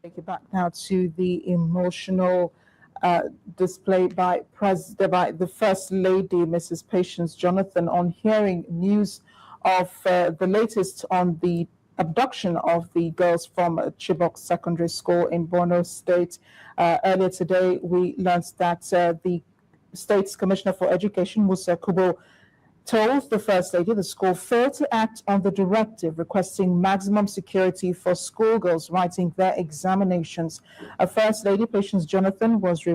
Take it back now to the emotional display by the First Lady, Mrs. Patience Jonathan, on hearing news of the latest on the abduction of the girls from Chibok Secondary School in Borno State. Earlier today, we learned that the State's Commissioner for Education, Musa Kubo, told the First Lady the school failed to act on the directive requesting maximum security for schoolgirls writing their examinations. A First Lady, Patience Jonathan, was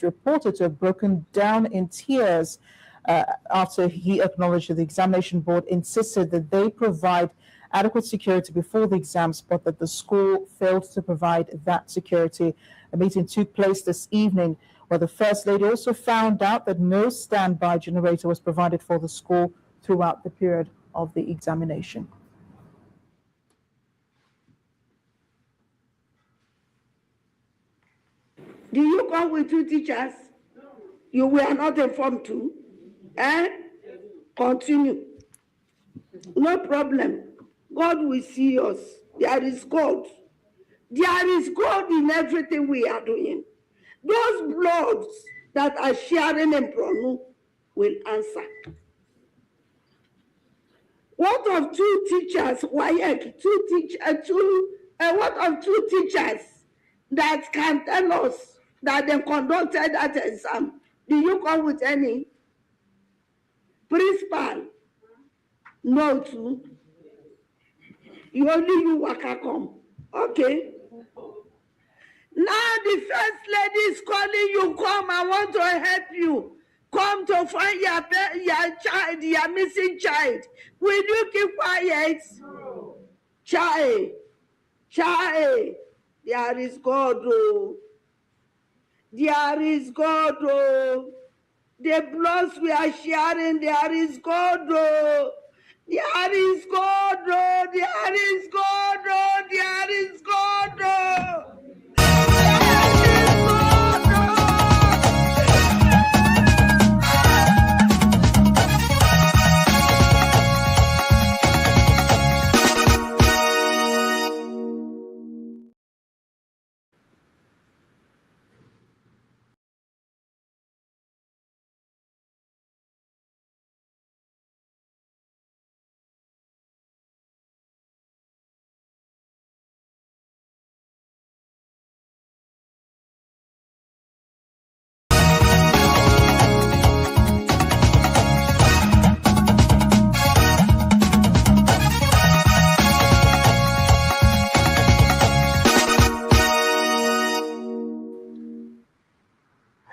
reported to have broken down in tears after he acknowledged that the examination board insisted that they provide adequate security before the exams, but that the school failed to provide that security. A meeting took place this evening where the First Lady also found out that no standby generator was provided for the school throughout the period of the examination. Do you come with two teachers? You were not informed too? Continue. No problem. God will see us. There is God. There is God in everything we are doing. Those bloods that are sharing in Bronu will answer. What of two teachers, what of two teachers that can tell us that they conducted that exam? Do you come with any? Principal? No, too. You waka come. Okay. Now the First Lady is calling you, come, I want to help you. Come to find your child, your missing child. Will you keep quiet? No. Child, there is God, oh. There is God, oh. The bloods we are sharing, there is God, oh. There is God, oh. There is God, oh. There is God, oh.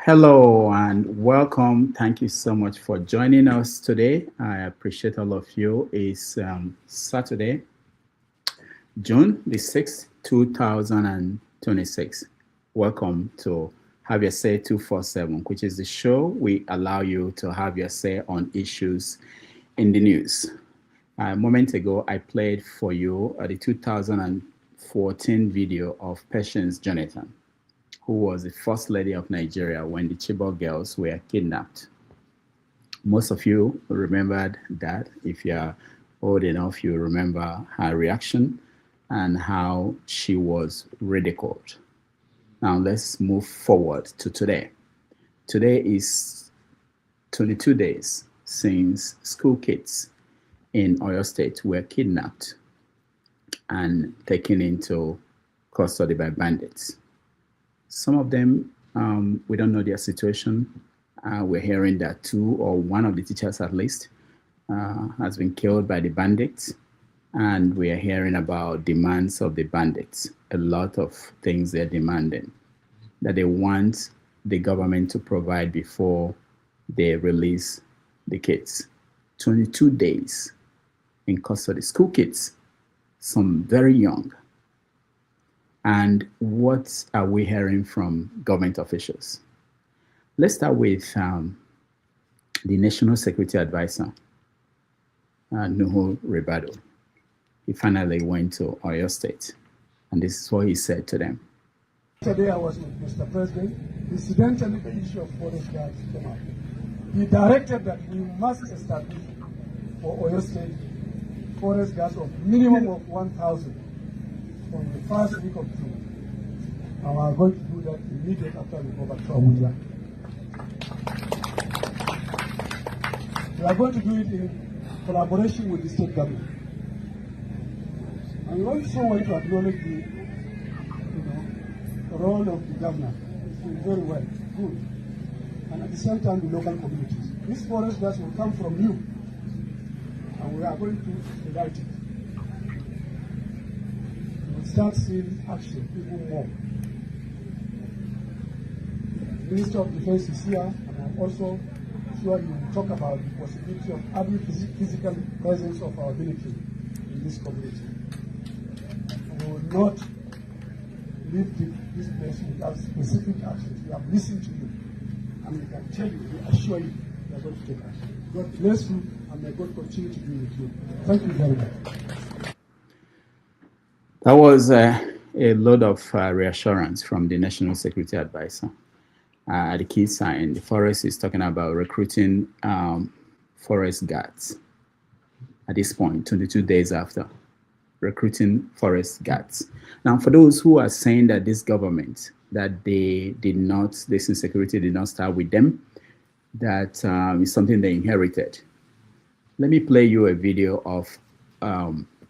Hello and welcome. Thank you so much for joining us today. I appreciate all of you. It's Saturday, June the 6th, 2026. Welcome to Have Your Say 247, which is the show we allow you to have your say on issues in the news. A moment ago, I played for you the 2014 video of Patience Jonathan, who was the First Lady of Nigeria when the Chibok girls were kidnapped. Most of you remembered that. If you're old enough, you remember her reaction and how she was ridiculed. Now let's move forward to today. Today is 22 days since school kids in Oyo State were kidnapped and taken into custody by bandits. Some of them, we don't know their situation. We're hearing that two or one of the teachers at least has been killed by the bandits. And we are hearing about demands of the bandits. A lot of things they're demanding that they want the government to provide before they release the kids. 22 days in custody, school kids, some very young. And what are we hearing from government officials? Let's start with the National Security Advisor, Nuhu Ribadu. He finally went to Oyo State, and this is what he said to them. Today I was with Mr. President. Incidentally, the issue of forest guards came up. He directed that we must establish for Oyo State forest guards of minimum of 1,000 from the first week of June. And we are going to do that immediately after we go back to Abuja. We are going to do it in collaboration with the state government. And we also want to acknowledge the role of the governor. It's been very well, good. And at the same time, the local communities. These forest gas will come from you, and we are going to invite it. We'll start seeing action even more. The Minister of Defense is here, and I'm also sure you will talk about the possibility of having physical presence of our military in this community. And we will not leave this place without specific actions. We have listened to you, and we can tell you, we assure you, we are going to take action. God bless you, and may God continue to be with you. Thank you very much. That was a lot of reassurance from the National Security Advisor. At the key sign, the forest is talking about recruiting forest guards. At this point, 22 days after, recruiting forest guards. Now, for those who are saying that this government, that this insecurity did not start with them, that is something they inherited. Let me play you a video of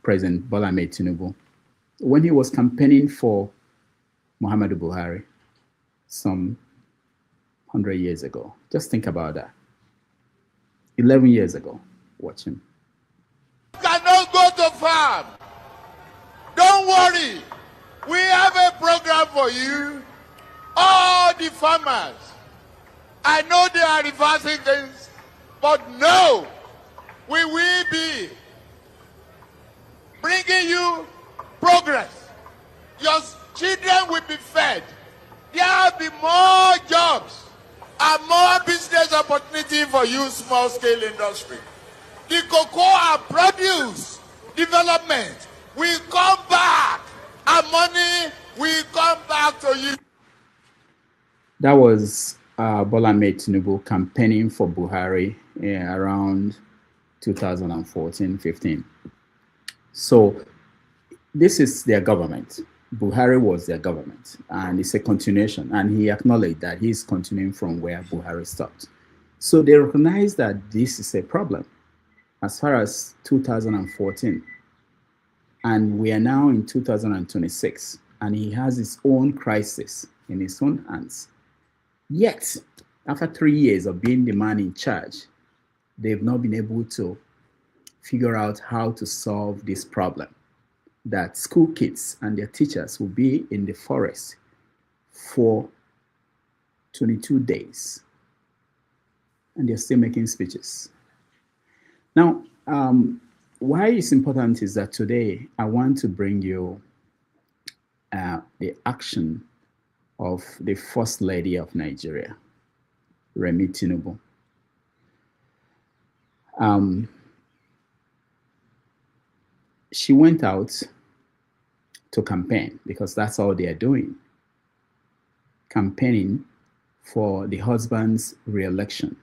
President Volodymyr Zelensky when he was campaigning for Muhammadu Buhari some 100 years ago. Just think about that. 11 years ago. Watch him. Cannot go to farm. Don't worry. We have a program for you. All the farmers. I know they are reversing things, but no, we will be bringing you progress. Your children will be fed. There will be more jobs and more business opportunity for you, small-scale industry. The cocoa and produce development will come back, and money will come back to you. That was Volodymyr Zelensky campaigning for Buhari around 2014-15. So this is their government. Buhari was their government, and it's a continuation. And he acknowledged that he's continuing from where Buhari stopped. So they recognize that this is a problem as far as 2014. And we are now in 2026, and he has his own crisis in his own hands. Yet, after 3 years of being the man in charge, they've not been able to figure out how to solve this problem, that school kids and their teachers will be in the forest for 22 days, and they're still making speeches. Now, why it's important is that today I want to bring you the action of the First Lady of Nigeria, Remi Tinubu. She went out to campaign because that's all they are doing, campaigning for the husband's re-election.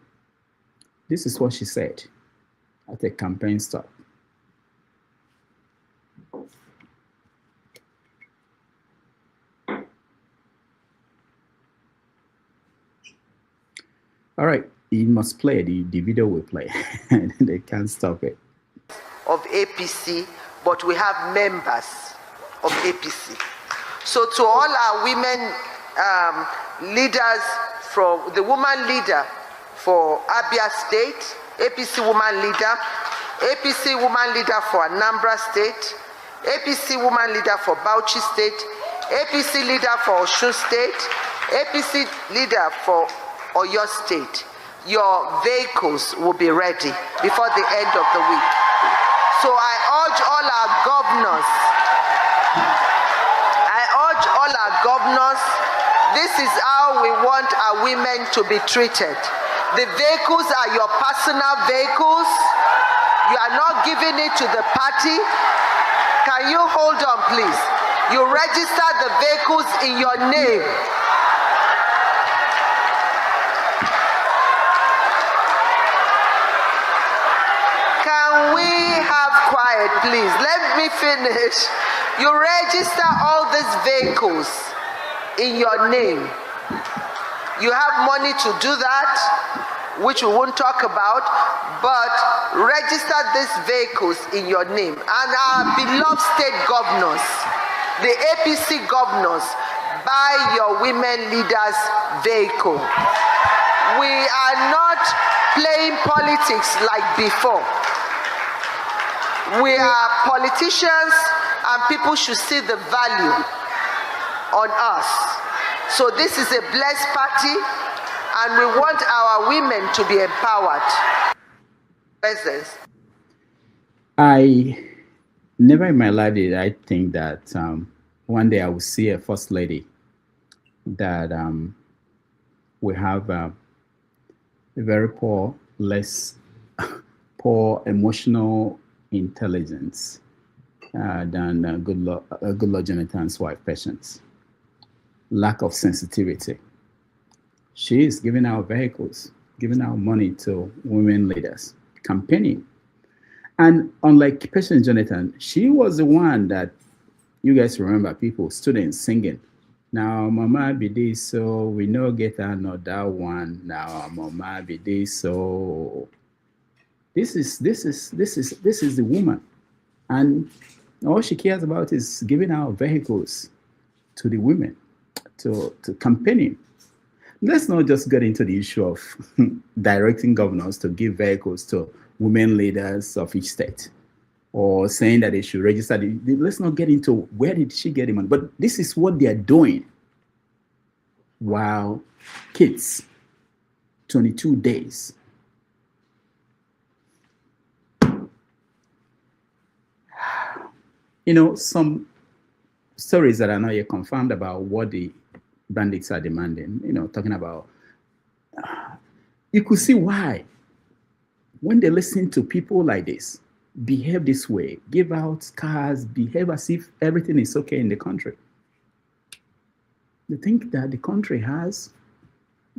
This is what she said at a campaign stop. All right, you must play, the video will play. They can't stop it. Of APC, but we have members of APC. So to all our women leaders, from the woman leader for Abia State, APC woman leader, APC woman leader for Anambra State, APC woman leader for Bauchi State, APC leader for Osun State, APC leader for Oyo State, your vehicles will be ready before the end of the week. So I urge all our governors, this is how we want our women to be treated. The vehicles are your personal vehicles. You are not giving it to the party. Can you hold on, please? You register the vehicles in your name. Quiet, please. Let me finish. You register all these vehicles in your name. You have money to do that, which we won't talk about, but register these vehicles in your name. And our beloved state governors, the APC governors, buy your women leaders' vehicle. We are not playing politics like before. We are politicians, and people should see the value on us. So this is a blessed party, and we want our women to be empowered. Presence. I never in my life did I think that one day I will see a first lady that we have a very poor emotional intelligence than Goodluck Jonathan's wife, Patience. Lack of sensitivity. She is giving out vehicles, giving out money to women leaders, campaigning. And unlike Patience Jonathan, she was the one that, you guys remember, students singing, "Now mama be this, so we no get another one. Now mama be this, so." This is the woman, and all she cares about is giving out vehicles to the women, to campaigning. Let's not just get into the issue of directing governors to give vehicles to women leaders of each state, or saying that they should register. Let's not get into where did she get the money. But this is what they are doing while kids, 22 days. You know, some stories that are not yet confirmed about what the bandits are demanding, you know, talking about, you could see why, when they listen to people like this, behave this way, give out cars, behave as if everything is okay in the country. They think that the country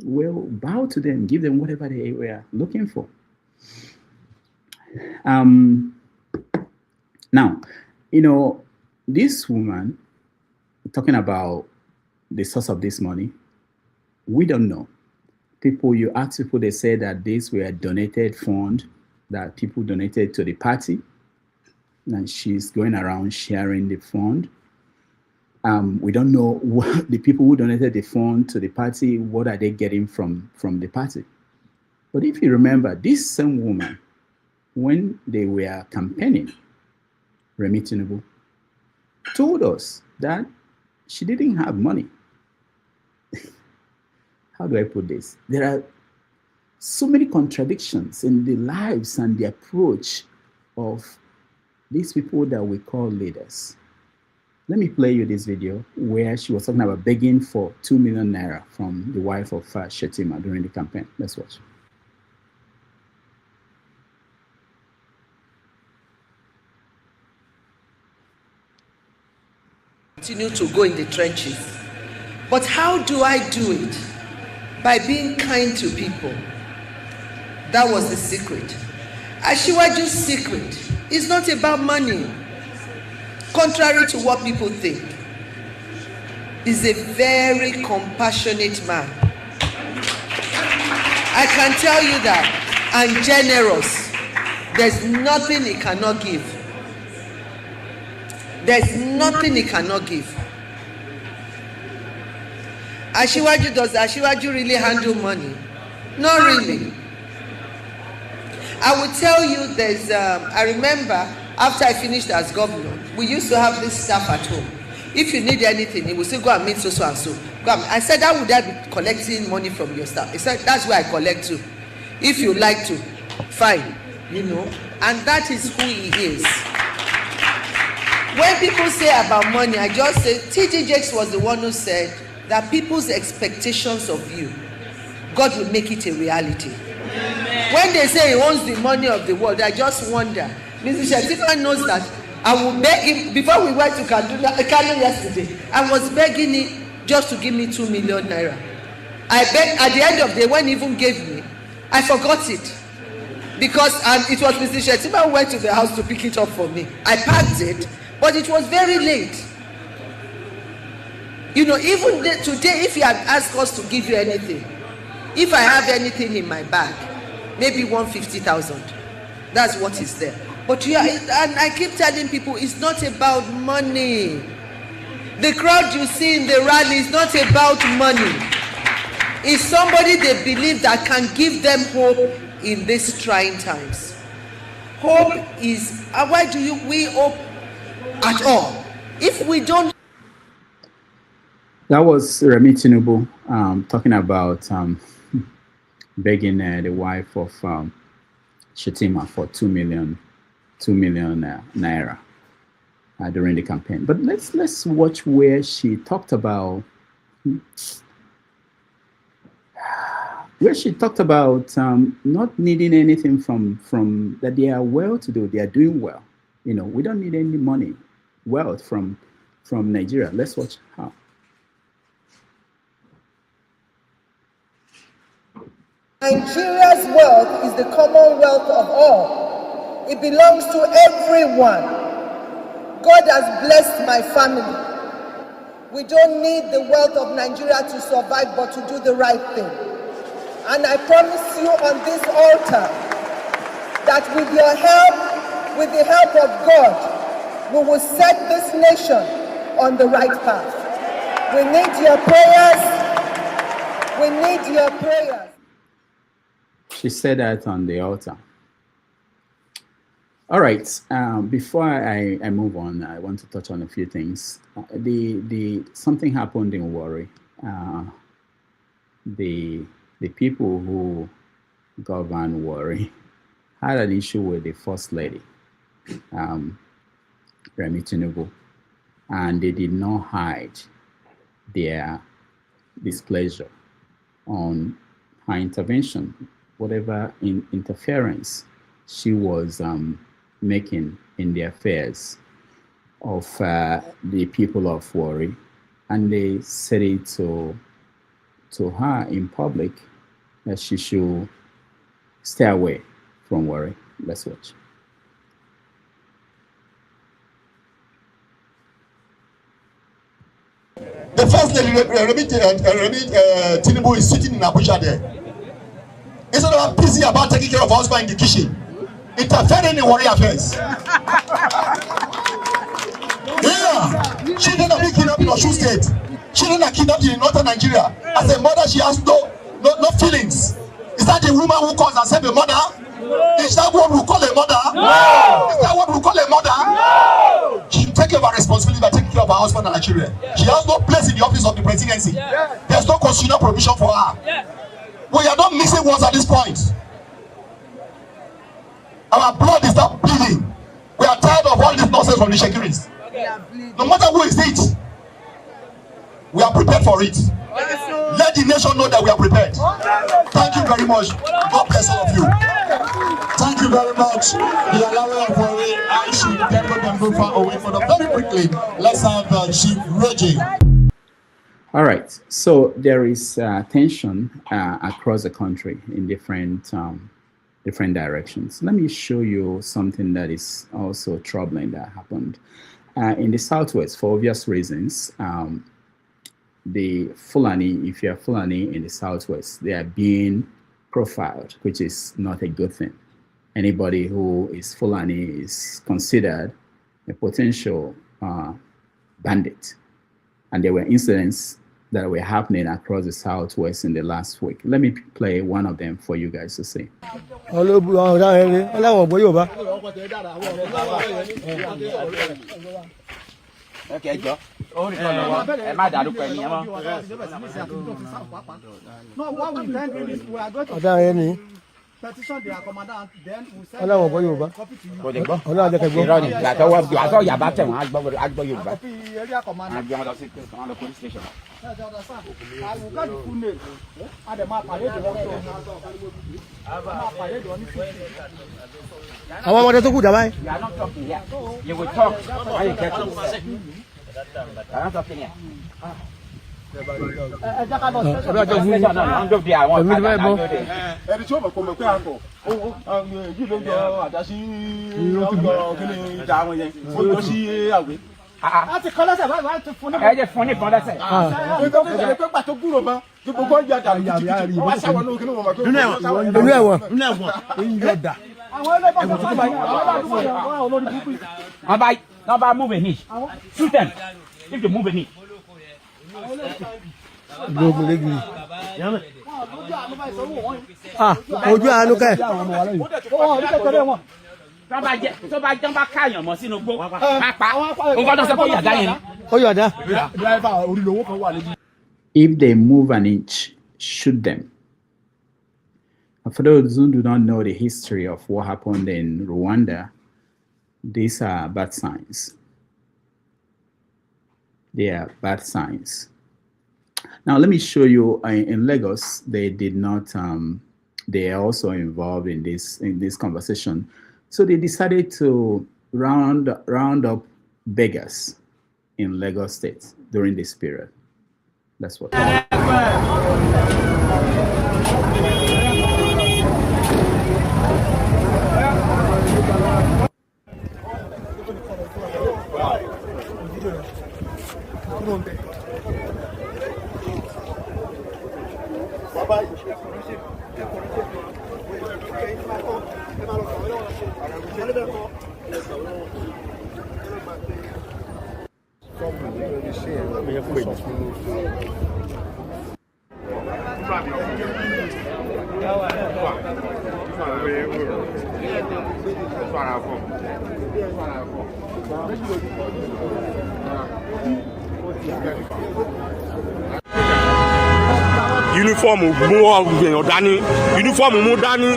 will bow to them, give them whatever they were looking for. Now, you know, this woman, talking about the source of this money, we don't know. You ask people, they say that these were donated funds that people donated to the party, and she's going around sharing the fund. We don't know what the people who donated the fund to the party, what are they getting from the party. But if you remember, this same woman, when they were campaigning, Remi Tinubu, told us that she didn't have money. How do I put this? There are so many contradictions in the lives and the approach of these people that we call leaders. Let me play you this video where she was talking about begging for 2 million naira from the wife of Shetima during the campaign. Let's watch. Continue to go in the trenches. But how do I do it? By being kind to people. That was the secret. Asiwaju's secret is not about money. Contrary to what people think, he's a very compassionate man. I can tell you that. And generous. There's nothing he cannot give. There's nothing he cannot give. Asiwaju, does Asiwaju really handle money? Not really. I will tell you, there's, I remember after I finished as governor, we used to have this staff at home. If you need anything, he will say, go and meet so and so. I said, how would I be collecting money from your staff? He said, that's where I collect to. If you like to, fine, you know. And that is who he is. When people say about money, I just say, T.D. Jakes was the one who said that people's expectations of you, God will make it a reality. Amen. When they say he owns the money of the world, I just wonder. Mr. Shetima knows that I will beg him. Before we went to Kano yesterday, I was begging him just to give me 2 million naira. I begged at the end of the day, when he even gave me, I forgot it. Because it was Mr. Shetima who went to the house to pick it up for me. I packed it, but it was very late. You know, even today, if you had asked us to give you anything, if I have anything in my bag, maybe 150,000, that's what is there. But and I keep telling people, it's not about money. The crowd you see in the rally is not about money. It's somebody they believe that can give them hope in these trying times. Hope is, why do we hope at all? If we don't. That was Remi Tinubu talking about begging the wife of Shetima for 2 million naira during the campaign. But let's watch where she talked about not needing anything from that. They are well to do. They are doing well. You know, we don't need any money, wealth from Nigeria. Let's watch how. Nigeria's wealth is the common wealth of all. It belongs to everyone. God has blessed my family. We don't need the wealth of Nigeria to survive, but to do the right thing. And I promise you on this altar that with your help, with the help of God, we will set this nation on the right path. We need your prayers. We need your prayers. She said that on the altar. All right. Before I move on, I want to touch on a few things. Something happened in Warri. The people who govern Warri had an issue with the First Lady, Remi Tinubu, and they did not hide their displeasure on her intervention, whatever interference she was making in the affairs of the people of Warri, and they said it to her in public that she should stay away from Warri. Let's watch. The First Lady, Remi Tinubu, is sitting in Abuja there. Instead of busy about taking care of her husband in the kitchen, interfering in Warri affairs. Yeah, children are being kidnapped in Osun State. Children are kidnapped in northern Nigeria. As a mother, she has no feelings. Is that the woman who calls herself a mother? No. Is that what we call a mother? No. Is that what we call a mother? No. She take care of her responsibility by taking care of her husband and her children. Yeah. She has no place in the office of the presidency. Yeah. There's no constitutional provision for her. Yeah. We are not mixing words at this point. Our blood is not bleeding. We are tired of all this nonsense from the Shekiris. No matter who is it, we are prepared for it. Let the nation know that we are prepared. Thank you very much. God bless all of you. Thank you very much. The allowance for it, I should them go far away from them. Very quickly, let's have Chief Reggie. All right. So there is tension across the country in different directions. Let me show you something that is also troubling that happened in the Southwest for obvious reasons. The Fulani, if you're Fulani in the Southwest, they are being profiled, which is not a good thing. Anybody who is Fulani is considered a potential bandit. And there were incidents that were happening across the Southwest in the last week. Let me play one of them for you guys to see. Okay, Joe. Má dárúkọ ẹni ẹ mọ́. No, what we then do is we are going to petition their commandant, then we send a copy to you. Kò lè gbọ́. Irọ́ ni àtọ́ yàbá tẹ̀ wọ́n á gbọ́ Yorùbá. Copy area commander. Á gbé wọn lọ sí police station. I will get the full name. And the map parade àwọn ọmọdé tó kù dà báyìí. You are not talking here. You will talk when you get to the set. You are not talking here. Ẹni tí ó mọ̀ kó mọ̀ pé àkọ́ yìí ló ń jọ àdásí ọgbọ̀n kíní ìjà àwọn yẹn ó lọ sí àwẹ̀ láti kọ́ lọ́sẹ̀ wá ti fún ní. ẹ jẹ́ fún ní kan lọ́sẹ̀. ẹ pé pàtó kúrò mọ́ gbogbo ọjà dàbí títí wọ́n ṣàwọn ní òkè ní wọn mọ̀ pé nínú ẹ̀wọ̀n èyí yóò dà. Wọ́n bá move a knee. Shoot them if they move a knee. Ojú àánú kẹ́. Tó bá jẹ́ bá káyàn mọ́ sínú gbó pápá nǹkan tó sọ pé yàgá yẹn. Ó yọ̀dá. If they move an inch, shoot them. And for those who do not know the history of what happened in Rwanda, these are bad signs. They are bad signs. Now, let me show you in Lagos, they did not, they are also involved in this conversation. So they decided to round up beggars in Lagos State during this period. That's what. Uniform mú èèyàn dání uniform mú dání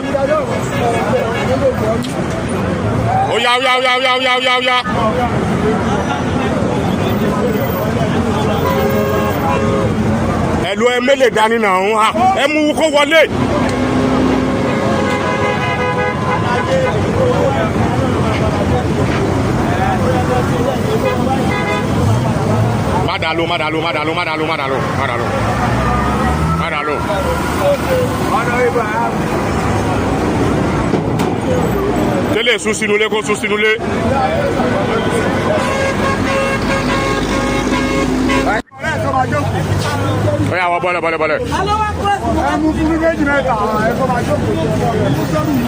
ó yá ẹ lo ẹ mélèé dání náà ẹ mú kó wọlé. Madalo. Télé sún sínú ilé kó sún sínú ilé. Ó yá wọ bọ́lẹ̀. ẹ mú fún mi méjì mẹ́ta ẹ kọ́ máa jókòó.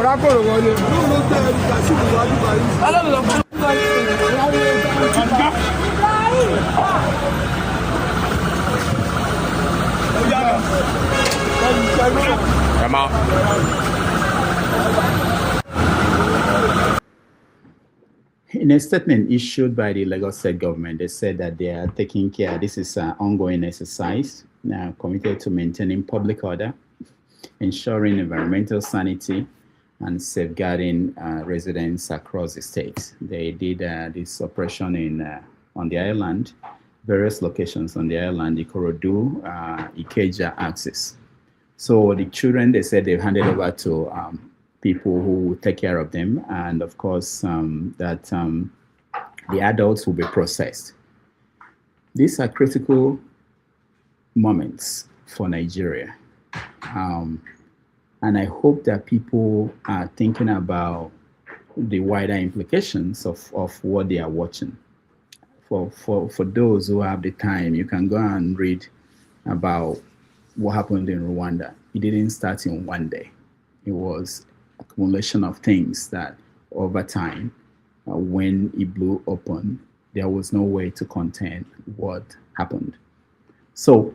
Rákòrò wọlé. In a statement issued by the Lagos State government, they said that they are taking care. This is an ongoing exercise committed to maintaining public order, ensuring environmental sanity, and safeguarding residents across the state. They did this operation on the island, various locations on the island, Ikorodu, Ikeja axis. So the children, they said they've handed over to people who will take care of them, and of course the adults will be processed. These are critical moments for Nigeria, and I hope that people are thinking about the wider implications of what they are watching. For those who have the time, you can go and read about what happened in Rwanda. It didn't start in one day. It was accumulation of things that over time, when it blew open, there was no way to contain what happened. So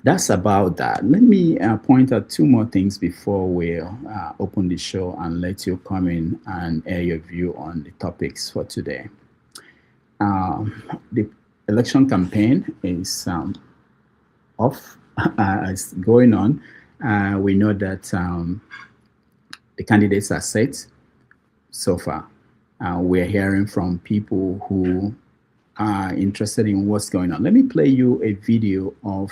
that's about that. Let me point out two more things before we open the show and let you come in and air your view on the topics for today. The election campaign is off, it's going on. We know that the candidates are set so far. We're hearing from people who are interested in what's going on. Let me play you a video of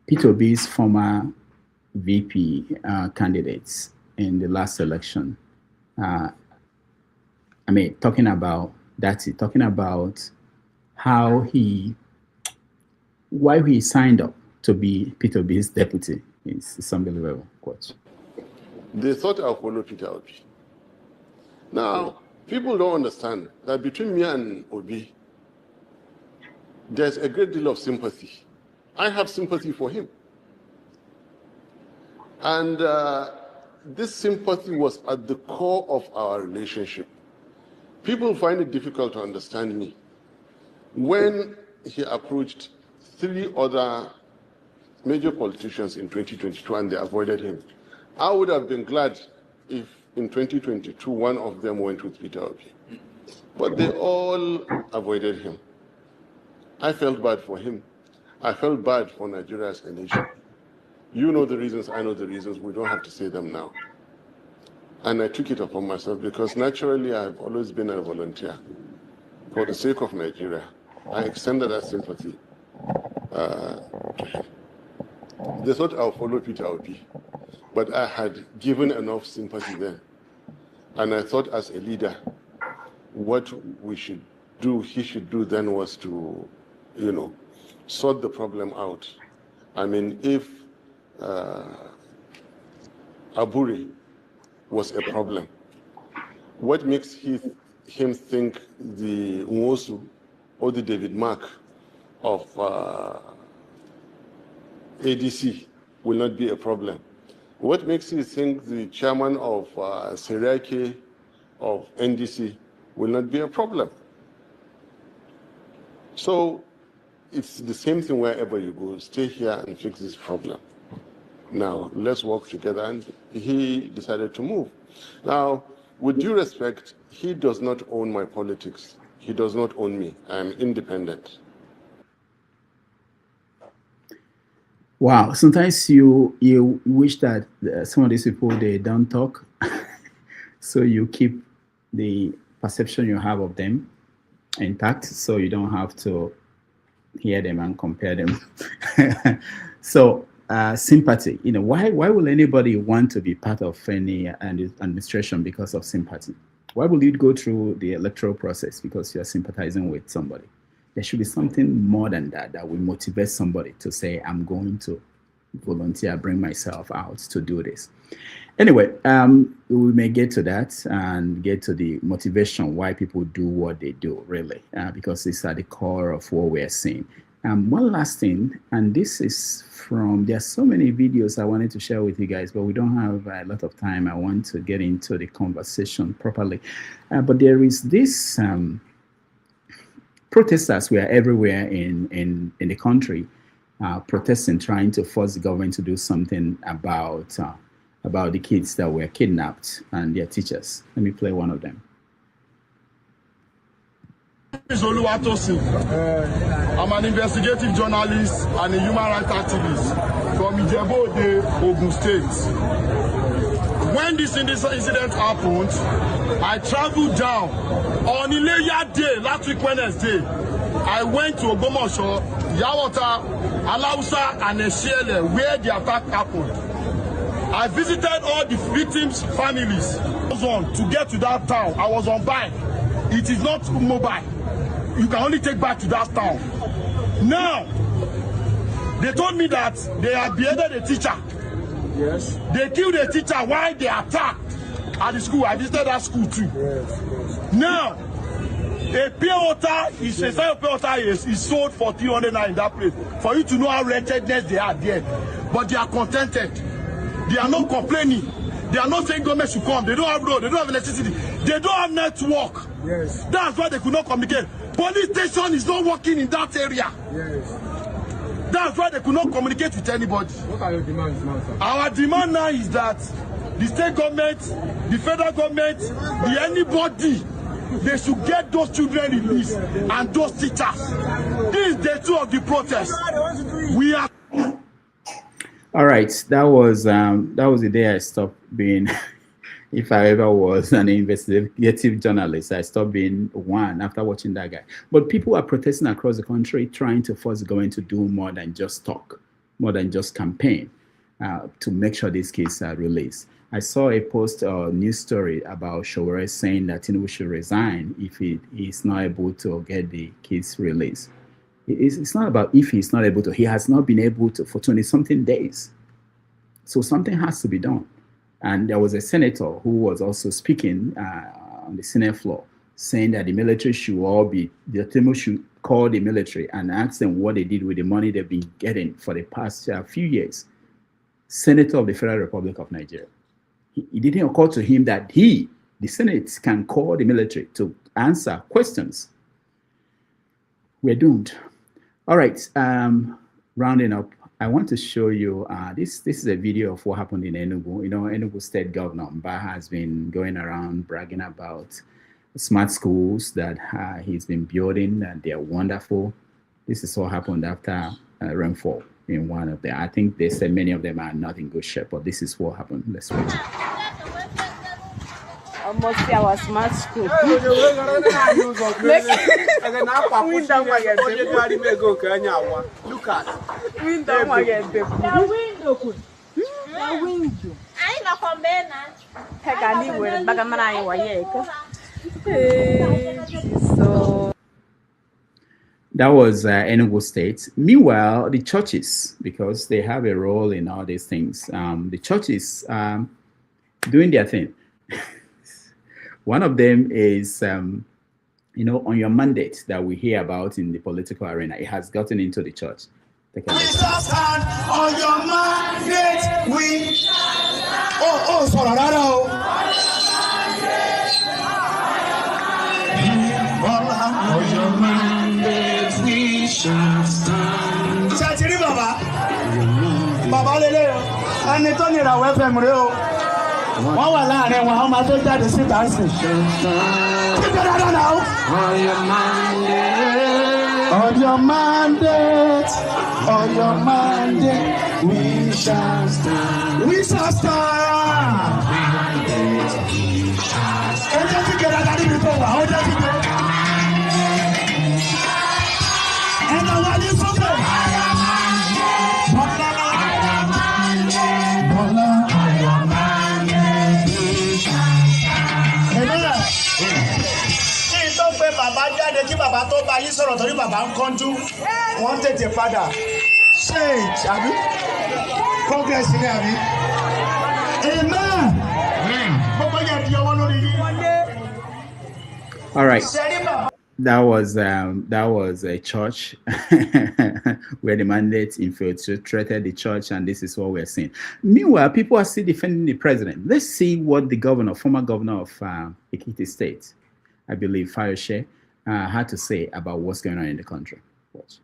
P2B's former VP candidates in the last election. Talking about why he signed up to be Peter Obi's deputy. It's unbelievable. Quote. They thought I'll follow Peter Obi. Now, people don't understand that between me and Obi, there's a great deal of sympathy. I have sympathy for him. And this sympathy was at the core of our relationship. People find it difficult to understand me. When he approached 3 other major politicians in 2022 and they avoided him, I would have been glad if in 2022 one of them went with Peter Obi. But they all avoided him. I felt bad for him. I felt bad for Nigeria as a nation. You know the reasons, I know the reasons. We don't have to say them now. And I took it upon myself because naturally I've always been a volunteer. For the sake of Nigeria, I extended that sympathy to him. They thought I'll follow Peter Obi, but I had given enough sympathy then. And I thought as a leader, what we should do, he should do then was to, sort the problem out. I mean, if Aburi was a problem, what makes him think the Nwosu or the David Mark of ADC will not be a problem? What makes you think the chairman of Seriake of NDC will not be a problem? So it's the same thing wherever you go. Stay here and fix this problem. Now, let's work together. And he decided to move. Now, with due respect, he does not own my politics. He does not own me. I am independent. Wow. Sometimes you wish that some of these people, they don't talk. So you keep the perception you have of them intact, so you don't have to hear them and compare them. So sympathy, why will anybody want to be part of any administration because of sympathy? Why will you go through the electoral process because you're sympathizing with somebody? There should be something more than that will motivate somebody to say, I'm going to volunteer, bring myself out to do this. Anyway, we may get to that and get to the motivation why people do what they do, really, because it's at the core of what we're seeing. One last thing, and this is there are so many videos I wanted to share with you guys, but we don't have a lot of time. I want to get into the conversation properly. But there is this protesters were everywhere in the country, protesting, trying to force the government to do something about the kids that were kidnapped and their teachers. Let me play one of them. I'm an investigative journalist and a human rights activist from Ijebu-Ode, Ogun State. When this incident happened, I traveled down on Ileya Day, last week Wednesday. I went to Ogbomoso, Yawota, Alausa, and Esiele, where the attack happened. I visited all the victims' families. To get to that town, I was on bike. It is not mobile. You can only take back to that town. Now, they told me that they had beheaded a teacher. Yes. They killed a teacher while they attacked at the school. I visited that school too. Yes. Now, a pure water is a side of pure water is sold for 300 naira in that place. For you to know how wretchedness they are there. But they are contented. They are not complaining. They are not saying government should come. They don't have road. They don't have electricity. They don't have network. Yes. That's why they could not communicate. Police station is not working in that area. Yes. That's why they could not communicate with anybody. What are your demands now, sir? Our demand now is that the state government, the federal government, anybody, they should get those children released and those teachers. This is day 2 of the protest. We are. All right, that was the day I stopped being, if I ever was an investigative journalist, I stopped being one after watching that guy. But people are protesting across the country, trying to force the government to do more than just talk, more than just campaign, to make sure these kids are released. I saw a post or news story about Showore saying that Tinubu should resign if he is not able to get the kids released. It's not about if he's not able to. He has not been able to for 20-something days. So something has to be done. And there was a senator who was also speaking on the Senate floor, saying that the military should should call the military and ask them what they did with the money they've been getting for the past few years. Senator of the Federal Republic of Nigeria. It didn't occur to him that the Senate, can call the military to answer questions. We're doomed. All right, rounding up, I want to show you, this is a video of what happened in Enugu. You know, Enugu State Governor Mba has been going around bragging about smart schools that he's been building, and they're wonderful. This is what happened after rainfall in one of them. I think they said many of them are not in good shape, but this is what happened. Let's watch it. Almost our smart school. Look at so that was Enugu State. Meanwhile, the churches, because they have a role in all these things, the churches doing their thing. One of them is, you know, on your mandate that we hear about in the political arena. It has gotten into the church. Take a look. On your mandate, we. Oh, sorry, on your mandate, we shall stand. Chatiri Baba. Baba Lele. And it's only a weapon, real. One was lying, one my daughter to sit dancing. On your mandate, on your mandate, on your mandate, we shall stand. We shall stand. We shall stand. And the one is okay. Bàbá jáde kí bàbá tó bá yín sọ̀rọ̀ torí bàbá ń kánjú wọ́n tètè padà change àbí progress ni àbí amen gbogbo yẹn di ọwọ́ lórí yín. All right, that was a church where the mandate infiltrated the church, and this is what we're seeing. Meanwhile, people are still defending the president. Let's see what the former governor of Ekiti State, I believe, Fayose, had to say about what's going on in the country. Watch.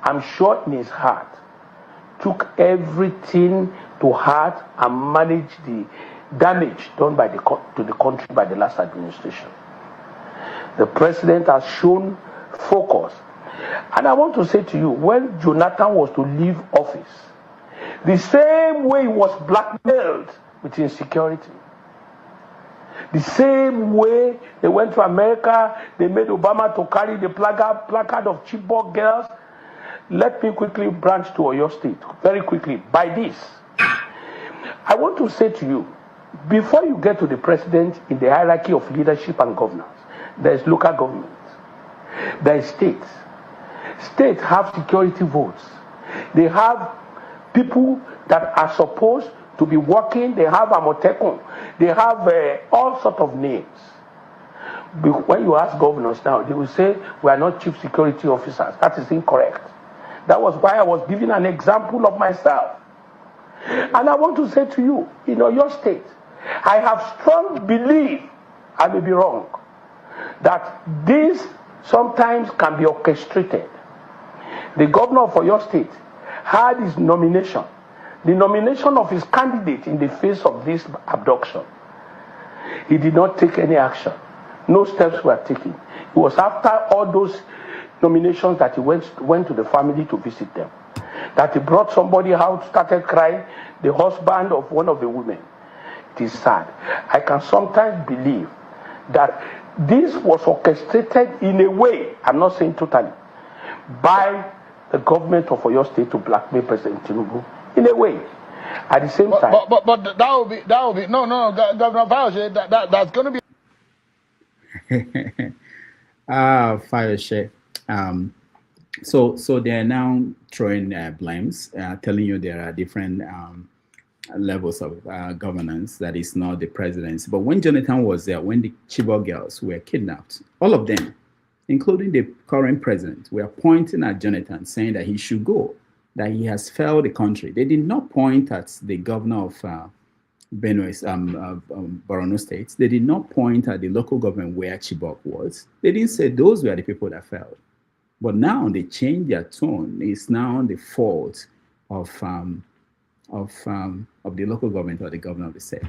I'm sure in his heart, took everything to heart and managed the damage done by to the country by the last administration. The president has shown focus. And I want to say to you, when Jonathan was to leave office, the same way he was blackmailed with insecurity, the same way they went to America, they made Obama to carry the placard of Chibok girls. Let me quickly branch to Oyo State, very quickly, by this. I want to say to you, before you get to the president in the hierarchy of leadership and governance, there is local government, there is states. States have security votes. They have people that are supposed to be working. They have Amotekun. They have all sorts of names. When you ask governors now, they will say, we are not chief security officers. That is incorrect. That was why I was giving an example of myself. And I want to say to you, in your state, I have strong belief, I may be wrong, that this sometimes can be orchestrated. The governor of your state had his nomination, the nomination of his candidate in the face of this abduction. He did not take any action. No steps were taken. It was after all those nominations that he went to the family to visit them, that he brought somebody out, started crying, the husband of one of the women. It is sad. I can sometimes believe that this was orchestrated in a way, I'm not saying totally, by the government of Oyo State to blackmail President Tinubu, in a way. At the same time, but that will be no, Governor Fayose, that's going to be. Fire share. So they are now throwing blames, telling you there are different levels of governance that is not the presidency. But when Jonathan was there, when the Chibok girls were kidnapped, all of them, including the current president, were pointing at Jonathan, saying that he should go, that he has failed the country. They did not point at the governor of Benue, Borno State. They did not point at the local government where Chibok was. They didn't say those were the people that failed. But now they change their tone. It's now the fault of the local government or the governor of the state.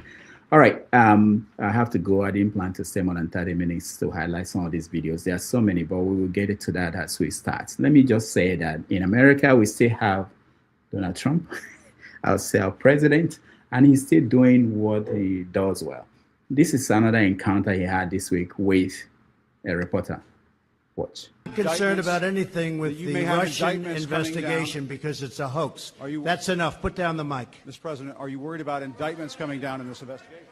All right, I have to go. I didn't plan to stay more than 30 minutes to highlight some of these videos. There are so many, but we will get to that as we start. Let me just say that in America, we still have Donald Trump, our president, and he's still doing what he does well. This is another encounter he had this week with a reporter. Watch. Concerned about anything with the Russian investigation because it's a hoax. That's enough. Put down the mic. Mr. President, are you worried about indictments coming down in this investigation?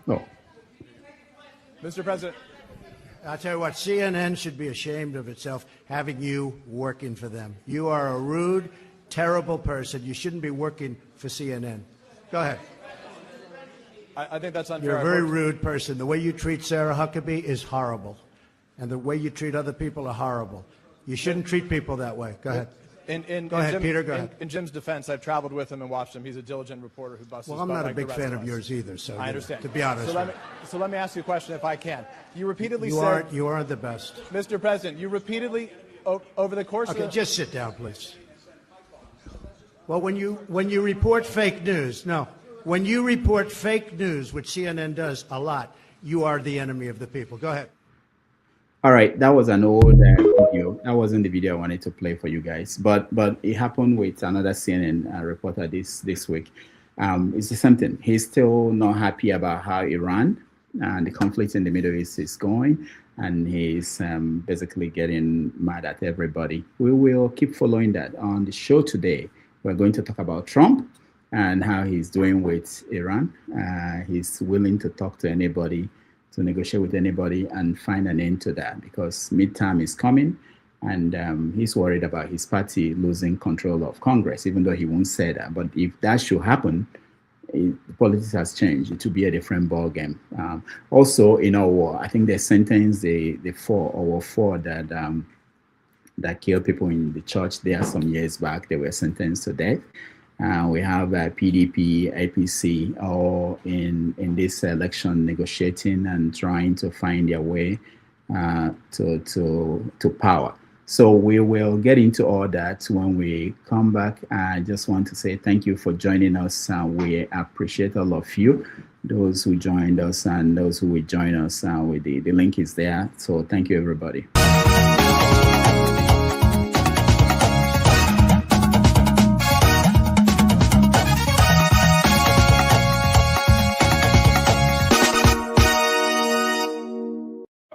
No. Mr. President. I'll tell you what, CNN should be ashamed of itself having you working for them. You are a rude, terrible person. You shouldn't be working for CNN. Go ahead. I think that's unfair. You're a very rude person. The way you treat Sarah Huckabee is horrible. And the way you treat other people are horrible. You shouldn't treat people that way. Go ahead. Go ahead, Peter. Go ahead. In Jim's defense, I've traveled with him and watched him. He's a diligent reporter who busts. Well, I'm not a big fan of yours either. So I understand. To be honest. So let me ask you a question, if I can. You repeatedly said you aren't the best, Mr. President. You repeatedly over the course of just sit down, please. Well, when you report fake news, when you report fake news, which CNN does a lot, you are the enemy of the people. Go ahead. All right, that was an old video. That wasn't the video I wanted to play for you guys, but it happened with another CNN reporter this week. It's the same thing. He's still not happy about how Iran and the conflict in the Middle East is going, and he's basically getting mad at everybody. We will keep following that. On the show today, we're going to talk about Trump and how he's doing with Iran. He's willing to talk to anybody, to negotiate with anybody and find an end to that, because midterm is coming, and he's worried about his party losing control of Congress, even though he won't say that. But if that should happen, politics has changed. It will be a different ball game. Also, in our war, I think they sentenced the four that killed people in the church there some years back. They were sentenced to death. We have PDP, APC, all in this election negotiating and trying to find their way to power. So we will get into all that when we come back. I just want to say thank you for joining us. We appreciate all of you, those who joined us and those who will join us. The link is there. So thank you, everybody.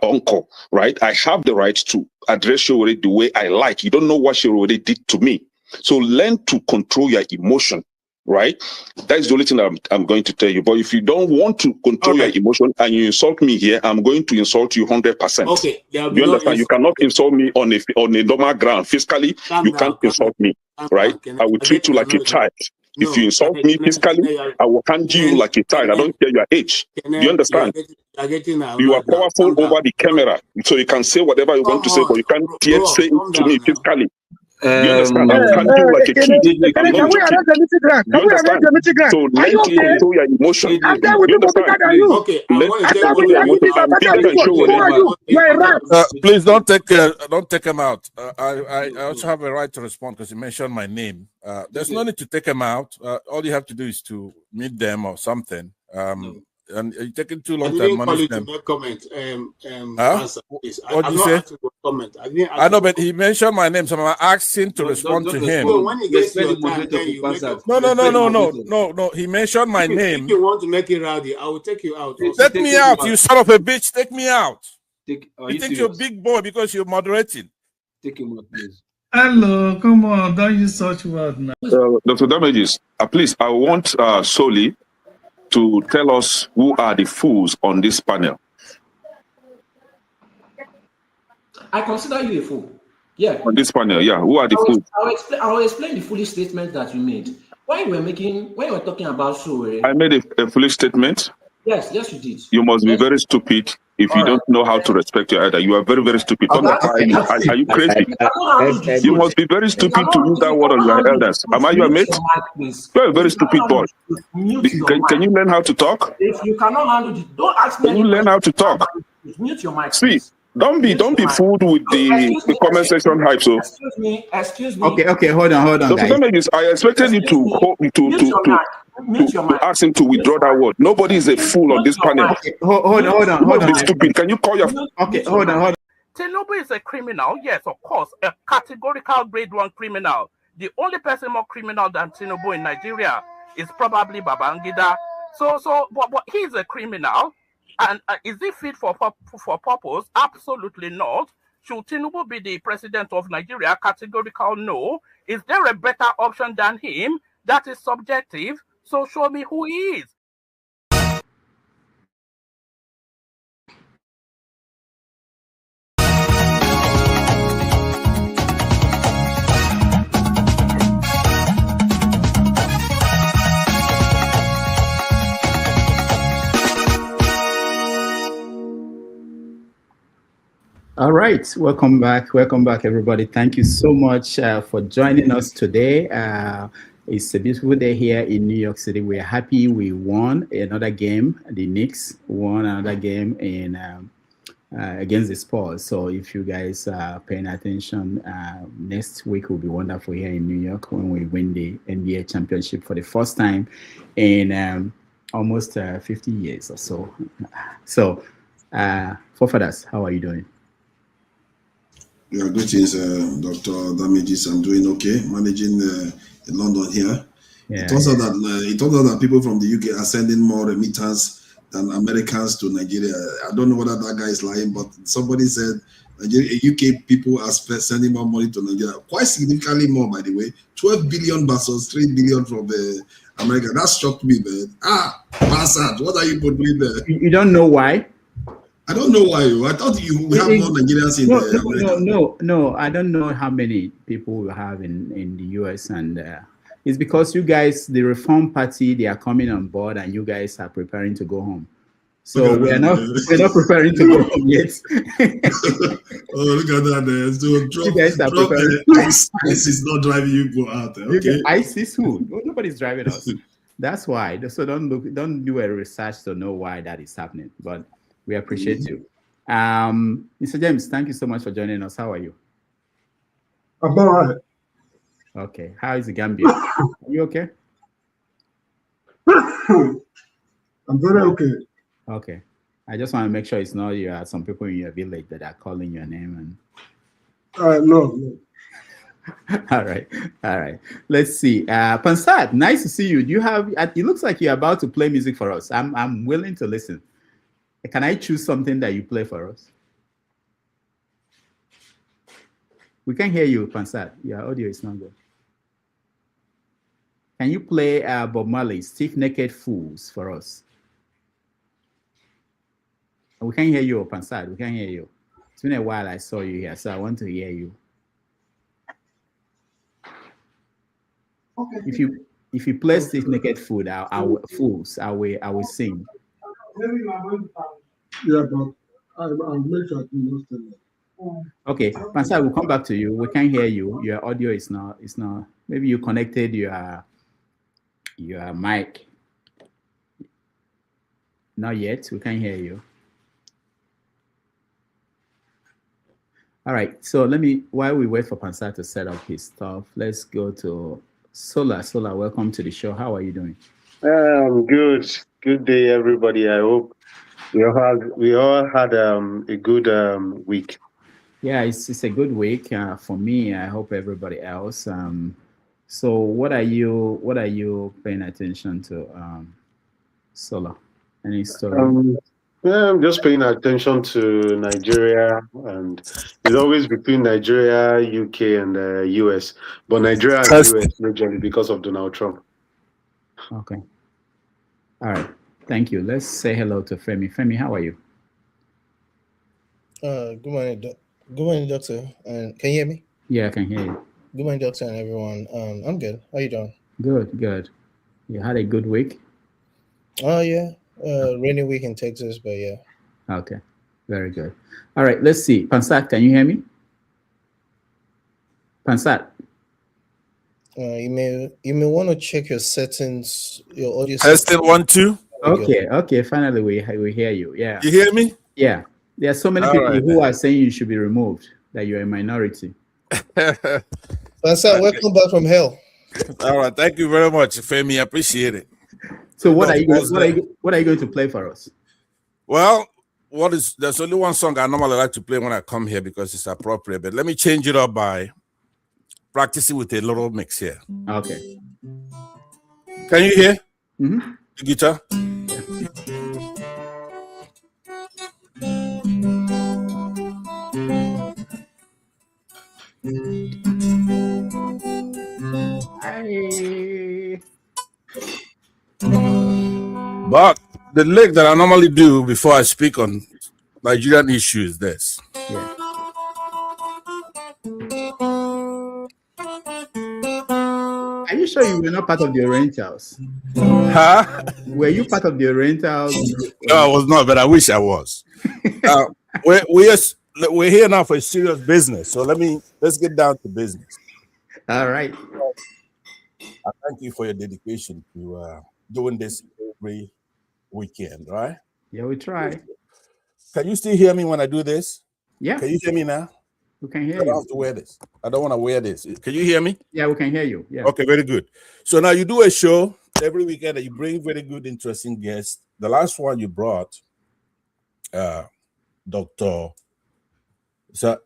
Uncle, right? I have the right to address Shirore the way I like. You don't know what Shirore did to me. So learn to control your emotion, right? That is the only thing that I'm going to tell you. But if you don't want to control your emotion and you insult me here, I'm going to insult you 100%. Okay. You understand? You cannot insult me on a normal ground. Fiscally, you can't insult me, right? I will treat you like a child. If you insult me physically, I will handle you like a child. I don't care your age. Do you understand? You are powerful over the camera, so you can say whatever you want to say, but you can't dare say it to me physically. You understand? I will handle you like a kid. Can we arrange the meeting ground? Can we arrange the meeting ground? So learn to control your emotion. You understand? Okay. Please don't take him out. I also have a right to respond because you mentioned my name. There's no need to take him out. All you have to do is to meet them or something. And you're taking too long to manage them. Comment. What did you say? Comment. I know, but he mentioned my name, so I'm asking to respond to him. When he gets your time, then you make up. No. He mentioned my name. If you want to make it rowdy, I will take you out. Take me out, you son of a bitch. Take me out. You think you're a big boy because you're moderating. Take him out, please. Hello, come on, don't use such word now. Dr. Damages, please, I want Soli to tell us who are the fools on this panel. I consider you a fool. Yeah. On this panel, yeah. Who are the fools? I will explain the foolish statement that you made. When you were talking about Sowore. I made a foolish statement. Yes, you did. You must be very stupid if you don't know how to respect your elder. You are very, very stupid. Are you crazy? You must be very stupid to use that word on your elders. Am I your mate? You're a very stupid boy. Can you learn how to talk? If you cannot handle it, don't ask me. Can you learn how to talk? Mute your mic. See, don't be fooled with the comment section hype. So excuse me. Okay, hold on, guys. I expected you to ask him to withdraw that word. Nobody is a fool on this panel. Okay, hold on. Be stupid. Can you call your? Okay, hold on. Tinubu is a criminal, yes, of course, a categorical grade 1 criminal. The only person more criminal than Tinubu in Nigeria is probably Babangida. But he's a criminal. And is he fit for purpose? Absolutely not. Should Tinubu be the president of Nigeria? Categorical no. Is there a better option than him? That is subjective. So show me who he is. All right, welcome back, everybody. Thank you so much for joining us today. It's a beautiful day here in New York City. We are happy we won another game. The Knicks won another game in against the Spurs. So if you guys are paying attention, next week will be wonderful here in New York when we win the NBA championship for the first time in almost 50 years or so. So, forefathers, how are you doing? Yeah, greetings, Dr. Damages. I'm doing okay, managing in London here. Yeah, it turns out that people from the UK are sending more remittance than Americans to Nigeria. I don't know whether that guy is lying, but somebody said UK people are sending more money to Nigeria, quite significantly more, by the way. 12 billion versus 3 billion from America. That shocked me, man. Bastard, what are you doing there? You don't know why? I don't know why. I thought we have more Nigerians in America. No. I don't know how many people we have in the US, and it's because you guys, the Reform Party, they are coming on board, and you guys are preparing to go home. So we're not preparing to go home yet. Oh, look at that! So you guys are preparing. ISIS is not driving you out. Okay. ISIS who? Nobody's driving us. That's why. So don't do a research to know why that is happening. But we appreciate you. Mr. James, thank you so much for joining us. How are you? I'm all right. Okay. How is the Gambia? Are you okay? I'm very okay. Okay. I just want to make sure it's not some people in your village that are calling your name. No. All right. Let's see. Pansat, nice to see you. Do you have? It looks like you're about to play music for us. I'm willing to listen. Can I choose something that you play for us? We can hear you, Pansat. Your audio is not good. Can you play Bob Marley's Stiff Naked Fools for us? We can hear you, Pansat. We can hear you. It's been a while I saw you here, so I want to hear you. Okay. If you play Stiff Naked Fools, I will sing. Yeah, but I'll make sure I can understand that. Okay, Pansat, we'll come back to you. We can't hear you. Your audio is not. Maybe you connected your mic. Not yet. We can't hear you. All right. So while we wait for Pansat to set up his stuff, let's go to Sola. Sola, welcome to the show. How are you doing? I'm good. Good day, everybody. I hope we all had a good week. Yeah, it's a good week for me. I hope everybody else. So what are you paying attention to, Sola? Any story? Yeah, I'm just paying attention to Nigeria, and it's always between Nigeria, UK, and US. But Nigeria and US majorly because of Donald Trump. Okay. All right. Thank you. Let's say hello to Femi. Femi, how are you? Good morning, Good morning, Doctor. And can you hear me? Yeah, I can hear you. Good morning, Doctor, and everyone. I'm good. How you doing? Good. You had a good week? Oh yeah, rainy week in Texas, but yeah. Okay, very good. All right, let's see. Pansat, can you hear me? Pansat. You may want to check your settings, your audio. Testing 1 2. Okay. Finally, we hear you. Yeah. You hear me? Yeah. There are so many people who are saying you should be removed, that you're a minority. Pansat, welcome back from hell. All right, thank you very much, Femi. I appreciate it. So what are you going to play for us? Well, there's only one song I normally like to play when I come here because it's appropriate, but let me change it up by practicing with a little mix here. Okay. Can you hear? Mm-hmm. The guitar? But the lick that I normally do before I speak on Nigerian issues is this. Yeah. Are you sure you were not part of the Orientals? Huh? Were you part of the Orientals? No, I was not, but I wish I was. We're here now for a serious business, so let's get down to business. All right. I thank you for your dedication to doing this every weekend, right? Yeah, we try. Can you still hear me when I do this? Yeah. Can you hear me now? We can hear I don't you. have to wear this. I don't want to wear this. Can you hear me? Yeah, we can hear you. Yeah. Okay, very good. So now you do a show every weekend and you bring very good, interesting guests. The last one you brought, Dr.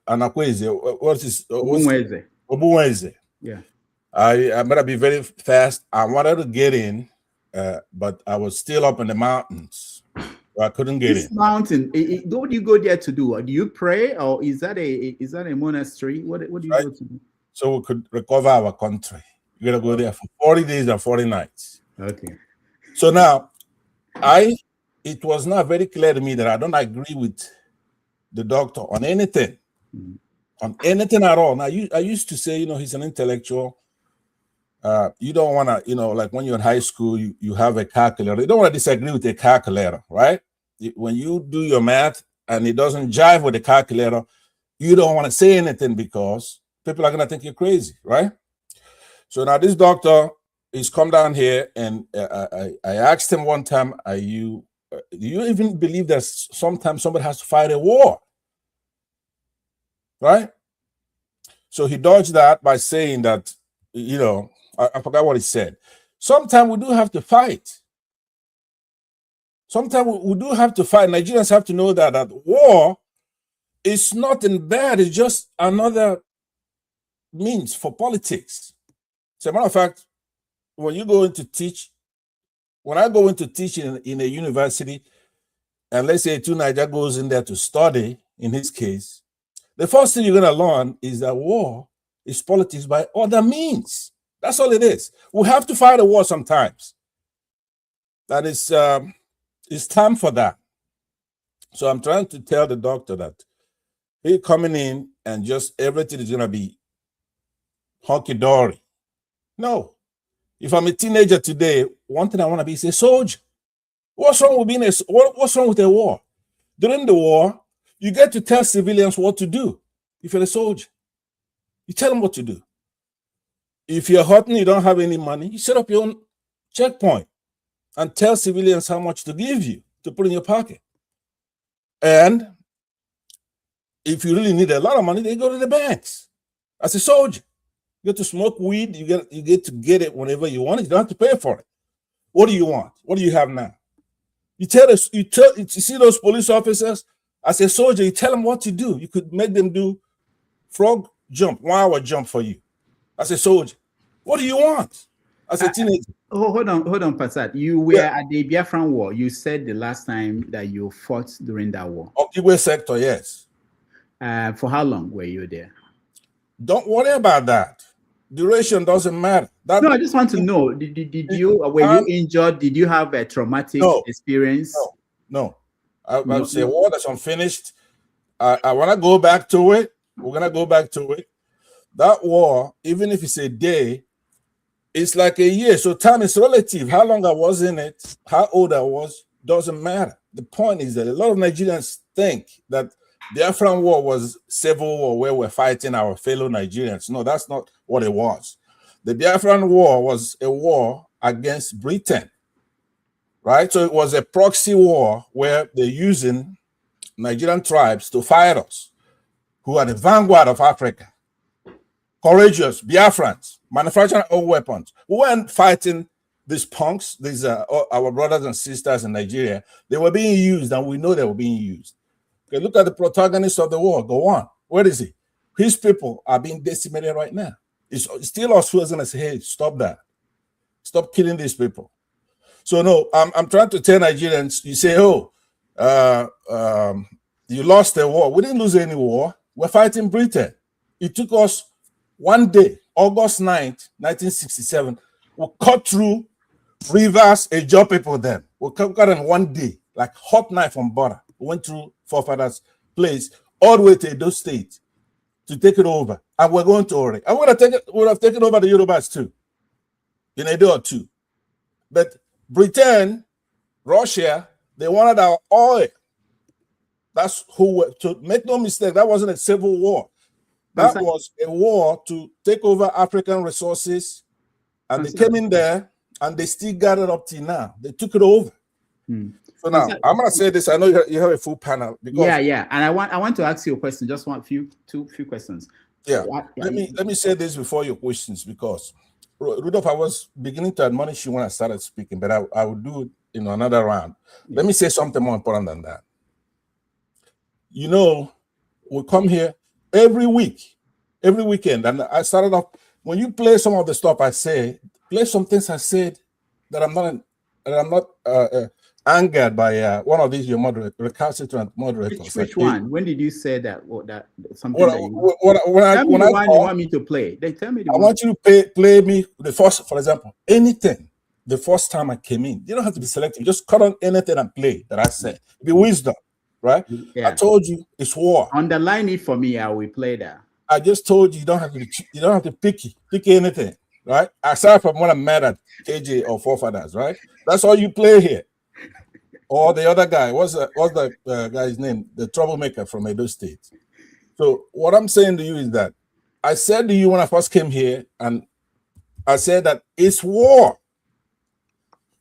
Anakweze, what is Obunweze. Yeah. I'm gonna be very fast. I wanted to get in, but I was still up in the mountains. So I couldn't get This in. mountain, what do you go there to do? Do you pray, or is that a monastery? What do you go to do? So we could recover our country. We're gonna go there for 40 days and 40 nights. Okay. So now, it was not very clear to me that I don't agree with the doctor on anything, on anything at all. Now, I used to say, he's an intellectual. You don't want to, like when you're in high school, you have a calculator. You don't want to disagree with a calculator, right? When you do your math and it doesn't jive with the calculator, you don't want to say anything because people are going to think you're crazy, right? So now this doctor, he's come down here and I asked him one time, do you even believe that sometimes somebody has to fight a war? Right? So he dodged that by saying that, I forgot what he said. Sometimes we do have to fight. Sometimes we do have to fight. Nigerians have to know that war is nothing bad. It's just another means for politics. As a matter of fact, when I go into teach in a university, and let's say Niger goes in there to study, in his case, the first thing you're going to learn is that war is politics by other means. That's all it is. We have to fight a war sometimes. That is, it's time for that. So I'm trying to tell the doctor that he's coming in and just everything is going to be hunky-dory. No. If I'm a teenager today, one thing I want to be is a soldier. What's wrong with what's wrong with a war? During the war, you get to tell civilians what to do. If you're a soldier, you tell them what to do. If you're hurting, you don't have any money, you set up your own checkpoint and tell civilians how much to give you to put in your pocket. And if you really need a lot of money, they go to the banks. As a soldier, you get to smoke weed, you get to get it whenever you want it. You don't have to pay for it. What do you want? What do you have now? You see those police officers, as a soldier, you tell them what to do. You could make them do frog jump, 1 hour jump for you. As a soldier, what do you want? As a teenager. Hold on, Pasat. You were at the Biafran War. You said the last time that you fought during that war. Okigwe sector, yes. For how long were you there? Don't worry about that. Duration doesn't matter. No, I just want to know. Were you injured? Did you have a traumatic experience? No. I would say war that's unfinished. I want to go back to it. We're going to go back to it. That war, even if it's a day, it's like a year. So time is relative. How long I was in it, how old I was, doesn't matter. The point is that a lot of Nigerians think that the Biafran War was civil war where we're fighting our fellow Nigerians. No, that's not what it was. The Biafran War was a war against Britain, right? So it was a proxy war where they're using Nigerian tribes to fight us, who are the vanguard of Africa. Courageous Biafrans, manufacturing our own weapons. We weren't fighting these punks, these are our brothers and sisters in Nigeria. They were being used, and we know they were being used. Okay, look at the protagonist of the war. Go on. Where is he? His people are being decimated right now. It's still us who's going to say, hey, stop that. Stop killing these people. So no, I'm trying to tell Nigerians, you say, oh, you lost the war. We didn't lose any war. We're fighting Britain. It took us one day, August 9th, 1967. We cut through Rivers, Ejo people then. We cut in one day, like hot knife on butter. We went through forefathers' place all the way to Edo State to take it over. And we're going to Ori. And we would have taken over the Yorubas too, in Edo or two. But Britain, Russia, they wanted our oil. That's who, to make no mistake, that wasn't a civil war. That was a war to take over African resources. And they came in there and they still got it up till now. They took it over. So now I'm gonna say this. I know you have a full panel. Because yeah. And I want to ask you a question. Just two questions. Yeah. Let me say this before your questions, because Rudolph, I was beginning to admonish you when I started speaking, but I will do it in another round. Let me say something more important than that. You know, we come here every week, every weekend, and I started off. When you play some of the stuff I say, play some things I said that I'm not angered by one of these your recalcitrant moderators. Which one? When did you say that? That something when that you want me to play? They tell me. I want you to play me the first, for example, anything. The first time I came in, you don't have to be selective. Just cut on anything and play that I said. Be wisdom, right? Yeah. I told you it's war. Underline it for me. I will play that. I just told you you don't have to pick anything, right? Aside from when I'm mad at KJ or forefathers, right? That's all you play here. Or the other guy, what's the guy's name? The troublemaker from Edo State. So what I'm saying to you is that I said to you when I first came here, and I said that it's war.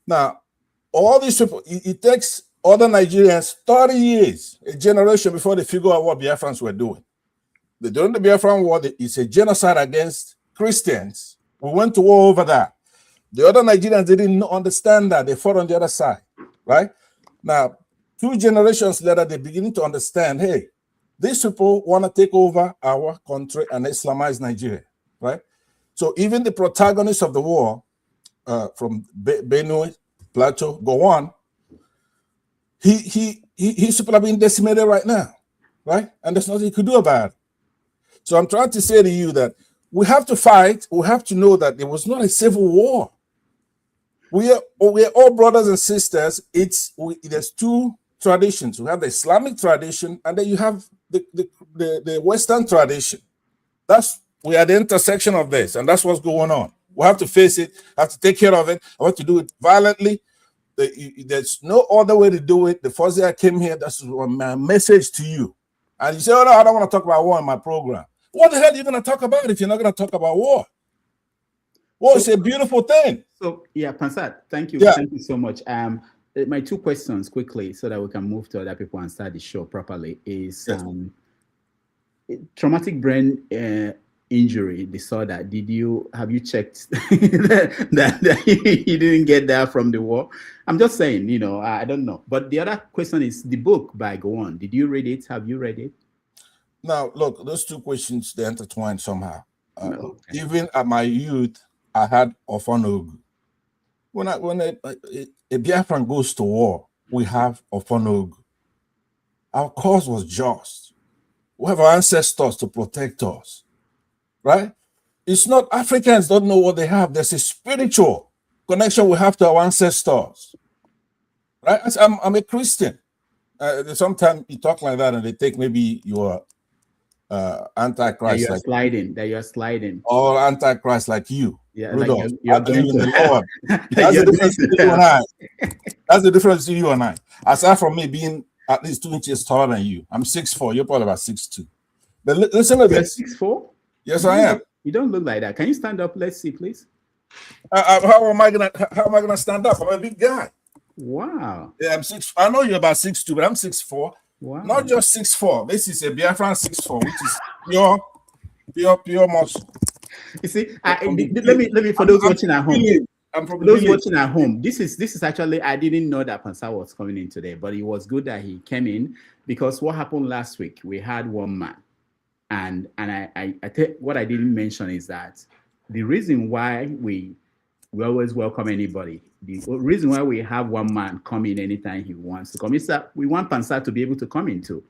Now, all these people, it takes other Nigerians 30 years, a generation before they figure out what Biafrans were doing. During the Biafran War, it's a genocide against Christians. We went to war over that. The other Nigerians didn't understand that. They fought on the other side, right? Now, 2 generations later, they're beginning to understand, hey, these people want to take over our country and Islamize Nigeria, right? So even the protagonists of the war, from Benue, Plateau, go on, his people are being decimated right now, right? And there's nothing he could do about it. So I'm trying to say to you that we have to fight. We have to know that it was not a civil war. We are all brothers and sisters. There's 2 traditions. We have the Islamic tradition, and then you have the Western tradition. We are the intersection of this, and that's what's going on. We have to face it. Have to take care of it. I want to do it violently. There's no other way to do it. The first day I came here, that's my message to you. And you say, oh no, I don't want to talk about war in my program. What the hell are you going to talk about if you're not going to talk about war? War is a beautiful thing. So yeah, Pansat, thank you. Yeah. Thank you so much. My 2 questions quickly so that we can move to other people and start the show properly is traumatic brain injury disorder. Have you checked that you didn't get that from the war? I'm just saying, I don't know. But the other question is the book by Go On. Did you read it? Have you read it? Now, look, those 2 questions, they intertwine somehow. Even at my youth, I had Ofonogu. When a Biafran goes to war, we have Ofonogu. Our cause was just. We have our ancestors to protect us, right? It's not Africans don't know what they have. There's a spiritual connection we have to our ancestors, right? I'm a Christian. Sometimes you talk like that, and they take maybe your Antichrist, that you're sliding, or Antichrist like you. Yeah, Rudolph, like you're going to the Lord. That's the difference between you and I. That's the difference between you and I. Aside from me being at least 2 inches taller than you, I'm 6'4". You're probably about 6'2". But listen to this. 6'4"? Yes, I am. You don't look like that. Can you stand up? Let's see, please. How am I gonna stand up? I'm a big guy. Wow. Yeah, I'm 6. I know you're about 6'2", but I'm 6'4". Wow. Not just 6'4". This is a Biafran 6'4", which is pure muscle. You see, let me for those watching at home. Watching at home, this is actually, I didn't know that Pansa was coming in today, but it was good that he came in, because what happened last week, we had one man, and I what I didn't mention is that the reason why we always welcome anybody, the reason why we have one man come in anytime he wants to come is that we want Pansa to be able to come in too.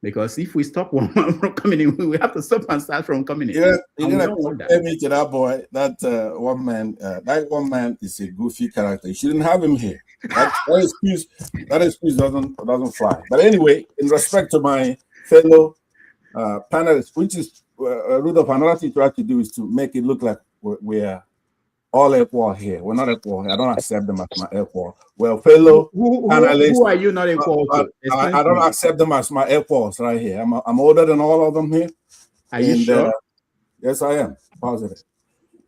Because if we stop one man from coming in, we have to stop and start from coming in. Yeah, you're gonna compare me to that boy. That one man. That one man is a goofy character. You shouldn't have him here. That excuse doesn't fly. But anyway, in respect to my fellow panelists, which is Rudolph, another thing you try to do is to make it look like we're all equal here. We're not equal. I don't accept them as my equal. Well, fellow panelists, who are you not equal to? I don't accept them as my equals right here. I'm older than all of them here. Are you sure? Yes, I am. Positive.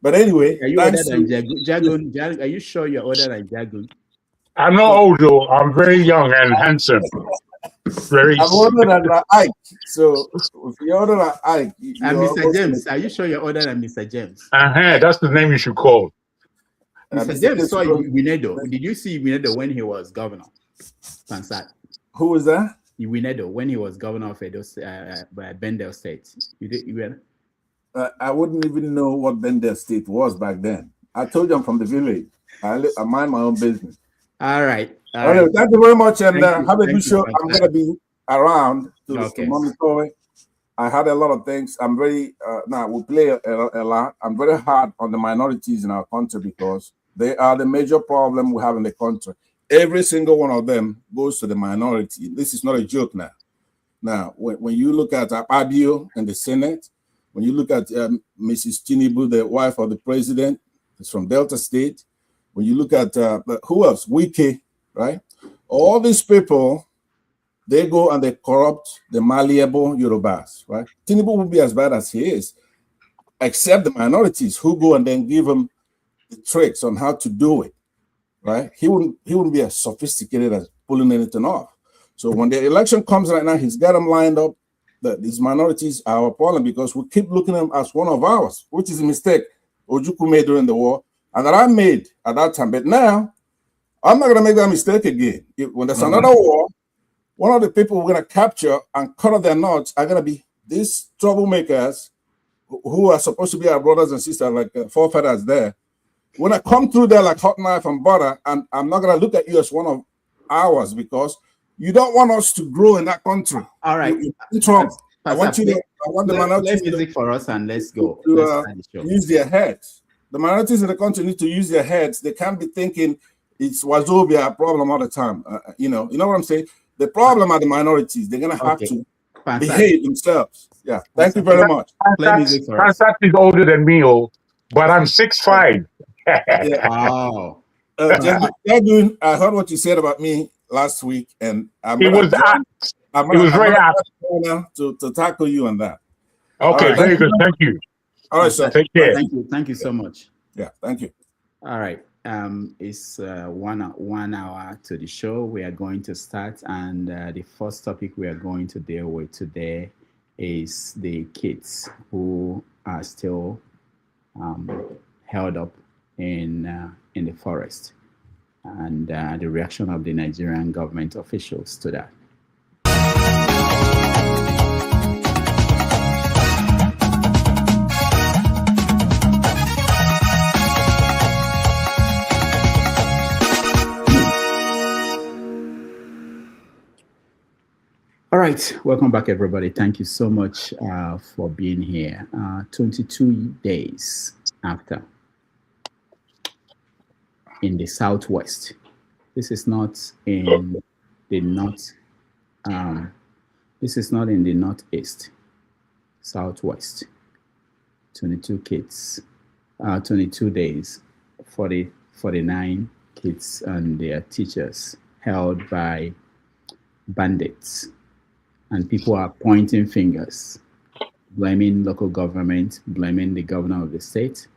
But anyway, are you older than Jagun? Are you sure you're older than Jagun? I'm not old though. I'm very young and handsome. I'm older than Ike. So if you're older than Ike, and Mr. James, are you sure you're older than Mr. James? That's the name you should call. Mr. James saw Iwinedo. Did you see Iwinedo when he was governor? Pansat. Who was that? Iwinedo when he was governor of Edo, Bendel State. I wouldn't even know what Bendel State was back then. I told you I'm from the village. I mind my own business. All right. All right. Thank you very much, and have a good show. I'm going to be around to monitor it. I had a lot of things. I'm very now we play a lot. I'm very hard on the minorities in our country because they are the major problem we have in the country. Every single one of them goes to the minority. This is not a joke now. Now, when you look at Abadio in the Senate, when you look at Mrs. Tinubu, the wife of the president, is from Delta State. When you look at who else? Wike, right? All these people, they go and they corrupt the malleable Yorubas, right? Tinubu will be as bad as he is, except the minorities who go and then give him the tricks on how to do it, right? He wouldn't be as sophisticated as pulling anything off. So when the election comes right now, he's got them lined up. That these minorities are our problem because we keep looking at them as one of ours, which is a mistake Ojukwu made during the war and that I made at that time. But now, I'm not going to make that mistake again. When there's another war, one of the people we're going to capture and cut off their nuts are going to be these troublemakers who are supposed to be our brothers and sisters, like forefathers there. When I come through there like hot knife and butter, and I'm not going to look at you as one of ours because you don't want us to grow in that country. All right. Trump. I want the minorities play music for us and let's go. Use their heads. The minorities in the country need to use their heads. They can't be thinking it's Wazobia problem all the time. You know what I'm saying? The problem are the minorities. They're gonna have to behave themselves. Yeah. Thank you very much. Play music for us. Pansat is older than me, but I'm 6'5". Wow. I heard what you said about me last week, and it was very apt to tackle you on that. Okay, right, very good. Thank you. All right, sir. Take care. Thank you so much. Yeah, thank you. All right. It's 1 hour to the show. We are going to start, and the first topic we are going to deal with today is the kids who are still held up in the forest, and the reaction of the Nigerian government officials to that. All right, welcome back, everybody. Thank you so much for being here. 22 days after in the Southwest. This is not in the This is not in the northeast, southwest. 22 kids, 22 days, 49 kids and their teachers held by bandits. And people are pointing fingers, blaming local government, blaming the governor of the state,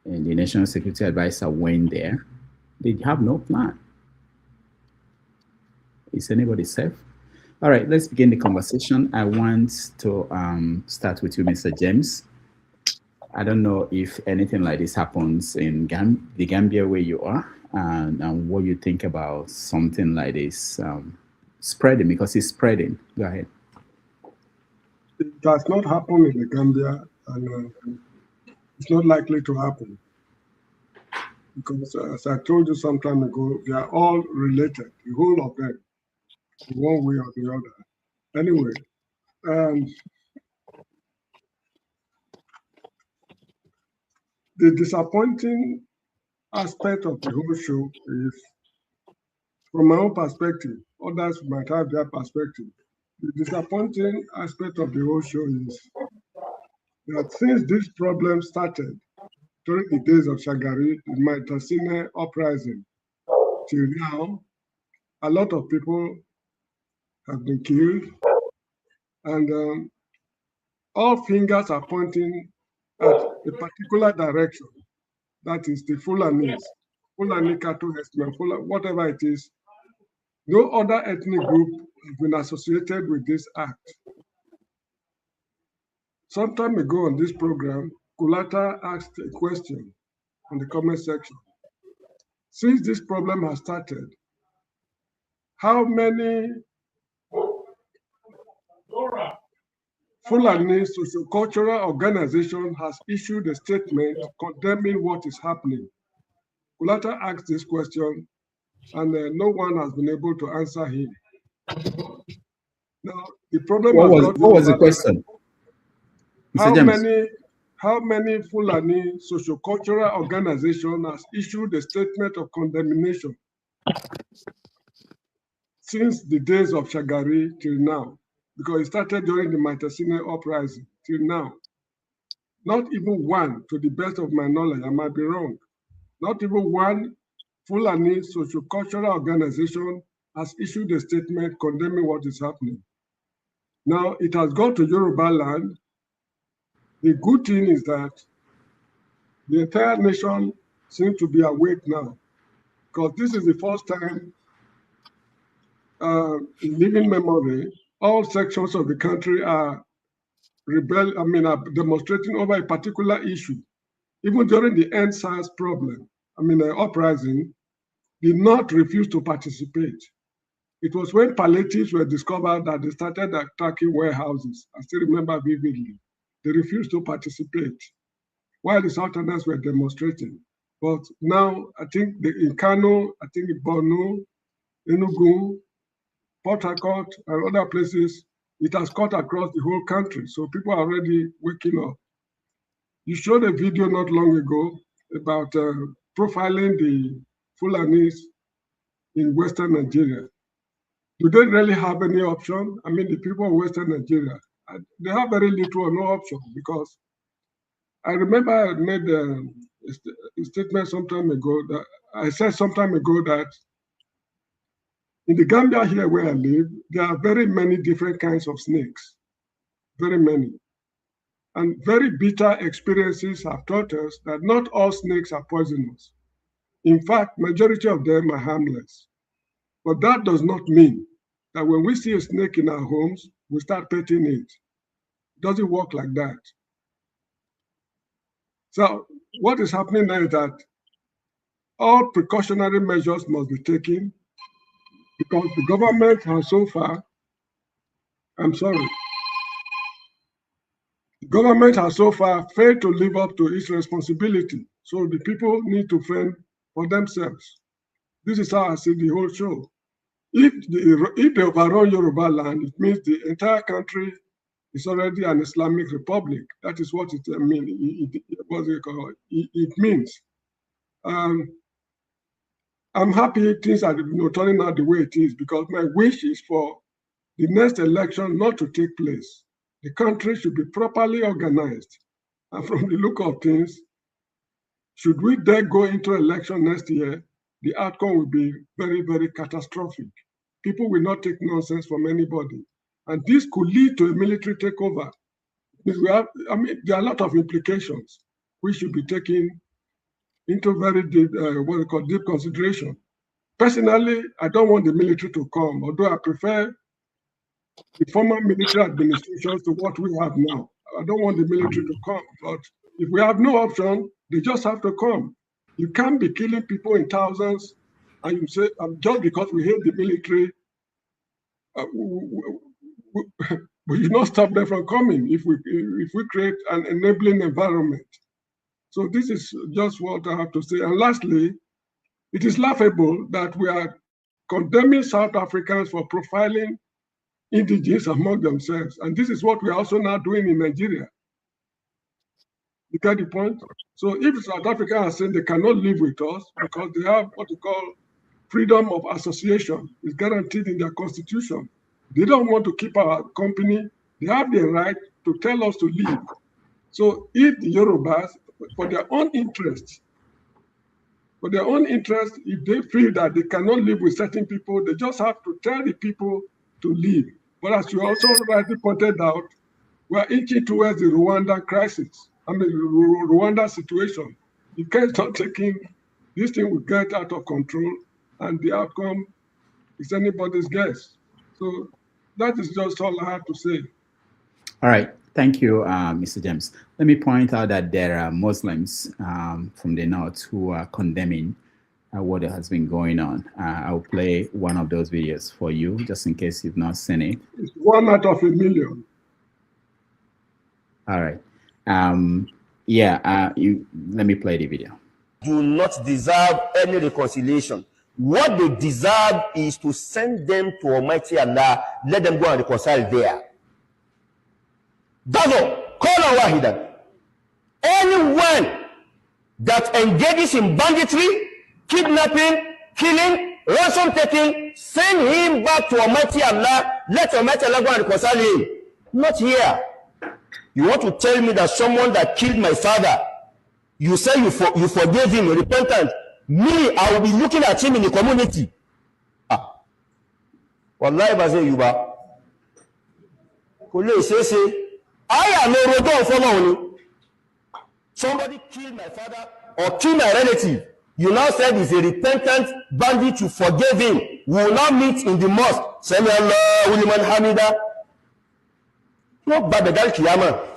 and the national security advisor went there. They have no plan. Is anybody safe? All right, let's begin the conversation. I want to start with you, Mr. James. I don't know if anything like this happens in the Gambia where you are, and what you think about something like this spreading, because it's spreading. Go ahead. It does not happen in the Gambia, and it's not likely to happen. Because as I told you some time ago, they are all related, the whole of them, one way or the other. Anyway, the disappointing aspect of the whole show is, from my own perspective, others might have their perspective. The disappointing aspect of the whole show is that since this problem started during the days of Shagari, the Maitasine uprising, till now, a lot of people have been killed, and all fingers are pointing at a particular direction. That is the Fulanis, Fulani cattle herdsmen, whatever it is. No other ethnic group has been associated with this act. Some time ago on this program, Kulata asked a question on the comment section. Since this problem has started, how many Fulani socio-cultural organization has issued a statement condemning what is happening? Kulata asked this question, and no one has been able to answer him. Now, the problem what was the question? How many Fulani socio-cultural organization has issued a statement of condemnation since the days of Shagari till now? Because it started during the Maitasine uprising till now. Not even one, to the best of my knowledge, I might be wrong, not even one Fulani socio-cultural organization has issued a statement condemning what is happening. Now, it has gone to Yoruba land. The good thing is that the entire nation seems to be awake now, because this is the first time in living memory, all sections of the country are demonstrating over a particular issue. Even during the NSAS problem, uprising, the North refused to participate. It was when palliatives were discovered that they started attacking warehouses. I still remember vividly. They refused to participate while the Southerners were demonstrating. But now, I think in Kano, I think in Borno, Enugu, Port Harcourt, and other places, it has cut across the whole country. So people are already waking up. You showed a video not long ago about profiling the Fulanis in Western Nigeria. Do they really have any option? The people of Western Nigeria, they have very little or no option, because I remember I made a statement some time ago that I said some time ago that in the Gambia here where I live, there are very many different kinds of snakes, very many. And very bitter experiences have taught us that not all snakes are poisonous. In fact, majority of them are harmless. But that does not mean that when we see a snake in our homes, we start petting it. It doesn't work like that. So what is happening now is that all precautionary measures must be taken, because the government has so far, the government has so far failed to live up to its responsibility. So the people need to fend for themselves. This is how I see the whole show. If they overrun Yoruba land, it means the entire country is already an Islamic republic. That is what it means. It means. I'm happy things are turning out the way it is, because my wish is for the next election not to take place. The country should be properly organized. And from the look of things, should we dare go into election next year, the outcome will be very, very catastrophic. People will not take nonsense from anybody. And this could lead to a military takeover. There are a lot of implications we should be taking into very deep, deep consideration. Personally, I don't want the military to come, although I prefer the former military administrations to what we have now. I don't want the military to come, but if we have no option, they just have to come. You can't be killing people in thousands, and you say, just because we hate the military, we should not stop them from coming if we create an enabling environment. So this is just what I have to say. And lastly, it is laughable that we are condemning South Africans for profiling indigenous among themselves. And this is what we are also now doing in Nigeria. You get the point? So if South Africa are saying they cannot live with us because they have what we call freedom of association, is guaranteed in their constitution. They don't want to keep our company. They have the right to tell us to leave. So if the Yorubas, for their own interest, if they feel that they cannot live with certain people, they just have to tell the people to leave. But as you also rightly pointed out, we are inching towards the Rwanda crisis. Rwanda situation. You can't start taking, this thing will get out of control, and the outcome is anybody's guess. So that is just all I have to say. All right. Thank you, Mr. James. Let me point out that there are Muslims from the north who are condemning what has been going on. I'll play one of those videos for you, just in case you've not seen it. It's 1 out of 1 million. All right. Let me play the video. Do not deserve any reconciliation. What they deserve is to send them to Almighty Allah, let them go and reconcile there. That's all. Call on Wahidan. Anyone that engages in banditry, kidnapping, killing, ransom taking, send him back to Almighty Allah, let Almighty Allah go and reconcile him. Not here. You want to tell me that someone that killed my father, you say you forgave him, you're repentant. Me, I will be looking at him in the community. Wallahi baze yuba. Kole say, I am a rodo for somebody killed my father or killed my relative. You now said he's a repentant bandit, you forgave him. We will now meet in the mosque. Sami Allahu liman hamida. Not Babedal Kiyama.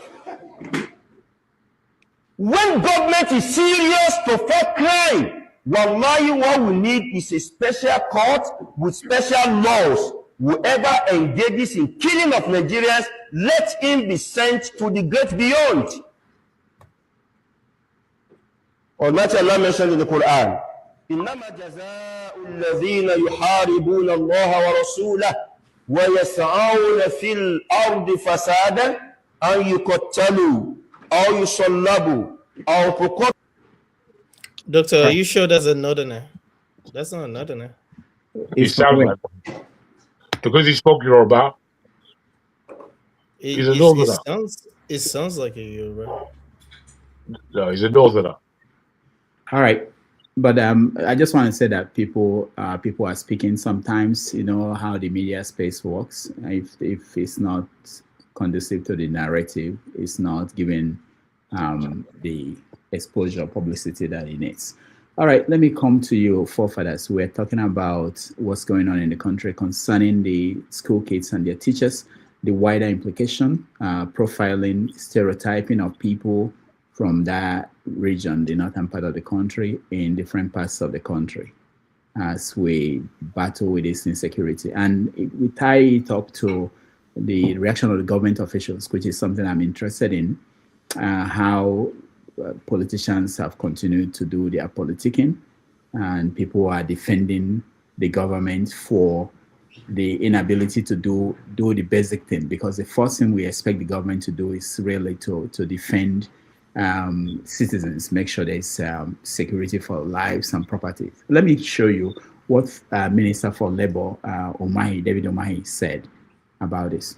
When government is serious to fight crime, wallahi, what we need is a special court with special laws. Whoever engages in killing of Nigerians, let him be sent to the great beyond. Almighty Allah mentioned in the Quran, إنما جزاء الذين يحاربون الله ورسوله ويسعون في الأرض فسادا أن يقتلوا أو يصلبوا أو تقتلوا. Doctor, are you sure that's a northerner? That's not a northerner. He sounds like one. Because he spoke Yoruba. He's a northerner. It sounds like a Yoruba. No, he's a northerner. All right. But I just want to say that people are speaking sometimes, you know, how the media space works. If it's not conducive to the narrative, it's not giving the exposure, publicity that it needs. All right, let me come to you, forefathers. We're talking about what's going on in the country concerning the school kids and their teachers, the wider implication, profiling, stereotyping of people from that region, the northern part of the country, in different parts of the country, as we battle with this insecurity. And we tie it up to the reaction of the government officials, which is something I'm interested in, how politicians have continued to do their politicking, and people are defending the government for the inability to do the basic thing, because the first thing we expect the government to do is really to defend citizens, make sure there's security for lives and property. Let me show you what Minister for Labor David Umahi said about this.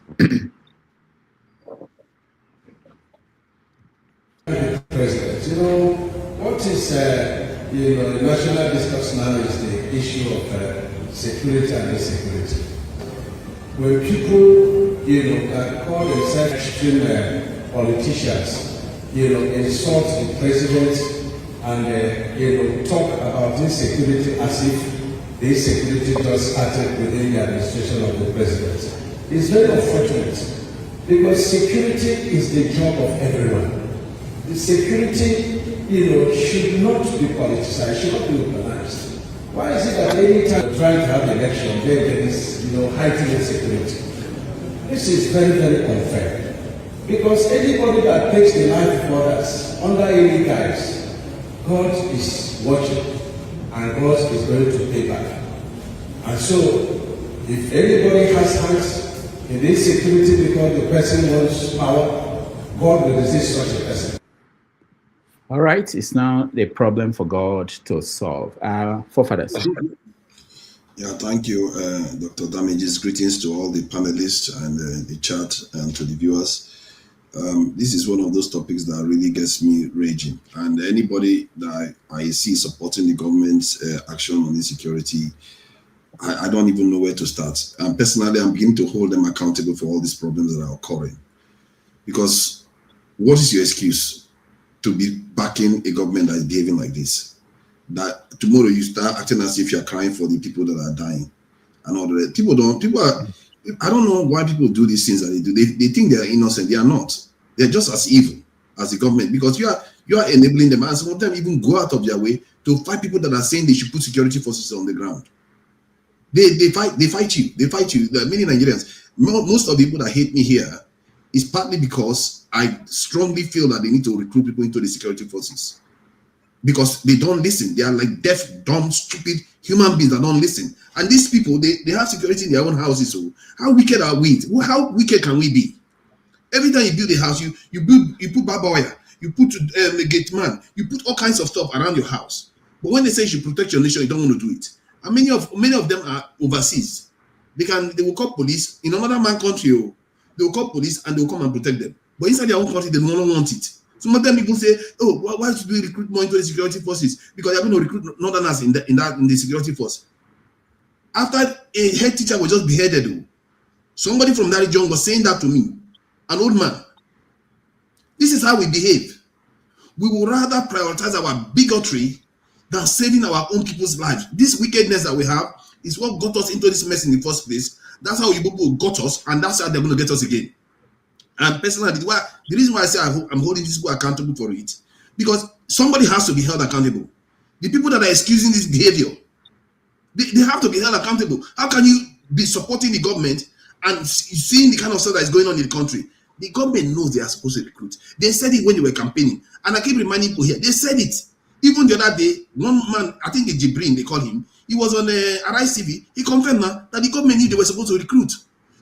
President, what is the national discourse now is the issue of security and insecurity. When people, that call themselves extreme politicians, insult the president and talk about insecurity as if the insecurity just started within the administration of the president, it's very unfortunate because security is the job of everyone. The security, should not be politicized, should not be organized. Why is it that any time we're trying to have an election, there is, heightened insecurity? This is very, very unfair. Because anybody that takes the life of others under any guise, God is watching, and God is going to pay back. And so, if anybody has hands in insecurity because the person wants power, God will resist such a person. All right, it's now the problem for God to solve. Forefathers. Yeah, thank you, Dr. Damages. Greetings to all the panelists and the chat and to the viewers. This is one of those topics that really gets me raging. And anybody that I see supporting the government's action on insecurity, I don't even know where to start. And personally, I'm beginning to hold them accountable for all these problems that are occurring. Because what is your excuse to be backing a government that is behaving like this? That tomorrow you start acting as if you're crying for the people that are dying and all that. I don't know why people do these things that they do. They think they are innocent. They are not. They're just as evil as the government because you are enabling them, and some of them even go out of their way to fight people that are saying they should put security forces on the ground. They fight you. There are many Nigerians. Most of the people that hate me here is partly because I strongly feel that they need to recruit people into the security forces because they don't listen. They are like deaf, dumb, stupid human beings that don't listen. And these people, they have security in their own houses. So how wicked are we? How wicked can we be? Every time you build a house, you put barbed wire, you put a gate man, you put all kinds of stuff around your house. But when they say you should protect your nation, you don't want to do it. And many of them are overseas. They will call police in another man's country. They will call police and they will come and protect them. But inside their own country, they don't want it. Some of them people say, "Oh, why should we recruit more into the security forces? Because they're going to recruit northerners in the security force." After a head teacher was just beheaded, somebody from that region was saying that to me, an old man. This is how we behave. We will rather prioritize our bigotry than saving our own people's lives. This wickedness that we have is what got us into this mess in the first place. That's how you people got us, and that's how they're going to get us again. And personally, the reason why I say I'm holding these people accountable for it, because somebody has to be held accountable. The people that are excusing this behavior, they have to be held accountable. How can you be supporting the government and seeing the kind of stuff that is going on in the country? The government knows they are supposed to recruit. They said it when they were campaigning, and I keep reminding people here, they said it. Even the other day, one man, I think it's Jibrin, they call him, he was on Arise TV. He confirmed now that the government knew they were supposed to recruit.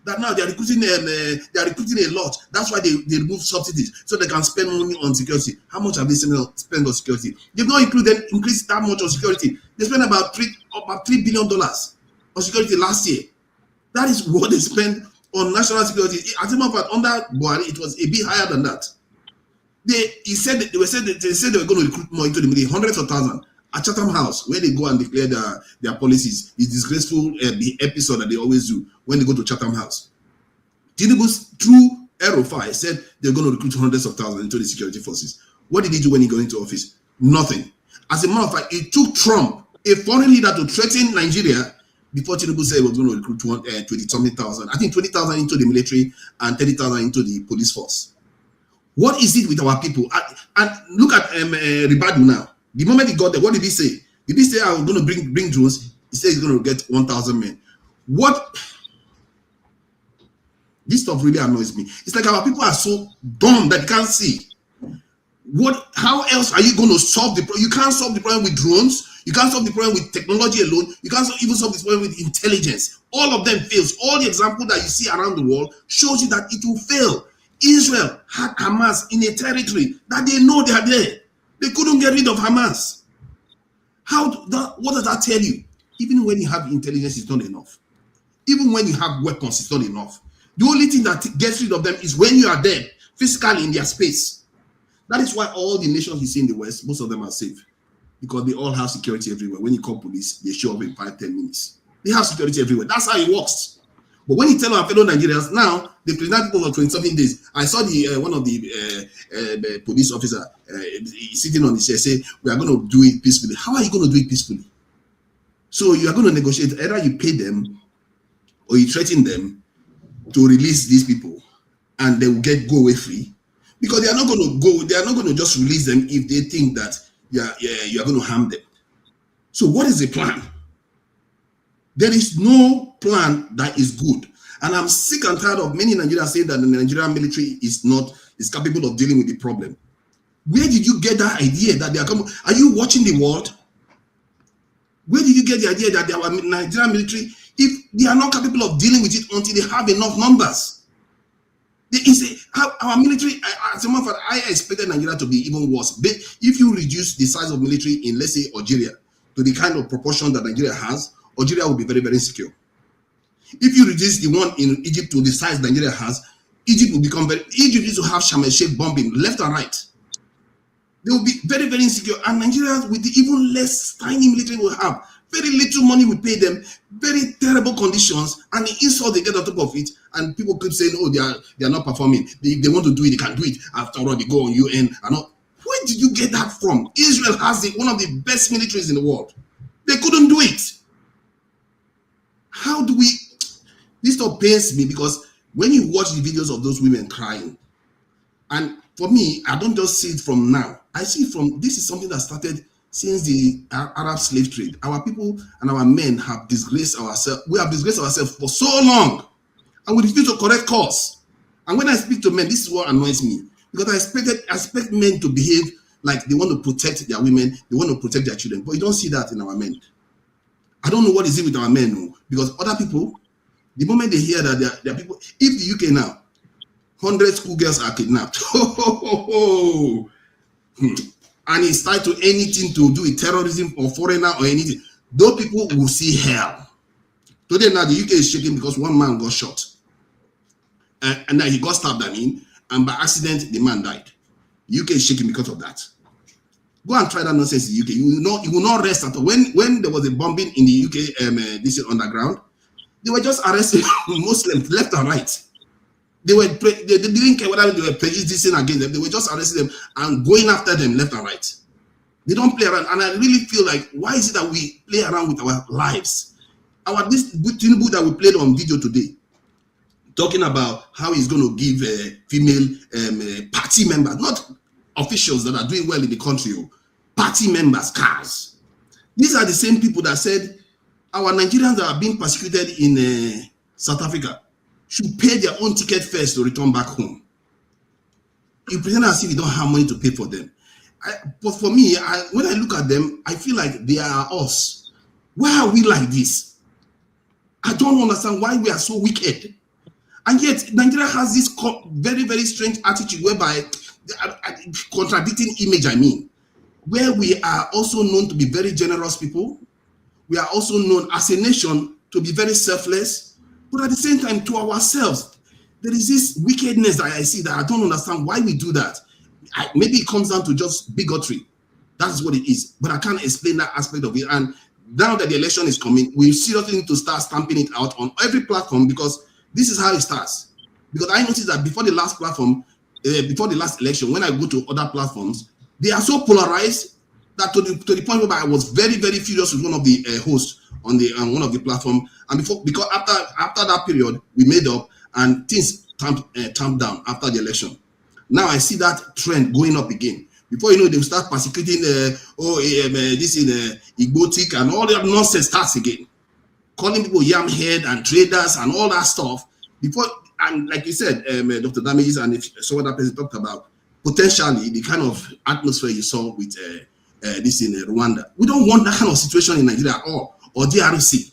That now they are recruiting a lot. That's why they remove subsidies so they can spend money on security. How much have they spent on security? They've not increased that much on security. They spent about $3 billion on security last year. That is what they spent on national security. As a matter of fact, under Buhari, it was a bit higher than that. They said they were going to recruit more into the military, hundreds of thousands. At Chatham House, where they go and declare their policies, this disgraceful episode that they always do when they go to Chatham House. Tinubu's through Aerofire said they're going to recruit hundreds of thousands into the security forces. What did he do when he got into office? Nothing. As a matter of fact, it took Trump, a foreign leader, to threaten Nigeria before Tinubu said he was going to recruit 20-something thousand. I think 20,000 into the military and 30,000 into the police force. What is it with our people? And look at Ribadu now. The moment he got there, what did he say? Did he say, I'm going to bring drones? He said he's going to get 1,000 men. What? This stuff really annoys me. It's like our people are so dumb that you can't see. How else are you going to solve the problem? You can't solve the problem with drones. You can't solve the problem with technology alone. You can't even solve the problem with intelligence. All of them fails. All the examples that you see around the world shows you that it will fail. Israel had Hamas in a territory that they know they are there. They couldn't get rid of Hamas. What does that tell you? Even when you have intelligence, it's not enough. Even when you have weapons, it's not enough. The only thing that gets rid of them is when you are there, physically in their space. That is why all the nations you see in the West, most of them are safe. Because they all have security everywhere. When you call police, they show up in 5-10 minutes. They have security everywhere. That's how it works. But when you tell our fellow Nigerians, now they present people for 20-something days. I saw the one of the police officer sitting on the chair say, we are going to do it peacefully. How are you going to do it peacefully? So you are going to negotiate. Either you pay them or you threaten them to release these people and they will go away free. Because they are not going to go, they are not going to just release them if they think that you are going to harm them. So what is the plan? There is no plan that is good. And I'm sick and tired of many Nigerians saying that the Nigerian military is capable of dealing with the problem. Where did you get that idea that they are coming? Are you watching the world? Where did you get the idea that our Nigerian military, if they are not capable of dealing with it until they have enough numbers? Our military, as a matter of fact, I expected Nigeria to be even worse. But if you reduce the size of military in, let's say, Algeria to the kind of proportion that Nigeria has, Algeria will be very, very insecure. If you reduce the one in Egypt to the size Nigeria has, Egypt will become Egypt used to have Sharm el-Sheikh bombing left and right. They will be very, very insecure. And Nigeria, with the even less tiny military, will have very little money we pay them, very terrible conditions, and the insult they get on top of it. And people keep saying, oh, they are not performing. They want to do it, they can do it. After all, they go on UN and all. Where did you get that from? Israel has one of the best militaries in the world. They couldn't do it. How do we? This stuff pains me because when you watch the videos of those women crying, and for me, I don't just see it from now. I see it from, this is something that started since the Arab slave trade. Our people and our men have disgraced ourselves. We have disgraced ourselves for so long, and we refuse to correct course. And when I speak to men, this is what annoys me, because I expect men to behave like they want to protect their women, they want to protect their children, but you don't see that in our men. I don't know what is it with our men, because other people, the moment they hear that there are people, if the UK now, 100 schoolgirls are kidnapped, and it's tied to anything to do with terrorism or foreigner or anything, those people will see hell. Today now the UK is shaking because one man got shot, and then he got stabbed, and by accident the man died. The UK is shaking because of that. Go and try that nonsense in the UK. You will not rest at all. When there was a bombing in the UK, this is underground, they were just arresting Muslims left and right. They didn't care whether they were prejudicing against them. They were just arresting them and going after them left and right. They don't play around. And I really feel like, why is it that we play around with our lives? This Tinubu that we played on video today, talking about how he's going to give female party members, not officials that are doing well in the country, party members cars. These are the same people that said our Nigerians that are being persecuted in South Africa should pay their own ticket first to return back home. You pretend as if you don't have money to pay for them. But for me, when I look at them, I feel like they are us. Why are we like this? I don't understand why we are so wicked. And yet, Nigeria has this very, very strange attitude whereby, contradicting image, where we are also known to be very generous people. We are also known as a nation to be very selfless, but at the same time to ourselves, there is this wickedness that I see that I don't understand why we do that. Maybe it comes down to just bigotry. That's what it is, but I can't explain that aspect of it. And now that the election is coming, we seriously need to start stamping it out on every platform, because this is how it starts. Because I noticed that before the last platform, before the last election, when I go to other platforms, they are so polarized that to the point where I was very, very furious with one of the hosts on one of the platform. And because after that period, we made up and things tamped down after the election. Now I see that trend going up again. Before you know, they will start persecuting this in Igbotic, and all that nonsense starts again. Calling people yam head and traders and all that stuff. Before, and like you said, Dr. Damages, and if some other person talked about potentially the kind of atmosphere you saw with this in Rwanda. We don't want that kind of situation in Nigeria at all, or DRC.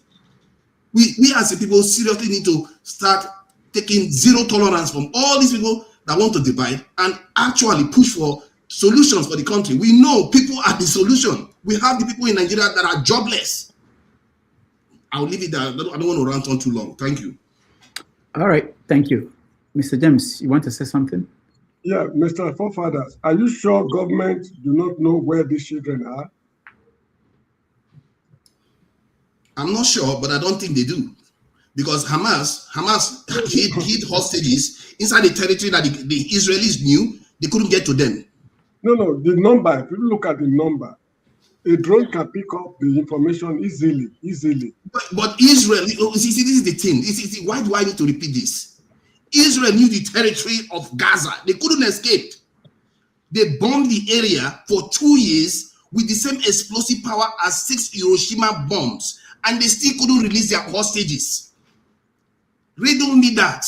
We as a people seriously need to start taking zero tolerance from all these people that want to divide and actually push for solutions for the country. We know people are the solution. We have the people in Nigeria that are jobless. I'll leave it there. I don't want to rant on too long. Thank you. All right, thank you. Mr. James, you want to say something? Yeah, Mr. Forefathers, are you sure government do not know where these children are? I'm not sure, but I don't think they do. Because Hamas hid hostages inside the territory that the Israelis knew they couldn't get to them. No, the number, if you look at the number, a drone can pick up the information easily. But Israel, see, this is the thing. Why do I need to repeat this? Israel knew the territory of Gaza. They couldn't escape. They bombed the area for 2 years with the same explosive power as 6 Hiroshima bombs, and they still couldn't release their hostages. Riddle me that.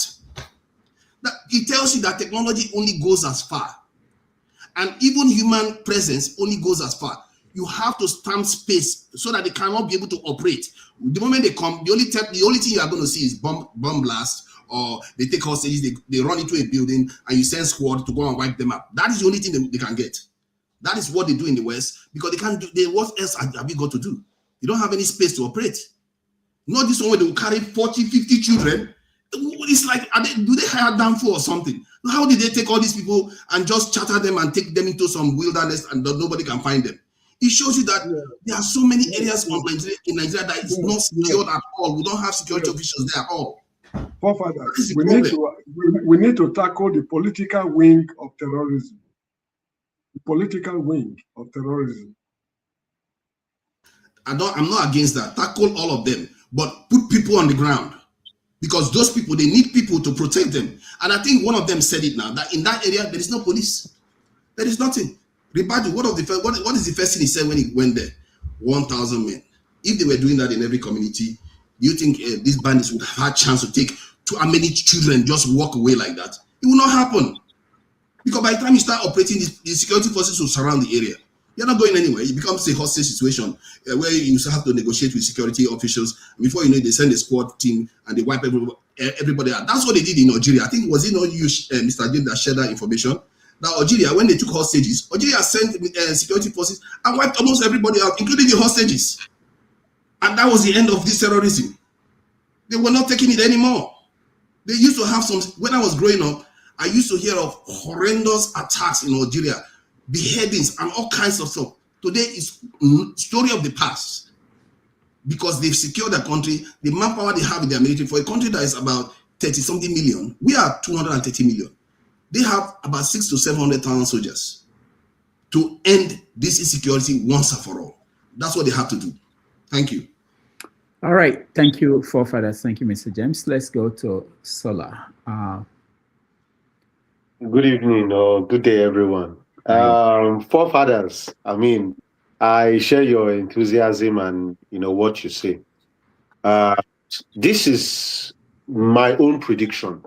It tells you that technology only goes as far, and even human presence only goes as far. You have to stamp space so that they cannot be able to operate. The moment they come, the only thing you are going to see is bomb blast, or they take hostages, they run into a building, and you send squad to go and wipe them up. That is the only thing they can get. That is what they do in the West, because they can't do. What else have you got to do? You don't have any space to operate. Not this one where they will carry 40, 50 children. It's like, do they hire Danfo or something? How did they take all these people and just charter them and take them into some wilderness and nobody can find them? It shows you that there are so many areas in Nigeria that is not secured at all. We don't have security officials there at all. Forefathers, we need to tackle the political wing of terrorism. The political wing of terrorism. I'm not against that. Tackle all of them, but put people on the ground, because those people, they need people to protect them. And I think one of them said it now, that in that area there is no police. There is nothing. Ribadu, what is the first thing he said when he went there? 1,000 men. If they were doing that in every community, do you think these bandits would have had a chance to take how many children just walk away like that? It will not happen. Because by the time you start operating, the security forces will surround the area. You're not going anywhere. It becomes a hostage situation where you have to negotiate with security officials. And before you know it, they send a squad team and they wipe everybody out. That's what they did in Algeria. I think, was it not you, Mr. Jim, that shared that information? That Algeria, when they took hostages, Algeria sent security forces and wiped almost everybody out, including the hostages. And that was the end of this terrorism. They were not taking it anymore. They used to have some, when I was growing up, I used to hear of horrendous attacks in Algeria, beheadings and all kinds of stuff. Today is story of the past, because they've secured their country, the manpower they have in their military. For a country that is about 30-something million, we are 230 million. They have about 600,000 to 700,000 soldiers to end this insecurity once and for all. That's what they have to do. Thank you. All right. Thank you, Forefathers. Thank you, Mr. James. Let's go to Sola. Good evening or good day, everyone. Forefathers, I mean, I share your enthusiasm and what you say. This is my own prediction.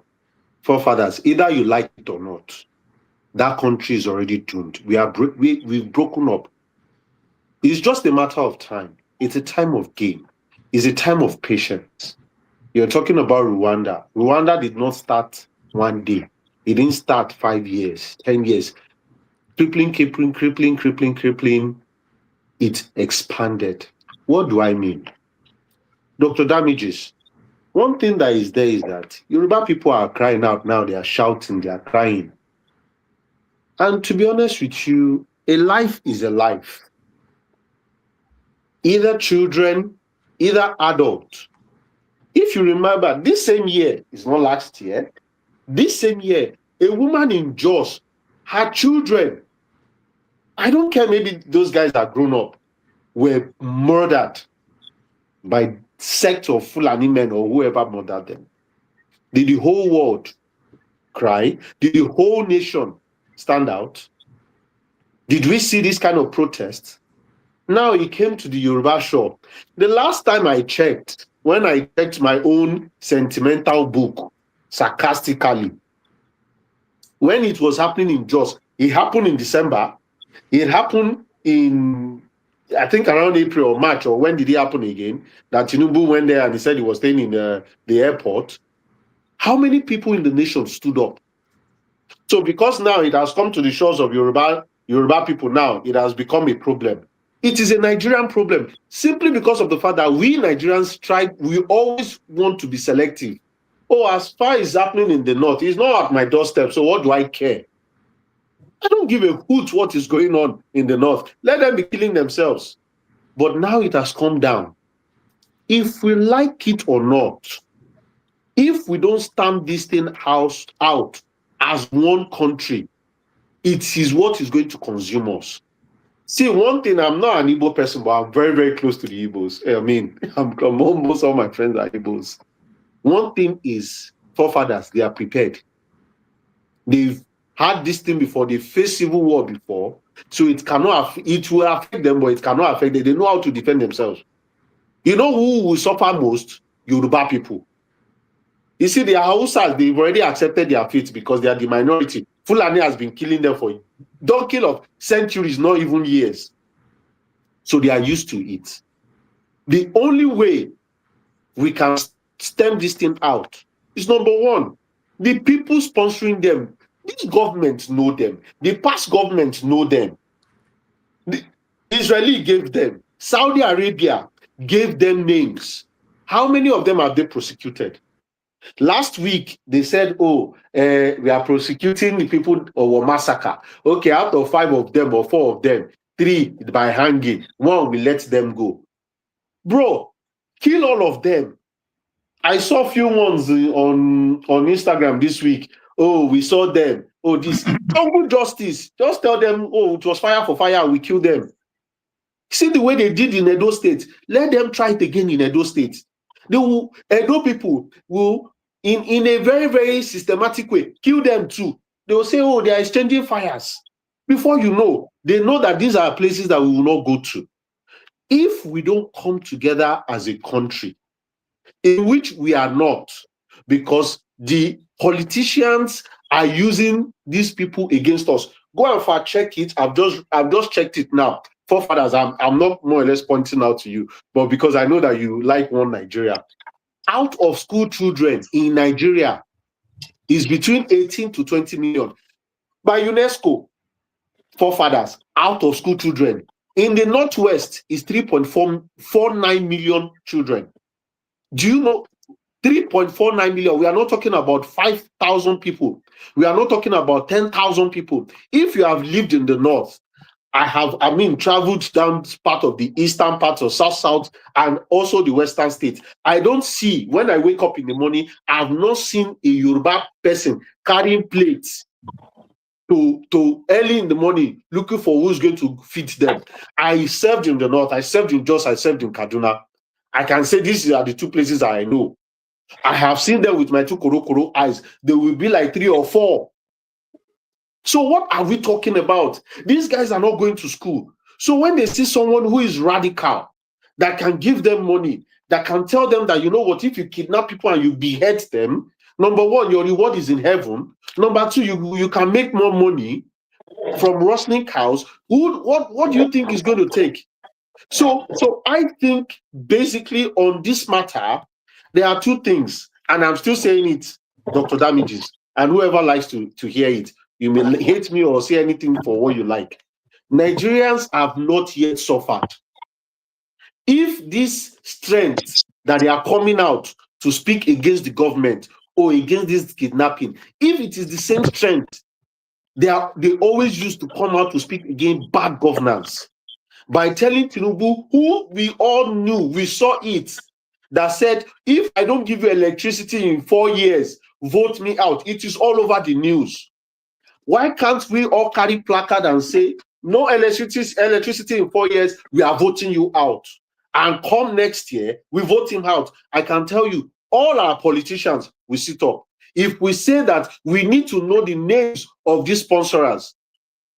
Forefathers, either you like it or not, that country is already doomed. We've broken up. It's just a matter of time. It's a time of game. It's a time of patience. You're talking about Rwanda. Rwanda did not start one day. It didn't start 5 years, 10 years. Crippling. It expanded. What do I mean? Dr. Damages, one thing that is there is that Yoruba people are crying out now. They are shouting, they are crying. And to be honest with you, a life is a life. Either children, either adult. If you remember, this same year, it's not last year, this same year, a woman in Jos, her children, I don't care, maybe those guys are grown up, were murdered by sect of Fulani men or whoever murdered them. Did the whole world cry? Did the whole nation stand out? Did we see this kind of protest? Now it came to the Yoruba shore. The last time I checked, when I checked my own sentimental book, sarcastically, when it was happening in Jos, it happened in December. It happened in, I think, around April or March, or when did it happen again? That Tinubu went there and he said he was staying in the airport. How many people in the nation stood up? So because now it has come to the shores of Yoruba people now, it has become a problem. It is a Nigerian problem simply because of the fact that we Nigerians we always want to be selective. Oh, as far as happening in the north, it's not at my doorstep, so what do I care? I don't give a hoot what is going on in the north. Let them be killing themselves. But now it has come down. If we like it or not, if we don't stamp this thing out as one country, it is what is going to consume us. See, one thing, I'm not an Igbo person, but I'm very, very close to the Igbos. I mean, most of my friends are Igbos. One thing is, forefathers, they are prepared. They've had this thing before, they faced civil war before, so it will affect them, but it cannot affect them. They know how to defend themselves. You know who will suffer most? Yoruba people. You see, the Hausas, they've already accepted their fate because they are the minority. Fulani has been killing them for donkey of centuries, not even years. So they are used to it. The only way we can stem this thing out is, number one, the people sponsoring them. These governments know them. The past governments know them. The Israeli gave them. Saudi Arabia gave them names. How many of them have they prosecuted? Last week, they said, we are prosecuting the people of a massacre. Okay, out of 5 of them or 4 of them, 3 by hanging, 1 we let them go. Bro, kill all of them. I saw a few ones on Instagram this week. Oh, we saw them. Oh, this jungle justice. Just tell them, it was fire for fire, we kill them. See the way they did in Edo State. Let them try it again in Edo State. Edo people will, in a very, very systematic way, kill them too. They will say, they are exchanging fires. Before you know, they know that these are places that we will not go to. If we don't come together as a country, in which we are not, because the politicians are using these people against us. Go and fact check it. I've just checked it now. Forefathers, I'm not more or less pointing out to you, but because I know that you like one Nigeria. Out of school children in Nigeria is between 18 to 20 million. By UNESCO, forefathers, out of school children. In the Northwest is 3.49 million children. Do you know 3.49 million? We are not talking about 5,000 people. We are not talking about 10,000 people. If you have lived in the North, traveled down part of the eastern part of South, and also the western states. I don't see, when I wake up in the morning, I've not seen a Yoruba person carrying plates to early in the morning looking for who's going to feed them. I served in the North, I served in Jos, I served in Kaduna. I can say these are the 2 places that I know. I have seen them with my 2 koro eyes. There will be like 3 or 4. So what are we talking about? These guys are not going to school. So when they see someone who is radical, that can give them money, that can tell them that, you know what, if you kidnap people and you behead them, number 1, your reward is in heaven. Number 2, you can make more money from rustling cows. What do you think is going to take? So I think basically on this matter, there are 2 things, and I'm still saying it, Dr. Damages, and whoever likes to hear it. You may hate me or say anything for what you like. Nigerians have not yet suffered. If this strength that they are coming out to speak against the government or against this kidnapping, if it is the same strength they always used to come out to speak against bad governance, by telling Tinubu, who we all knew, we saw it, that said, if I don't give you electricity in 4 years, vote me out. It is all over the news. Why can't we all carry placard and say, no electricity in 4 years, we are voting you out. And come next year, we vote him out. I can tell you, all our politicians will sit up. If we say that we need to know the names of these sponsors,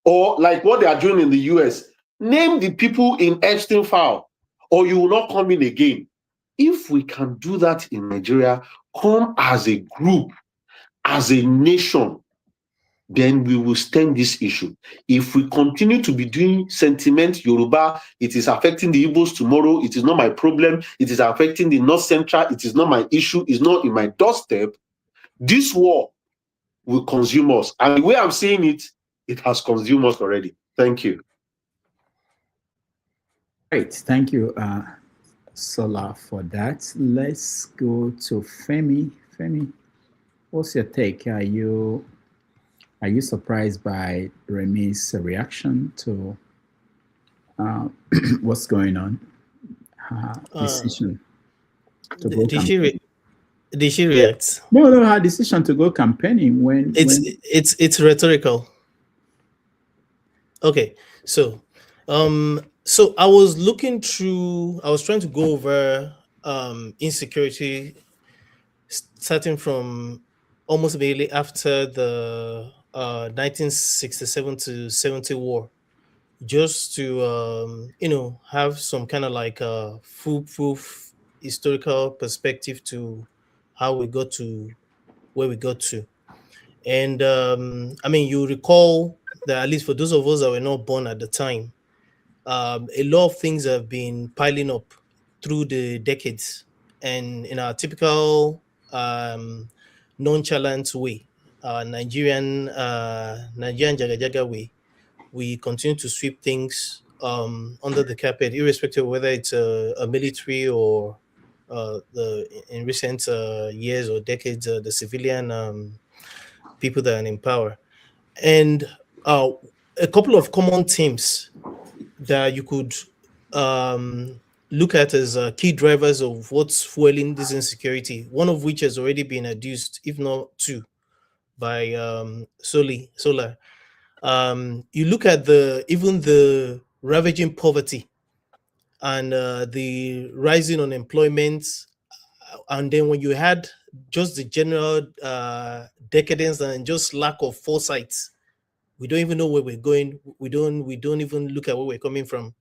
or like what they are doing in the US, name the people in Epstein file, or you will not come in again. If we can do that in Nigeria, come as a group, as a nation, then we will stem this issue. If we continue to be doing sentiment Yoruba, it is affecting the Igbos tomorrow, it is not my problem, it is affecting the North Central, it is not my issue, it's not in my doorstep, this war will consume us. And the way I'm saying it, it has consumed us already. Thank you. Great, thank you, Sola, for that. Let's go to Femi. Femi, What's your take? Are you surprised by Remi's reaction to what's going on? Her decision to go campaigning. Did she react? No, her decision to go campaigning when it's rhetorical. Okay, so I was trying to go over insecurity starting from almost immediately after the 1967 to 70 war, just to have some kind of like foolproof historical perspective to how we got to where we got to. And I mean, you recall that at least for those of us that were not born at the time, a lot of things have been piling up through the decades, and in our typical nonchalant way, Nigerian jaga jaga way, we continue to sweep things under the carpet, irrespective of whether it's a military or in recent years or decades, the civilian people that are in power. And a couple of common themes that you could look at as key drivers of what's fueling this insecurity, one of which has already been adduced, if not two, by Solar. You look at even the ravaging poverty and the rising unemployment, and then when you had just the general decadence and just lack of foresight, we don't even know where we're going. We don't even look at where we're coming from.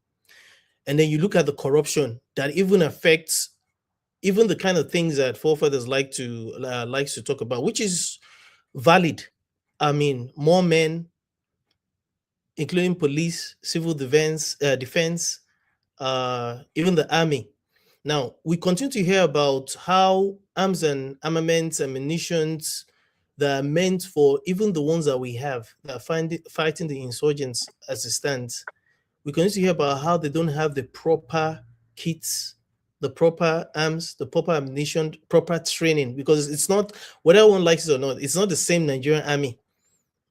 And then you look at the corruption that even affects even the kind of things that forefathers likes to talk about, which is valid. I mean, more men, including police, civil defense, even the army. Now, we continue to hear about how arms and armaments and munitions that are meant for even the ones that we have that are fighting the insurgents as it stands. We continue to hear about how they don't have the proper kits, the proper arms, the proper ammunition, proper training, because it's not, whether one likes it or not, it's not the same Nigerian army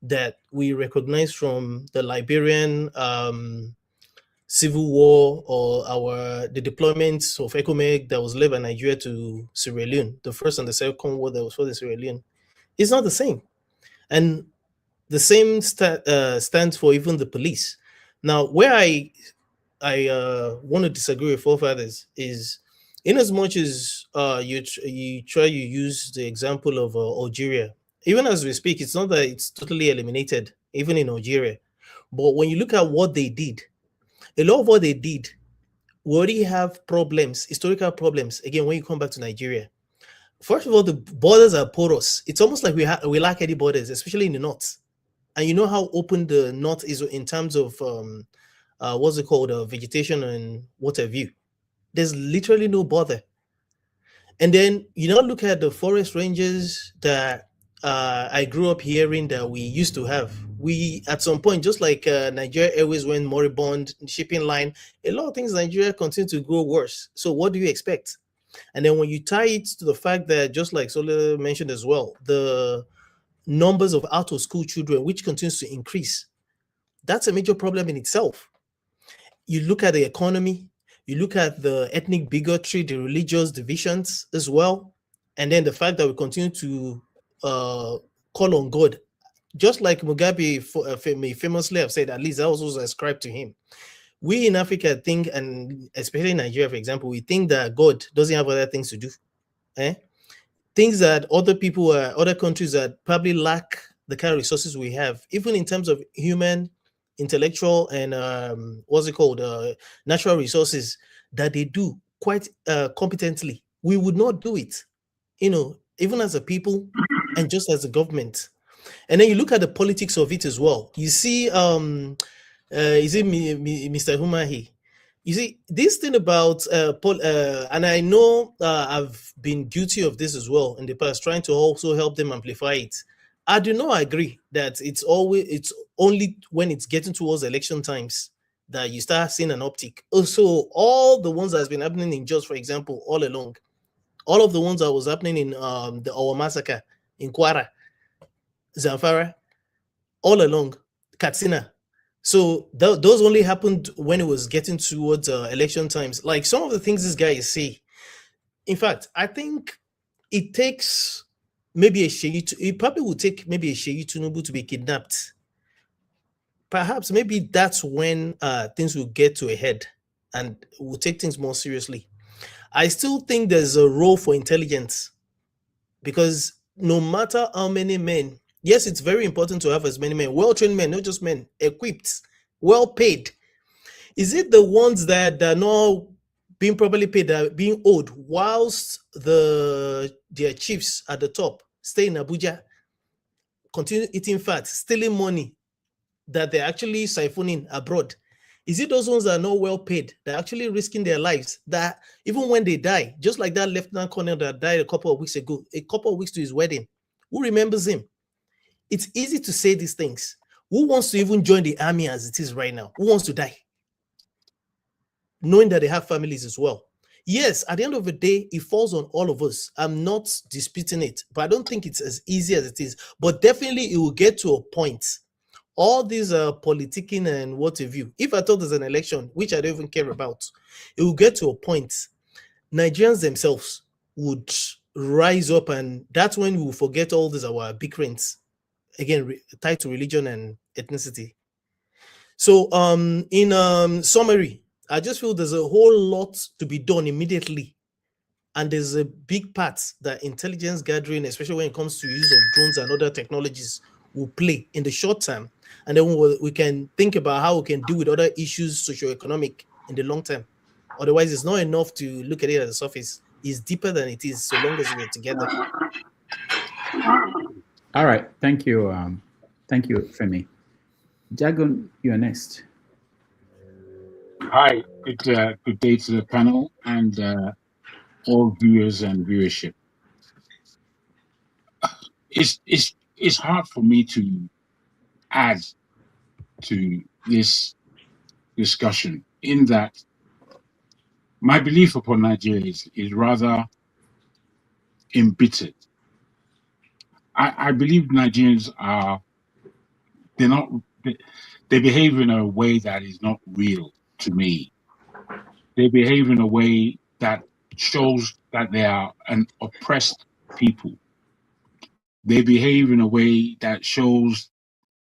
that we recognize from the Liberian civil war or the deployments of ECOMEG that was led by Nigeria to Sierra Leone, the first and the second war that was for the Sierra Leone. It's not the same. And the same stands for even the police. Now, where I want to disagree with forefathers is, in as much as you use the example of Algeria, even as we speak, it's not that it's totally eliminated, even in Algeria. But when you look at what they did, a lot of what they did, we already have problems, historical problems, again, when you come back to Nigeria. First of all, the borders are porous. It's almost like we lack any borders, especially in the north. And you know how open the north is in terms of what's it called, vegetation and water view. There's literally no border. And then you now look at the forest ranges that I grew up hearing that we used to have. We, at some point, just like Nigeria Airways went moribund, shipping line, a lot of things in Nigeria continue to grow worse. So what do you expect? And then when you tie it to the fact that, just like Sola mentioned as well, the numbers of out-of-school children, which continues to increase, that's a major problem in itself. You look at the economy, you look at the ethnic bigotry, the religious divisions as well, and then the fact that we continue to call on God. Just like Mugabe famously have said, at least that was also ascribed to him. We in Africa think, and especially in Nigeria, for example, we think that God doesn't have other things to do. Things that other countries that probably lack the kind of resources we have, even in terms of human, intellectual, and natural resources, that they do quite competently. We would not do it, even as a people and just as a government. And then you look at the politics of it as well. You see, is it Mr. Humahi? You see, this thing about, and I know I've been guilty of this as well in the past, trying to also help them amplify it. I do not agree that it's only when it's getting towards election times that you start seeing an uptick. Also, all the ones that's been happening in Jos, for example, all along, all of the ones that was happening in the Owa massacre, in Kwara, Zamfara, all along, Katsina. So those only happened when it was getting towards election times. Like some of the things this guy is saying. In fact, I think it takes maybe it probably would take maybe a Sheyi Tinubu to be kidnapped. Perhaps maybe that's when things will get to a head and we'll take things more seriously. I still think there's a role for intelligence, because no matter how many men, yes, it's very important to have as many men, well-trained men, not just men, equipped, well-paid. Is it the ones that are not being properly paid, that are being owed, whilst their chiefs at the top stay in Abuja, continue eating fat, stealing money that they're actually siphoning abroad? Is it those ones that are not well paid, that are actually risking their lives, that even when they die, just like that Lieutenant Colonel that died a couple of weeks ago, a couple of weeks to his wedding, who remembers him? It's easy to say these things. Who wants to even join the army as it is right now? Who wants to die? Knowing that they have families as well. Yes, at the end of the day, it falls on all of us. I'm not disputing it, but I don't think it's as easy as it is. But definitely it will get to a point. All these politicking and what have you, if I thought there's an election, which I don't even care about, it will get to a point. Nigerians themselves would rise up, and that's when we will forget all these our bickerings, again, tied to religion and ethnicity. So in summary, I just feel there's a whole lot to be done immediately. And there's a big part that intelligence gathering, especially when it comes to use of drones and other technologies, will play in the short term. And then we can think about how we can deal with other issues, socioeconomic, in the long term. Otherwise, it's not enough to look at it at the surface. It's deeper than it is, so long as we're together. All right. Thank you. Thank you, Femi. Jagun, you're next. Hi. Good day to the panel and all viewers and viewership. It's hard for me to add to this discussion, in that my belief upon Nigeria is rather embittered. I believe Nigerians they behave in a way that is not real to me. They behave in a way that shows that they are an oppressed people. They behave in a way that shows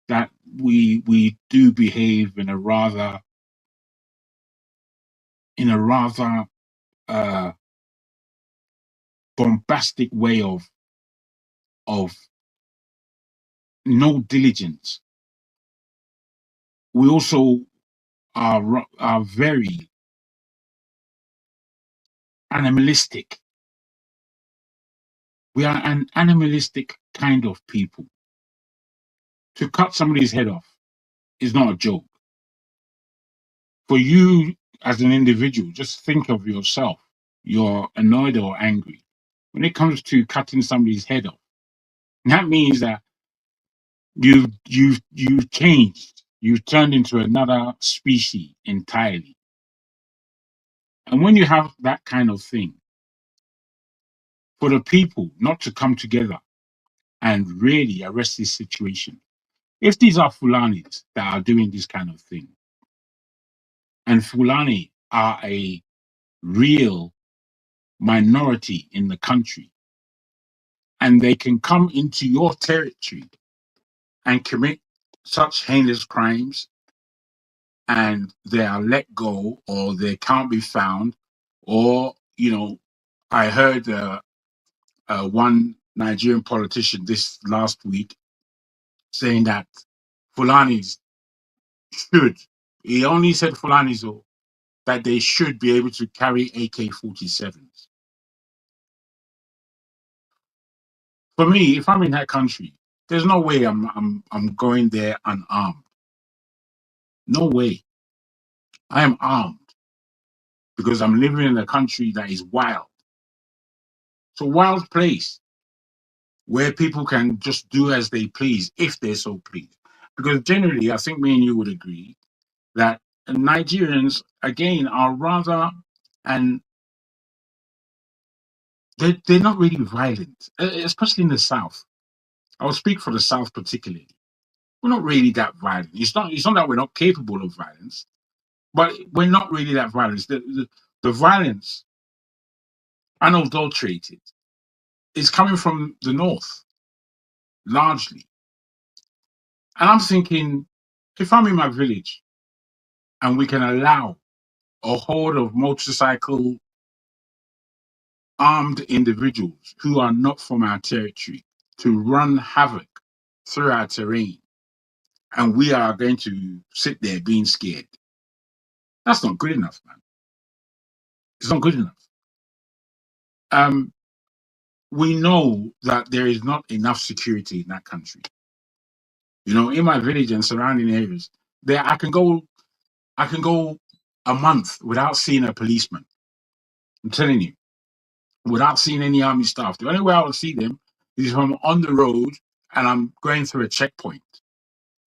that we do behave in a rather bombastic way of no diligence. We also are very animalistic. We are an animalistic kind of people. To cut somebody's head off is not a joke. For you as an individual, just think of yourself. You're annoyed or angry. When it comes to cutting somebody's head off, that means that you've changed. You've turned into another species entirely. And when you have that kind of thing, for the people not to come together and really arrest this situation, if these are Fulanis that are doing this kind of thing, and Fulani are a real minority in the country, and they can come into your territory and commit such heinous crimes, and they are let go, or they can't be found, or, I heard one Nigerian politician this last week saying that Fulanis he only said Fulanis, that they should be able to carry AK-47s. For me, if I'm in that country, there's no way I'm going there unarmed. No way. I am armed because I'm living in a country that is wild. It's a wild place where people can just do as they please if they're so pleased. Because generally, I think me and you would agree that Nigerians, again, are rather, and they're not really violent, especially in the South. I'll speak for the South particularly. We're not really that violent. It's not that we're not capable of violence, but we're not really that violent. The violence, unadulterated, is coming from the North, largely. And I'm thinking, if I'm in my village and we can allow a horde of motorcycle armed individuals who are not from our territory to run havoc through our terrain, and we are going to sit there being scared, that's not good enough, man. It's not good enough. We know that there is not enough security in that country. You know, in my village and surrounding areas, there I can go a month without seeing a policeman. I'm telling you, without seeing any army staff. The only way I will see them is if I'm on the road and I'm going through a checkpoint.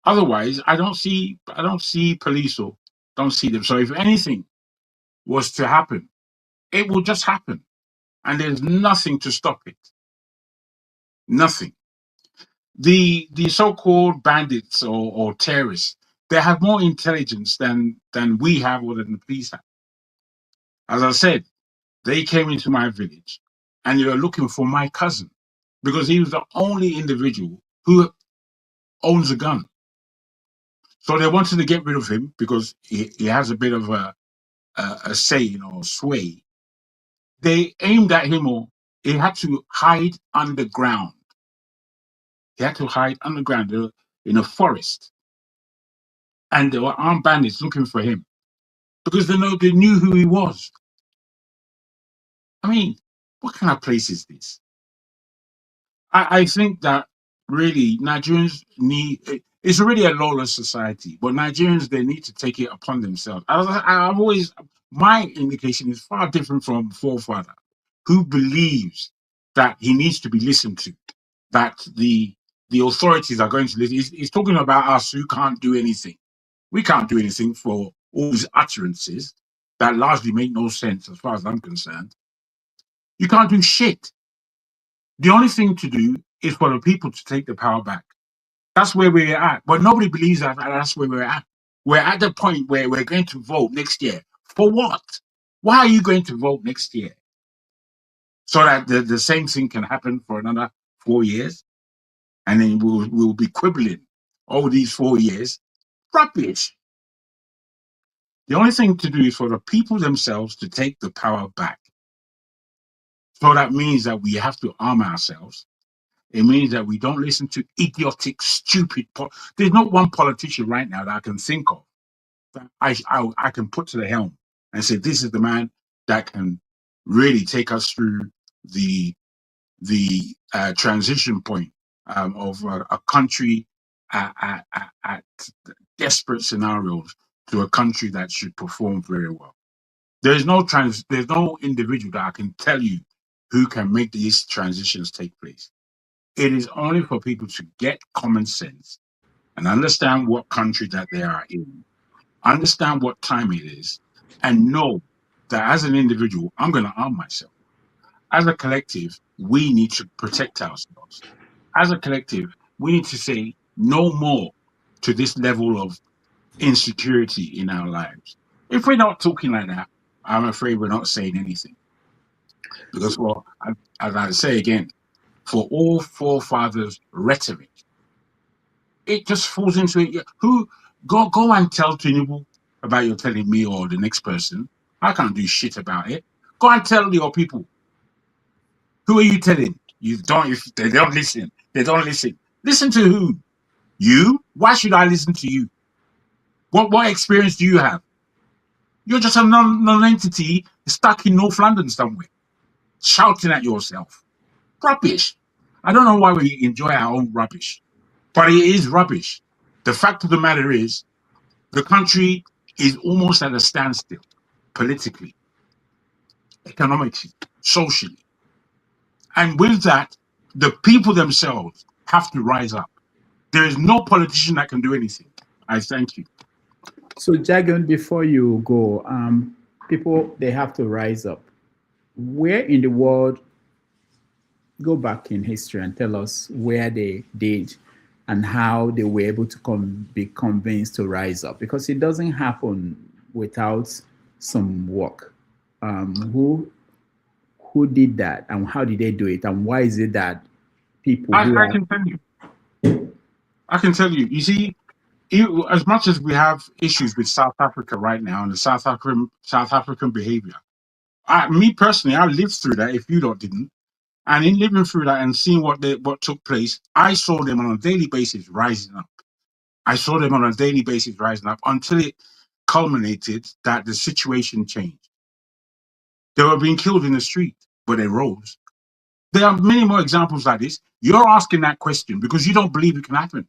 Otherwise, I don't see police or don't see them. So if anything was to happen, it will just happen. And there's nothing to stop it. Nothing. The so-called bandits or terrorists, they have more intelligence than we have or than the police have. As I said, they came into my village and they were looking for my cousin because he was the only individual who owns a gun. So they wanted to get rid of him because he has a bit of a saying or sway. They aimed at him, or he had to hide underground. He had to hide underground in a forest. And there were armed bandits looking for him because they knew who he was. I mean, what kind of place is this? I think that really Nigerians need, it's already a lawless society, but Nigerians, they need to take it upon themselves. My indication is far different from forefather, who believes that he needs to be listened to, that the authorities are going to listen. He's talking about us who can't do anything. We can't do anything for all these utterances that largely make no sense as far as I'm concerned. You can't do shit. The only thing to do is for the people to take the power back. That's where we're at. But nobody believes that that's where we're at. We're at the point where we're going to vote next year. For what? Why are you going to vote next year? So that the same thing can happen for another 4 years? And then we'll be quibbling all these 4 years. Rubbish. The only thing to do is for the people themselves to take the power back. So that means that we have to arm ourselves. It means that we don't listen to idiotic, stupid. There's not one politician right now that I can think of that I can put to the helm and say, this is the man that can really take us through the transition point of a country at desperate scenarios to a country that should perform very well. There's no individual that I can tell you who can make these transitions take place. It is only for people to get common sense and understand what country that they are in, understand what time it is, and know that as an individual, I'm going to arm myself. As a collective, we need to protect ourselves. As a collective, we need to say no more to this level of insecurity in our lives. If we're not talking like that, I'm afraid we're not saying anything. Because, as I say again, for all forefathers' rhetoric, it just falls into it. Go and tell Tinubu about you're telling me or the next person. I can't do shit about it. Go and tell your people. Who are you telling? If they don't listen. They don't listen. Listen to who? You? Why should I listen to you? What experience do you have? You're just a non-entity stuck in North London somewhere, shouting at yourself. Rubbish. I don't know why we enjoy our own rubbish, but it is rubbish. The fact of the matter is, the country is almost at a standstill, politically, economically, socially. And with that, the people themselves have to rise up. There is no politician that can do anything. I thank you. So, Jagan, before you go, people, they have to rise up. Where in the world go back in history and tell us where they did and how they were able to be convinced to rise up? Because it doesn't happen without some work. Who did that, and how did they do it, and why is it that people I can tell you. I can tell you. You see, as much as we have issues with South Africa right now and the South African behavior, me personally, I lived through that. If you lot didn't, and in living through that and seeing what took place, I saw them on a daily basis rising up. I saw them on a daily basis rising up until it culminated that the situation changed. They were being killed in the street, but they rose. There are many more examples like this. You're asking that question because you don't believe it can happen.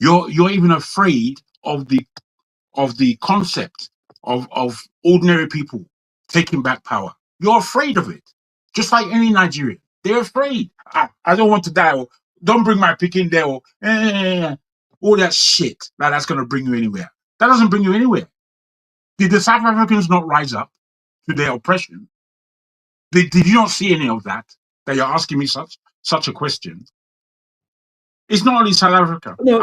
You're even afraid of the concept of ordinary people taking back power. You're afraid of it, just like any Nigerian. They're afraid. I don't want to die, or don't bring my pick in there, or all that shit. That's going to bring you anywhere. That doesn't bring you anywhere. Did the South Africans not rise up to their oppression? Did you not see any of that? That you're asking me such a question? It's not only South Africa. No,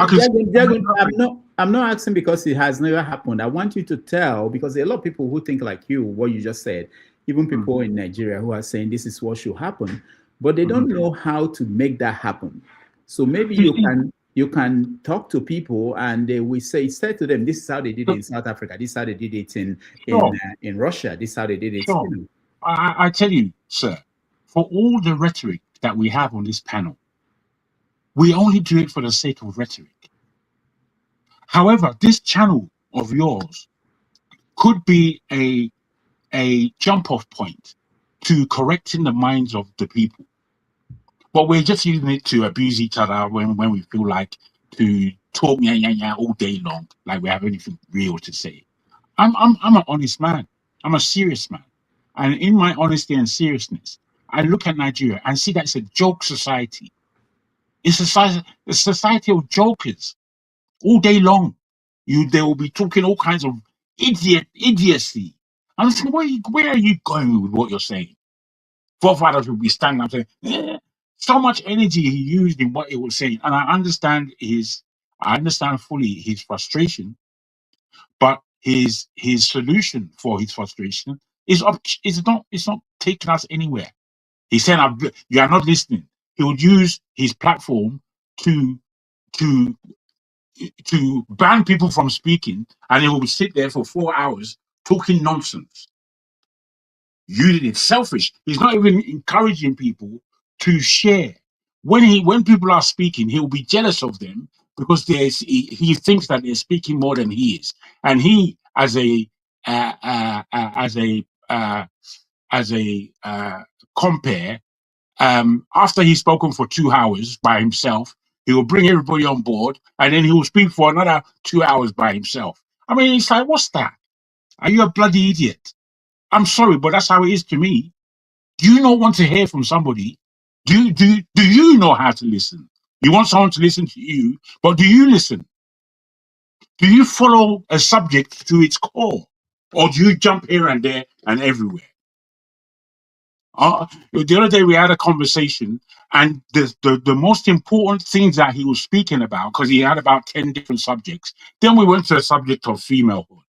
I'm not asking because it has never happened. I want you to tell, because there are a lot of people who think like you, what you just said, even people in Nigeria who are saying this is what should happen, but they don't know how to make that happen. So maybe you can talk to people and they will say to them, this is how they did it in South Africa, this is how they did it in Russia, this is how they did it. Sure. I tell you, sir, for all the rhetoric that we have on this panel, we only do it for the sake of rhetoric. However, this channel of yours could be a jump-off point to correcting the minds of the people. But we're just using it to abuse each other when we feel like, to talk all day long, like we have anything real to say. I'm an honest man. I'm a serious man. And in my honesty and seriousness, I look at Nigeria and see that it's a joke society. It's a society of jokers all day long. They will be talking all kinds of idiocy. I'm saying, where are you going with what you're saying? Forefathers will be standing up saying, so much energy he used in what he was saying, and I understand fully his frustration, but his solution for his frustration is not taking us anywhere. He's saying, you are not listening. He would use his platform to ban people from speaking, and he will sit there for 4 hours talking nonsense. It's selfish. He's not even encouraging people to share. When people are speaking, he will be jealous of them because he thinks that they're speaking more than he is, and he, as a compare, after he's spoken for 2 hours by himself, he will bring everybody on board, and then he will speak for another 2 hours by himself. I mean, it's like, what's that? Are you a bloody idiot? I'm sorry, but that's how it is to me. Do you not want to hear from somebody? Do you know how to listen? You want someone to listen to you, but do you listen? Do you follow a subject to its core, or do you jump here and there and everywhere? The other day we had a conversation, and the most important things that he was speaking about, because he had about 10 different subjects. Then we went to the subject of femalehood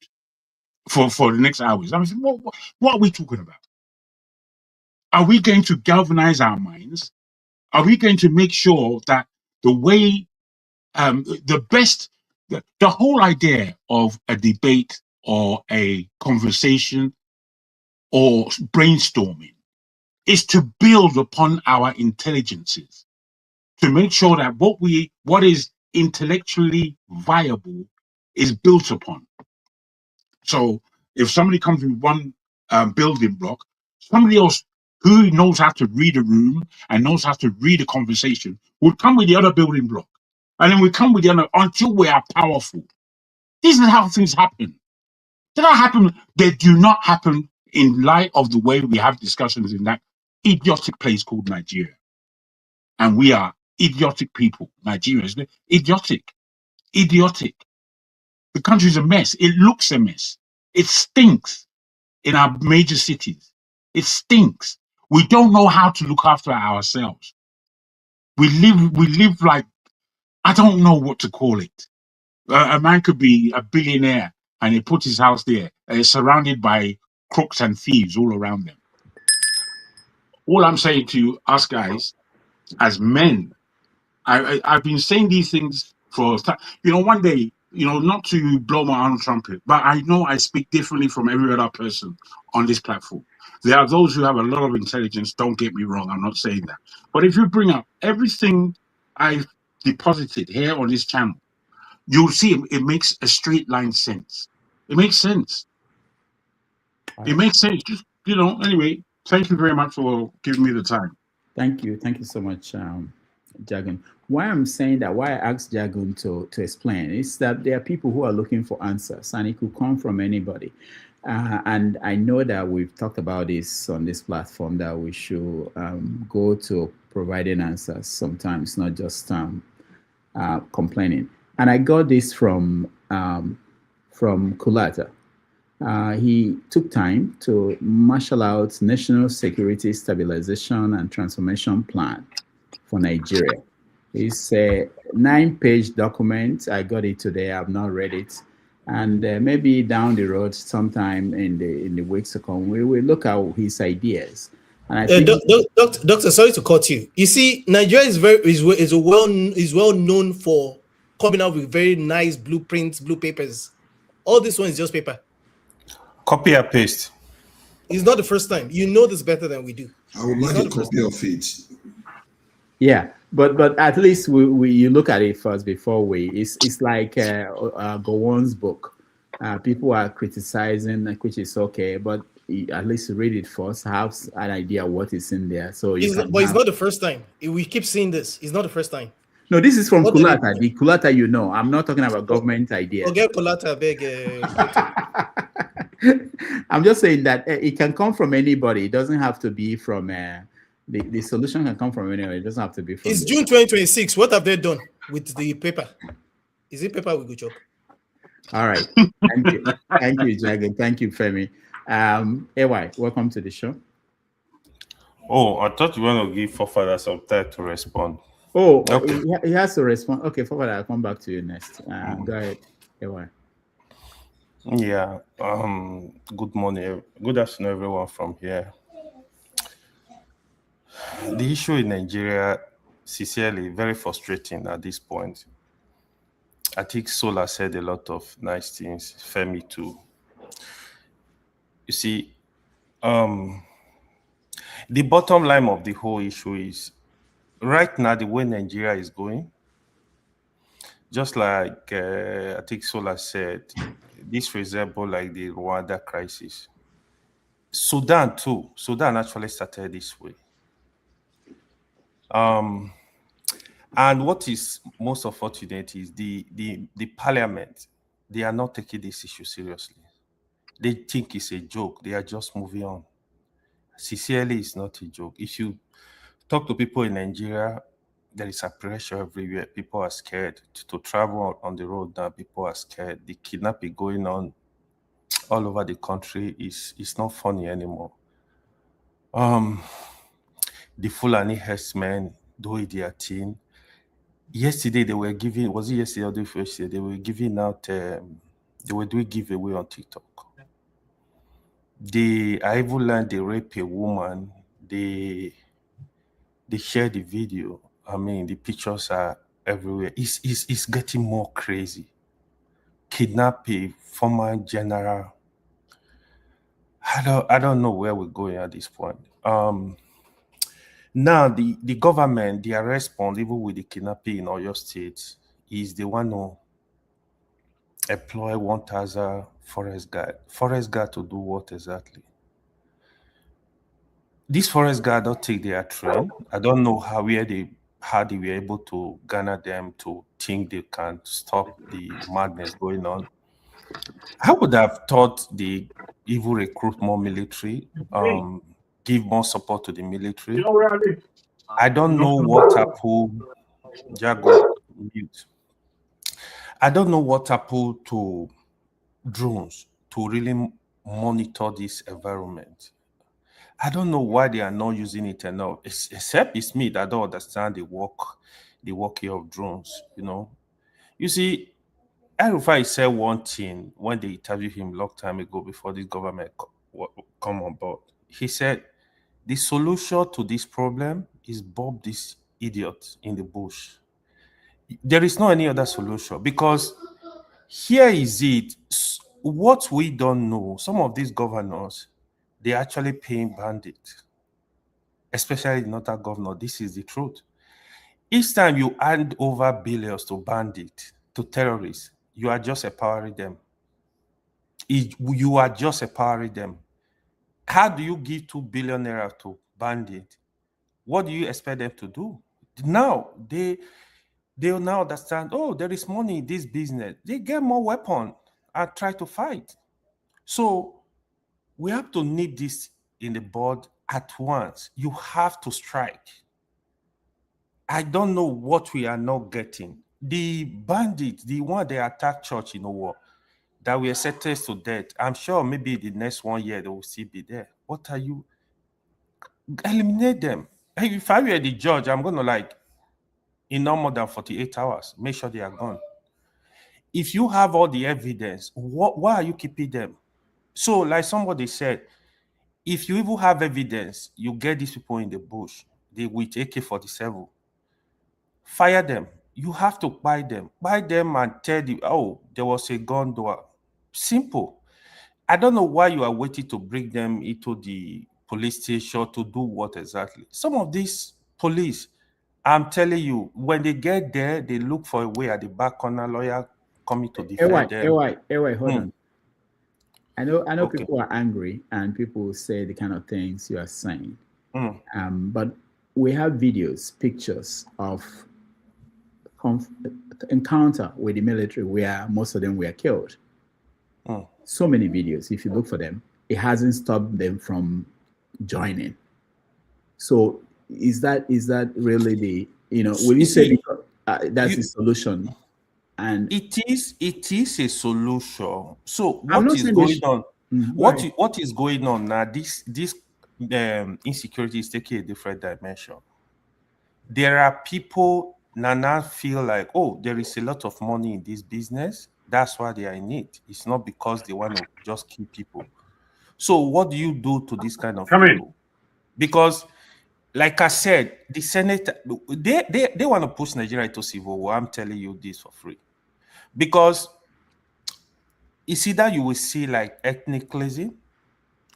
for the next hours. I was like, what are we talking about? Are we going to galvanize our minds? Are we going to make sure that the way, the whole idea of a debate or a conversation or brainstorming is to build upon our intelligences, to make sure that what is intellectually viable is built upon. So if somebody comes with one building block, somebody else who knows how to read a room and knows how to read a conversation would come with the other building block. And then we come with the other until we are powerful. This is how things happen. They don't happen. They do not happen in light of the way we have discussions in that idiotic place called Nigeria. And we are idiotic people. Nigeria is idiotic. Idiotic. The country is a mess. It looks a mess. It stinks in our major cities. It stinks. We don't know how to look after ourselves. We live like, I don't know what to call it. A man could be a billionaire and he put his house there, surrounded by crooks and thieves all around them. All I'm saying to us guys, as men, I've been saying these things for, one day, not to blow my own trumpet, but I know I speak differently from every other person on this platform. There are those who have a lot of intelligence, don't get me wrong, I'm not saying that. But if you bring up everything I've deposited here on this channel, you'll see it makes a straight line sense. It makes sense. It makes sense. Just, anyway, thank you very much for giving me the time. Thank you. Thank you so much, Jagun. Why I'm saying that, why I asked Jagun to explain, is that there are people who are looking for answers, and it could come from anybody. And I know that we've talked about this on this platform, that we should go to providing answers sometimes, not just complaining. And I got this from Kulata. He took time to marshal out National Security Stabilization and Transformation Plan for Nigeria. It's a 9-page document. I got it today. I've not read it. And maybe down the road, sometime in the weeks to come, we will look at his ideas. And I think, Doctor, sorry to cut you. You see, Nigeria is well known for coming out with very nice blueprints, blue papers. All this one is just paper. Copy and paste. It's not the first time. You know this better than we do. I would like a copy of it. Yeah, but at least you look at it first before it's like Gowon's book. People are criticizing, which is okay, but at least read it first, have an idea what is in there. So it's not the first time. We keep seeing this. It's not the first time. No, this is from Kulata. The Kulata, I'm not talking about government ideas. Forget Kulata, beg. I'm just saying that it can come from anybody. It doesn't have to be from the solution can come from anywhere. It doesn't have to be from. It's June 2026. What have they done with the paper? Is it paper we go chop? All right. Thank you. Thank you, Jagan. Thank you, Femi. AY, welcome to the show. Oh, I thought you want to give Fofada some time to respond. Oh, okay. He has to respond. Okay, Fofada, I'll come back to you next. Go ahead, AY. Yeah. Good morning. Good afternoon, everyone from here. The issue in Nigeria, sincerely, very frustrating at this point. I think Sola said a lot of nice things. Femi too. You see, the bottom line of the whole issue is, right now, the way Nigeria is going, just like I think Sola said, this resembles like the Rwanda crisis. Sudan too. Sudan actually started this way. And what is most unfortunate is the parliament, they are not taking this issue seriously. They think it's a joke. They are just moving on. Sincerely, it's not a joke. If you talk to people in Nigeria, there is a pressure everywhere. People are scared to travel on the road now. People are scared. The kidnapping going on all over the country is not funny anymore. The Fulani herdsmen doing their thing. Yesterday they were giving, was it yesterday or the first day? They were giving out, they were doing giveaway on TikTok. I even learned they rape a woman. They share the video. I mean, the pictures are everywhere. It's getting more crazy. Kidnap a former general. I don't know where we're going at this point. Now the government, their response, even with the kidnapping in Oyo State, is they want to employ 1,000 forest guard. Forest guard to do what exactly? These forest guard don't take their train. I don't know how they were able to garner them to think they can stop the madness going on. I would have thought they even recruit more military, give more support to the military. I don't know what happened. Jago, mute. I don't know what happened to drones to really monitor this environment. I don't know why they are not using it enough. Except it's me that don't understand the working of drones. You see, El-Rufai said one thing when they interviewed him a long time ago before this government come on board. He said the solution to this problem is Bob this idiot in the bush. There is no any other solution, because here is it. What we don't know, some of these governors, they're actually paying bandits, especially the northern governor. This is the truth. Each time you hand over billions to bandits, to terrorists, you are just empowering them. You are just empowering them. How do you give 2 billion naira to bandits? What do you expect them to do? Now they'll now understand, oh, there is money in this business. They get more weapons and try to fight. So we have to nip this in the bud at once. You have to strike. I don't know what we are not getting. The bandits, the one they attack church in war, that we are sentenced to death, I'm sure maybe the next 1 year they will still be there. What are you? Eliminate them. If I were the judge, I'm going to, in no more than 48 hours, make sure they are gone. If you have all the evidence, why are you keeping them? So, like somebody said, if you even have evidence, you get these people in the bush, they with AK-47, fire them. You have to buy them and tell them, oh, there was a gun door. Simple. I don't know why you are waiting to bring them into the police station to do what exactly. Some of these police, I'm telling you, when they get there, they look for a way at the back corner, lawyer coming to defend them. Hold on. I know people are angry and people say the kind of things you are saying. But we have videos, pictures of encounter with the military where most of them were killed. So many videos. If you look for them, it hasn't stopped them from joining. So is that really the, will you say that's the solution? And it is a solution. So what is going on? What is going on now? This insecurity is taking a different dimension. There are people now feel like, oh, there is a lot of money in this business. That's why they are in it. It's not because they want to just kill people. So what do you do to this kind of people? Because, like I said, the Senate, they want to push Nigeria into civil war. I'm telling you this for free. Because it's either you will see like ethnic cleansing.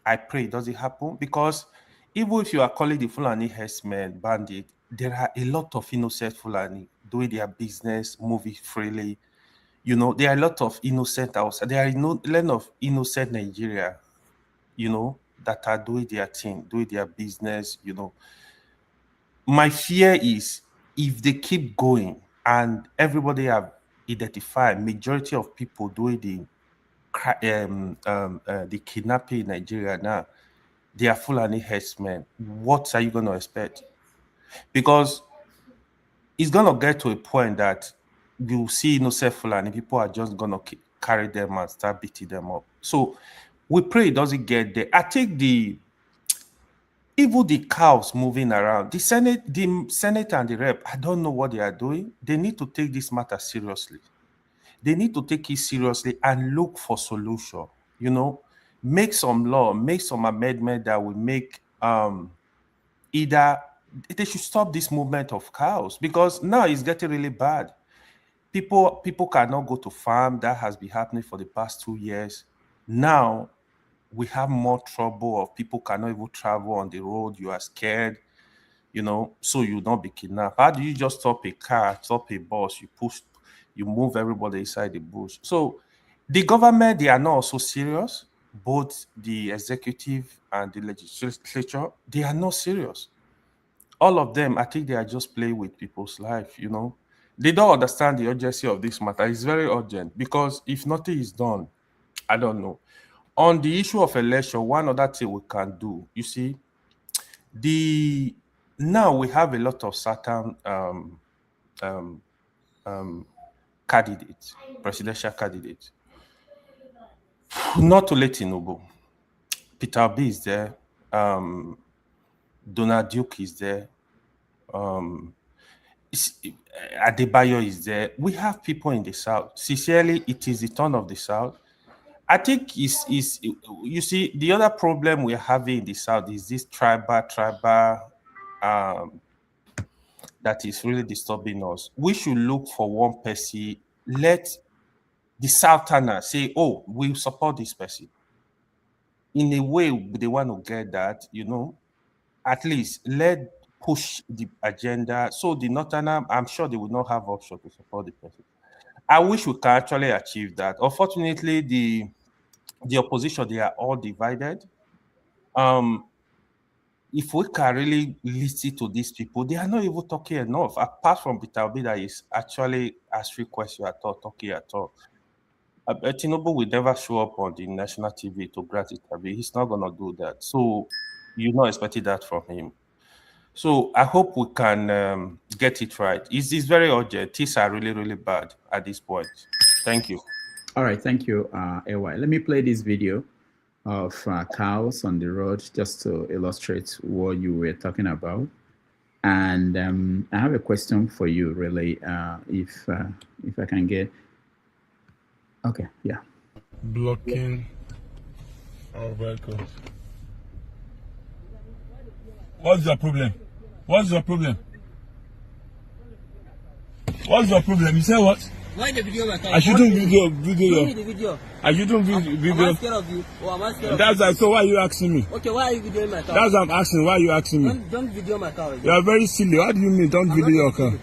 I pray it doesn't happen, because even if you are calling the Fulani herdsmen bandit, there are a lot of innocent Fulani doing their business, moving freely. There are a lot of innocent outside. There are a lot of innocent Nigeria, that are doing their thing, doing their business. My fear is if they keep going and everybody have identified majority of people doing the kidnapping in Nigeria now, they are Fulani herdsmen. What are you going to expect? Because it's going to get to a point that you see innocent Fulani, people are just going to carry them and start beating them up. So we pray it doesn't get there. I think even the cows moving around, the Senate and the rep, I don't know what they are doing. They need to take this matter seriously. They need to take it seriously and look for solution. Make some law, make some amendment that will make either they should stop this movement of cows, because now it's getting really bad. People cannot go to farm. That has been happening for the past 2 years. Now we have more trouble of people cannot even travel on the road. You are scared, so you don't be kidnapped. How do you just stop a car, stop a bus, you move everybody inside the bush? So the government, they are not also serious. Both the executive and the legislature, they are not serious. All of them, I think they are just playing with people's life, They don't understand the urgency of this matter. It's very urgent, because if nothing is done, I don't know. On the issue of election, one other thing we can do, you see, now we have a lot of certain candidates, presidential candidates. Not to let Tinubu. Peter Obi is there. Donald Duke is there. Adebayo is there. We have people in the South. Sincerely, it is the turn of the South. I think you see, the other problem we're having in the South is this tribal that is really disturbing us. We should look for one person. Let the Southerner say, oh, we support this person. In a way, they want to get that, at least let push the agenda. So the Northerner, I'm sure they will not have option to support the person. I wish we can actually achieve that. Unfortunately, the opposition, they are all divided. If we can really listen to these people, they are not even talking enough. Apart from Peter Obi that is actually asking questions at all, talking at all. Tinubu will never show up on the national TV to grant interview. He's not going to do that. So you're not expecting that from him. So I hope we can get it right. It's very urgent. Things are really, really bad at this point. Thank you. All right, thank you, AY. Let me play this video of cows on the road just to illustrate what you were talking about. And I have a question for you, really, if I can get. Okay, yeah. Blocking our vehicles. What's your problem? What's your problem? What's your problem? You say what? Why the video my car? I shouldn't video. Show me the video. I shouldn't video. Am I scared of you? Or am I scared of That's you? like, so why are you asking me? Okay, why are you videoing my car? That's what I'm asking. Why are you asking me? Don't video my car. You are very silly. What do you mean don't video your car?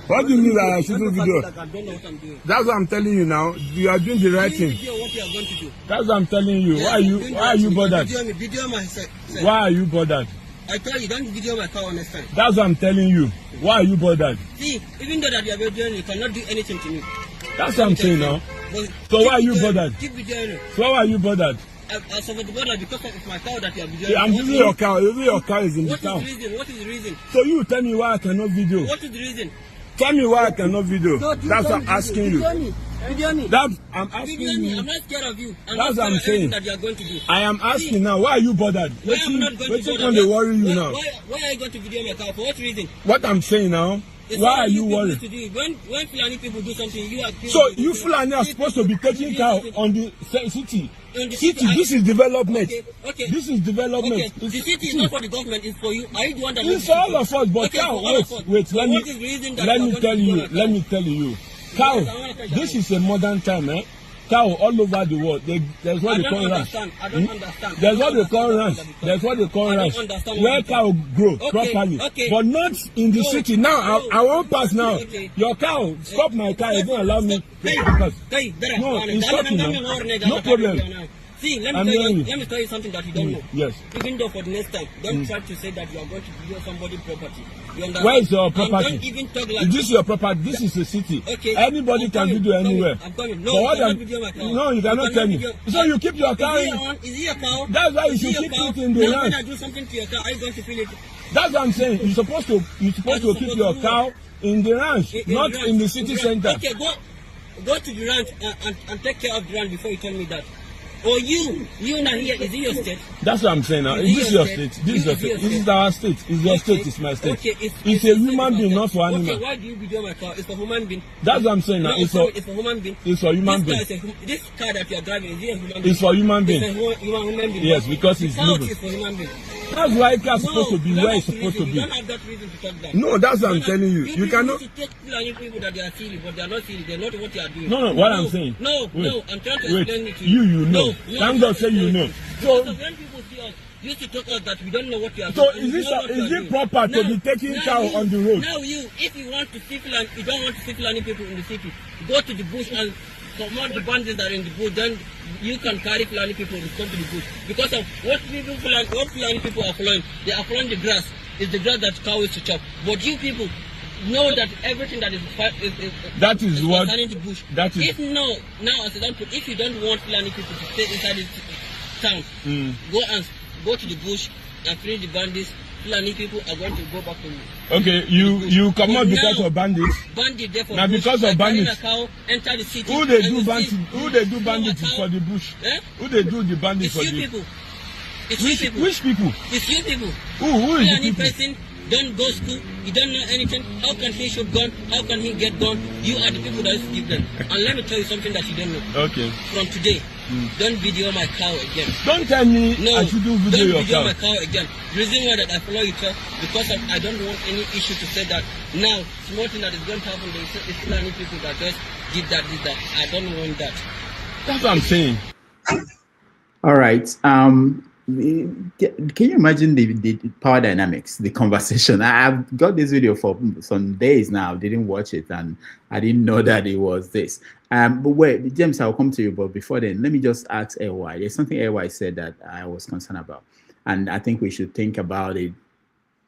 What do you mean that I shouldn't video? Like I don't know what I'm doing. That's what I'm telling you now. You are doing the right thing. Video what you are going to do. That's what I'm telling you. Yes, Why are you bothered? Video myself. Why are you bothered? I tell you, don't video my car on this time. That's what I'm telling you. Why are you bothered? See, even though that you are videoing, you cannot do anything to me. That's what I'm saying now. So why are you bothered? Keep videoing. So why are you bothered? I'm so bothered because of my car that you are videoing. Yeah, I'm using your car. Your car is in the town. What is the reason? What is the reason? So you tell me why I cannot video. What is the reason? Tell me why I cannot video. No, that's what I'm asking you. Video me. That I'm asking you. I'm not scared of you. That's what I'm saying. That you are going to do. I am asking now. Why are you bothered? Why am I not going to bother? They worry you now. Why are you going to video my car? For what reason? What I'm saying now. Why are you worried? When Fulani people do something, you are. So you Fulani are supposed to be taking care on the city. City, this is development. Okay. This is development. Okay. The city is not for the government, it's for you. Are you the one that it's for all of us, but Cow, wait, let me tell you. Cow, this is a modern time, eh? Cow all over the world. There's what they call ranch. I don't understand. There's what they call ranch. There's what they call ranch. Where cow grow properly. But not in the city. Now, I won't pass now. Your cow, stop my car. You don't allow me. No, it's stopping now. No problem. See, let me tell you something that you don't know. Yes. Even though for the next time, don't try to say that you are going to video somebody's property. You understand? Where is your property? Don't even talk like this is your property. This is a city. Okay. Anybody can video anywhere. I'm coming. No, you cannot video my car. No, you cannot tell me. So you keep your car. Is it your car? That's why you should keep it in the land. When land. I do something to your car, are you going to feel it? That's what I'm saying. You're supposed to keep your cow in the ranch, not in the city center. Okay, go to the ranch and take care of the ranch before you tell me that. Or you not here, is it your state? That's what I'm saying now. This is your state. This is your state. This is our state. It's your state. It's my state. Okay, it's a human being, not for animal. Okay, why do you video my car? It's for human being. That's what I'm saying now. It's for human being. It's for human being. This car that you are driving, is it a human being? It's for human being. It's a human being. Yes, because it's moving. It's for human being. That's why it's supposed to be where it's supposed to be. You don't have that reason to talk that. No, that's what I'm telling you. You cannot. You take people that they are silly, but they are not silly. They know what they are doing. No, what I'm saying. No, I'm trying to explain it to you. You know. Thank God say you know. So when people see us, used to talk us that we don't know what we are doing. So is it proper to be taking cow on the road? Now if you want to see Fulani, you don't want to see Fulani people in the city, go to the bush and command the bandits that are in the bush, then you can carry Fulani people to come to the bush. Because of what Fulani people are following, they are following the grass. It's the grass that cow is to chop. But you people know that everything that is that is what the bush. That is. If now as example, if you don't want Fulani people to stay inside the town, go to the bush and free the bandits. Fulani people are going to go back to you. Okay, you come out because of bandits. Bandits therefore. Now because of bandits. Cow, enter the city. Who they do bandits for the bush? Eh? Who they do the bandits it's for you the people. It's you people. Which people? It's you people. Who is the Any people? person don't go school, you don't know anything. How can he shoot gun? How can he get gun? You are the people that give them. And let me tell you something that you don't know. Okay. From today, don't video my cow again. Don't tell me no, I shouldn't video your don't video cow. my cow again. Reason why that I follow you, sir, because I don't want any issue to say that now small thing that is going to happen. It's Fulani people that just did that. I don't want that. That's what I'm saying. All right. Can you imagine the power dynamics, the conversation? I've got this video for some days now. Didn't watch it, and I didn't know that it was this. But wait, James, I'll come to you. But before then, let me just ask AY. There's something AY said that I was concerned about, and I think we should think about it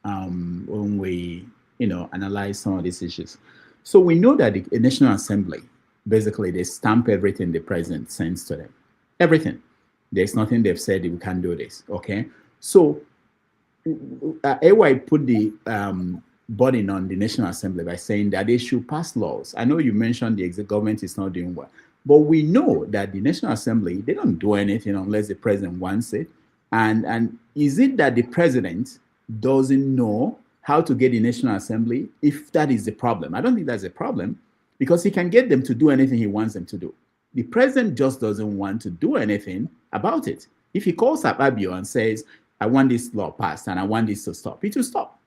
when we, analyze some of these issues. So we know that the National Assembly, basically, they stamp everything the president sends to them, everything. There's nothing they've said we can't do this. Okay, so AY put the burden on the National Assembly by saying that they should pass laws. I know you mentioned the government is not doing well, but we know that the National Assembly, they don't do anything unless the president wants it. And is it that the president doesn't know how to get the National Assembly? If that is the problem, I don't think that's a problem, because he can get them to do anything he wants them to do. The president just doesn't want to do anything about it. If he calls up Abio and says, I want this law passed and I want this to stop, it will stop.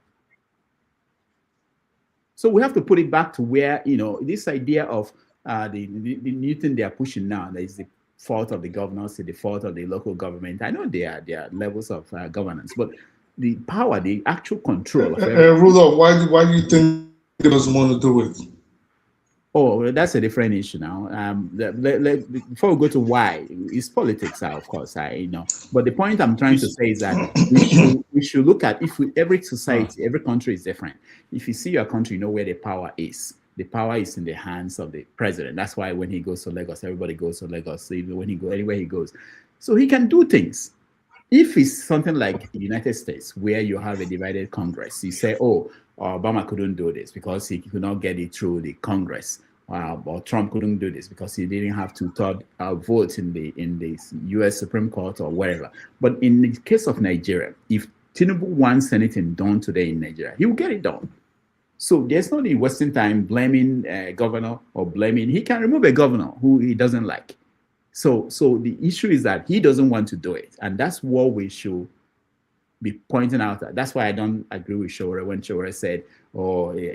So we have to put it back to where, this idea of the new thing they are pushing now, that is the fault of the governors, the fault of the local government. I know there are levels of governance, but the power, the actual control of Rudolph, why do you think he doesn't want to do it? Oh, well, that's a different issue now. Before we go to why, it's politics, of course, But the point I'm trying to say is that we should look at, every society, every country is different. If you see your country, you know where the power is. The power is in the hands of the president. That's why when he goes to Lagos, everybody goes to Lagos. Even when he goes anywhere he goes, so he can do things. If it's something like the United States, where you have a divided Congress, you say, oh, Obama couldn't do this because he could not get it through the Congress. Or Trump couldn't do this because he didn't have two-thirds vote in the U.S. Supreme Court or wherever. But in the case of Nigeria, if Tinubu wants anything done today in Nigeria, he will get it done. So there's no need wasting time blaming a governor or blaming. He can remove a governor who he doesn't like. So the issue is that he doesn't want to do it, and that's what we should be pointing out. That's why I don't agree with Showore when Showore said,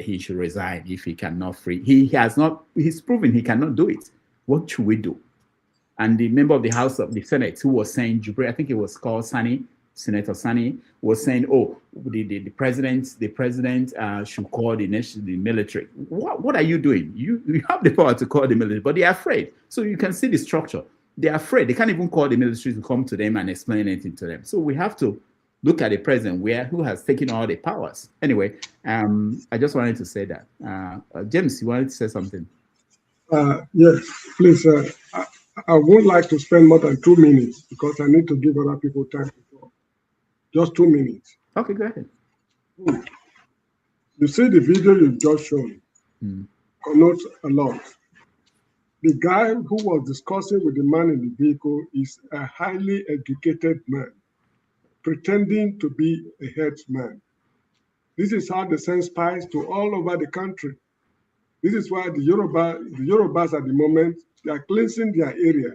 he should resign if he cannot free. He's proven he cannot do it. What should we do? And the member of the House of the Senate who was saying, I think it was called Sani, Senator Sani, was saying, the president should call the military. What are you doing? You have the power to call the military, but they are afraid. So you can see the structure. They're afraid. They can't even call the military to come to them and explain anything to them. So we have to look at the president who has taken all the powers. Anyway, I just wanted to say that. James, you wanted to say something? Yes, please. I would like to spend more than 2 minutes because I need to give other people time to talk. Just 2 minutes. Okay, go ahead. You see the video you just shown connotes a lot. The guy who was discussing with the man in the vehicle is a highly educated man, pretending to be a headsman. This is how they send spies to all over the country. This is why the Yorubas at the moment, they are cleansing their area.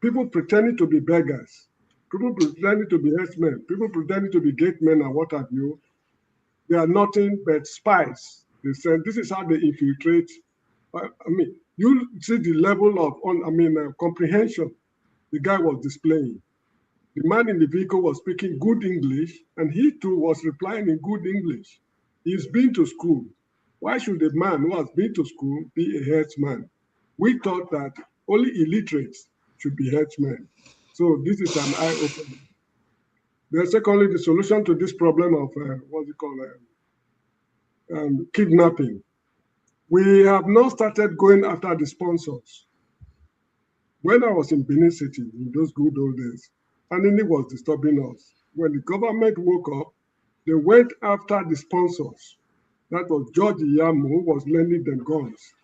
People pretending to be beggars, people pretending to be headsmen, people pretending to be gatemen and what have you. They are nothing but spies. They said this is how they infiltrate. You see the level of comprehension the guy was displaying. The man in the vehicle was speaking good English, and he too was replying in good English. He's been to school. Why should a man who has been to school be a headsman? We thought that only illiterates should be headsmen. So this is an eye-opener. Then secondly, the solution to this problem of kidnapping. We have now started going after the sponsors. When I was in Benin City, in those good old days, Khamenei was disturbing us. When the government woke up, they went after the sponsors. That was George Iyamu, who was lending them guns.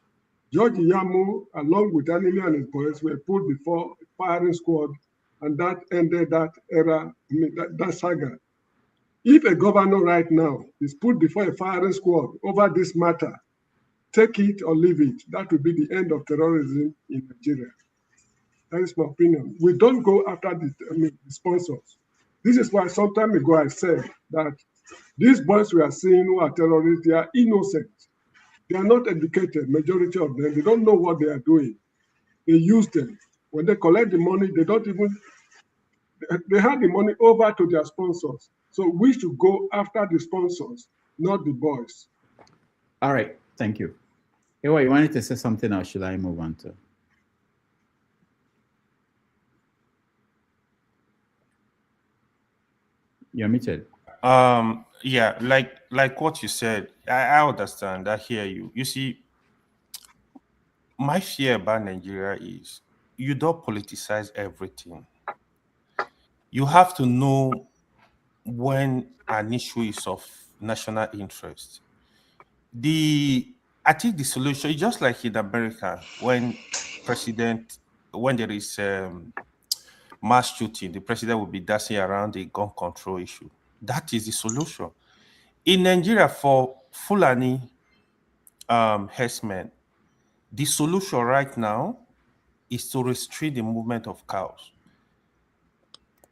George Iyamu, along with Khamenei and his boys, were put before firing squad and that ended that era, that saga. If a governor right now is put before a firing squad over this matter, take it or leave it. That will be the end of terrorism in Nigeria. That is my opinion. We don't go after the sponsors. This is why some time ago I said that these boys we are seeing who are terrorists, they are innocent. They are not educated, majority of them. They don't know what they are doing. They use them. When they collect the money, they don't even, they hand the money over to their sponsors. So we should go after the sponsors, not the boys. All right, thank you. Ewa, you wanted to say something, or should I move on to? You're muted. Yeah, like what you said, I understand. I hear you. You see, my fear about Nigeria is you don't politicize everything. You have to know when an issue is of national interest. I think the solution is just like in America when there is mass shooting, the president will be dancing around the gun control issue. That is the solution. In Nigeria, for Fulani herdsmen, the solution right now is to restrict the movement of cows.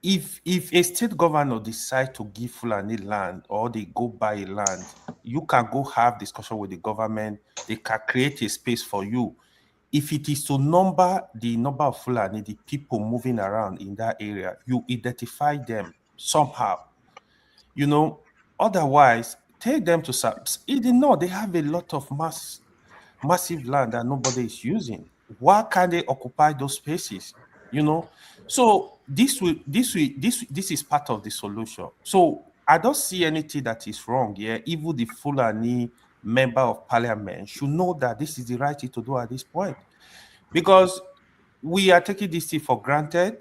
If a state governor decide to give Fulani land or they go buy land, you can go have discussion with the government. They can create a space for you. If it is to number the number of Fulani, the people moving around in that area, you identify them somehow. You know, otherwise, take them to they have a lot of massive land that nobody is using. Why can't they occupy those spaces? You know, so this is part of the solution. So I don't see anything that is wrong here. Even the Fulani member of parliament should know that this is the right thing to do at this point, because we are taking this thing for granted.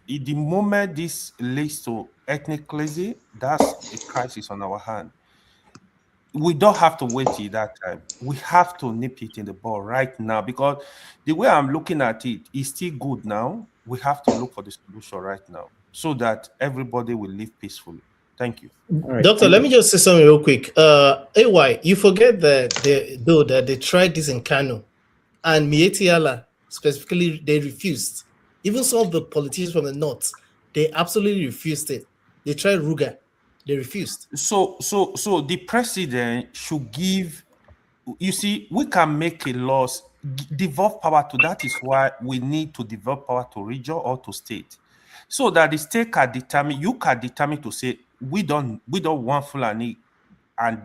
The moment this leads to ethnic cleansing, that's a crisis on our hand. We don't have to wait till that time. We have to nip it in the bud right now, because the way I'm looking at it is still good now. We have to look for the solution right now so that everybody will live peacefully. Thank you. Right. Doctor, let me just say something real quick. AY, you forget that they tried this in Kano, and Mietiala specifically, they refused. Even some of the politicians from the north, they absolutely refused it. They tried Ruga, they refused. So the president should give. You see, we can make a laws, devolve power to. That is why we need to devolve power to region or to state, so that the state can determine. You can determine to say we don't want Fulani and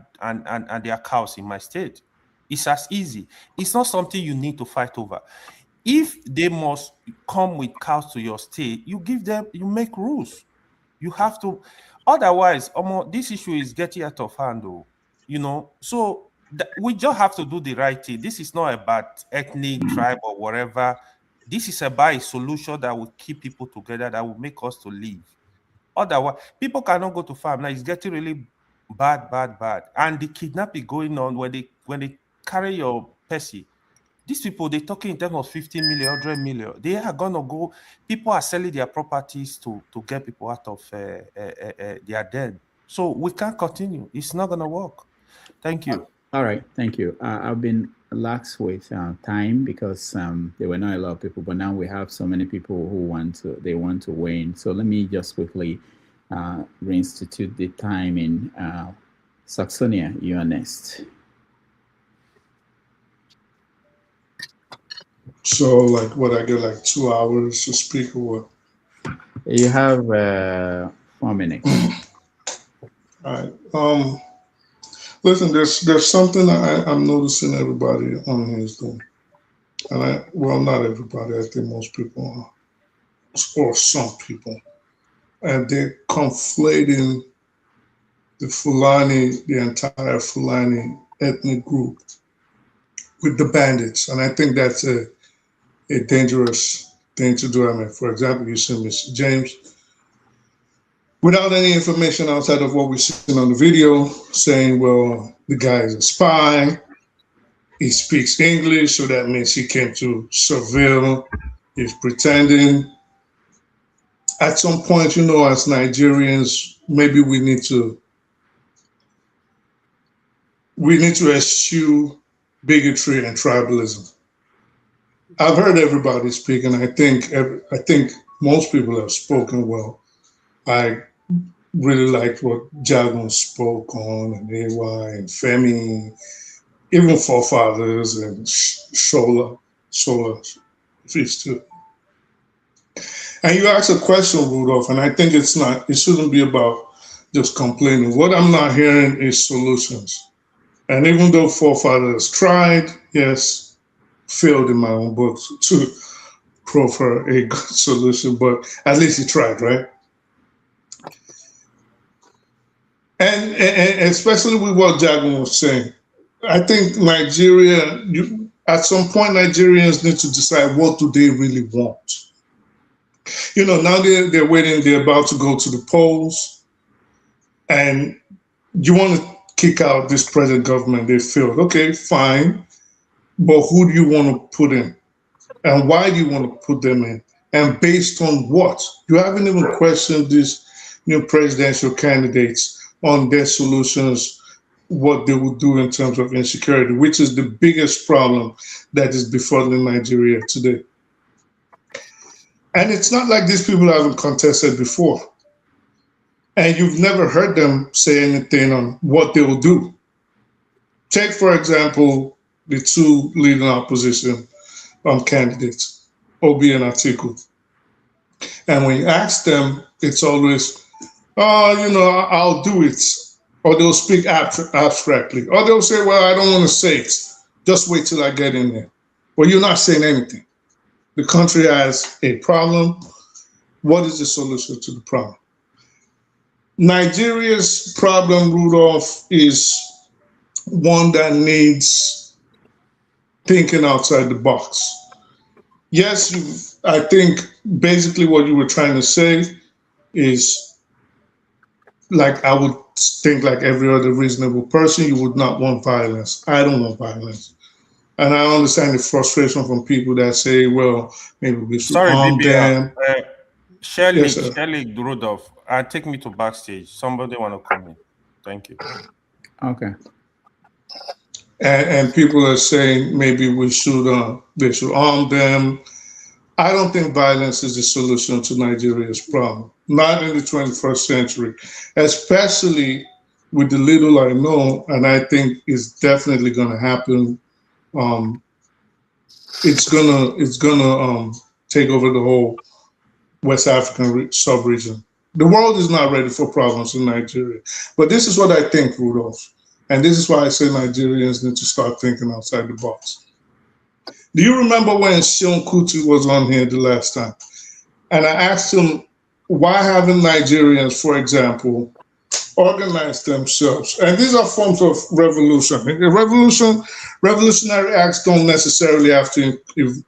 their cows in my state. It's as easy. It's not something you need to fight over. If they must come with cows to your state, you give them. You make rules. You have to. Otherwise, this issue is getting out of hand, though. You know, so we just have to do the right thing. This is not about ethnic, tribe, or whatever. This is about a solution that will keep people together, that will make us to live. Otherwise, people cannot go to farm. Now it's getting really bad. And the kidnapping going on when they carry your Percy. These people, they're talking in terms of 50 million, 100 million. They are going to go, people are selling their properties to get people out of their den. So we can't continue. It's not going to work. Thank you. All right, thank you. I've been lax with time because there were not a lot of people, but now we have so many people who want to weigh in. So let me just quickly reinstitute the time in Saxonia. You are next. So, like, what, I get like 2 hours to speak or what? You have 4 minutes. All right. Listen, there's something I'm noticing everybody on here is doing. And well, not everybody, I think most people are, or some people. And they're conflating the Fulani, the entire Fulani ethnic group with the bandits. And I think that's a dangerous thing to do. I mean, for example, you see Mr. James, without any information outside of what we've seen on the video, saying, well, the guy is a spy, he speaks English, so that means he came to surveil, he's pretending. at some point, as Nigerians, maybe we need to eschew bigotry and tribalism. I've heard everybody speak, and I think most people have spoken well. I really liked what Jagun spoke on, and AY and Femi, even Forefathers and Shola Feast too. And you asked a question, Rudolph, and I think it shouldn't be about just complaining. What I'm not hearing is solutions. And even though Forefathers tried, yes, failed in my own books to proffer a good solution, but at least he tried, right? And especially with what Jagun was saying, I think Nigeria, at some point, Nigerians need to decide what do they really want. Now they're waiting, they're about to go to the polls, and you want to kick out this present government, they failed. Okay, fine, but who do you want to put in? And why do you want to put them in? And based on what? You haven't even questioned these new presidential candidates on their solutions, what they would do in terms of insecurity, which is the biggest problem that is befuddling Nigeria today. And it's not like these people haven't contested before. And you've never heard them say anything on what they will do. Take, for example, the two leading opposition candidates, Obi and Atiku. And when you ask them, it's always, I'll do it. Or they'll speak abstractly. Or they'll say, well, I don't want to say it. Just wait till I get in there. Well, you're not saying anything. The country has a problem. What is the solution to the problem? Nigeria's problem, Rudolph, is one that needs thinking outside the box. Yes, I think basically what you were trying to say is, like, I would think like every other reasonable person, you would not want violence. I don't want violence. And I understand the frustration from people that say, well, maybe we should arm them. Shelley Rudolph, take me to backstage. Somebody want to come in. Thank you. Okay. And people are saying maybe they should arm them. I don't think violence is the solution to Nigeria's problem. Not in the 21st century, especially with the little I know, and I think it's definitely going to happen. It's gonna take over the whole West African sub-region. The world is not ready for problems in Nigeria. But this is what I think, Rudolph. And this is why I say Nigerians need to start thinking outside the box. Do you remember when Seun Kuti was on here the last time? And I asked him, why haven't Nigerians, for example, organized themselves? And these are forms of revolution. Revolutionary acts don't necessarily have to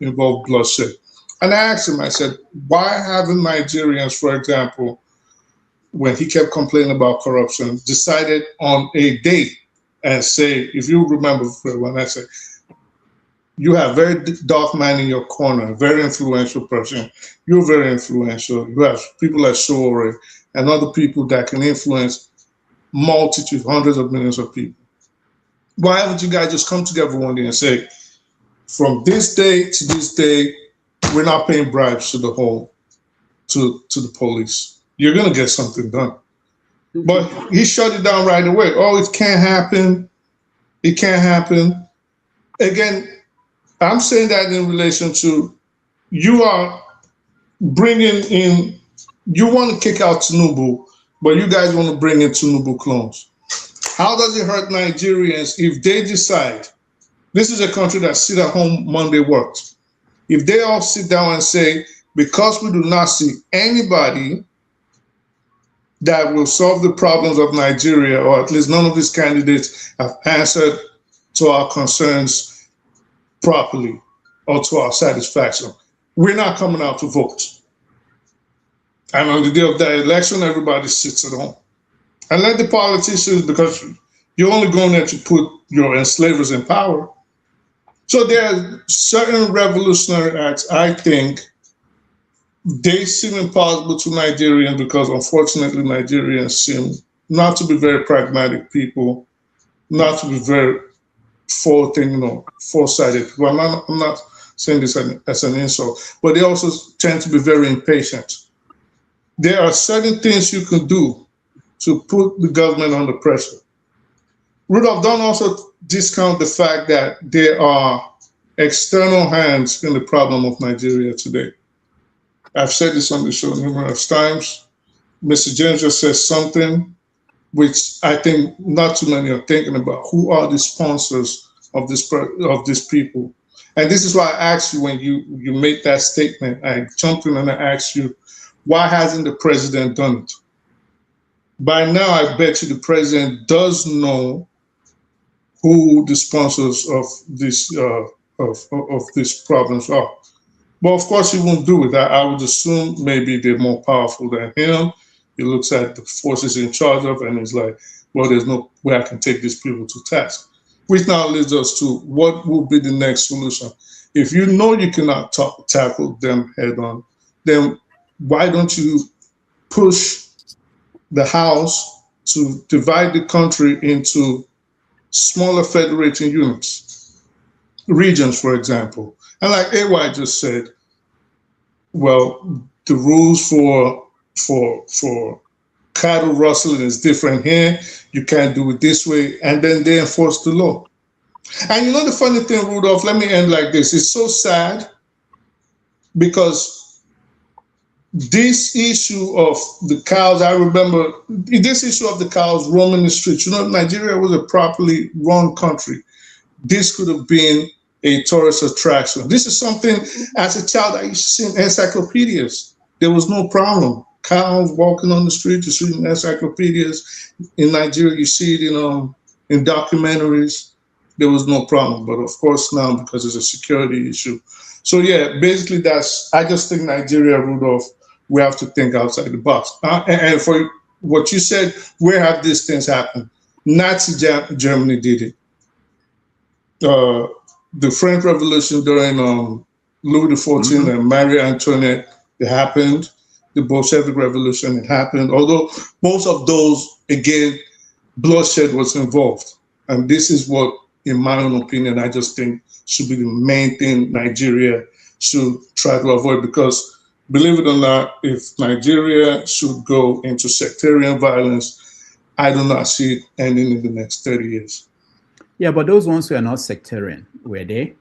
involve bloodshed. And I asked him, I said, why haven't Nigerians, for example, when he kept complaining about corruption, decided on a date and say, if you remember when I said, you have a very dark man in your corner, a very influential person. You're very influential. You have people like Sowore and other people that can influence multitudes, hundreds of millions of people. Why haven't you guys just come together one day and say, from this day to this day, we're not paying bribes to the police. You're gonna get something done. But he shut it down right away. Oh, it can't happen. It can't happen. Again, I'm saying that in relation to, you are bringing in, you want to kick out Tinubu, but you guys want to bring in Tinubu clones. How does it hurt Nigerians if they decide, this is a country that sit at home Monday works. If they all sit down and say, because we do not see anybody that will solve the problems of Nigeria, or at least none of these candidates have answered to our concerns properly or to our satisfaction, we're not coming out to vote. And on the day of that election, everybody sits at home. And let the politicians, because you're only going there to put your enslavers in power. So there are certain revolutionary acts, I think, they seem impossible to Nigerians because unfortunately Nigerians seem not to be very pragmatic people, not to be very foresighted people. I'm not saying this as an insult, but they also tend to be very impatient. There are certain things you can do to put the government under pressure. Rudolph, don't also discount the fact that there are external hands in the problem of Nigeria today. I've said this on the show numerous times. Mr. James just says something which I think not too many are thinking about. Who are the sponsors of these people? And this is why I asked you when you made that statement. I jumped in and I asked you, why hasn't the president done it? By now, I bet you the president does know who the sponsors of this of these problems are. But of course, he won't do it. I would assume maybe they're more powerful than him. He looks at the forces in charge of and he's like, well, there's no way I can take these people to task. Which now leads us to what will be the next solution. If you know you cannot tackle them head on, then why don't you push the House to divide the country into smaller federating units, regions, for example. And like AY just said, well, the rules for cattle rustling is different here. You can't do it this way, and then they enforce the law. And you know the funny thing, Rudolph, let me end like this. It's so sad because this issue of the cows, I remember this issue of the cows roaming the streets. You know, Nigeria was a properly run country. This could have been a tourist attraction. This is something, as a child, I used to see in encyclopedias. There was no problem. Cows walking on the street, you see it in encyclopedias. In Nigeria, you see it in documentaries. There was no problem. But of course now, because it's a security issue. So yeah, basically I just think Nigeria, Rudolph, we have to think outside the box. And for what you said, where have these things happened? Nazi Germany did it. The French Revolution during Louis XIV and Marie Antoinette, it happened. The Bolshevik Revolution, it happened. Although most of those, again, bloodshed was involved. And this is what, in my own opinion, I just think should be the main thing Nigeria should try to avoid. Because believe it or not, if Nigeria should go into sectarian violence, I do not see it ending in the next 30 years. Yeah, but those ones were not sectarian, were they?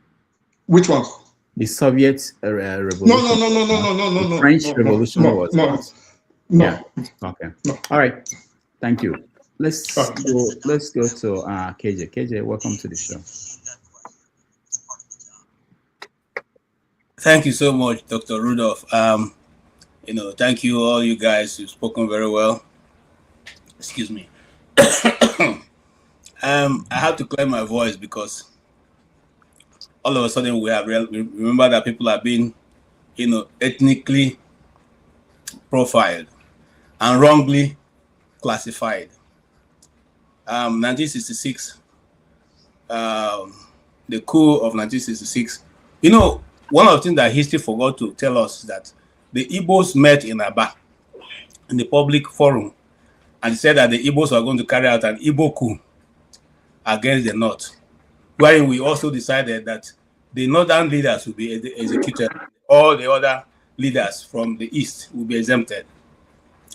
Which ones? The Soviet revolution. No. The French Revolution was. No. Yeah. Okay. No. All right. Thank you. Let's go to KJ. KJ, welcome to the show. Thank you so much, Dr. Rudolph. Thank you all you guys. You've spoken very well. Excuse me. I have to clear my voice because all of a sudden we remember that people are being, ethnically profiled and wrongly classified. 1966, the coup of 1966. One of the things that history forgot to tell us is that the Igbos met in Aba in the public forum and said that the Igbos were going to carry out an Igbo coup against the North, wherein we also decided that the northern leaders will be executed, all the other leaders from the east will be exempted.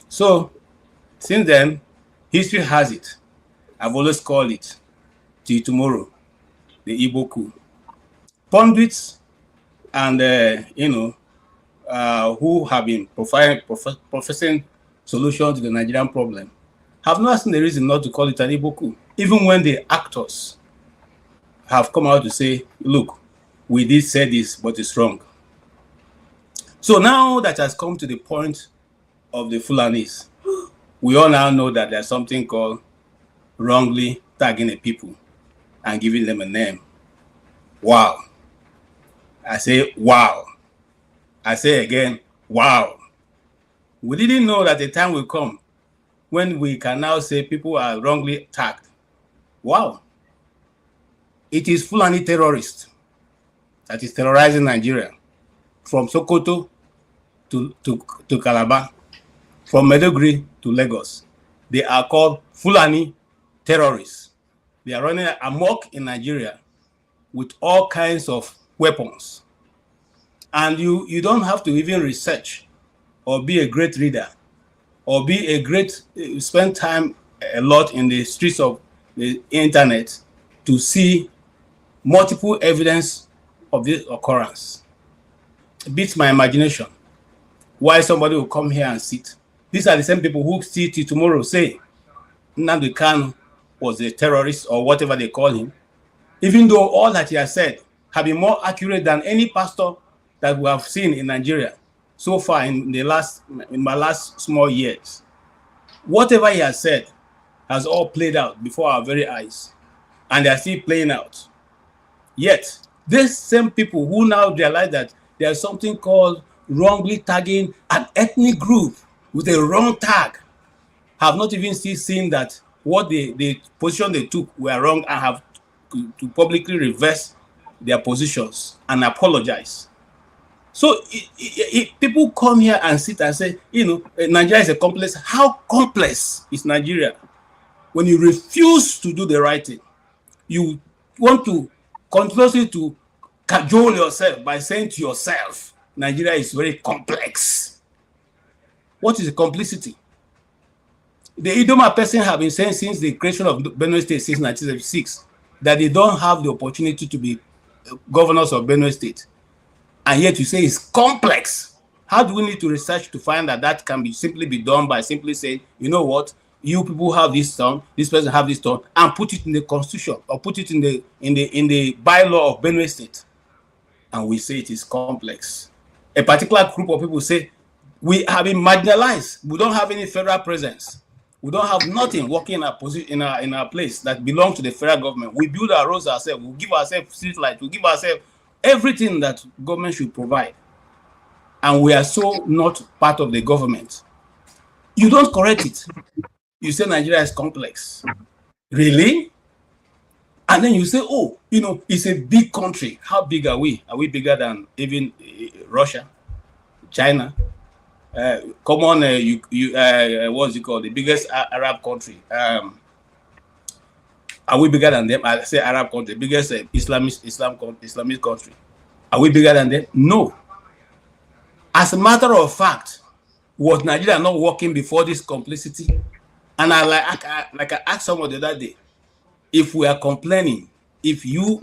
So, since then, history has it. I've always called it, till tomorrow, the Igbo coup. Pundits and, who have been professing solutions to the Nigerian problem have not seen the reason not to call it an Igbo coup, even when the actors have come out to say, look, we did say this, but it's wrong. So now that has come to the point of the Fulanis, we all now know that there's something called wrongly tagging a people and giving them a name. Wow. I say, wow. I say again, wow. We didn't know that the time will come when we can now say people are wrongly tagged. Wow. It is Fulani terrorists that is terrorizing Nigeria from Sokoto to Calabar, from Maiduguri to Lagos. They are called Fulani terrorists. They are running amok in Nigeria with all kinds of weapons. And you don't have to even research or be a great reader or be a great, spend time a lot in the streets of the internet to see multiple evidence of this occurrence. It beats my imagination why somebody will come here and sit. These are the same people who see till tomorrow say Nnamdi Kanu was a terrorist or whatever they call him, even though all that he has said have been more accurate than any pastor that we have seen in Nigeria so far in my last small years. Whatever he has said has all played out before our very eyes, and they are still playing out. Yet, these same people who now realize that there's something called wrongly tagging an ethnic group with a wrong tag have not even still seen that what the position they took were wrong and have to publicly reverse their positions and apologize. So people come here and sit and say, Nigeria is a complex. How complex is Nigeria? When you refuse to do the right thing, you want to continuously to cajole yourself by saying to yourself, Nigeria is very complex. What is the complicity? The Idoma person have been saying since the creation of Benue State since 1976 that they don't have the opportunity to be governors of Benue State. And yet you say it's complex. How do we need to research to find that can be simply be done by simply saying, you know what, you people have this term, this person have this term, and put it in the constitution or put it in the bylaw of Benue State, and we say it is complex. A particular group of people say we have been marginalized. We don't have any federal presence. We don't have nothing working in our position in our place that belongs to the federal government. We build our roads ourselves. We give ourselves street lights. We give ourselves everything that government should provide, and we are so not part of the government. You don't correct it. You say Nigeria is complex. Really? And then you say, oh, it's a big country. How big are we? Are we bigger than even Russia, China? Come on, what's it called? The biggest Arab country. Are we bigger than them? I say Arab country, biggest Islamic country. Are we bigger than them? No. As a matter of fact, was Nigeria not working before this complicity? And I asked someone the other day, if we are complaining, if you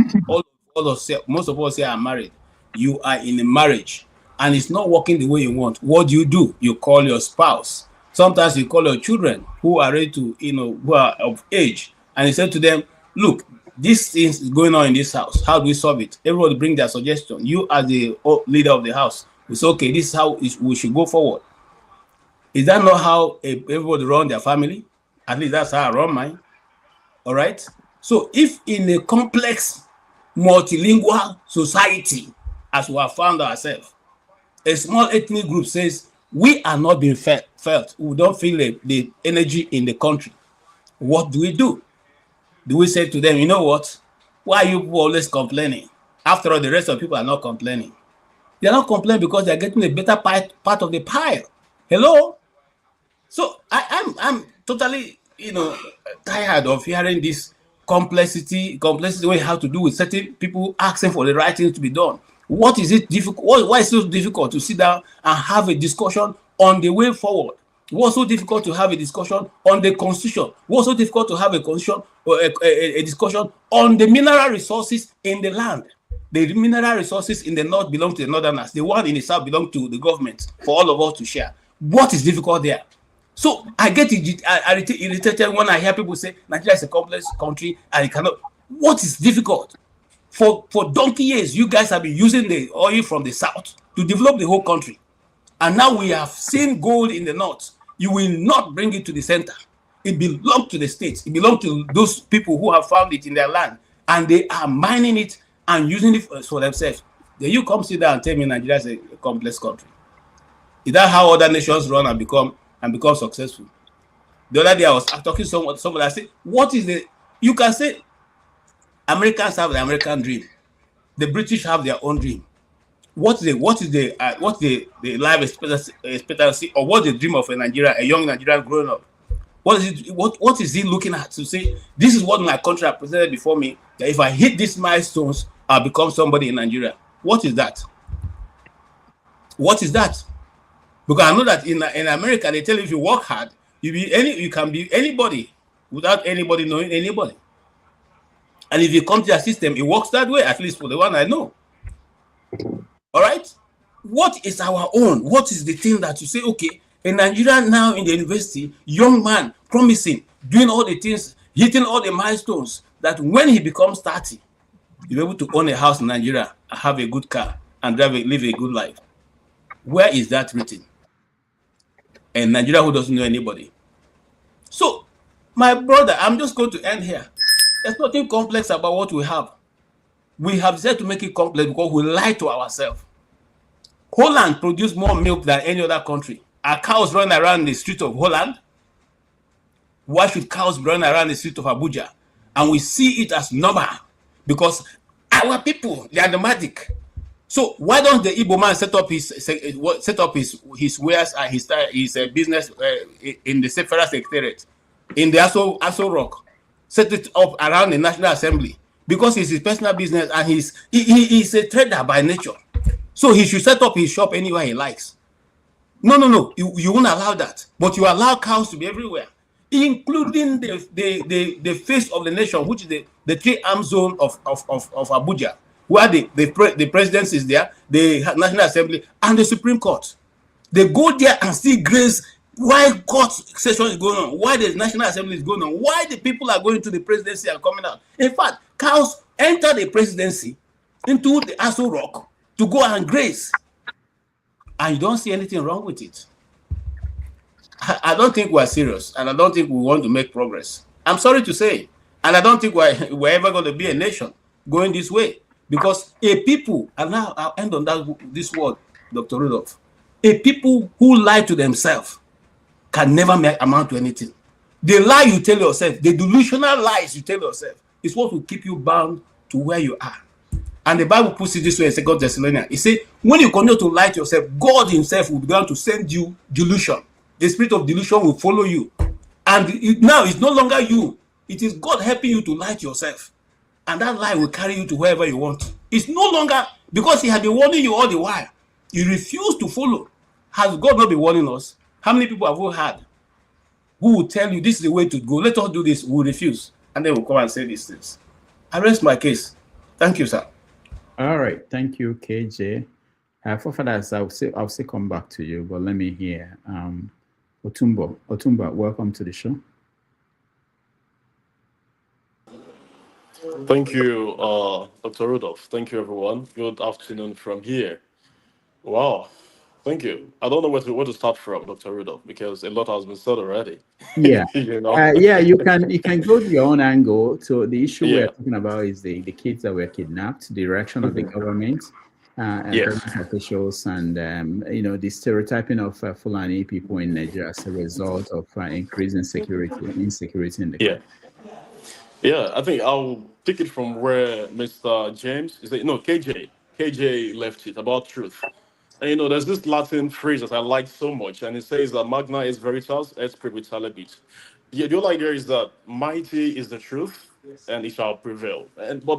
most of us here are married, you are in a marriage and it's not working the way you want, what do? You call your spouse. Sometimes you call your children who are ready to, who are of age, and you say to them, look, this is going on in this house. How do we solve it? Everybody bring their suggestion. You as the leader of the house, we say, okay, this is how we should go forward. Is that not how everybody run their family? At least that's how I run mine. All right? So if in a complex, multilingual society, as we have found ourselves, a small ethnic group says, we are not being felt. We don't feel the energy in the country. What do? Do we say to them, you know what? Why are you always complaining? After all, the rest of people are not complaining. They're not complaining because they're getting a better part of the pie. Hello? So I'm totally, tired of hearing this complexity way how to do with certain people asking for the right things to be done. What is it difficult? Why is it so difficult to sit down and have a discussion on the way forward? What's so difficult to have a discussion on the constitution? What's so difficult to have a constitution or a discussion on the mineral resources in the land? The mineral resources in the north belong to the northerners. The one in the south belong to the government for all of us to share. What is difficult there? So I get irritated when I hear people say Nigeria is a complex country and it cannot. What is difficult? For donkey years, you guys have been using the oil from the south to develop the whole country. And now we have seen gold in the north. You will not bring it to the center. It belongs to the states. It belongs to those people who have found it in their land. And they are mining it and using it for themselves. Then you come sit down and tell me Nigeria is a complex country. Is that how other nations run and become successful? The other day I was talking to somebody, I said, what is you can say Americans have the American dream. The British have their own dream. what's the life expectancy, or what's the dream of a young Nigerian growing up? What is he looking at to say, this is what my country has presented before me, that if I hit these milestones, I'll become somebody in Nigeria? What is that? What is that? Because I know that in America, they tell you if you work hard, you can be anybody without anybody knowing anybody. And if you come to their system, it works that way, at least for the one I know. All right? What is our own? What is the thing that you say, okay, a Nigerian now in the university, young man, promising, doing all the things, hitting all the milestones, that when he becomes 30, he'll be able to own a house in Nigeria, have a good car, and live a good life. Where is that written? And Nigeria who doesn't know anybody. So, my brother, I'm just going to end here. There's nothing complex about what we have. We have decided to make it complex because we lie to ourselves. Holland produces more milk than any other country. Are cows running around the street of Holland? Why should cows run around the street of Abuja? And we see it as normal because our people, they are nomadic. So why don't the Igbo man set up his wares and his business in the Federal Secretariat, in the Aso Rock, set it up around the National Assembly? Because it's his personal business and he's a trader by nature. So he should set up his shop anywhere he likes. No. You won't allow that. But you allow cows to be everywhere, including the face of the nation, which is the three-arm zone of Abuja, where the presidency is there, the National Assembly, and the Supreme Court. They go there and see grace why court session is going on, why the National Assembly is going on, why the people are going to the presidency and coming out. In fact, cows enter the presidency into the Aso Rock to go and graze. And you don't see anything wrong with it. I don't think we're serious, and I don't think we want to make progress. I'm sorry to say, and I don't think we're ever going to be a nation going this way, because a people, and now I'll end on this word, Dr. Rudolph, a people who lie to themselves can never amount to anything. The lie you tell yourself, the delusional lies you tell yourself, is what will keep you bound to where you are. And the Bible puts it this way in 2 Thessalonians. It says, when you continue to lie to yourself, God himself will begin to send you delusion. The spirit of delusion will follow you. And now it's no longer you. It is God helping you to lie to yourself. And that lie will carry you to wherever you want. It's no longer, because he had been warning you all the while. You refuse to follow. Has God not been warning us? How many people have we had who will tell you this is the way to go? Let us do this. We'll refuse. And then we'll come and say these things. I rest my case. Thank you, sir. All right, thank you, KJ. For fathers, I'll say come back to you, but let me hear. Otumba, welcome to the show. Thank you, Dr. Rudolph. Thank you, everyone. Good afternoon from here. Wow, thank you. I don't know where to start from, Dr. Rudolph, because a lot has been said already. Yeah, you know? you can go to your own angle. So the issue we're talking about is the kids that were kidnapped, the reaction of the government and government officials, and the stereotyping of Fulani people in Nigeria as a result of increasing insecurity in the country. Yeah, I think I'll take it from where Mr. James KJ left it about truth. And there's this Latin phrase that I like so much, and it says that magna is veritas et praevitalebit. The whole idea is that mighty is the truth, and it shall prevail. But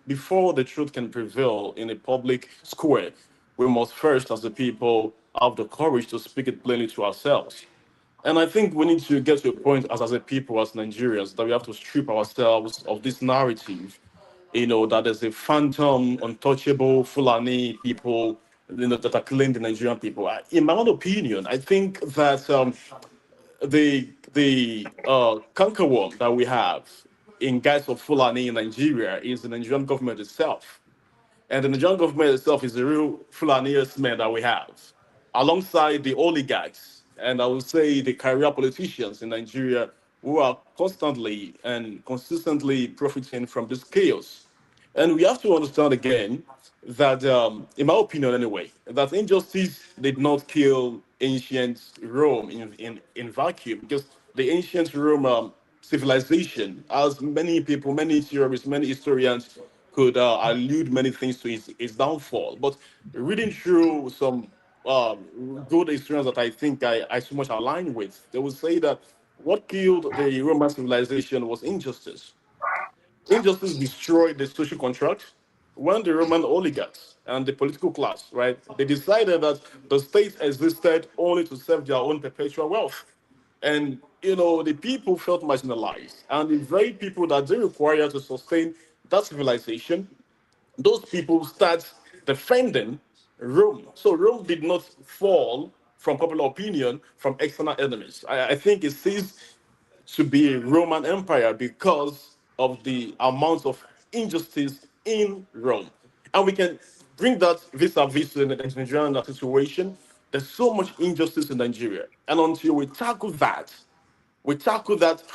before the truth can prevail in a public square, we must first, as the people, have the courage to speak it plainly to ourselves. And I think we need to get to a point as a people, as Nigerians, that we have to strip ourselves of this narrative, that there's a phantom, untouchable Fulani people, that are killing the Nigerian people. In my own opinion, I think that the cankerworm that we have in guise of Fulani in Nigeria is the Nigerian government itself. And the Nigerian government itself is the real Fulani man that we have, alongside the oligarchs, and I would say the career politicians in Nigeria who are constantly and consistently profiting from this chaos. And we have to understand again that, in my opinion anyway, that injustice did not kill ancient Rome in vacuum, because the ancient Rome civilization, as many people, many theorists, many historians could allude many things to his downfall. But reading through some good experience that I think I so much align with, they will say that what killed the Roman civilization was injustice. Injustice destroyed the social contract when the Roman oligarchs and the political class, right, they decided that the state existed only to serve their own perpetual wealth. And, the people felt marginalized. And the very people that they require to sustain that civilization, those people start defending Rome. So Rome did not fall from popular opinion from external enemies. I think it ceased to be a Roman Empire because of the amount of injustice in Rome. And we can bring that vis-a-vis to the Nigerian situation. There's so much injustice in Nigeria. And until we tackle that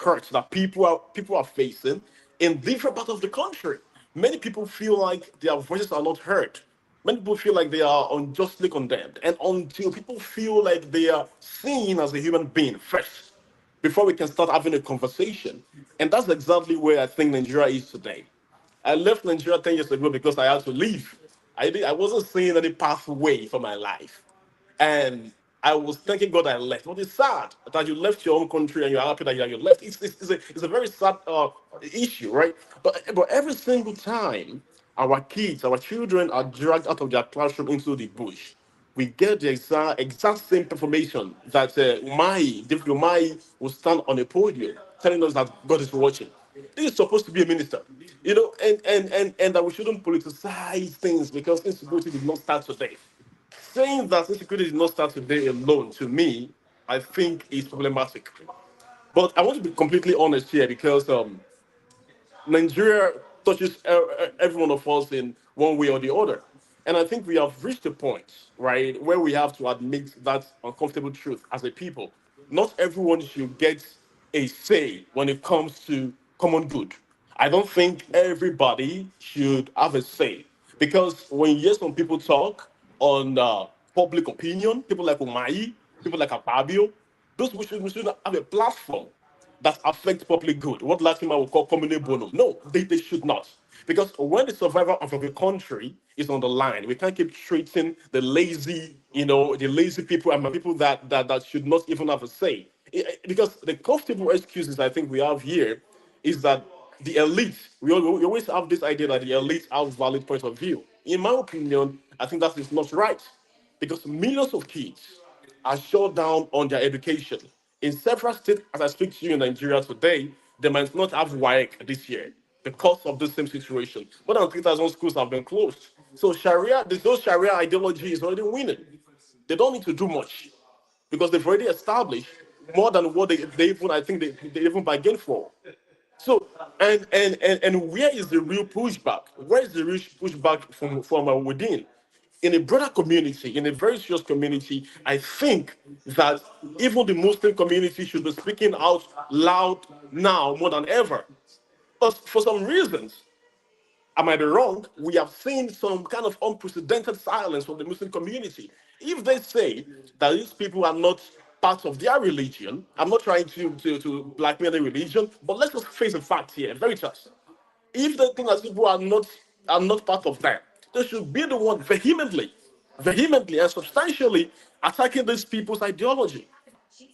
hurt that people are facing in different parts of the country. Many people feel like their voices are not heard. Many people feel like they are unjustly condemned. And until people feel like they are seen as a human being first, before we can start having a conversation. And that's exactly where I think Nigeria is today. I left Nigeria 10 years ago because I had to leave. I wasn't seeing any pathway for my life. And I was thanking God I left. But it's sad that you left your own country and you're happy that you left. It's a very sad issue, right? But every single time our kids, our children are dragged out of their classroom into the bush, we get the exact same information that David Umai will stand on a podium telling us that God is watching. This is supposed to be a minister, and that we shouldn't politicize things because insecurity did not start today. Saying that insecurity did not start today alone, to me, I think is problematic. But I want to be completely honest here because Nigeria touches every one of us in one way or the other. And I think we have reached a point, right, where we have to admit that uncomfortable truth as a people. Not everyone should get a say when it comes to common good. I don't think everybody should have a say. Because when you hear some people talk on public opinion, people like Umai, people like Akpabio, those we should have a platform that affects public good. What Latima will call culminate bonum. No, they should not. Because when the survival of a country is on the line, we can't keep treating the lazy, the lazy people and people that should not even have a say. Because the comfortable excuses I think we have here is that the elite, we always have this idea that the elite have valid point of view. In my opinion, I think that is not right. Because millions of kids are shut down on their education. In several states, as I speak to you in Nigeria today, they might not have WAEC this year because of the same situation. More than 3,000 schools have been closed. So those Sharia ideology is already winning. They don't need to do much because they've already established more than what they even, I think they even bargained for. So, and where is the real pushback? Where is the real pushback from within? In a broader community, in a very serious community, I think that even the Muslim community should be speaking out loud now more than ever. But for some reasons, I might be wrong, we have seen some kind of unprecedented silence from the Muslim community. If they say that these people are not part of their religion, I'm not trying to blackmail the religion, but let's just face the fact here, very tough. If they think that people are not part of that, they should be the one vehemently and substantially attacking these people's ideology.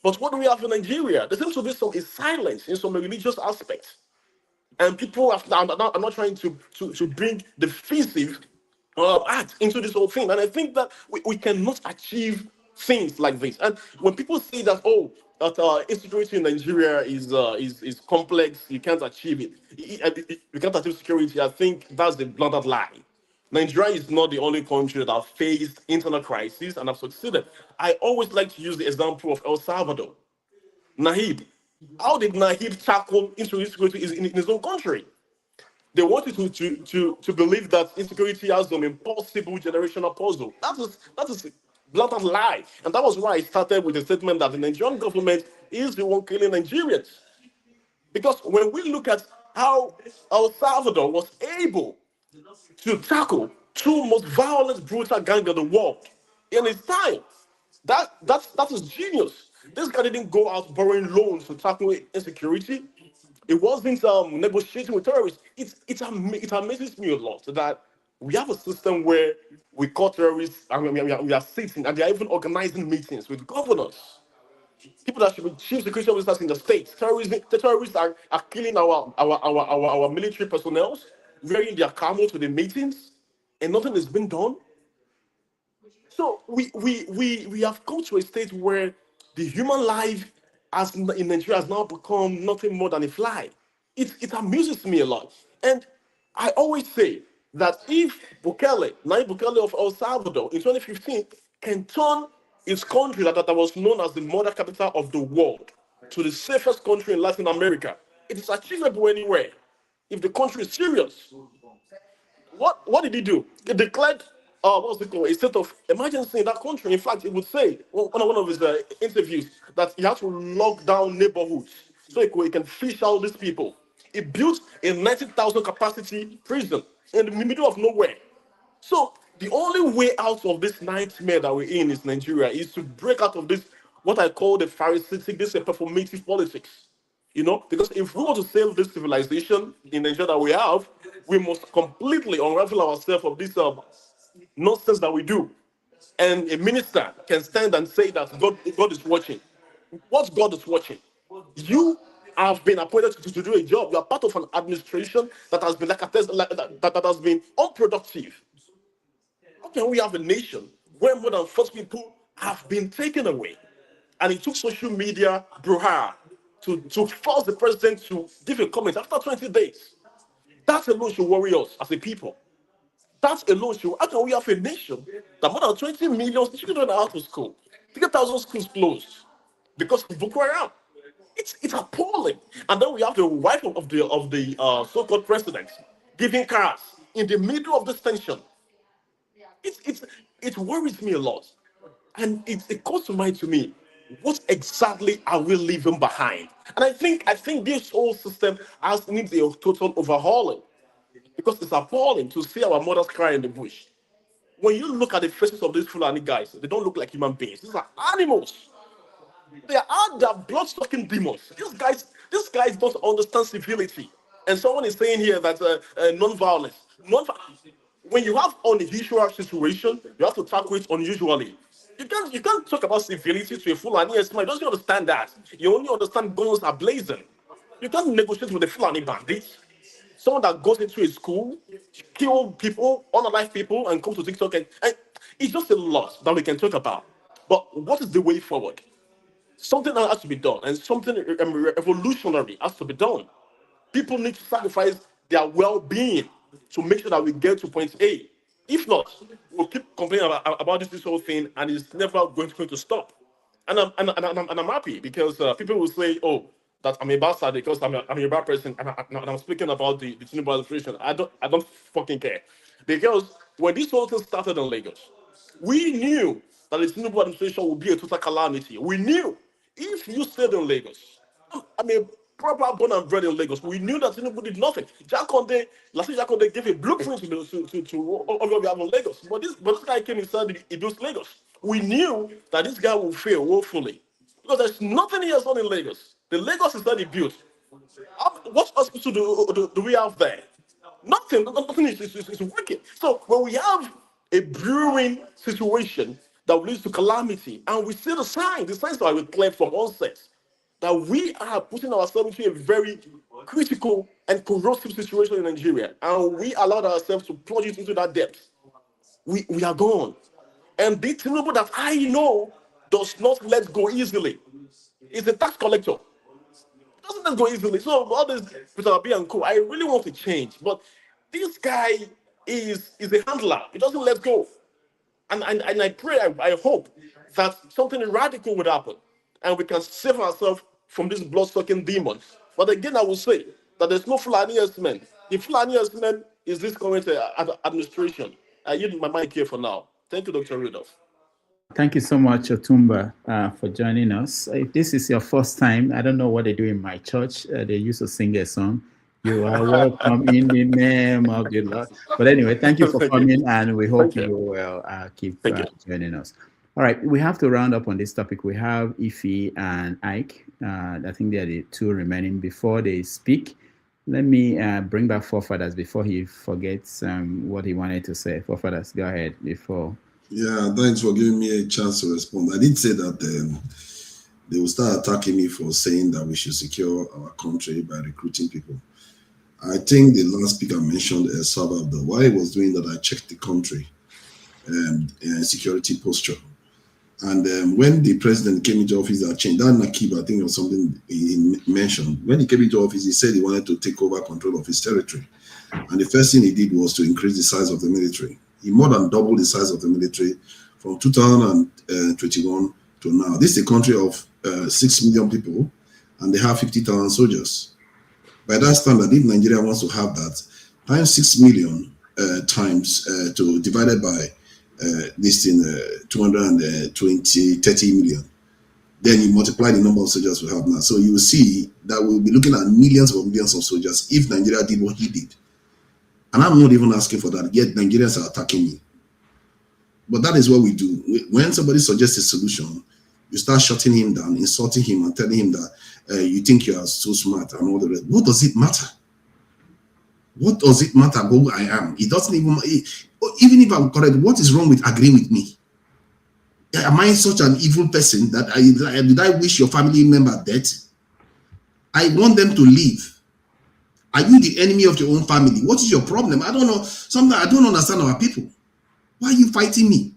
But what do we have in Nigeria? There seems to be some silence in some religious aspects. And people are not trying to bring the physical act into this whole thing. And I think that we cannot achieve things like this. And when people say that, insecurity in Nigeria is complex, you can't achieve it. You can't achieve security. I think that's the blunted lie. Nigeria is not the only country that have faced internal crises and have succeeded. I always like to use the example of El Salvador. Nahib. How did Nahib tackle insecurity in his own country? They wanted to believe that insecurity has some impossible generational puzzle. That is a blatant lie. And that was why I started with the statement that the Nigerian government is the one killing Nigerians. Because when we look at how El Salvador was able to tackle two most violent, brutal gangs in the world in his time, that is genius. This guy didn't go out borrowing loans to tackle insecurity. It wasn't negotiating with terrorists. It amazes me a lot that we have a system where we call terrorists and we are sitting and they are even organizing meetings with governors, people that should be chief security officers in the states. The terrorists are killing our military personnel, wearing their camo to the meetings, and nothing has been done. So we have come to a state where the human life in Nigeria has now become nothing more than a fly. It amuses me a lot. And I always say that if Nayib Bukele of El Salvador in 2015 can turn its country that was known as the murder capital of the world to the safest country in Latin America, it is achievable anywhere if the country is serious. What did he do? He declared what's it called, a state of emergency in that country. In fact, he would say on one of his interviews that he had to lock down neighborhoods so he can fish out these people. He built a 90,000 capacity prison in the middle of nowhere. So the only way out of this nightmare that we're in is Nigeria is to break out of this, what I call the Pharisaic, this performative politics. You know, because if we want to save this civilization in Nigeria that we have, we must completely unravel ourselves of this nonsense that we do. And a minister can stand and say that God is watching. What God is watching? You have been appointed to do a job. You are part of an administration that has been that has been unproductive. How can we have a nation where more than 40 people have been taken away? And it took social media brouhaha to force the president to give a comment after 20 days. That alone should worry us as a people. That alone should. How can we have a nation that more than 20 million children are out of school, 3,000 schools closed because of Boko Haram? It's appalling. And then we have the wife of the so-called president giving cars in the middle of this tension. It worries me a lot, and it comes to mind to me. What exactly are we leaving behind? And I think this whole system needs a total overhauling, because it's appalling to see our mothers cry in the bush. When you look at the faces of these Fulani guys, they don't look like human beings. These are animals. They are blood-sucking demons. These guys don't understand civility. And someone is saying here that non-violence. When you have unusual situation, you have to tackle it unusually. You can't talk about civility to a Fulani. He doesn't understand that. You only understand guns are blazing. You can't negotiate with a Fulani bandit. Someone that goes into a school, kill people, unalive people, and come to TikTok, and it's just a lot that we can talk about. But what is the way forward? Something has to be done, and something revolutionary has to be done. People need to sacrifice their well-being to make sure that we get to point A. If not, we'll keep complaining about this whole thing, and it's never going to stop. And I'm happy because people will say, "Oh, that I'm a bastard because I'm a bad person," and I'm speaking about the Tinubu administration. I don't fucking care, because when this whole thing started in Lagos, we knew that the Tinubu administration would be a total calamity. We knew if you stayed in Lagos, I mean, proper born and bred in Lagos, we knew that Tinubu did nothing. Last Jaconde gave a blueprint to what we have in Lagos, but this guy came inside he built Lagos. We knew that this guy will fail woefully because there's nothing he has done in Lagos. The Lagos is already built. What hospital do we have there? Nothing. Nothing is working. So when we have a brewing situation that leads to calamity, and we see the signs that we clear from onset, that we are putting ourselves into a very critical and corrosive situation in Nigeria, and we allowed ourselves to plunge it into that depth, we are gone. And the Tinubu that I know does not let go easily. He's a tax collector. Doesn't let go easily. So all this Peter Obi and co, I really want to change, but this guy is a handler. He doesn't let go. And I pray, I hope that something radical would happen and we can save ourselves from these blood-sucking demons. But again, I will say that there's no Fulani men. The Fulani men is this current administration. I yield my mic here for now. Thank you, Dr. Rudolph. Thank you so much, Otumba, for joining us. If this is your first time, I don't know what they do in my church. They used to sing a song. You are welcome in the name of the Lord. But anyway, thank you for coming, and we hope you will keep joining us. All right, we have to round up on this topic. We have Ife and Ike. I think they are the two remaining. Before they speak, let me bring back Forefathers before he forgets what he wanted to say. Forefathers, go ahead before. Yeah, thanks for giving me a chance to respond. I did say that they will start attacking me for saying that we should secure our country by recruiting people. I think the last speaker mentioned El Salvador. While he was doing that, I checked the country security posture. And when the president came into office, Chinda, I think, or something he mentioned. When he came into office, he said he wanted to take over control of his territory. And the first thing he did was to increase the size of the military. He more than doubled the size of the military from 2021 to now. This is a country of 6 million people, and they have 50,000 soldiers. By that standard, if Nigeria wants to have that, times 6 million divided by this in 30 million, then you multiply the number of soldiers we have now. So you will see that we'll be looking at millions of soldiers if Nigeria did what he did. And I'm not even asking for that, yet Nigerians are attacking me. But that is what we do. When somebody suggests a solution, you start shutting him down, insulting him, and telling him that you think you are so smart and all the rest. What does it matter? What does it matter who I am? It doesn't even if I'm correct, what is wrong with agreeing with me? Am I such an evil person that did I wish your family member dead? I want them to live. Are you the enemy of your own family? What is your problem? I don't know. Sometimes I don't understand our people. Why are you fighting me?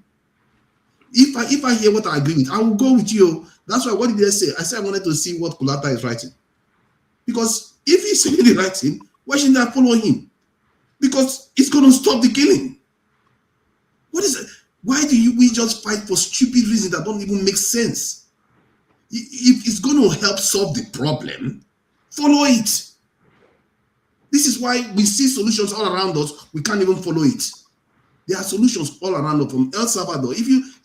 If I hear what I agree with, I will go with you. That's why, what did they say? I said I wanted to see what Kulata is writing. Because if he's saying the right thing, why shouldn't I follow him? Because it's going to stop the killing. What is it? Why do we just fight for stupid reasons that don't even make sense? If it's going to help solve the problem, follow it. This is why we see solutions all around us. We can't even follow it. There are solutions all around us from El Salvador.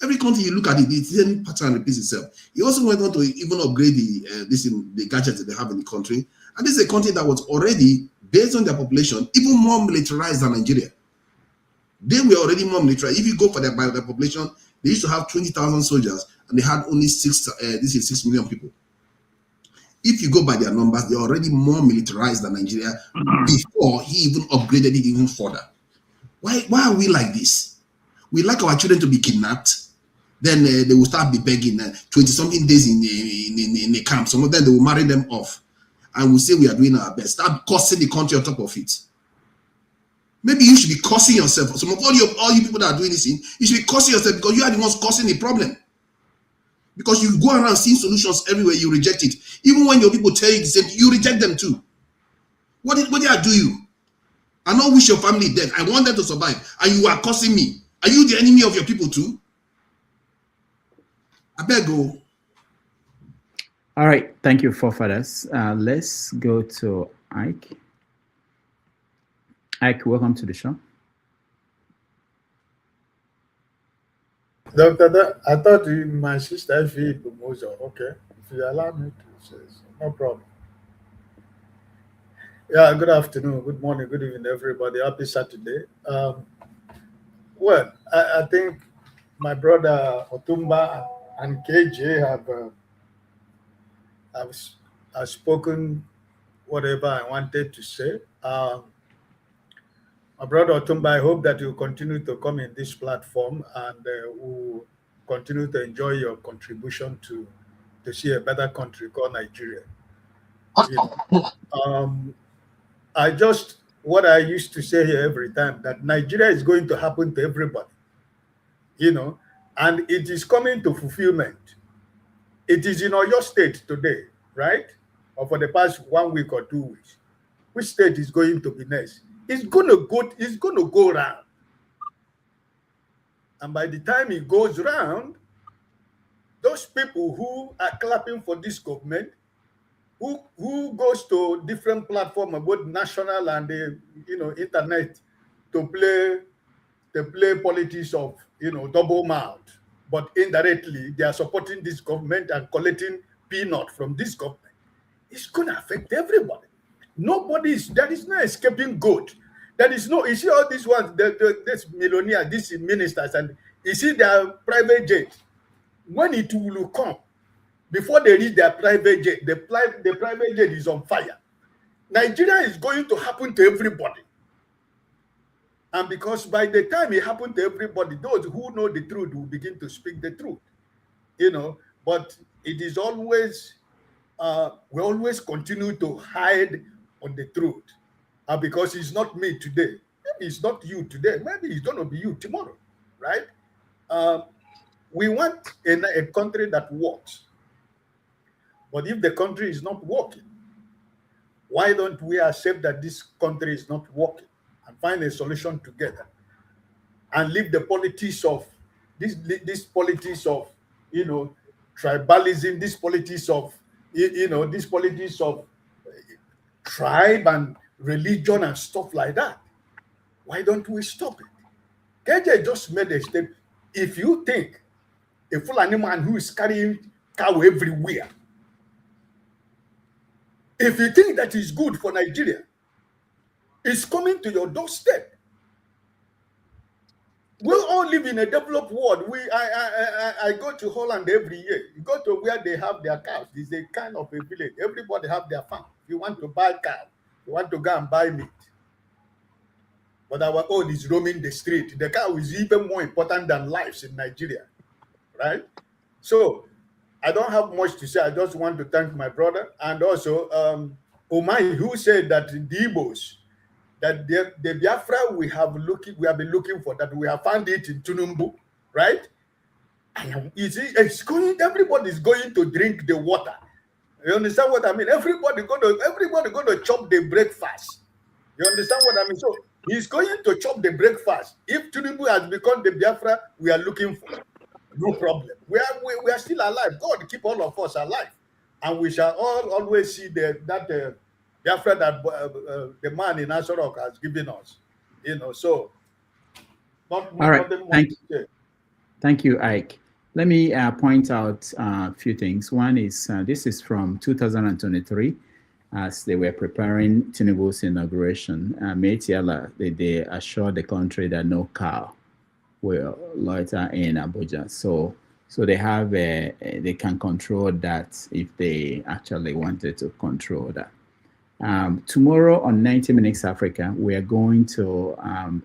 Every country you look at it, the same pattern repeats itself. He also went on to even upgrade the gadgets that they have in the country. And this is a country that was already, based on their population, even more militarized than Nigeria. They were already more militarized. If you go by their population, they used to have 20,000 soldiers, and they had only 6 million people. If you go by their numbers, they're already more militarized than Nigeria before he even upgraded it even further. Why are we like this? We like our children to be kidnapped. Then they will start be begging 20-something days in a camp. Some of them, they will marry them off. And we'll say we are doing our best. Start cursing the country on top of it. Maybe you should be cursing yourself. Some of all you people that are doing this thing, you should be cursing yourself because you are the ones causing the problem. Because you go around seeing solutions everywhere, you reject it. Even when your people tell you the same, you reject them too. What did I do you? I don't wish your family dead. I want them to survive. And you are cursing me. Are you the enemy of your people too? I better go. All right. Thank you, Forefathers. Let's go to Ike. Ike, welcome to the show. Doctor, I thought my sister Effie promotion. Okay, if you allow me to say so, no problem. Yeah, good afternoon, good morning, good evening, everybody. Happy Saturday. Well, I think my brother Otumba and KJ have spoken whatever I wanted to say. My brother Otumba, I hope that you continue to come in this platform and will continue to enjoy your contribution to see a better country called Nigeria. You know, what I used to say here every time, that Nigeria is going to happen to everybody, you know, and it is coming to fulfillment. It is in Oyo State today, right? Or for the past 1 week or 2 weeks. Which state is going to be next? It's going to go round. And by the time it goes round, those people who are clapping for this government, who goes to different platforms, both national and internet, to play politics of double mouth, but indirectly they are supporting this government and collecting peanut from this government. It's going to affect everybody. There is no escaping goat. There is no, you see all these ones, this millionaire, these ministers, and you see their private jet. when it will come, before they reach their private jet, the private jet is on fire. Nigeria is going to happen to everybody. And because by the time it happened to everybody, those who know the truth will begin to speak the truth. But it is always, we always continue to hide on the truth. Because it's not me today. Maybe it's not you today. Maybe it's going to be you tomorrow, right? We want a country that works. But if the country is not working, why don't we accept that this country is not working and find a solution together and leave the politics of this politics of tribalism, this politics of this politics of tribe and religion and stuff like that? Why don't we stop it? KJ just made a statement. If you think a Fulani man who is carrying cow everywhere, if you think that is good for Nigeria, it's coming to your doorstep. We all live in a developed world. I go to Holland every year. You go to where they have their cows. It's a kind of a village. Everybody have their farm. You want to buy cow, you want to go and buy meat. But our own is roaming the street. The cow is even more important than lives in Nigeria, right? So I don't have much to say. I just want to thank my brother. And also Omai, who said that the Igbos, that the Biafra we have been looking for, that we have found it in Tunumbu, right? And you see, everybody's going to drink the water. You understand what I mean? Everybody going to chop the breakfast. You understand what I mean? So he's going to chop the breakfast. If Tunumbu has become the Biafra we are looking for, no problem. We are still alive. God keep all of us alive, and we shall all always see that Biafra that the man in Asorok has given us. So not all right. Thank you, Ike. Let me point out a few things. One is this is from 2023, as they were preparing Tinubu's inauguration. They assured the country that no cow will loiter in Abuja. So they have they can control that if they actually wanted to control that. Tomorrow on 90 Minutes Africa, we are going to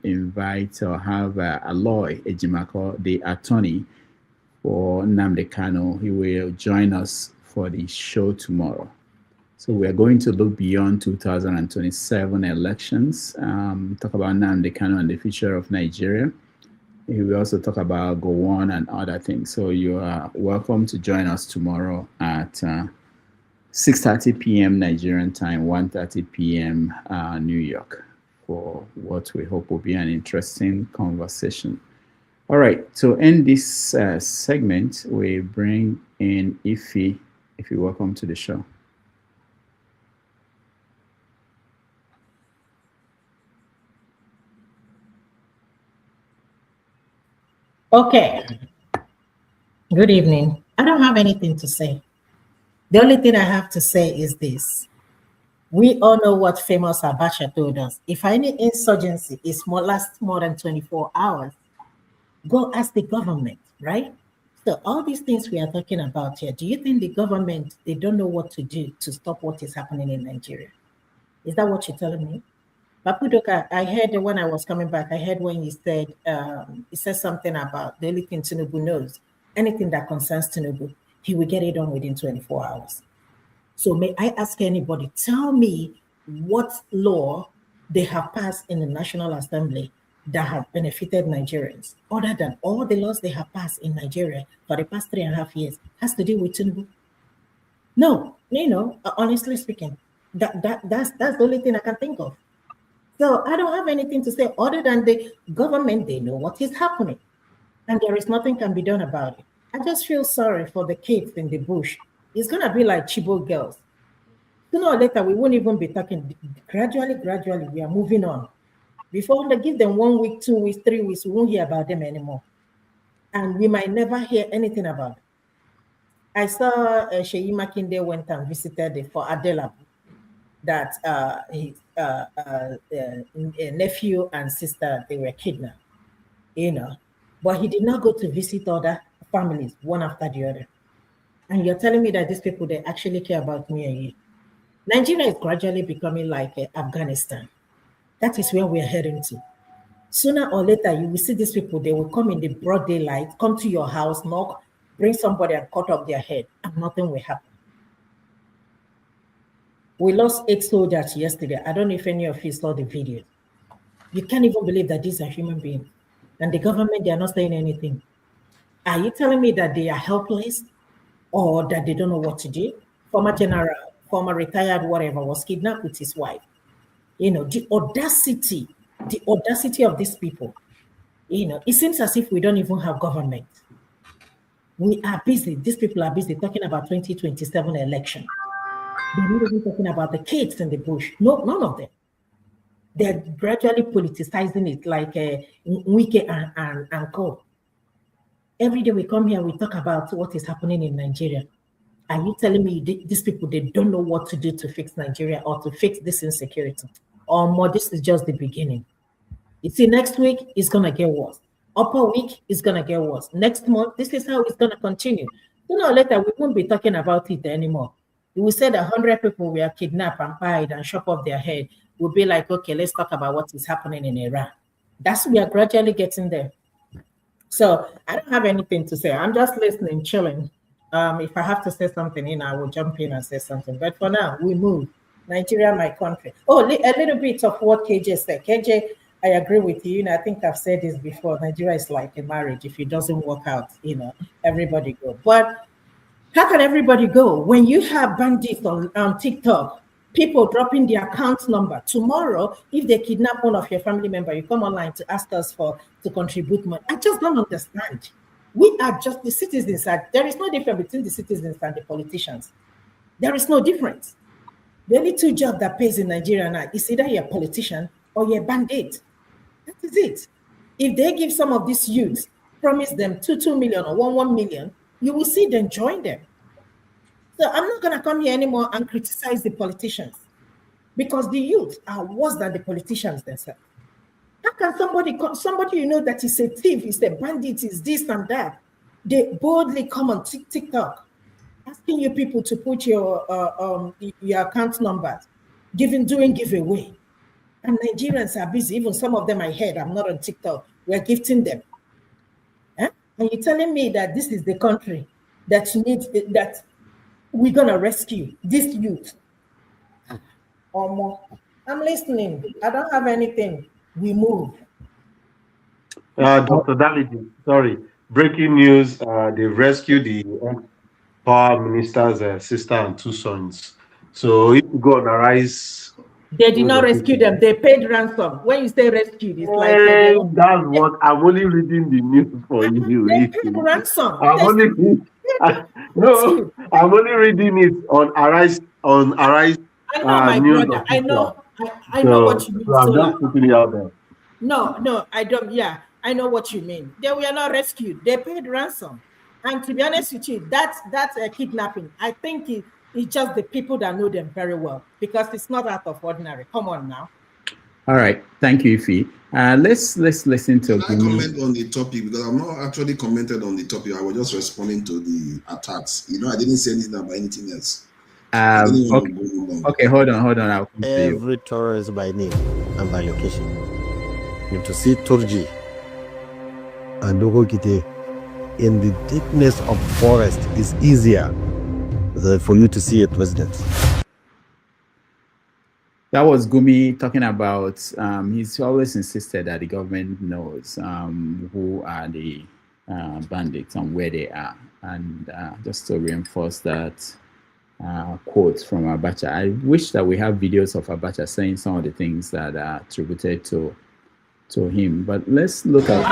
invite or have Aloy Ejimako, the attorney for Nnamdi Kanu. He will join us for the show tomorrow. So we are going to look beyond 2027 elections, talk about Nnamdi Kanu and the future of Nigeria. We will also talk about Gowon and other things. So you are welcome to join us tomorrow at 6:30 p.m. Nigerian time, 1:30 p.m. New York, for what we hope will be an interesting conversation. All right, to end this segment, we bring in Ife. If you welcome to the show. Okay. Good evening. I don't have anything to say. The only thing I have to say is this. We all know what famous Abacha told us. If any insurgency lasts more than 24 hours, go ask the government, right? So all these things we are talking about here, do you think the government, they don't know what to do to stop what is happening in Nigeria? Is that what you're telling me? Papudoka, I heard when I was coming back, I heard when he said something about the only thing Tinubu knows, anything that concerns Tinubu, he will get it done within 24 hours. So may I ask anybody, tell me what law they have passed in the National Assembly that have benefited Nigerians, other than all the laws they have passed in Nigeria for the past 3.5 years, has to do with Tinubu? No, honestly speaking, that's the only thing I can think of. So I don't have anything to say other than the government, they know what is happening, and there is nothing can be done about it. I just feel sorry for the kids in the bush. It's going to be like Chibok girls. Sooner or later, we won't even be talking. Gradually, we are moving on. Before they give them 1 week, 2 weeks, 3 weeks, we won't hear about them anymore. And we might never hear anything about it. I saw Sheyi Makinde went and visited for Adela, that his nephew and sister, they were kidnapped, but he did not go to visit other families, one after the other. And you're telling me that these people, they actually care about me and you. Nigeria is gradually becoming like Afghanistan. That is where we're heading to. Sooner or later, you will see these people, they will come in the broad daylight, come to your house, knock, bring somebody and cut off their head, and nothing will happen. We lost 8 soldiers yesterday. I don't know if any of you saw the video. You can't even believe that these are human beings. And the government, they are not saying anything. Are you telling me that they are helpless or that they don't know what to do? Former general, former retired, whatever, was kidnapped with his wife. You know, the audacity of these people. You know, it seems as if we don't even have government. We are busy. These people are busy talking about 2027 election. They're not even talking about the kids in the bush. No, none of them. They're gradually politicizing it like Wike and Co. Every day we come here, we talk about what is happening in Nigeria. Are you telling me these people, they don't know what to do to fix Nigeria or to fix this insecurity? Or more, this is just the beginning. You see, next week, it's going to get worse. Upper week is going to get worse. Next month, this is how it's going to continue. Sooner or later, we won't be talking about it anymore. We will say that 100 people were kidnapped and pied and chop off their head. We'll be like, okay, let's talk about what is happening in Iran. We are gradually getting there. So I don't have anything to say. I'm just listening, chilling. If I have to say something, I will jump in and say something. But for now, we move. Nigeria, my country. Oh, a little bit of what KJ said. KJ, I agree with you. I think I've said this before. Nigeria is like a marriage. If it doesn't work out, everybody go. But how can everybody go when you have bandits on TikTok, people dropping their account number? Tomorrow, if they kidnap one of your family members, you come online to ask us to contribute money. I just don't understand. We are just the citizens. There is no difference between the citizens and the politicians. There is no difference. The only 2 jobs that pays in Nigeria now is either you're a politician or you're a bandit. That is it. If they give some of these youths, promise them 2 million or 1 million, you will see them join them. So I'm not going to come here anymore and criticize the politicians because the youth are worse than the politicians themselves. How can somebody that is a thief, is a bandit, is this and that, they boldly come on TikTok asking you people to put your account numbers, doing giveaway. And Nigerians are busy. Even some of them I heard, I'm not on TikTok, we're gifting them. And you're telling me that this is the country that we're going to rescue this youth? Or more. I'm listening. I don't have anything. We move. Dr. Davidi, sorry. Breaking news, they rescued the power minister's sister and 2 sons. So if you go on Arise... They did not rescue them. They paid ransom. When you say rescued, it's like... that's what... I'm only reading the news for you. They paid ransom. I'm only reading it on Arise. I know, my brother. I know what you mean. So I'm just putting it out there. No, I don't. Yeah, I know what you mean. They were not rescued. They paid ransom. And to be honest with you, that's a kidnapping. I think it's just the people that know them very well because it's not out of ordinary. Come on now. All right, thank you, Ife. Let's listen to. Can I comment on the topic because I'm not actually commented on the topic. I was just responding to the attacks. I didn't say anything about anything else. Okay, hold on. I'll come to you. Every terrorist by name and by location. To see Turji and Dogokite in the thickness of forest is easier than for you to see a president. That was Gumi talking about, he's always insisted that the government knows who are the bandits and where they are. And just to reinforce that quote from Abacha, I wish that we have videos of Abacha saying some of the things that are attributed to him. But let's look at...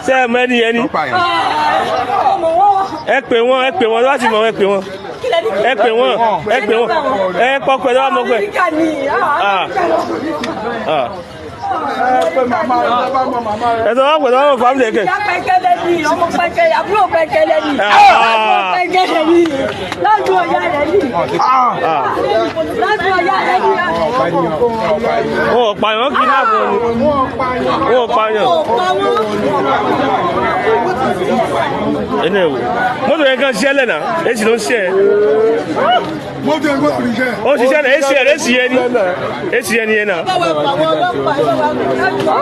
Say many ẹ pè wọ́n láti mọ̀ ẹ pè wọ́n ẹ pọ́pẹ́ lọ́wọ́ mọ́pẹ́ ẹ̀sọ́ wà pẹ̀lú ọmọ fàmìlì ẹ̀kẹ́. ìyá pẹ̀kẹ́lẹ́ ni ọmọ pẹ̀kẹ́lẹ́ àbúrò pẹ̀kẹ́lẹ́ ni àbúrò pẹ̀kẹ́lẹ́ ni lọ́dún ọ̀yá rẹ̀ ni lọ́dún ọ̀yá rẹ̀ ni. wọn ò pààyàn kí náà bọ̀ ni wọn ò pààyàn. ẹnì ẹ̀wò mọ́tò yẹn kan ṣiṣẹ́ lẹ́nà èsì ló ń ṣe ẹ̀. mọ́tò yẹn gbọ́dọ̀ ṣiṣẹ́. ó ṣiṣẹ́ náà èsì yẹn ni èsì yẹn ni yẹn náà.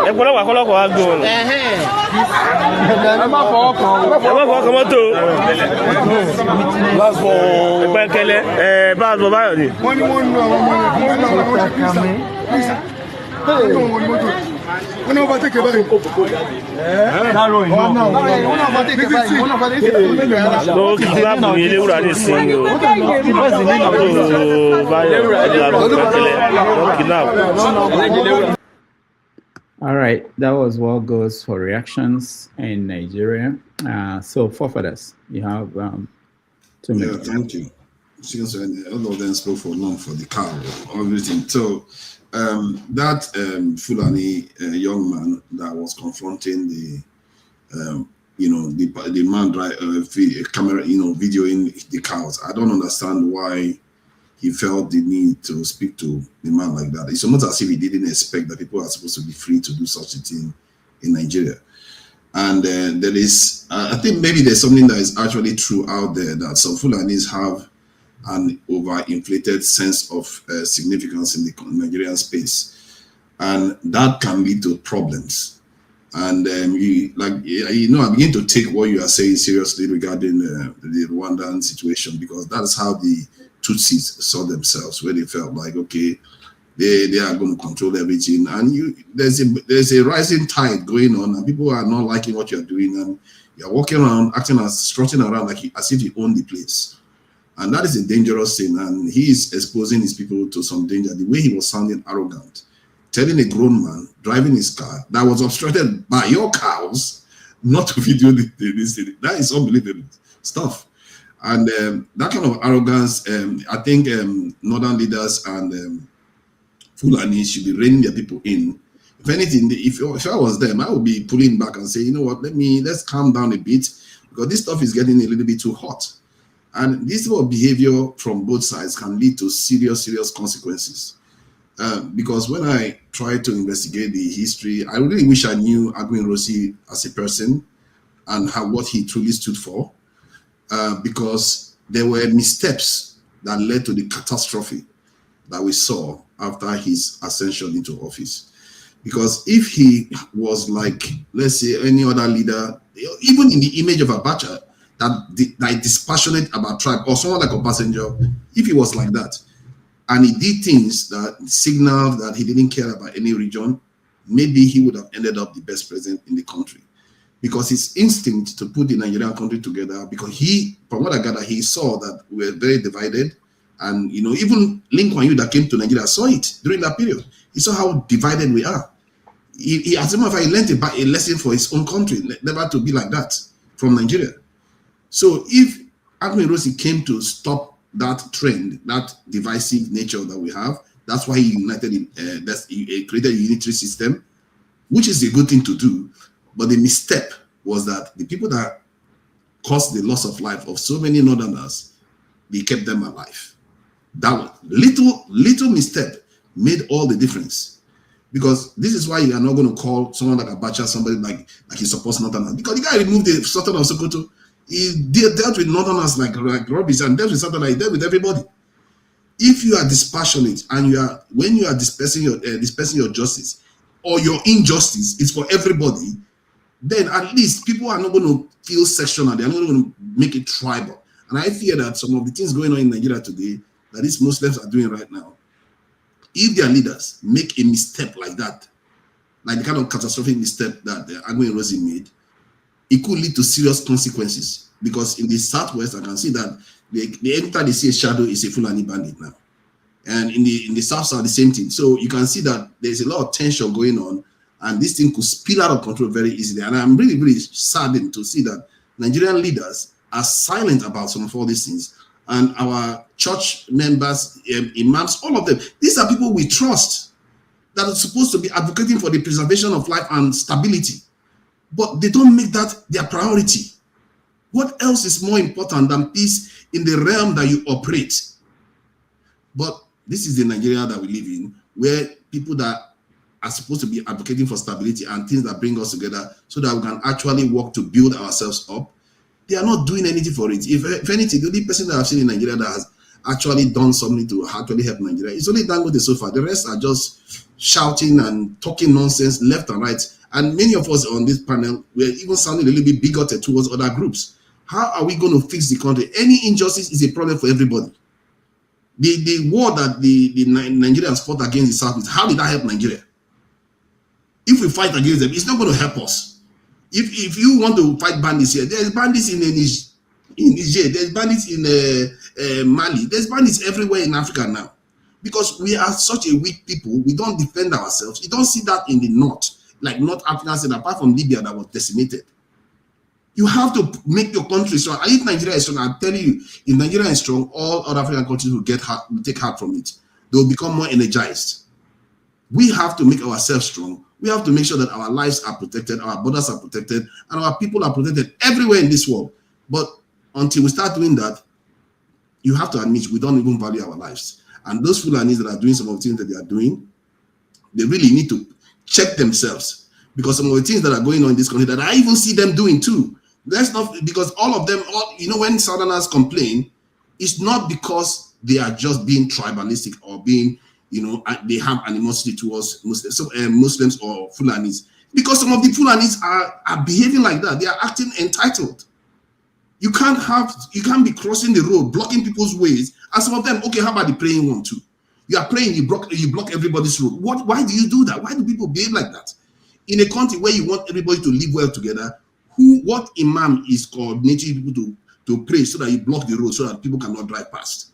ẹ̀pọ̀lọpọ̀ akọ́lọ́pọ̀ wa gbé wọn. ẹ má fọwọ́ kan mọ́tò. pẹ̀kẹ́lẹ́ bá a sọ báyọ̀ ni. wọ́n ní wọ́n ń lo àwọn ọmọ yẹn fún wọn láwọn ọmọ wọ́n náà bá tẹ̀kẹ̀ báyìí. lọ́wọ́ kí kíláàbù ní eléwúrà ní ìsinmi o. All right, that was what goes for reactions in Nigeria. So, forefathers, you have 2 minutes. Yeah, thank you. Since all of them spoke for long for the cow, everything. So, that Fulani young man that was confronting the, the man camera, videoing the cows. I don't understand why he felt the need to speak to the man like that. It's almost as if he didn't expect that people are supposed to be free to do such a thing in Nigeria. And there is, I think maybe there's something that is actually true out there, that some Fulanis have an overinflated sense of significance in the Nigerian space, and that can lead to problems. And I begin to take what you are saying seriously regarding the Rwandan situation, because that's how the Tutsis saw themselves, where they felt like, okay, they are going to control everything, and there's a rising tide going on, and people are not liking what you're doing, and you're walking around strutting around like as if you own the place. And that is a dangerous thing, and he is exposing his people to some danger. The way he was sounding arrogant, telling a grown man driving his car that was obstructed by your cows not to video this thing. That is unbelievable stuff. And that kind of arrogance, I think northern leaders and Fulani should be reining their people in. If anything, if I was them, I would be pulling back and say, you know what, let's calm down a bit, because this stuff is getting a little bit too hot. And this type of behavior from both sides can lead to serious consequences. Because when I try to investigate the history, I really wish I knew Agwin Rossi as a person and what he truly stood for. Because there were missteps that led to the catastrophe that we saw after his ascension into office. Because if he was like, let's say, any other leader, even in the image of Abacha, that is dispassionate about tribe, or someone like a passenger, if he was like that, and he did things that signaled that he didn't care about any region, maybe he would have ended up the best president in the country. Because his instinct to put the Nigerian country together, because from what I gather, he saw that we were very divided. And, even Lee Kuan Yew that came to Nigeria saw it during that period. He saw how divided we are. He as a matter of fact, he learned a lesson for his own country, never to be like that from Nigeria. So if Agwin Rossi came to stop that trend, that divisive nature that we have, that's why he he created a unitary system, which is a good thing to do. But the misstep was that the people that caused the loss of life of so many northerners, they kept them alive. That little misstep made all the difference. Because this is why you are not going to call someone like Abacha somebody like he supports northerners. Because the guy removed the Sultan of Sokoto. He dealt with northerners like rubbish, and dealt with something like that with everybody. If you are dispassionate and when you are dispersing your justice or your injustice, it's for everybody, then at least people are not going to feel sectional. They are not going to make it tribal. And I fear that some of the things going on in Nigeria today that these Muslims are doing right now, if their leaders make a misstep like that, like the kind of catastrophic misstep that Agwin Rossi made, it could lead to serious consequences. Because in the Southwest, I can see that anytime they see a shadow, is a Fulani bandit now. And in the South, the same thing. So you can see that there's a lot of tension going on, and this thing could spill out of control very easily. And I'm really, really saddened to see that Nigerian leaders are silent about some of all these things. And our church members, imams, all of them, these are people we trust. that are supposed to be advocating for the preservation of life and stability, but they don't make that their priority. What else is more important than peace in the realm that you operate? But this is the Nigeria that we live in, where people that are supposed to be advocating for stability and things that bring us together so that we can actually work to build ourselves up, they are not doing anything for it. If anything, the only person that I've seen in Nigeria that has actually done something to actually help Nigeria is only Dangote so far. The rest are just shouting and talking nonsense left and right. And many of us on this panel, we're even sounding a little bit bigoted towards other groups. How are we going to fix the country? Any injustice is a problem for everybody. The war that the Nigerians fought against the South, how did that help Nigeria? If we fight against them, it's not going to help us. If you want to fight bandits here, there's bandits in Niger, there's bandits in Mali, there's bandits everywhere in Africa now. Because we are such a weak people, we don't defend ourselves. You don't see that in the North, like North Africa said, apart from Libya that was decimated. You have to make your country strong. And if Nigeria is strong, I'm telling you, if Nigeria is strong, all other African countries will take heart from it. They will become more energized. We have to make ourselves strong. We have to make sure that our lives are protected, our borders are protected, and our people are protected everywhere in this world. But until we start doing that, you have to admit we don't even value our lives. And those Fulanis that are doing some of the things that they are doing, they really need to check themselves. Because some of the things that are going on in this country that I even see them doing too. That's not because all of them, when Southerners complain, it's not because they are just being tribalistic or being, they have animosity towards Muslims or Fulanis. Because some of the Fulanis are behaving like that. They are acting entitled. You can't be crossing the road, blocking people's ways. And some of them, okay, how about the praying one too? You are praying, you block everybody's road. Why do you do that? Why do people behave like that? In a country where you want everybody to live well together, what imam is coordinating people to pray so that you block the road so that people cannot drive past?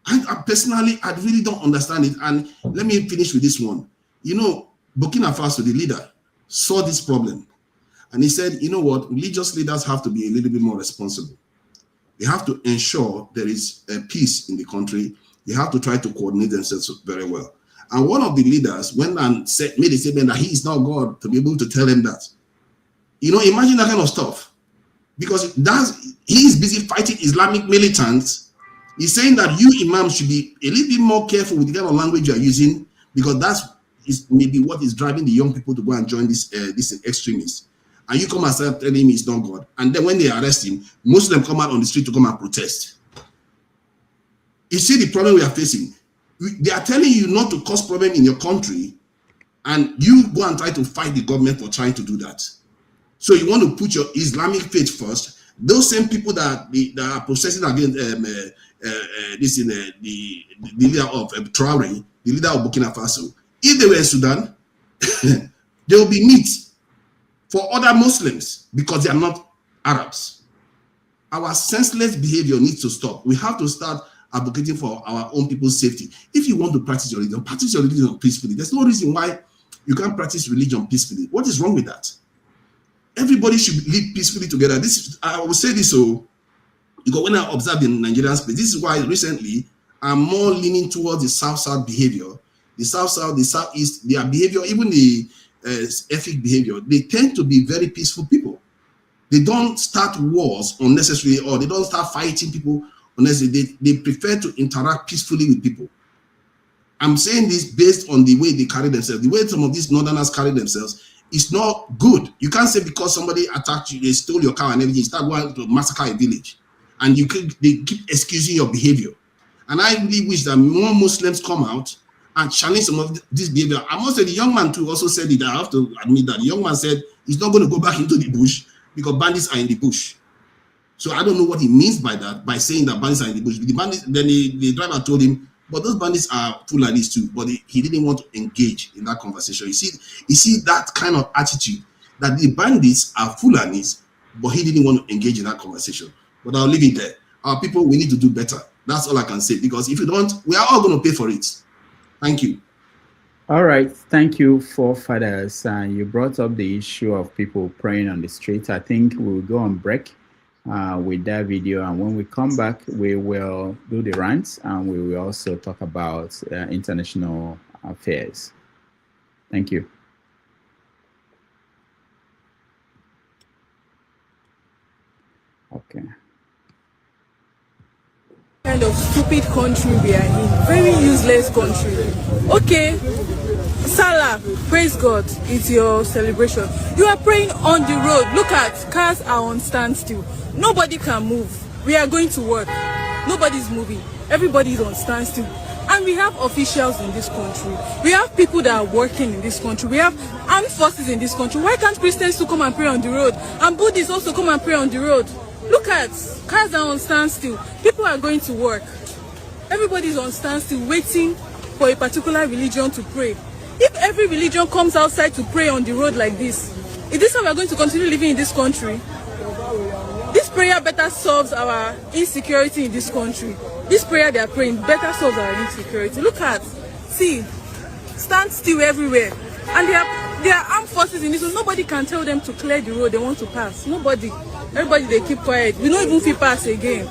I personally really don't understand it. And let me finish with this one. Burkina Faso, the leader, saw this problem. And he said, you know what, religious leaders have to be a little bit more responsible. They have to ensure there is a peace in the country. They have to try to coordinate themselves very well. And one of the leaders went and made a statement that he is not God to be able to tell him that. Imagine that kind of stuff. Because he is busy fighting Islamic militants. He's saying that you imams should be a little bit more careful with the kind of language you are using, because that's maybe what is driving the young people to go and join this extremists. And you come and start telling him he's not God. And then when they arrest him, most of them come out on the street to come and protest. You see the problem we are facing. They are telling you not to cause problem in your country, and you go and try to fight the government for trying to do that. So you want to put your Islamic faith first. Those same people that are protesting against the leader of Traore, the leader of Burkina Faso, if they were in Sudan, there will be meat for other Muslims because they are not Arabs. Our senseless behavior needs to stop. We have to start advocating for our own people's safety. If you want to practice your religion peacefully. There's no reason why you can't practice religion peacefully. What is wrong with that? Everybody should live peacefully together. I will say this because when I observe the Nigerian space, this is why recently I'm more leaning towards the South-South behavior. The South-South, the Southeast, their behavior, even the ethnic behavior, they tend to be very peaceful people. They don't start wars unnecessarily, or they don't start fighting people unnecessarily. They prefer to interact peacefully with people. I'm saying this based on the way they carry themselves. The way some of these Northerners carry themselves is not good. You can't say because somebody attacked you, they stole your car and everything, start going to massacre a village. And they keep excusing your behavior. And I really wish that more Muslims come out and challenge some of this behavior. I must say the young man too also said it. I have to admit that the young man said he's not going to go back into the bush because bandits are in the bush. So I don't know what he means by that, by saying that bandits are in the bush. Then the driver told him, but those bandits are Fulanis too. But he didn't want to engage in that conversation. You see that kind of attitude, that the bandits are Fulanis, but he didn't want to engage in that conversation. But I'll leave it there. Our people, we need to do better. That's all I can say. Because if you don't, we are all going to pay for it. Thank you. All right. Thank you, forefathers. You brought up the issue of people praying on the street. I think we'll go on break with that video. And when we come back, we will do the rants, and we will also talk about international affairs. Thank you. Okay. Kind of stupid country we are in, very useless country. Okay, Salah, praise God, it's your celebration. You are praying on the road. Look at, cars are on standstill. Nobody can move. We are going to work. Nobody's moving. Everybody is on standstill. And we have officials in this country. We have people that are working in this country. We have armed forces in this country. Why can't Christians to come and pray on the road? And Buddhists also come and pray on the road? Look at, cars are on standstill. People are going to work. Everybody's on standstill waiting for a particular religion to pray. If every religion comes outside to pray on the road like this, is this how we are going to continue living in this country? This prayer better solves our insecurity in this country. This prayer they are praying better solves our insecurity. Look at, see, stand still everywhere. And there are armed forces in this, so nobody can tell them to clear the road they want to pass. Nobody. Everybody, they keep quiet. We don't even feel pass again.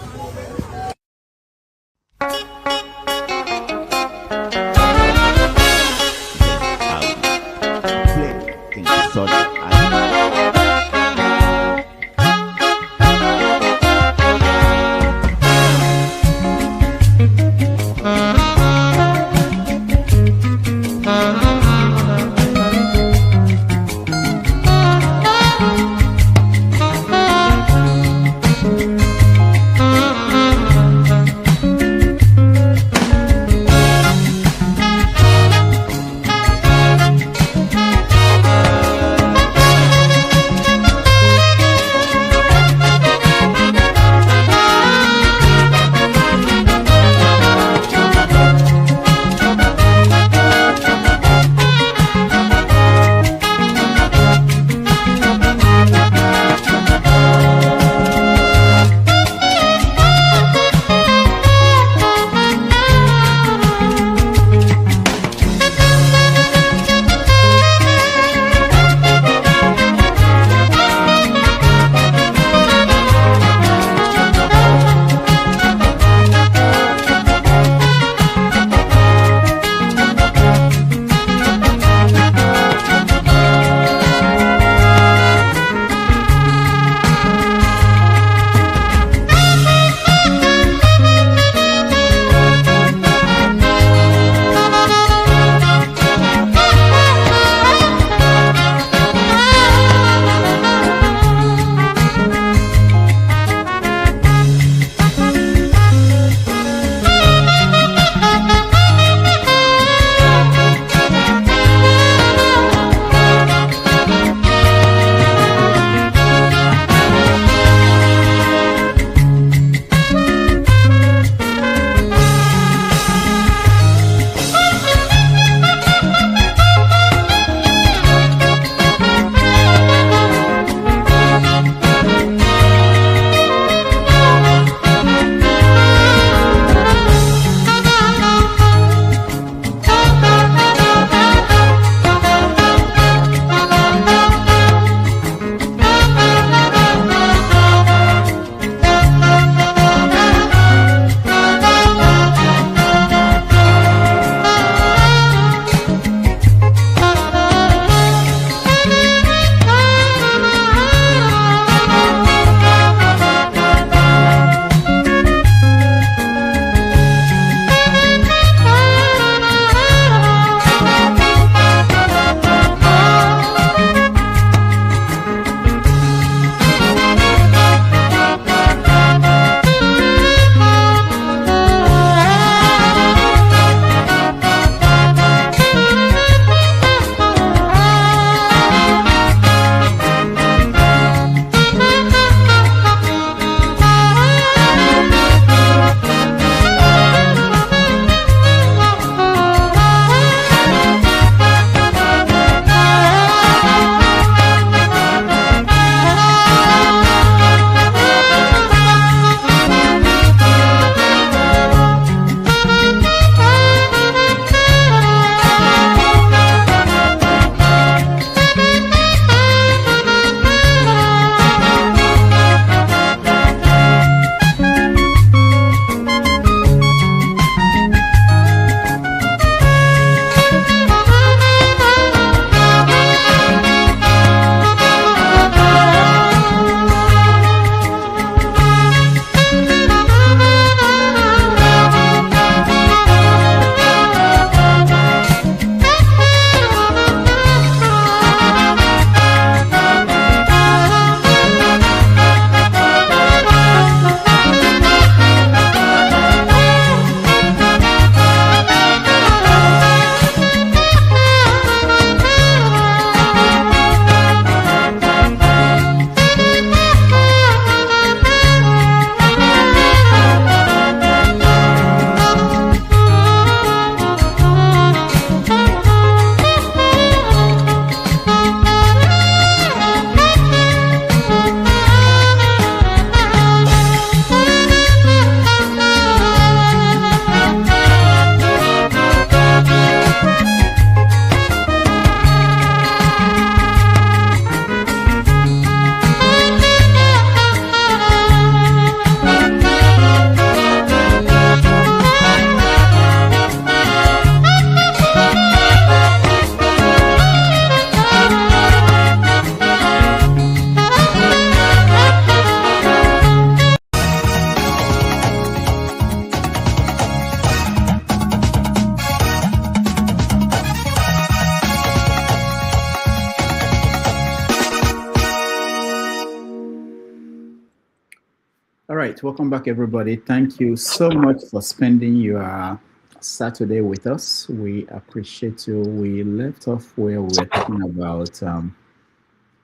All right, welcome back, everybody. Thank you so much for spending your Saturday with us. We appreciate you. We left off where we were talking about,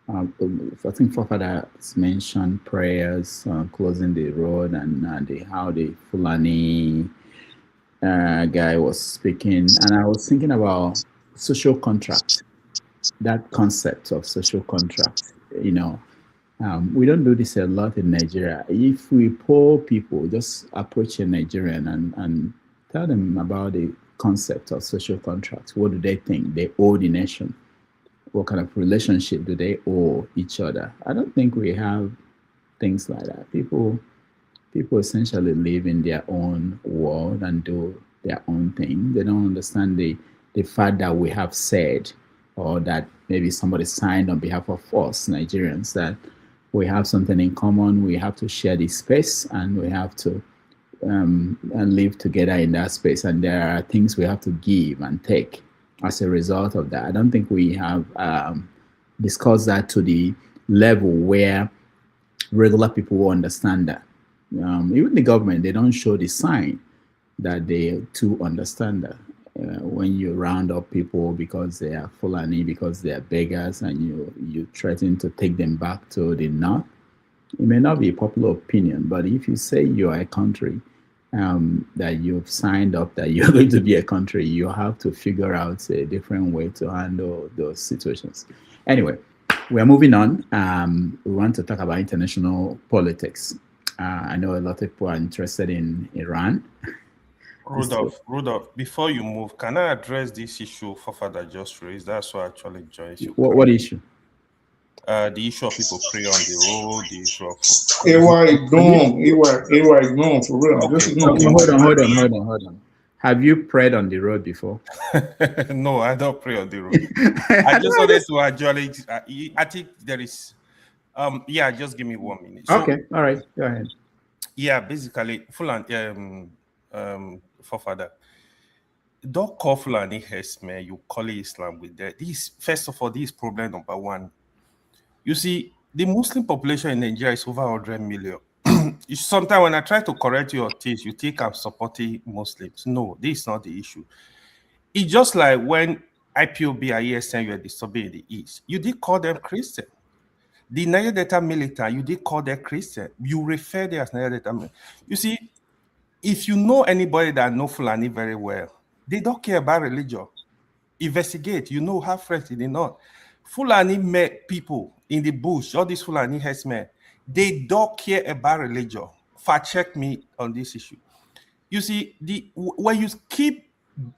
I think Father mentioned prayers, closing the road, and how the Fulani guy was speaking. And I was thinking about social contract, that concept of social contract, we don't do this a lot in Nigeria. If we poll people, just approach a Nigerian and tell them about the concept of social contracts. What do they think they owe the nation? What kind of relationship do they owe each other? I don't think we have things like that. People essentially live in their own world and do their own thing. They don't understand the fact that we have said, or that maybe somebody signed on behalf of us, Nigerians, that we have something in common. We have to share this space, and we have to and live together in that space. And there are things we have to give and take as a result of that. I don't think we have discussed that to the level where regular people will understand that. Even the government, they don't show the sign that they too understand that. When you round up people because they are Fulani, because they are beggars, and you threaten to take them back to the north, it may not be a popular opinion, but if you say you are a country, that you've signed up, that you're going to be a country, you have to figure out a different way to handle those situations. Anyway, we are moving on. We want to talk about international politics. I know a lot of people are interested in Iran. Rudolph, before you move, can I address this issue Fafada just raised? That's what actually joins you. What issue? The issue of people pray on the road, the issue of AY gone for real. Okay, hold on. Have you prayed on the road before? No, I don't pray on the road. I just wanted to actually, I think there is, just give me 1 minute. So, okay, all right, go ahead. Yeah, basically, Fulani, Fafada, don't call Fulani herdsmen, you call it Islam with that. First of all, this is problem number one. You see, the Muslim population in Nigeria is over 100 million. Sometimes when I try to correct your taste, you think I'm supporting Muslims. No, this is not the issue. It's just like when IPOB and ESN were disturbing in the East. You did call them Christian. The Niger Delta militant, you did call them Christian. You refer them as Niger Delta militant. You see, if you know anybody that know Fulani very well, they don't care about religion. Investigate, have friends in the north. Fulani met people in the bush, all these Fulani herdsmen, they don't care about religion. Fact check me on this issue. You see, when you keep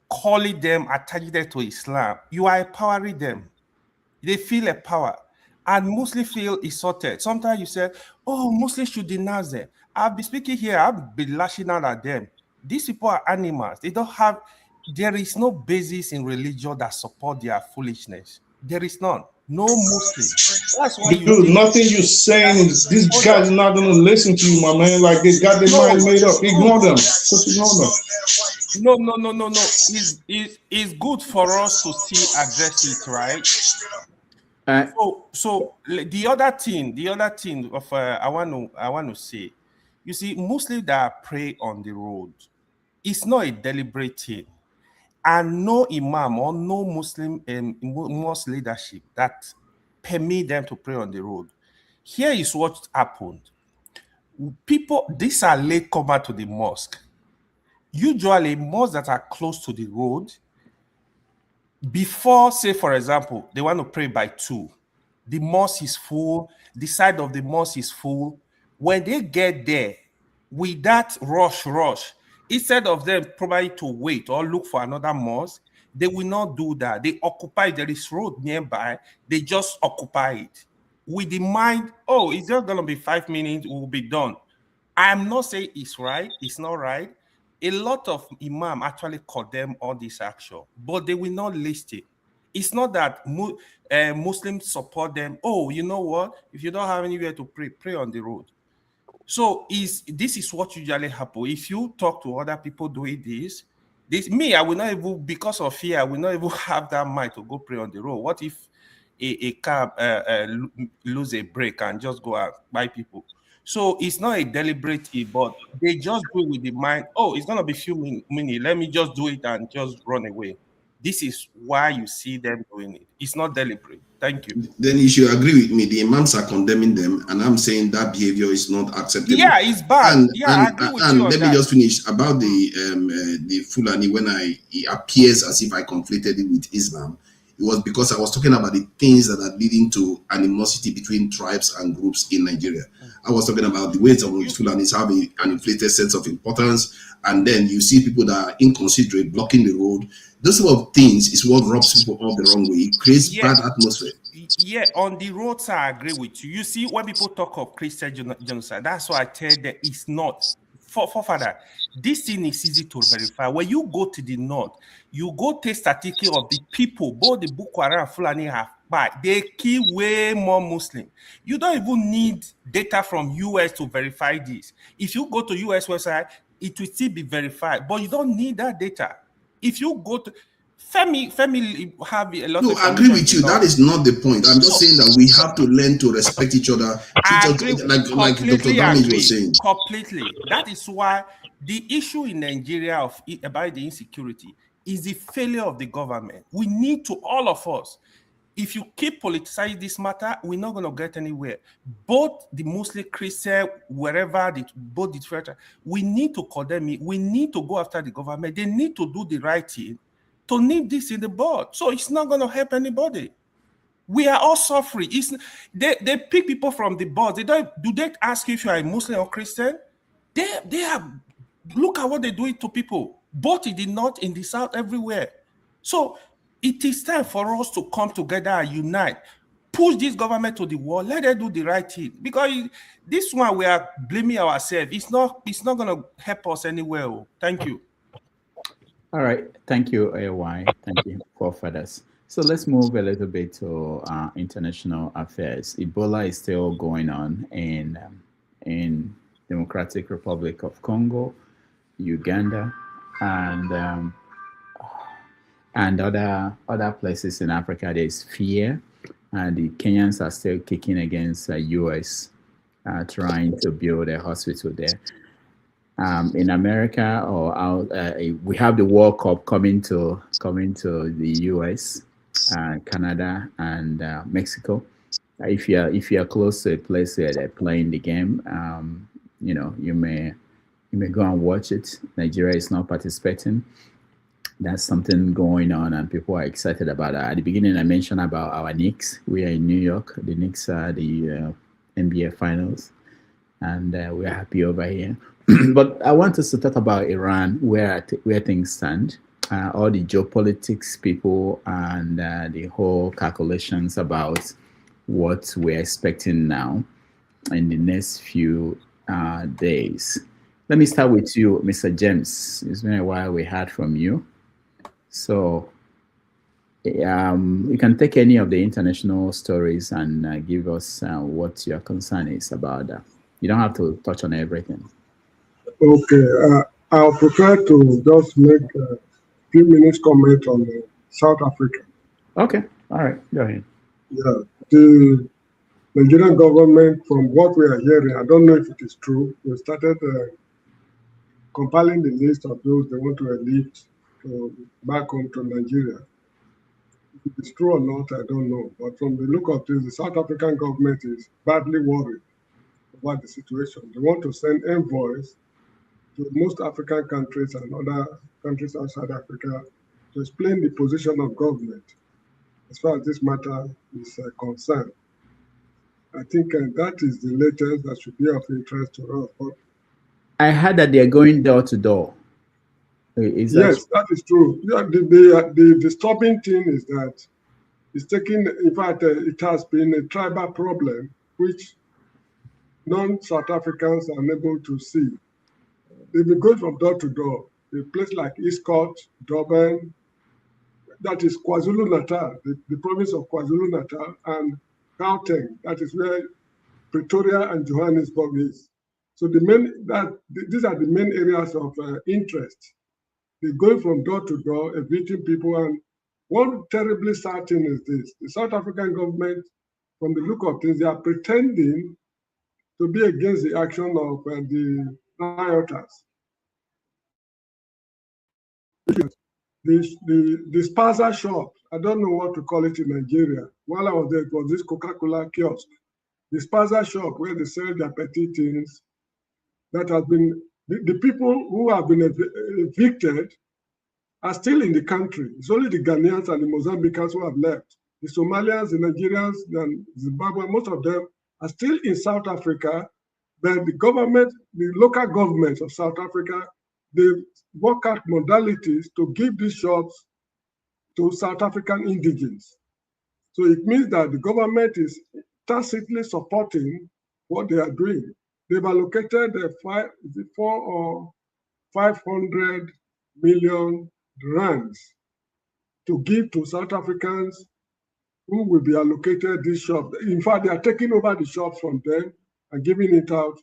calling them, attaching them to Islam, you are empowering them. They feel a power. And Muslims feel insulted. Sometimes you say, oh, Muslims should denounce them. I'll be speaking here, I'll be lashing out at them. These people are animals. There is no basis in religion that support their foolishness. There is none. No Muslim. That's why nothing you're saying is these guys are not going to listen to you, my man. Like they got their mind made up. Ignore them. Just ignore them. No. It's good for us to still address it, right? So the other thing of I want to say, you see, Muslims that pray on the road, it's not a deliberate thing, and no imam or no Muslim mosque leadership that permit them to pray on the road. Here is what happened. These are latecomer to the mosque. Usually, mosques that are close to the road, before, say, for example, they want to pray by 2, the mosque is full, the side of the mosque is full. When they get there, with that rush, instead of them probably to wait or look for another mosque, they will not do that. They occupy, there is road nearby, they just occupy it. With the mind, oh, it's just going to be 5 minutes, we'll be done. I'm not saying it's right, it's not right. A lot of imam actually condemn all this action, but they will not list it. It's not that Muslims support them. Oh, you know what? If you don't have anywhere to pray on the road. So this is what usually happens. If you talk to other people doing this, I will not even, because of fear, I will not even have that mind to go pray on the road. What if a car lose a brake and just go out by people? So it's not a deliberate thing, but they just do it with the mind, oh, it's gonna be few minutes, let me just do it and just run away. This is why you see them doing it. It's not deliberate. Thank you. Then you should agree with me. The imams are condemning them, and I'm saying that behavior is not acceptable. Yeah, it's bad. I agree with you on let me just finish about the Fulani. When it appears as if I conflated it with Islam, it was because I was talking about the things that are leading to animosity between tribes and groups in Nigeria. I was talking about the ways in which Fulanis have an inflated sense of importance, and then you see people that are inconsiderate blocking the road. Those sort of things is what rubs people off the wrong way. It creates bad atmosphere. Yeah, on the roads, I agree with you. You see, when people talk of Christian genocide, that's why I tell them it's not. Father, this thing is easy to verify. When you go to the north, you go take statistics of the people, both the Boko Haram and Fulani have, but they kill way more Muslims. You don't even need data from US to verify this. If you go to US website, it will still be verified, but you don't need that data. If you go to Femi have a lot of. No, I agree with you. That is not the point. I'm just saying that we have to learn to respect each other. Like Dr. Damage was saying. Completely. That is why the issue in Nigeria about the insecurity is the failure of the government. We need to, all of us, if you keep politicizing this matter, we're not going to get anywhere. Both the Muslim, Christian, wherever, both the church, we need to condemn it. We need to go after the government. They need to do the right thing to nip this in the bud. So it's not going to help anybody. We are all suffering. They pick people from the board. Do they ask you if you are a Muslim or Christian? They are, look at what they do to people, both in the north, in the south, everywhere. So it is time for us to come together and unite, push this government to the wall, let them do the right thing. Because this one we are blaming ourselves. It's not going to help us anywhere. Thank you. All right. Thank you, AY. Thank you, forefathers. So let's move a little bit to international affairs. Ebola is still going on in Democratic Republic of Congo, Uganda, and other places in Africa. There's fear, and the Kenyans are still kicking against the US, trying to build a hospital there. In America, we have the World Cup coming to the US, Canada, and Mexico. If you are close to a place where they're playing the game, you may go and watch it. Nigeria is not participating. That's something going on, and people are excited about that. At the beginning, I mentioned about our Knicks. We are in New York. The Knicks are the NBA Finals, and we are happy over here. But I want us to talk about Iran, where things stand, all the geopolitics people, and the whole calculations about what we're expecting now in the next few days. Let me start with you, Mr. James. It's been a while we heard from you. So you can take any of the international stories and give us what your concern is about that. You don't have to touch on everything. Okay, I'll prefer to just make a few minutes comment on South Africa. Okay, all right, go ahead. Yeah, the Nigerian government, from what we are hearing, I don't know if it is true, they started compiling the list of those they want to elect back home to Nigeria. If it is true or not, I don't know. But from the look of this, the South African government is badly worried about the situation. They want to send envoys to most African countries and other countries outside Africa to explain the position of government as far as this matter is concerned. I think that is the latest that should be of interest to us. But I heard that they're going door to door. Yes, that is true. Yeah, the disturbing thing is that it's taking, in fact, it has been a tribal problem which non-South Africans are unable to see. They've been going from door to door. A place like Eastcourt, Durban, that is KwaZulu-Natal, the province of KwaZulu-Natal, and Gauteng, that is where Pretoria and Johannesburg is. So these are the main areas of interest. They're going from door to door, evicting people, and one terribly sad thing is this: the South African government, from the look of things, they are pretending to be against the action of the rioters. The spaza shop, I don't know what to call it in Nigeria. While I was there, it was this Coca-Cola kiosk. The spaza shop where they sell their petty things that has been, the people who have been evicted are still in the country. It's only the Ghanaians and the Mozambicans who have left. The Somalians, the Nigerians, and Zimbabwe, most of them are still in South Africa, but the government, the local government of South Africa, they work out modalities to give these shops to South African indigents. So it means that the government is tacitly supporting what they are doing. They've allocated 400 or 500 million rands to give to South Africans who will be allocated these shops. In fact, they are taking over the shops from them and giving it out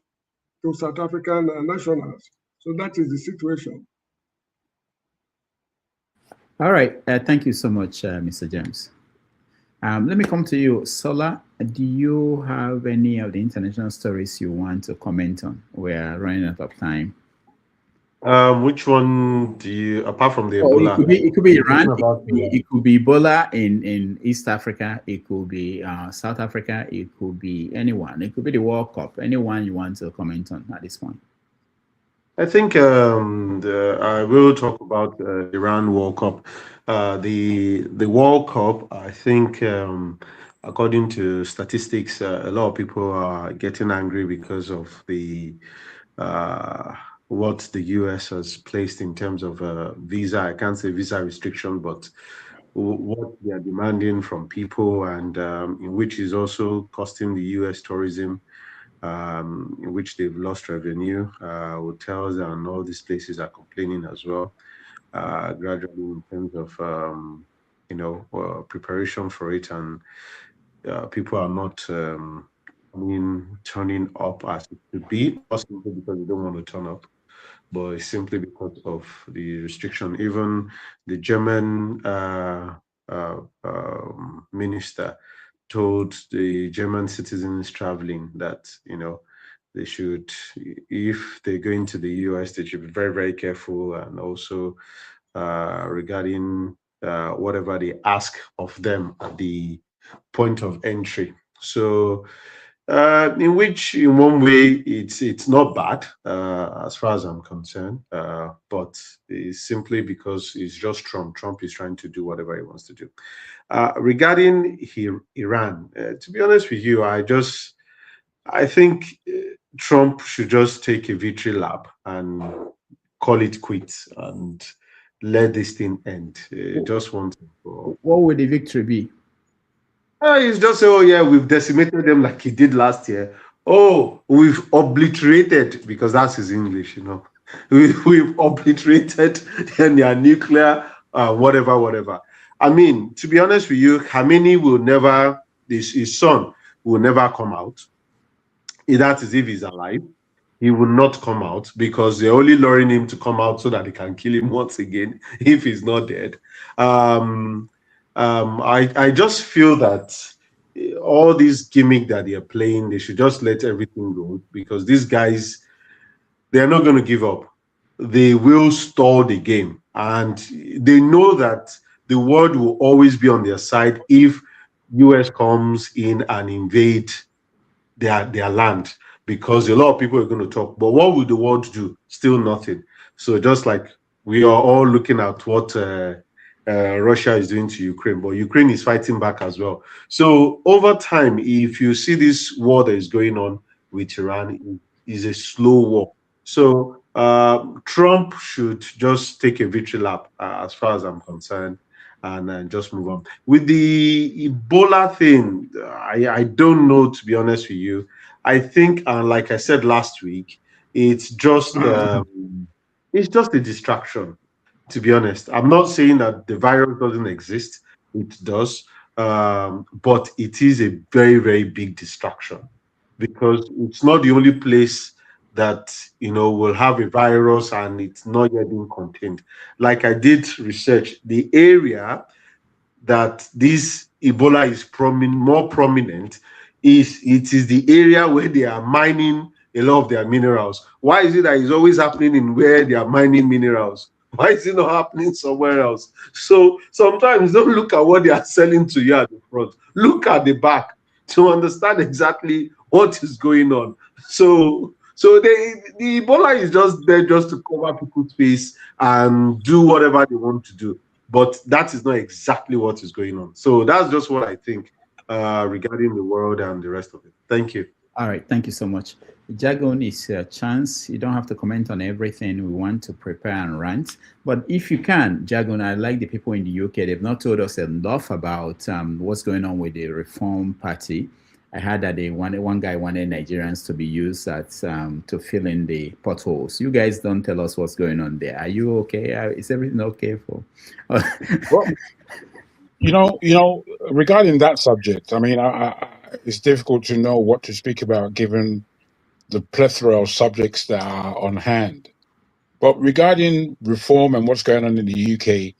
to South African nationals. So that is the situation. All right. Thank you so much, Mr. James. Let me come to you. Sola, do you have any of the international stories you want to comment on? We're running out of time. Which one do you, apart from the Ebola? It could be Iran, it could be Ebola in East Africa, it could be South Africa, it could be anyone. It could be the World Cup, anyone you want to comment on at this point. I think I will talk about Iran World Cup. The World Cup, I think, according to statistics, a lot of people are getting angry because of the what the US has placed in terms of visa. I can't say visa restriction, but what they are demanding from people, and in which is also costing the US tourism, in which they've lost revenue. Hotels and all these places are complaining as well, gradually in terms of preparation for it, and people are not turning up as it should be, not simply because they don't want to turn up, but it's simply because of the restriction. Even the German minister told the German citizens traveling that, they should, if they're going to the US, they should be very, very careful, and also regarding whatever they ask of them at the point of entry. So in one way it's not bad as far as I'm concerned, but it's simply because it's just Trump. Trump is trying to do whatever he wants to do. Regarding Iran, to be honest with you, I think Trump should just take a victory lap and call it quits and let this thing end. Just want to. What would the victory be? He's just say, oh yeah, we've decimated them like he did last year. Oh, we've obliterated, because that's his English, We've obliterated their nuclear, whatever. I mean, to be honest with you, Khamenei will never, his son will never come out. That is if he's alive. He will not come out, because they're only luring him to come out so that they can kill him once again if he's not dead. I just feel that all these gimmick that they're playing, they should just let everything go, because these guys, they're not going to give up. They will stall the game, and they know that the world will always be on their side if US comes in and invade their land, because a lot of people are going to talk. But what will the world do? Still nothing. So just like we are all looking at what Russia is doing to Ukraine, but Ukraine is fighting back as well. So over time, if you see this war that is going on with Iran, it is a slow war. So Trump should just take a victory lap, as far as I'm concerned, and just move on. With the Ebola thing, I don't know, to be honest with you. I think, like I said last week, it's just a distraction. To be honest, I'm not saying that the virus doesn't exist. It does, but it is a very, very big distraction, because it's not the only place that will have a virus and it's not yet being contained. Like I did research, the area that this Ebola is more prominent it is the area where they are mining a lot of their minerals. Why is it that it's always happening in where they are mining minerals? Why is it not happening somewhere else? So sometimes don't look at what they are selling to you at the front. Look at the back to understand exactly what is going on. So the Ebola is just there just to cover people's face and do whatever they want to do. But that is not exactly what is going on. So that's just what I think regarding the world and the rest of it. Thank you. All right, thank you so much. Jagon, it's a chance. You don't have to comment on everything. We want to prepare and rant. But if you can, Jagon, I like the people in the UK. They've not told us enough about what's going on with the Reform Party. I heard that one guy wanted Nigerians to be used at to fill in the potholes. You guys don't tell us what's going on there. Are you okay? Is everything okay for? Well, regarding that subject, I mean, it's difficult to know what to speak about given the plethora of subjects that are on hand. But regarding reform and what's going on in the UK,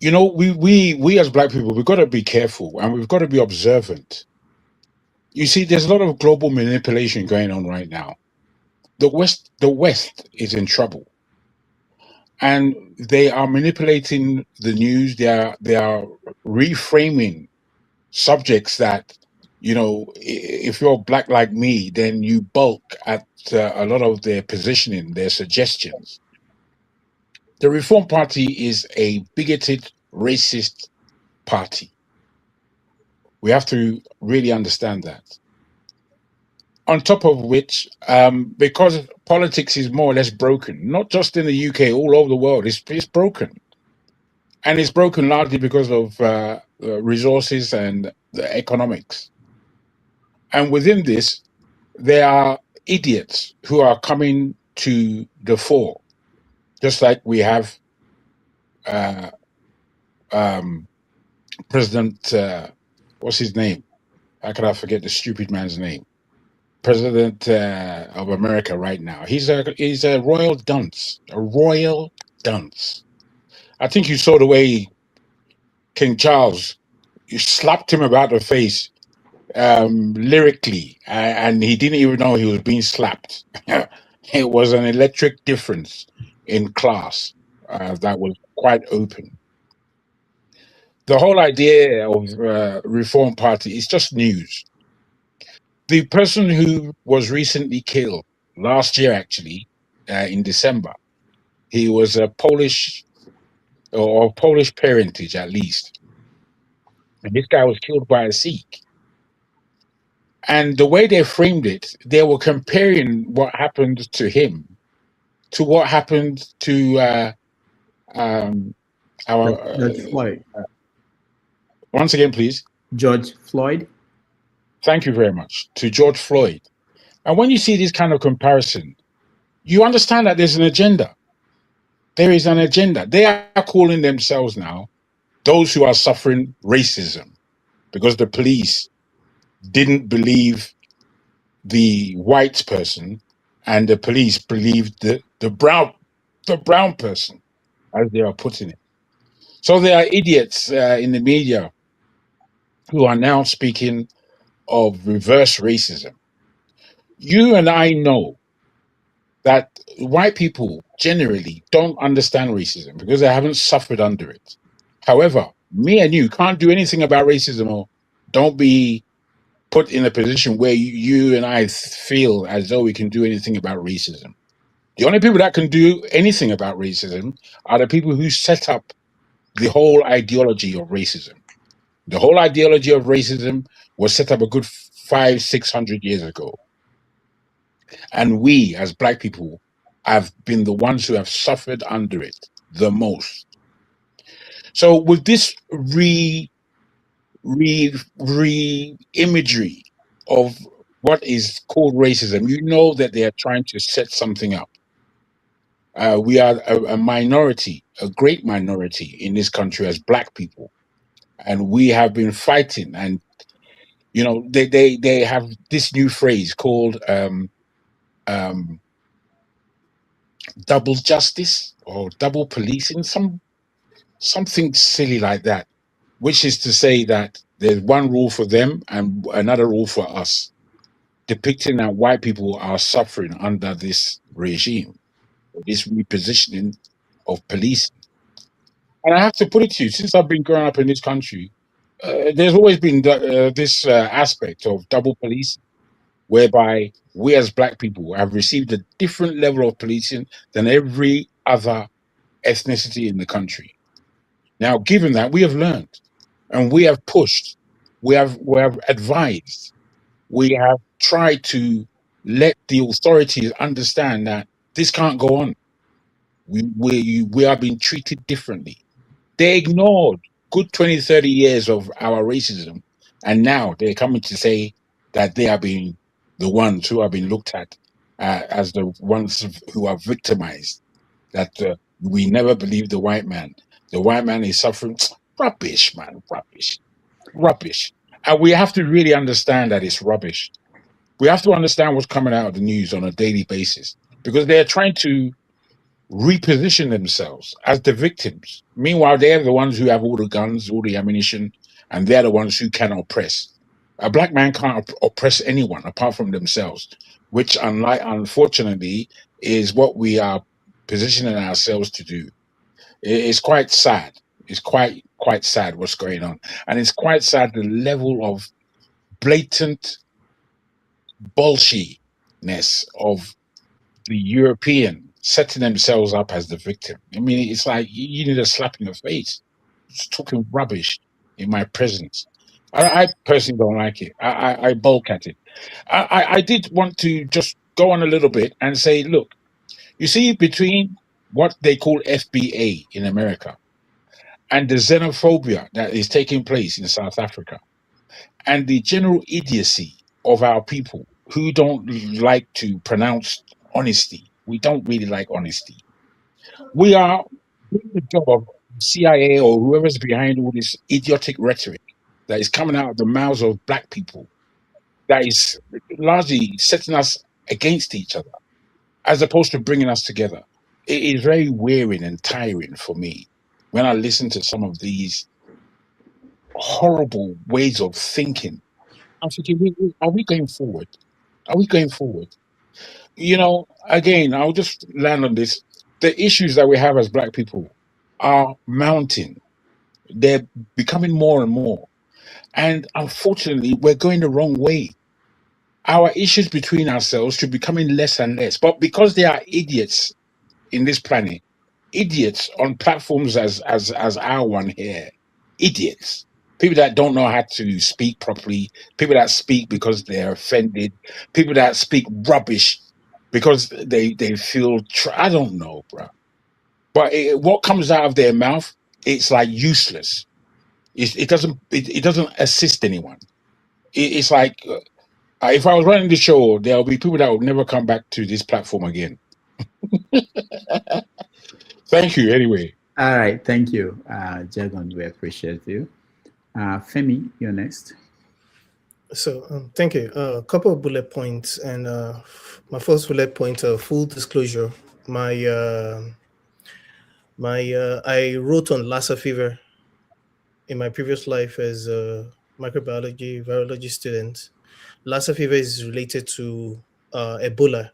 we as Black people, we've got to be careful and we've got to be observant. You see, there's a lot of global manipulation going on right now. The West is in trouble, and they are manipulating the news. They are reframing subjects that, if you're Black like me, then you bulk at a lot of their positioning, their suggestions. The Reform Party is a bigoted, racist party. We have to really understand that. On top of which, because politics is more or less broken, not just in the UK, all over the world, it's broken. And it's broken largely because of resources and the economics. And within this, there are idiots who are coming to the fore, just like we have President, what's his name? How could I forget the stupid man's name? President of America right now. He's a royal dunce, a royal dunce. I think you saw the way King Charles, you slapped him about the face lyrically, and he didn't even know he was being slapped. It was an electric difference in class that was quite open. The whole idea of Reform Party is just news. The person who was recently killed last year, actually, in December, he was a Polish or Polish parentage at least. And this guy was killed by a Sikh. And the way they framed it, they were comparing what happened to him to what happened to George Floyd. Once again, please. George Floyd. Thank you very much. To George Floyd. And when you see this kind of comparison, you understand that there's an agenda. There is an agenda. They are calling themselves now those who are suffering racism because the police didn't believe the white person and the police believed the brown person, as they are putting it. So there are idiots in the media who are now speaking of reverse racism. You and I know that white people generally don't understand racism because they haven't suffered under it. However, me and you can't do anything about racism, or don't be put in a position where you and I feel as though we can do anything about racism. The only people that can do anything about racism are the people who set up the whole ideology of racism. The whole ideology of racism was set up a good 500-600 years ago. And we, as Black people, have been the ones who have suffered under it the most. So with this imagery of what is called racism, you know that they are trying to set something up. We are a minority, a great minority in this country as Black people. And we have been fighting, and they have this new phrase called double justice or double policing, something silly like that, which is to say that There's one rule for them and another rule for us, depicting that white people are suffering under this regime, this repositioning of police. And I have to put it to you, since I've been growing up in this country, there's always been this aspect of double policing, whereby we as black people have received a different level of policing than every other ethnicity in the country. Now, given that, we have learned and we have pushed, we have advised, we have tried to let the authorities understand that this can't go on. We are being treated differently. They ignored good 20, 30 years of our racism, and now they're coming to say that they are being the ones who have been looked at as the ones who are victimized, that we never believed the white man. The white man is suffering. Rubbish, man, rubbish. And we have to really understand that it's rubbish. We have to understand what's coming out of the news on a daily basis, because they're trying to reposition themselves as the victims. Meanwhile, they're the ones who have all the guns, all the ammunition, and they're the ones who can oppress. A black man can't oppress anyone apart from themselves, which, unfortunately, is what we are positioning ourselves to do. It's quite sad. It's quite sad what's going on. And it's quite sad the level of blatant bullshitness of the European setting themselves up as the victim. I mean, it's like you need a slap in the face. It's talking rubbish in my presence. I personally don't like it. I bulk at it. I did want to just go on a little bit and say, look, you see, between what they call FBA in America and the xenophobia that is taking place in South Africa and the general idiocy of our people who don't like to pronounce honesty. We don't really like honesty. We are doing the job of CIA or whoever's behind all this idiotic rhetoric that is coming out of the mouths of black people, that is largely setting us against each other, as opposed to bringing us together. It is very wearing and tiring for me when I listen to some of these horrible ways of thinking. I'm thinking, are we going forward? Are we going forward? You know, again, I'll just land on this. The issues that we have as black people are mounting. They're becoming more and more. And unfortunately, we're going the wrong way. Our issues between ourselves should be becoming less and less. But because there are idiots in this planet, idiots on platforms as our one here, idiots, people that don't know how to speak properly, people that speak because they're offended, people that speak rubbish because they feel, I don't know, bro. But what comes out of their mouth, it's like useless. It doesn't assist anyone. It's like, if I was running the show, there'll be people that will never come back to this platform again. Thank you, anyway. All right, thank you, Jagon. We appreciate you. Femi, you're next. So, thank you. A couple of bullet points, and my first bullet point: full disclosure. I wrote on Lassa fever in my previous life as a microbiology virology student. Lassa fever is related to Ebola.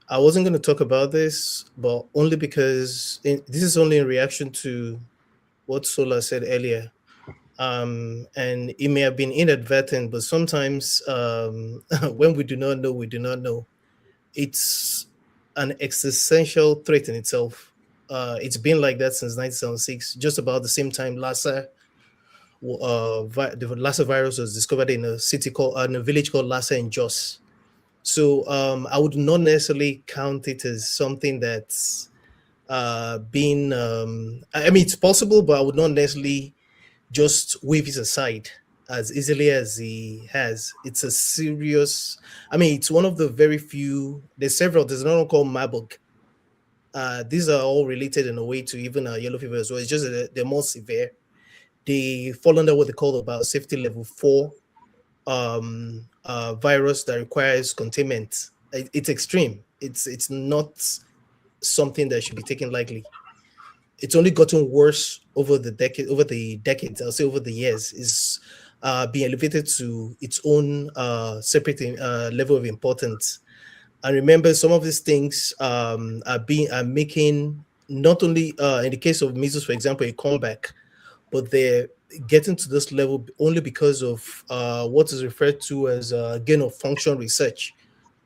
I wasn't going to talk about this, but only because this is only in reaction to what Sola said earlier. And it may have been inadvertent, but sometimes when we do not know, we do not know. It's an existential threat in itself. It's been like that since 1976, just about the same time Lassa, the Lassa virus was discovered in a village called Lassa in Jos. So I would not necessarily count it as something that's been, I mean, it's possible, but I would not necessarily just wave it aside as easily as he has. It's a serious, I mean, it's one of the very few, there's another one called Marburg. These are all related in a way to even yellow fever as well. It's just that they're more severe. They fall under what they call about safety level 4 virus that requires containment. It's extreme. It's not something that should be taken lightly. it's only gotten worse over the decades, I'll say over the years, is being elevated to its own separate level of importance. And remember, some of these things are making not only in the case of measles, for example, a comeback, but they're getting to this level only because of what is referred to as gain of function research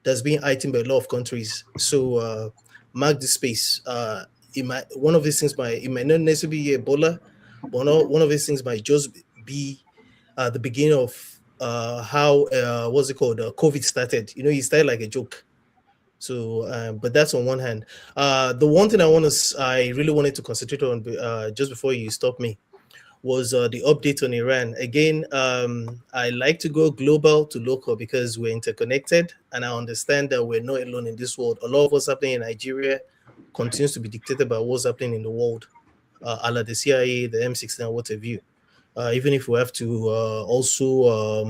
that's being heightened by a lot of countries. So mark the space. One of these things it might not necessarily be Ebola, but one of these things might just be the beginning of how what's it called? COVID started. You know, it started like a joke. So, but that's on one hand. The one thing I really wanted to concentrate on just before you stop me was the update on Iran. Again, I like to go global to local because we're interconnected, and I understand that we're not alone in this world. A lot of what's happening in Nigeria continues to be dictated by what's happening in the world, a la the CIA, the M16, and what have you. Even if we have to also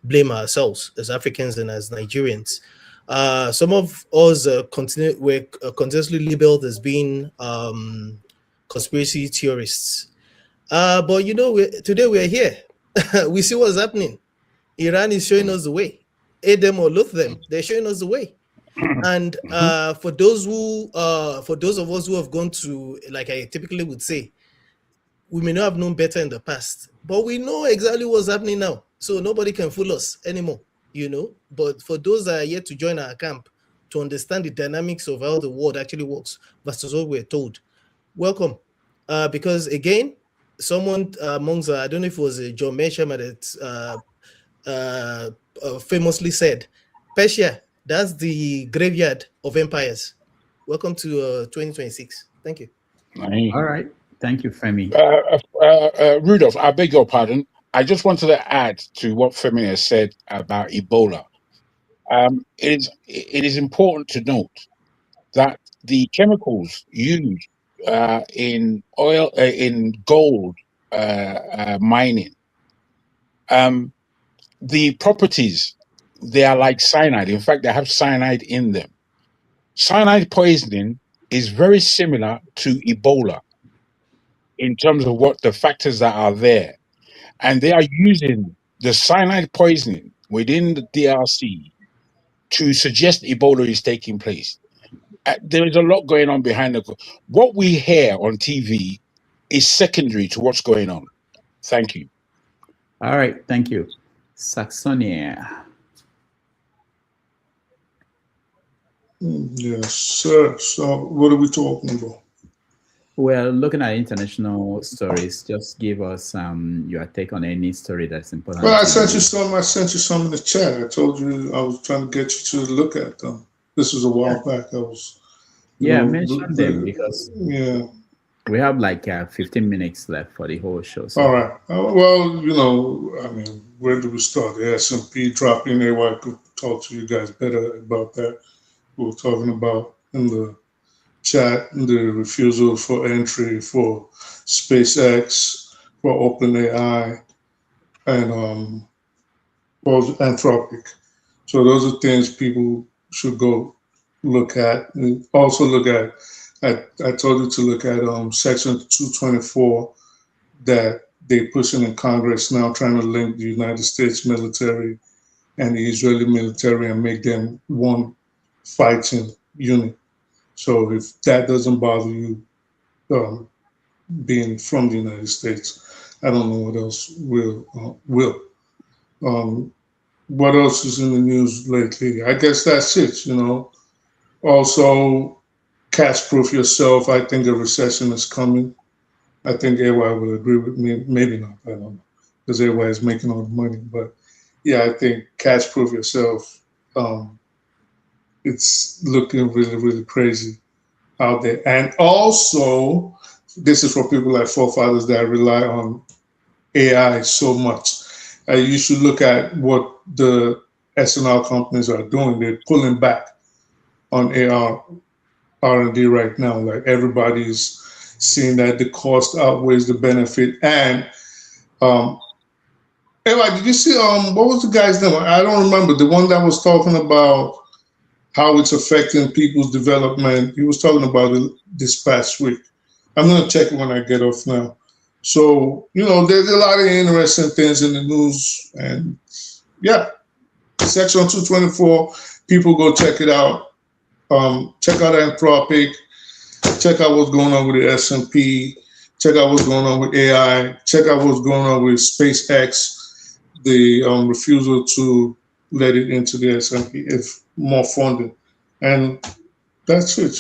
blame ourselves as Africans and as Nigerians. Some of us we're continuously labeled as being conspiracy theorists. But you know, today we are here. We see what's happening. Iran is showing us the way. Aid them or loathe them, they're showing us the way. And for those of us who have gone to, like I typically would say, we may not have known better in the past, but we know exactly what's happening now. So nobody can fool us anymore, you know. But for those that are yet to join our camp to understand the dynamics of how the world actually works versus what we're told, welcome. Because again, someone amongst, I don't know if it was John Mearsheimer that famously said, Persia, that's the graveyard of empires. Welcome to 2026. Thank you. All right. Thank you, Femi. Rudolph, I beg your pardon. I just wanted to add to what Femi has said about Ebola. It is important to note that the chemicals used in oil, in gold mining, the properties, they are like cyanide. In fact, they have cyanide in them. Cyanide poisoning is very similar to Ebola in terms of what the factors that are there. And they are using the cyanide poisoning within the DRC to suggest Ebola is taking place. There is a lot going on behind the. What we hear on TV is secondary to what's going on. Thank you. All right, thank you. Saxonia. Yes, sir. So what are we talking about? Well, looking at international stories, just give us your take on any story that's important. Well, I sent you some. I sent you some in the chat. I told you I was trying to get you to look at them. This was a while back. I was. Mention them because we have like 15 minutes left for the whole show. So. All right. Well, you know, I mean, where do we start? The S&P dropping there. I could talk to you guys better about that. We were talking about in the chat the refusal for entry for SpaceX, for OpenAI, and Anthropic. So those are things people should go look at. And also look at, I told you to look at Section 224 that they're pushing in Congress now, trying to link the United States military and the Israeli military and make them one fighting unit. So if that doesn't bother you, being from the United States, I don't know what else will. What else is in the news lately? I guess that's it, you know. Also, cash-proof yourself. I think a recession is coming. I think AY will agree with me. Maybe not, I don't know, because AY is making all the money. But yeah, I think cash-proof yourself. It's looking really, really crazy out there. And also, this is for people like forefathers that rely on AI so much. You should look at what the S&R companies are doing. They're pulling back on R&D right now. Like everybody's seeing that the cost outweighs the benefit. And anyway, did you see what was the guy's name? I don't remember. The one that was talking about how it's affecting people's development. He was talking about it this past week. I'm going to check it when I get off now. So, there's a lot of interesting things in the news. And yeah, Section 224, people go check it out. Check out Anthropic. Check out what's going on with the S&P. Check out what's going on with AI. Check out what's going on with SpaceX, the refusal to let it into the S&P if more funding. And that's it.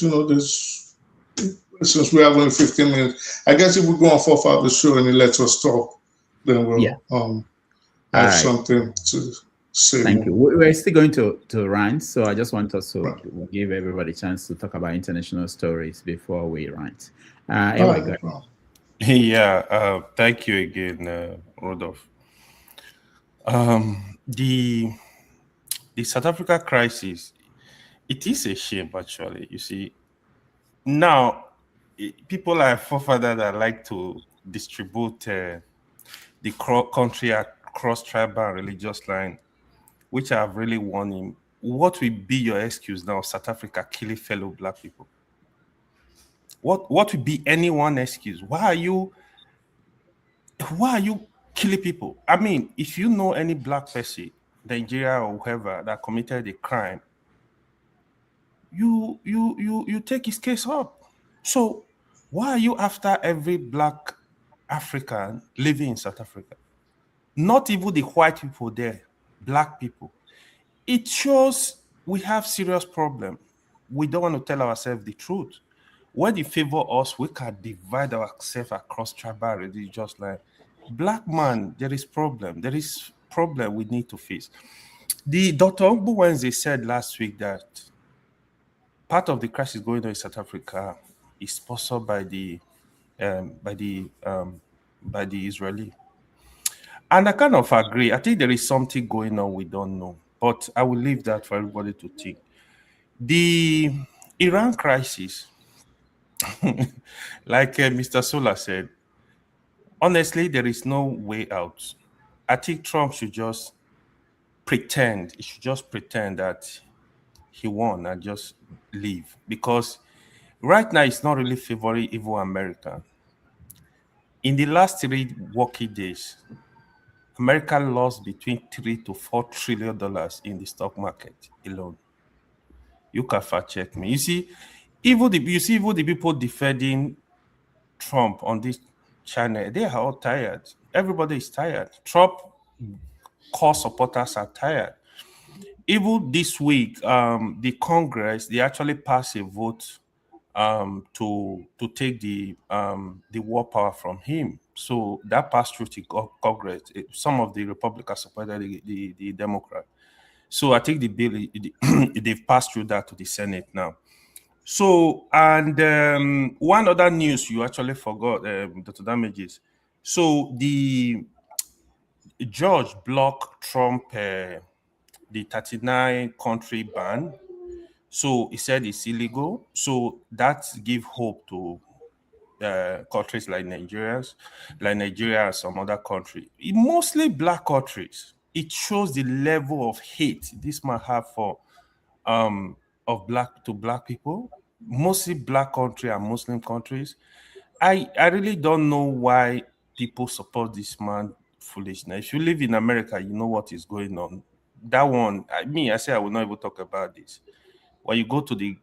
Since we have only 15 minutes, I guess if we go on 4-5 the show and it lets us talk, then we'll have something to say. Thank you. We're still going to rant, so I just want us to give everybody a chance to talk about international stories before we rant. Anyway, go ahead. Yeah, thank you again, Rodolphe. The South Africa crisis, it is a shame, actually. You see, now people are forefathers that like to distribute the country across tribal and religious line, which I have really warned him. What will be your excuse now, South Africa killing fellow black people? What would be anyone's excuse? Why are you killing people? I mean, if you know any black person, Nigeria or whoever, that committed a crime, you take his case up. So why are you after every black African living in South Africa? Not even the white people there, black people. It shows we have serious problem. We don't want to tell ourselves the truth. When they favor us, we can divide ourselves across tribal religious line. Black man, there is problem. There is problem we need to face. The Dr. Ogbu Wednesday said last week that part of the crisis going on in South Africa is sponsored by the Israeli. And I kind of agree. I think there is something going on we don't know, but I will leave that for everybody to think. The Iran crisis, like Mr. Sola said, honestly, there is no way out. I think Trump should just pretend. He should just pretend that he won and just leave, because right now it's not really favoring evil America. In the last 3 working days, America lost between $3 to $4 trillion in the stock market alone. You can fact check me. You see, even the people defending Trump on this channel, they are all tired. Everybody is tired. Trump core supporters are tired. Even this week, the Congress, they actually passed a vote to take the war power from him. So that passed through to Congress. Some of the Republicans supported the Democrat. So I think the bill, they've passed through that to the Senate now. So, and one other news you actually forgot, Dr. Damages. So the judge blocked Trump, the 39 country ban. So he said it's illegal. So that gives hope to countries like Nigeria and some other countries, mostly black countries. It shows the level of hate this man have for of black people, mostly black country and Muslim countries. I really don't know why people support this man foolishness. If you live in America, you know what is going on. That one, I say I will not even talk about this. When you go to the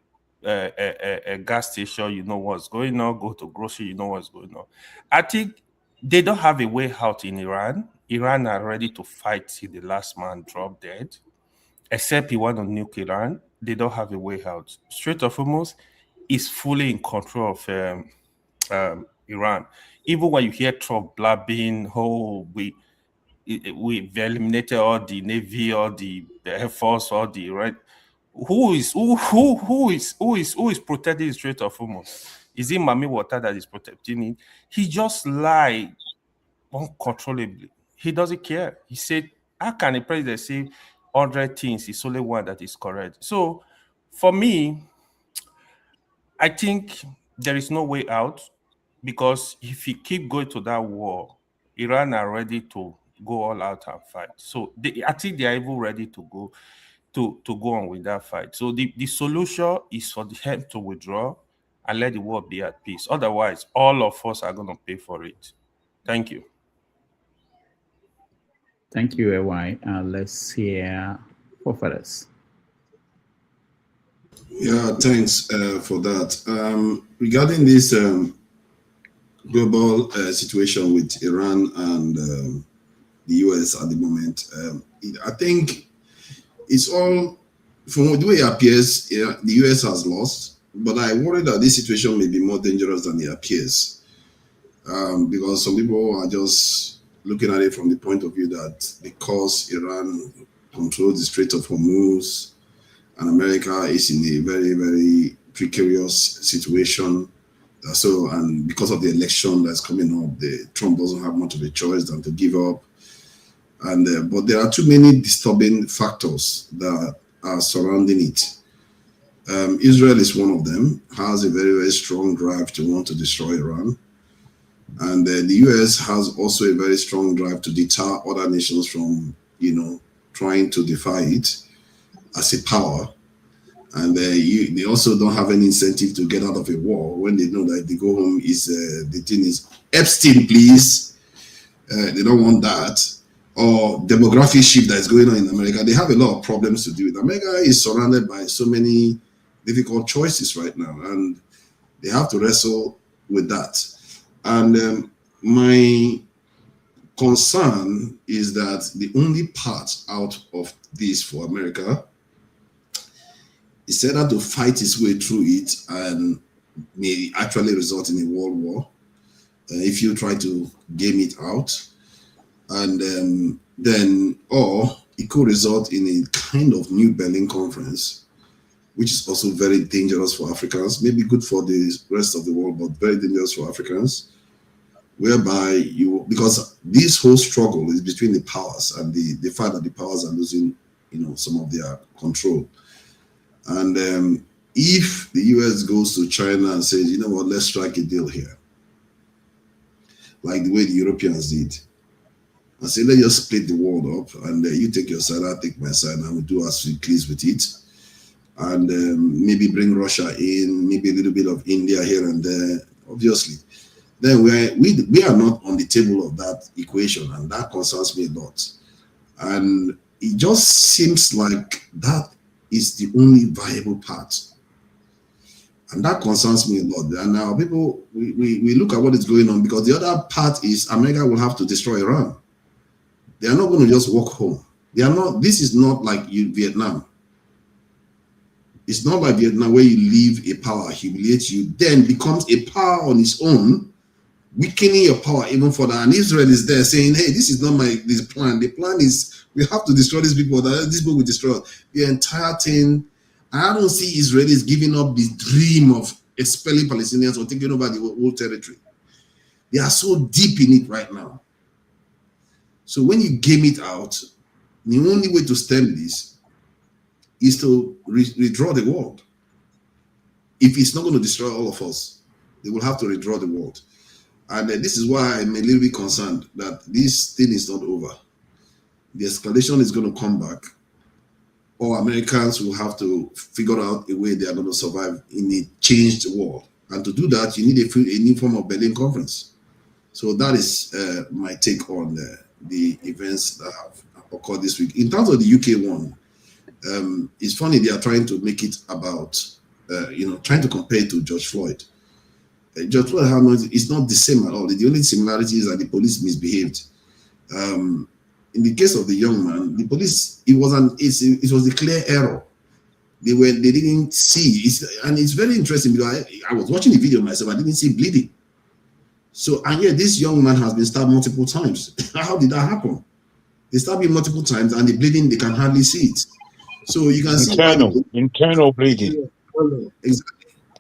a gas station, you know what's going on. Go to grocery, you know what's going on. I think they don't have a way out in Iran. Iran are ready to fight till the last man drop dead, except he want to nuke Iran. They don't have a way out. Strait of Hormuz is fully in control of Iran. Even when you hear Trump blabbing, we've eliminated all the Navy, all the Air Force, all the right. Who is protecting the Strait of Hormuz? Is it Mami Water that is protecting it? He just lied uncontrollably. He doesn't care. He said, how can a president say 100 things? It's only one that is correct. So for me, I think there is no way out, because if you keep going to that war, Iran are ready to go all out and fight. So I think they are even ready to go on with that fight. So the solution is for them to withdraw and let the world be at peace. Otherwise, all of us are going to pay for it. Thank you. Thank you, AY. Let's hear Fofadas. Yeah, thanks for that. Regarding this global situation with Iran and the US at the moment, I think it's all, from the way it appears, the US has lost, but I worry that this situation may be more dangerous than it appears, because some people are just looking at it from the point of view that because Iran controls the Strait of Hormuz and America is in a very, very precarious situation. So, and because of the election that's coming up, Trump doesn't have much of a choice than to give up. And but there are too many disturbing factors that are surrounding it. Israel is one of them, has a very, very strong drive to want to destroy Iran. And the US has also a very strong drive to deter other nations from, trying to defy it as a power. And they also don't have any incentive to get out of a war when they know that if they go home, the thing is Epstein, please. They don't want that. Or demographic shift that is going on in America. They have a lot of problems to deal with. America is surrounded by so many difficult choices right now, and they have to wrestle with that. And my concern is that the only part out of this for America is either to fight its way through it and may actually result in a world war if you try to game it out, and then, or it could result in a kind of new Berlin conference, which is also very dangerous for Africans, maybe good for the rest of the world, but very dangerous for Africans, whereby because this whole struggle is between the powers, and the fact that the powers are losing, some of their control. And if the US goes to China and says, you know what, let's strike a deal here, like the way the Europeans did, and say, let's just split the world up, and you take your side, I'll take my side, and we'll do as we please with it. And maybe bring Russia in, maybe a little bit of India here and there, obviously. Then we are not on the table of that equation, and that concerns me a lot. And it just seems like that is the only viable part. And that concerns me a lot. And now people, we look at what is going on, because the other part is America will have to destroy Iran. They are not going to just walk home. They are not. This is not like Vietnam. It's not like Vietnam where you leave a power, humiliates you, then becomes a power on its own, weakening your power even further. And Israel is there saying, hey, this is not this plan. The plan is we have to destroy these people. These people will destroy the entire thing. I don't see Israelis giving up the dream of expelling Palestinians or taking over the whole territory. They are so deep in it right now. So when you game it out, the only way to stem this is to redraw the world. If it's not going to destroy all of us, they will have to redraw the world. And this is why I'm a little bit concerned that this thing is not over. The escalation is going to come back, or Americans will have to figure out a way they are going to survive in a changed world. And to do that, you need a new form of Berlin conference. So that is my take on the events that have occurred this week. In terms of the UK one, it's funny they are trying to make it about, trying to compare it to George Floyd. George Floyd is not the same at all. The only similarity is that the police misbehaved. In the case of the young man, the police, it was a clear error. They didn't see, and it's very interesting because I was watching the video myself. I didn't see bleeding. So, and yet this young man has been stabbed multiple times. How did that happen? They stabbed him multiple times, and the bleeding, they can hardly see it. So you can see internal bleeding. Exactly.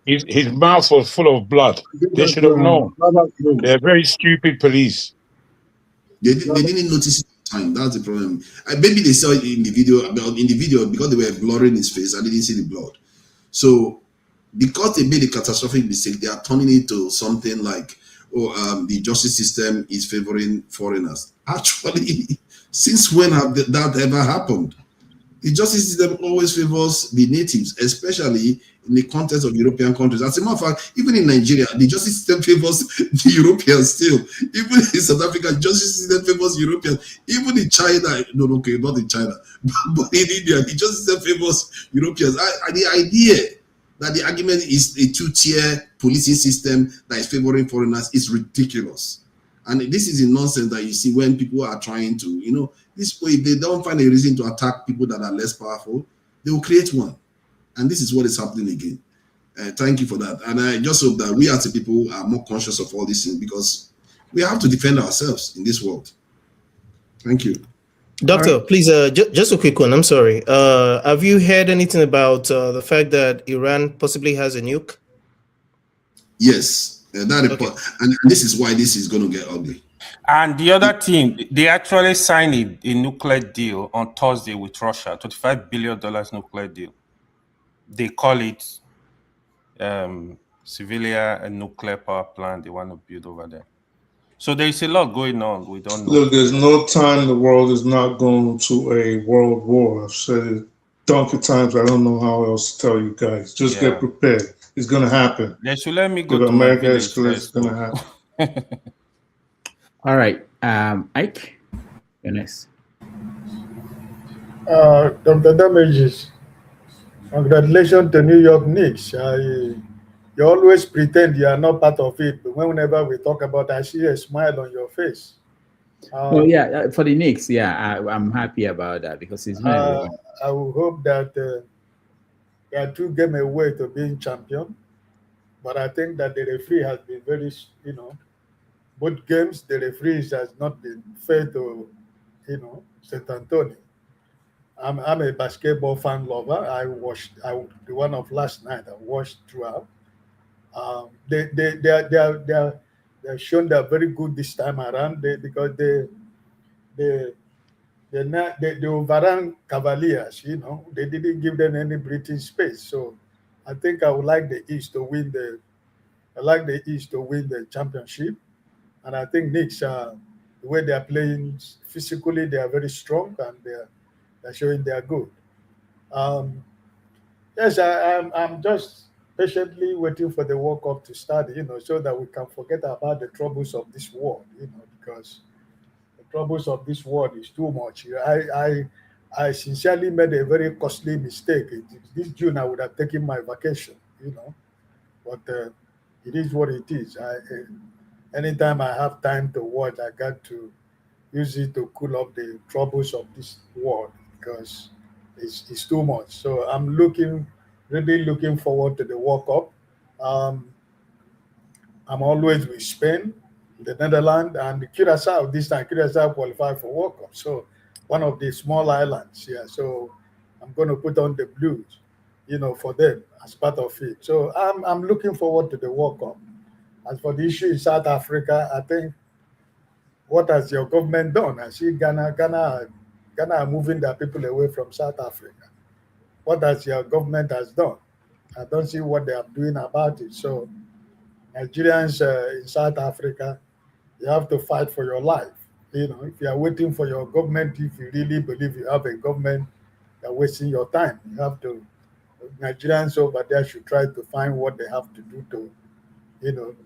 His mouth was full of blood. They should have known. They're very stupid police. They didn't notice it in time. That's the problem. Maybe they saw it in the video. Because they were blurring his face, I didn't see the blood. So because they made a catastrophic mistake, they are turning it to something like, the justice system is favoring foreigners. Actually, since when have that ever happened? The justice system always favors the natives, especially in the context of European countries. As a matter of fact, even in Nigeria, the justice system favors the Europeans still. Even in South Africa, the justice system favors Europeans. Even in China, no, okay, not in China, but in India, the justice system favors Europeans. The idea that the argument is a two-tier policing system that is favoring foreigners is ridiculous. And this is a nonsense that you see when people are trying to, this way, if they don't find a reason to attack people that are less powerful, they will create one. And this is what is happening again. Thank you for that. And I just hope that we as a people are more conscious of all these things, because we have to defend ourselves in this world. Thank you. Doctor, please, just a quick one. I'm sorry. Have you heard anything about the fact that Iran possibly has a nuke? Yes, that report. Okay. And this is why this is going to get ugly. And the other thing, they actually signed a nuclear deal on Thursday with Russia, $25 billion nuclear deal. They call it civilian and nuclear power plant they want to build over there. So there is a lot going on. We don't know. Look, there's no time the world is not going to a world war. I've said it donkey times. I don't know how else to tell you guys. Just get prepared. It's going to happen. They should let me go to America escalates. It's going to happen. All right. Ike, you're next. Dr. Damages, congratulations to New York Knicks. You always pretend you are not part of it, but whenever we talk about it, I see a smile on your face. Oh yeah, for the Knicks, yeah, I'm happy about that because it's I will hope that they are 2 games away to being champion, but I think that the referee has been very, both games the referees has not been fair to, St. Antonio. I'm a basketball fan lover. I watched the one of last night. I watched throughout. They're shown they're very good this time around because they overran Cavaliers. They didn't give them any breathing space. So I think I would like the East to win the championship, and I think Knicks the way they are playing physically, they are very strong and they're showing they are good. Yes, I'm just patiently waiting for the World Cup to start, so that we can forget about the troubles of this world, because the troubles of this world is too much. I sincerely made a very costly mistake. This June I would have taken my vacation, but it is what it is. Anytime I have time to watch, I got to use it to cool off the troubles of this world because it's too much. So I'm really looking forward to the World Cup. I'm always with Spain, the Netherlands, and Curacao. This time, Curacao qualified for World Cup. So one of the small islands. Yeah. So I'm going to put on the blues, for them as part of it. So I'm looking forward to the World Cup. As for the issue in South Africa, I think what has your government done? I see Ghana are moving their people away from South Africa. What has your government has done? I don't see what they are doing about it. So Nigerians in South Africa, you have to fight for your life. If you are waiting for your government, if you really believe you have a government, you're wasting your time. Nigerians over there should try to find what they have to do to,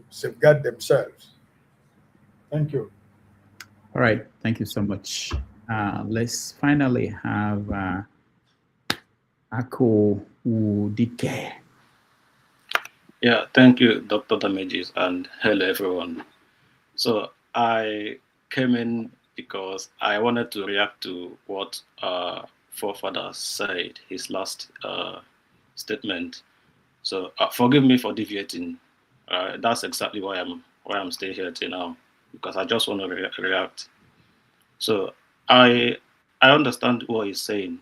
safeguard themselves. Thank you. All right. Thank you so much. Let's finally have Ako Udike. Yeah, thank you, Dr. Damages, and hello, everyone. So I came in because I wanted to react to what Forefather said, his last statement. So forgive me for deviating. That's exactly why I'm staying here till now, because I just want to react. So I understand what he's saying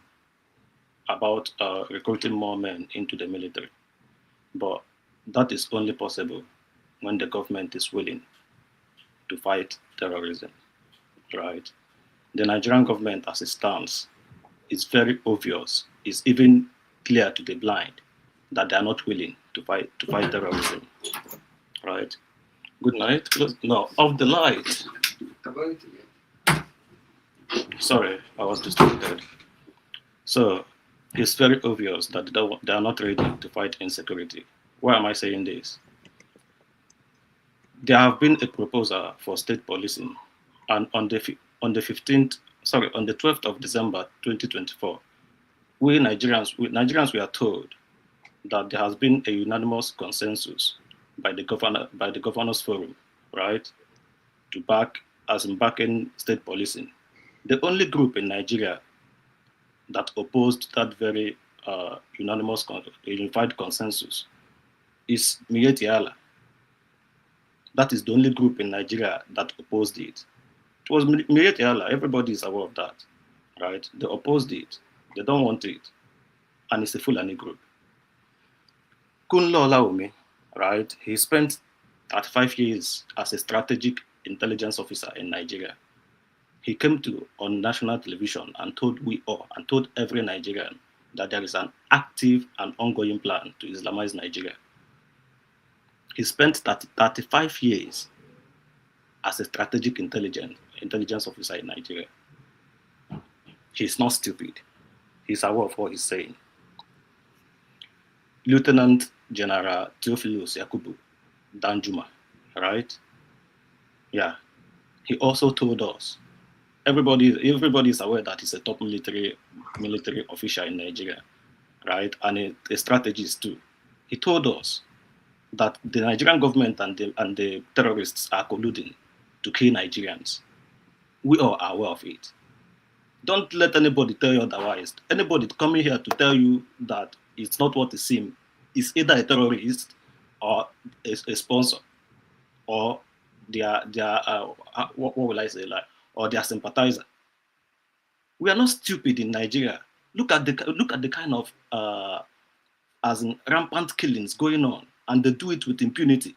about recruiting more men into the military, but that is only possible when the government is willing to fight terrorism, right? The Nigerian government, as it stands, is very obvious. It's even clear to the blind that they are not willing to fight terrorism, right? Good night. No, off the light. Sorry, I was distracted. So it's very obvious that they are not ready to fight insecurity. Why am I saying this? There have been a proposal for state policing, and on the 12th of December 2024, we Nigerians were told that there has been a unanimous consensus by the governors forum, right, to backing state policing. The only group in Nigeria that opposed that very unified consensus is Mojtaba. That is the only group in Nigeria that opposed it. It was Mojtaba. Everybody is aware of that, right? They opposed it. They don't want it, and it's a Fulani group. Kunle Olaomi, right? He spent 35 years as a strategic intelligence officer in Nigeria. He came on national television and told every Nigerian that there is an active and ongoing plan to Islamize Nigeria. He spent 35 years as a strategic intelligence officer in Nigeria. He's not stupid. He's aware of what he's saying. Lieutenant General Theophilus Yakubu Danjuma, right? Yeah. He also told us, everybody is aware that he's a top military official in Nigeria, right? And a strategist too. He told us that the Nigerian government and the terrorists are colluding to kill Nigerians. We all are aware of it. Don't let anybody tell you otherwise. Anybody coming here to tell you that it's not what it seems, is either a terrorist or a sponsor, or what will I say, like, or their sympathizer. We are not stupid in Nigeria. Look at the kind of rampant killings going on, and they do it with impunity.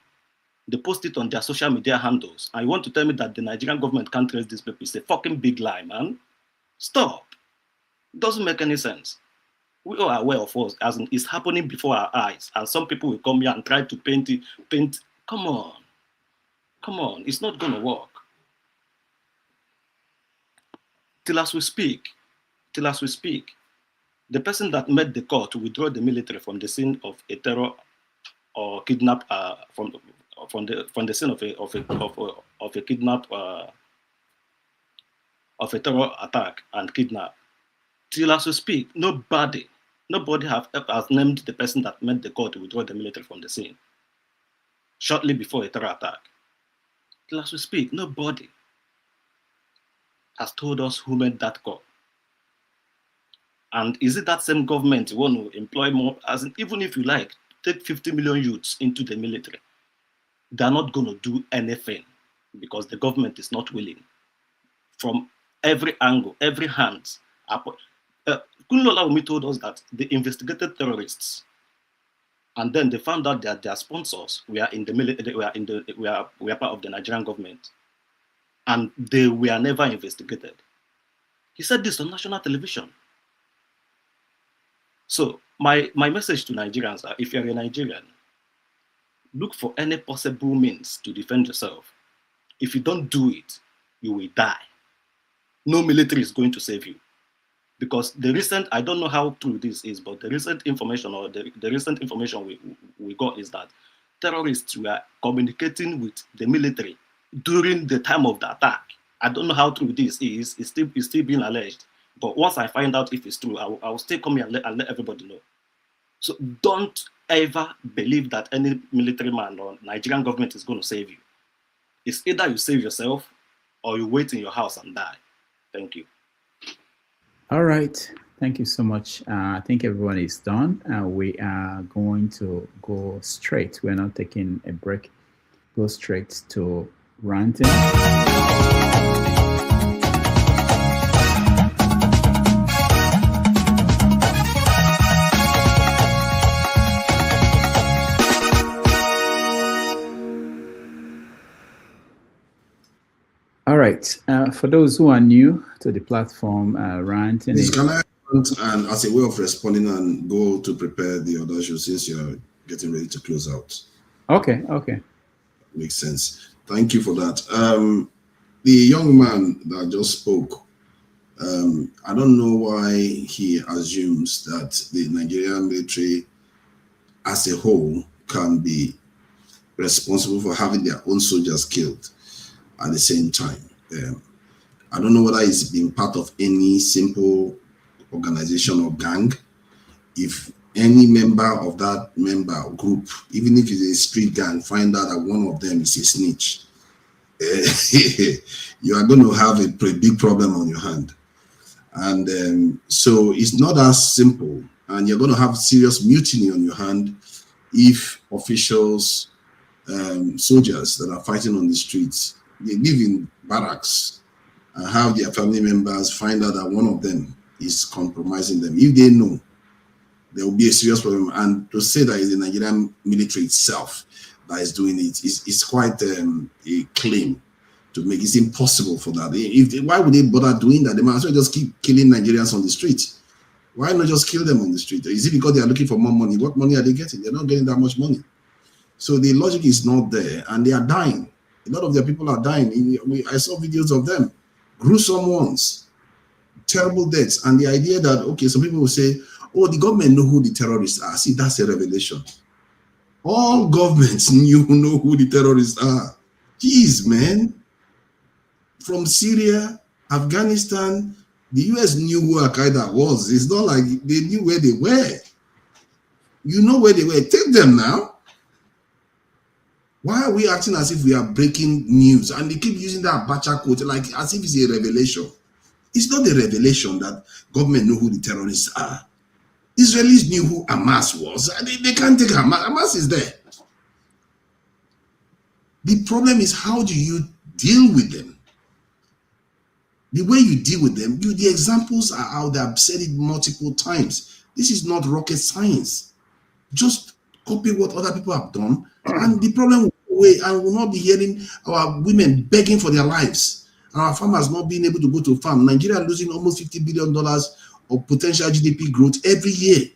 They post it on their social media handles. And you want to tell me that the Nigerian government can't trace these people? It's a fucking big lie, man. Stop. It doesn't make any sense. We are aware of us, as in it's happening before our eyes, and some people will come here and try to paint. Come on, it's not gonna work. Till as we speak, the person that made the call to withdraw the military from the scene of a terror or kidnap, from the scene of a kidnap, of a terror attack and kidnap. Till as we speak, nobody has named the person that made the call to withdraw the military from the scene shortly before a terror attack. Till as we speak, nobody has told us who made that call. And is it that same government you want to employ more? As in, even if you like, take 50 million youths into the military, they're not going to do anything because the government is not willing. From every angle, every hand. Kunle Olaomi told us that they investigated terrorists, and then they found out that their sponsors were in the military, were part of the Nigerian government, and they were never investigated. He said this on national television. So my message to Nigerians are: if you're a Nigerian, look for any possible means to defend yourself. If you don't do it, you will die. No military is going to save you. Because the recent, I don't know how true this is, but the recent information we got is that terrorists were communicating with the military during the time of the attack. I don't know how true this is. It's still being alleged. But once I find out if it's true, I will still come here and let everybody know. So don't ever believe that any military man or Nigerian government is going to save you. It's either you save yourself or you wait in your house and die. Thank you. All right. Thank you so much. I think everyone is done. We are going to go straight. We're not taking a break. Go straight to ranting. All right. For those who are new to the platform, ranting. Can I and as a way of responding and go to prepare the other show since you're getting ready to close out? Okay. Makes sense. Thank you for that. The young man that just spoke, I don't know why he assumes that the Nigerian military as a whole can be responsible for having their own soldiers killed at the same time. I don't know whether it's been part of any simple organization or gang. If any member of that member group, even if it's a street gang, find out that one of them is a snitch, you are going to have a pretty big problem on your hand. And so it's not as simple, and you're going to have serious mutiny on your hand if officials, soldiers that are fighting on the streets, they live in barracks and have their family members find out that one of them is compromising them. If they know, there will be a serious problem. And to say that it's the Nigerian military itself that is doing it is quite a claim to make. It's impossible for that. Why would they bother doing that? They might as well just keep killing Nigerians on the street. Why not just kill them on the street? Is it because they are looking for more money? What money are they getting? They're not getting that much money. So the logic is not there, and they are dying. A lot of their people are dying. I saw videos of them, gruesome ones, terrible deaths. And the idea that, okay, some people will say, oh, the government know who the terrorists are. See, that's a revelation. All governments know who the terrorists are. Jeez, man. From Syria, Afghanistan, the US knew who Al-Qaeda was. It's not like they knew where they were. You know where they were. Take them now. Why are we acting as if we are breaking news? And they keep using that Abacha quote like as if it's a revelation. It's not a revelation that government know who the terrorists are. Israelis knew who Hamas was. They can't take Hamas. Hamas is there. The problem is, how do you deal with them? The way you deal with them, the examples are out there. I've said it multiple times. This is not rocket science. Just copy what other people have done, and the problem will go away, and we'll not be hearing our women begging for their lives, and our farmers not being able to go to farm. Nigeria losing almost $50 billion of potential GDP growth every year.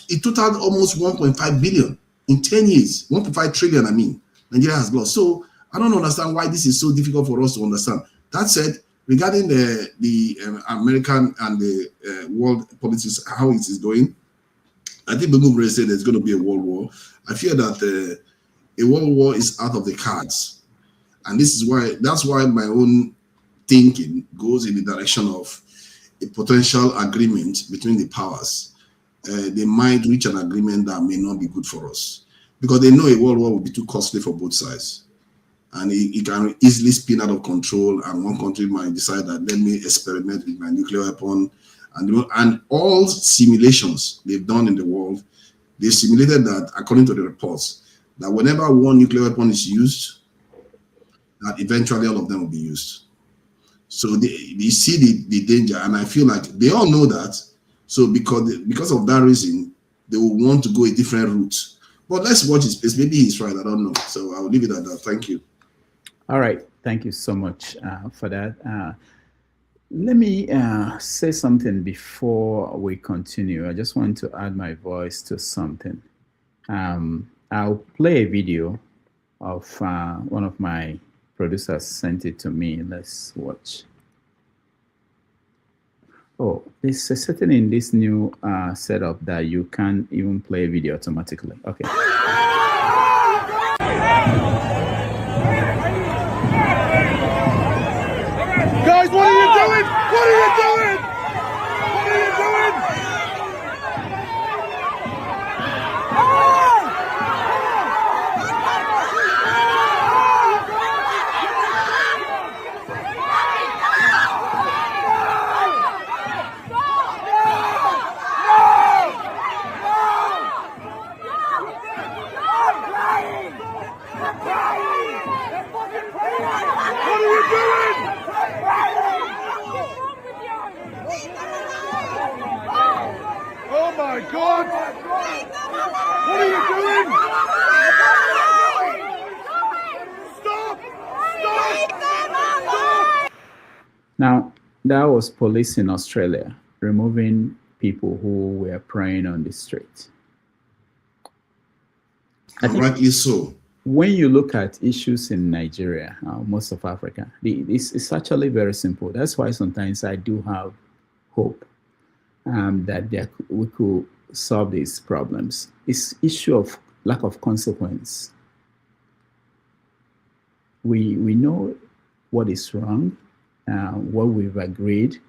It totaled almost 1.5 billion in 10 years. 1.5 trillion, I mean, Nigeria has lost. So I don't understand why this is so difficult for us to understand. That said, regarding the American and the world politics, how it is going, I think Guber said there's going to be a world war. I fear that a world war is out of the cards, and that's why my own thinking goes in the direction of a potential agreement between the powers. They might reach an agreement that may not be good for us, because they know a world war will be too costly for both sides, and it can easily spin out of control, and one country might decide that let me experiment with my nuclear weapon. And all simulations they've done in the world, they simulated that, according to the reports, that whenever one nuclear weapon is used, that eventually all of them will be used. So they see the danger, and I feel like they all know that. So because of that reason, they will want to go a different route. But let's watch his space. Maybe he's right. I don't know. So I'll leave it at that. Thank you. All right. Thank you so much for that. Let me say something before we continue. I just want to add my voice to something. I'll play a video of one of my producers sent it to me. Let's watch. Oh, there's a setting in this new setup that you can't even play video automatically. Okay. Guys, what are you doing? What are you doing? What are you doing? What are you doing? Oh my God! What are you doing? Stop! Stop! Now, that was police in Australia removing people who were praying on the street. Rightly so. when you look at issues in Nigeria, most of Africa, it's actually very simple. That's why sometimes I do have hope that we could solve these problems. It's issue of lack of consequence. We know what is wrong, what we've agreed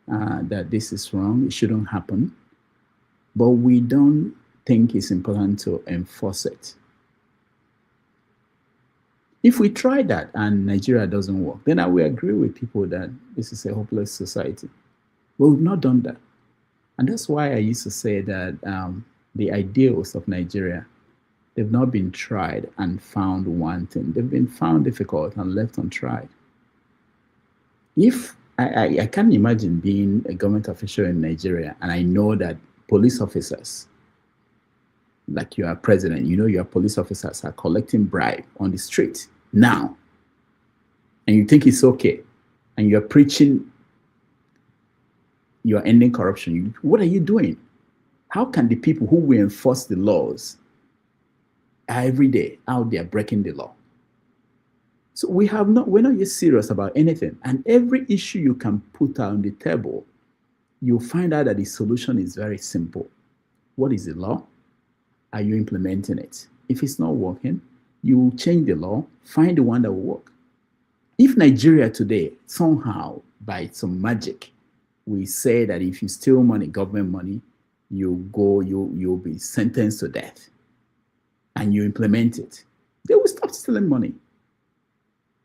that this is wrong, it shouldn't happen, but we don't think it's important to enforce it. If we try that and Nigeria doesn't work, then I will agree with people that this is a hopeless society. But we've not done that. And that's why I used to say that the ideals of Nigeria, they've not been tried and found wanting. They've been found difficult and left untried. If I can't imagine being a government official in Nigeria and I know that police officers, like you are president, you know your police officers are collecting bribe on the street now, and you think it's okay, and you're preaching you're ending corruption. What are you doing? How can the people who will enforce the laws every day out there breaking the law? So we're not yet serious about anything. And every issue you can put on the table, you'll find out that the solution is very simple. What is the law? Are you implementing it? If it's not working, you change the law, find the one that will work. If Nigeria today, somehow, by some magic, we say that if you steal money, government money, you'll be sentenced to death, and you implement it, they will stop stealing money.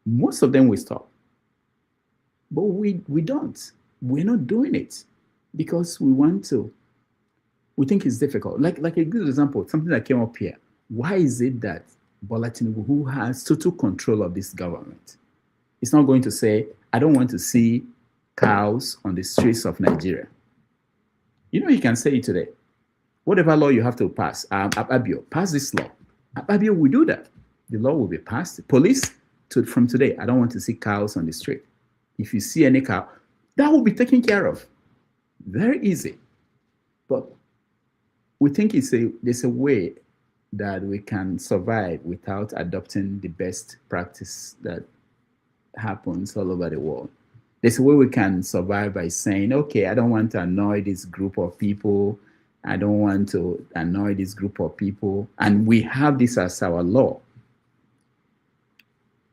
Most of them will stop. But we don't. We're not doing it because we want to. We think it's difficult. Like a good example, something that came up here. Why is it that Bola Tinubu, who has total control of this government, is not going to say, I don't want to see cows on the streets of Nigeria? You know, you can say it today. Whatever law you have to pass, Ababio, pass this law. Ababio will do that. The law will be passed. Police, from today, I don't want to see cows on the street. If you see any cow, that will be taken care of. Very easy. But we think there's a way that we can survive without adopting the best practice that happens all over the world. There's a way we can survive by saying, okay, I don't want to annoy this group of people. I don't want to annoy this group of people. And we have this as our law.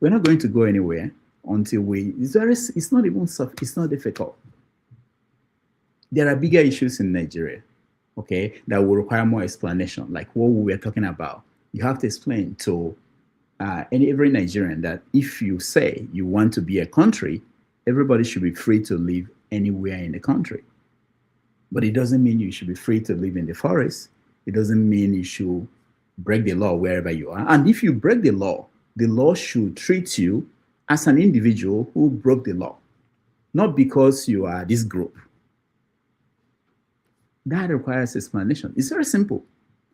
We're not going to go anywhere until it's not difficult. There are bigger issues in Nigeria, okay, that will require more explanation, like what we were talking about. You have to explain to every Nigerian that if you say you want to be a country, everybody should be free to live anywhere in the country. But it doesn't mean you should be free to live in the forest. It doesn't mean you should break the law wherever you are. And if you break the law should treat you as an individual who broke the law, not because you are this group. That requires explanation. It's very simple.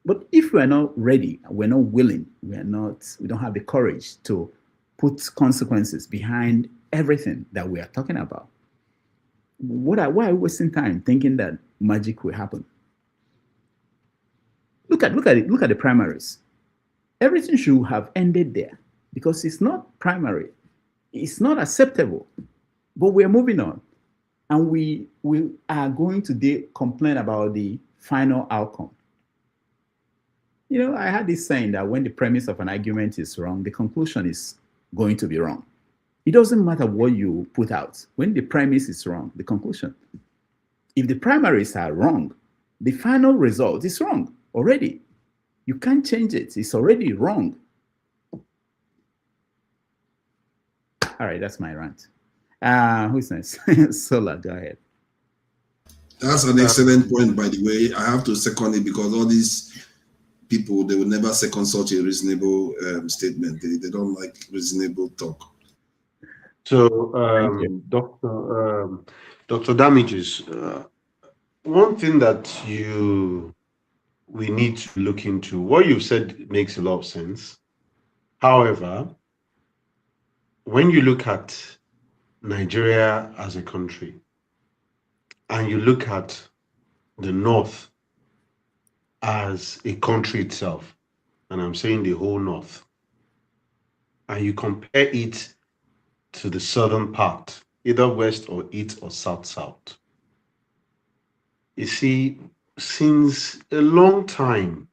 But if we are not ready, we're not willing, we don't have the courage to put consequences behind everything that we are talking about, why are we wasting time thinking that magic will happen? Look at the primaries. Everything should have ended there because it's not primary. It's not acceptable. But we are moving on. And we are going to complain about the final outcome. You know, I had this saying that when the premise of an argument is wrong, the conclusion is going to be wrong. It doesn't matter what you put out. When the premise is wrong, the conclusion. If the primaries are wrong, the final result is wrong already. You can't change it. It's already wrong. All right, that's my rant. Who's next? Sola, go ahead. That's an excellent point, by the way. I have to second it because all these people, they will never second such a reasonable statement. They don't like reasonable talk. So, Dr. Damages, one thing that we need to look into, what you've said makes a lot of sense. However, when you look at Nigeria as a country, and you look at the North as a country itself, and I'm saying the whole North, and you compare it to the southern part, either west or east or south, you see, since a long time,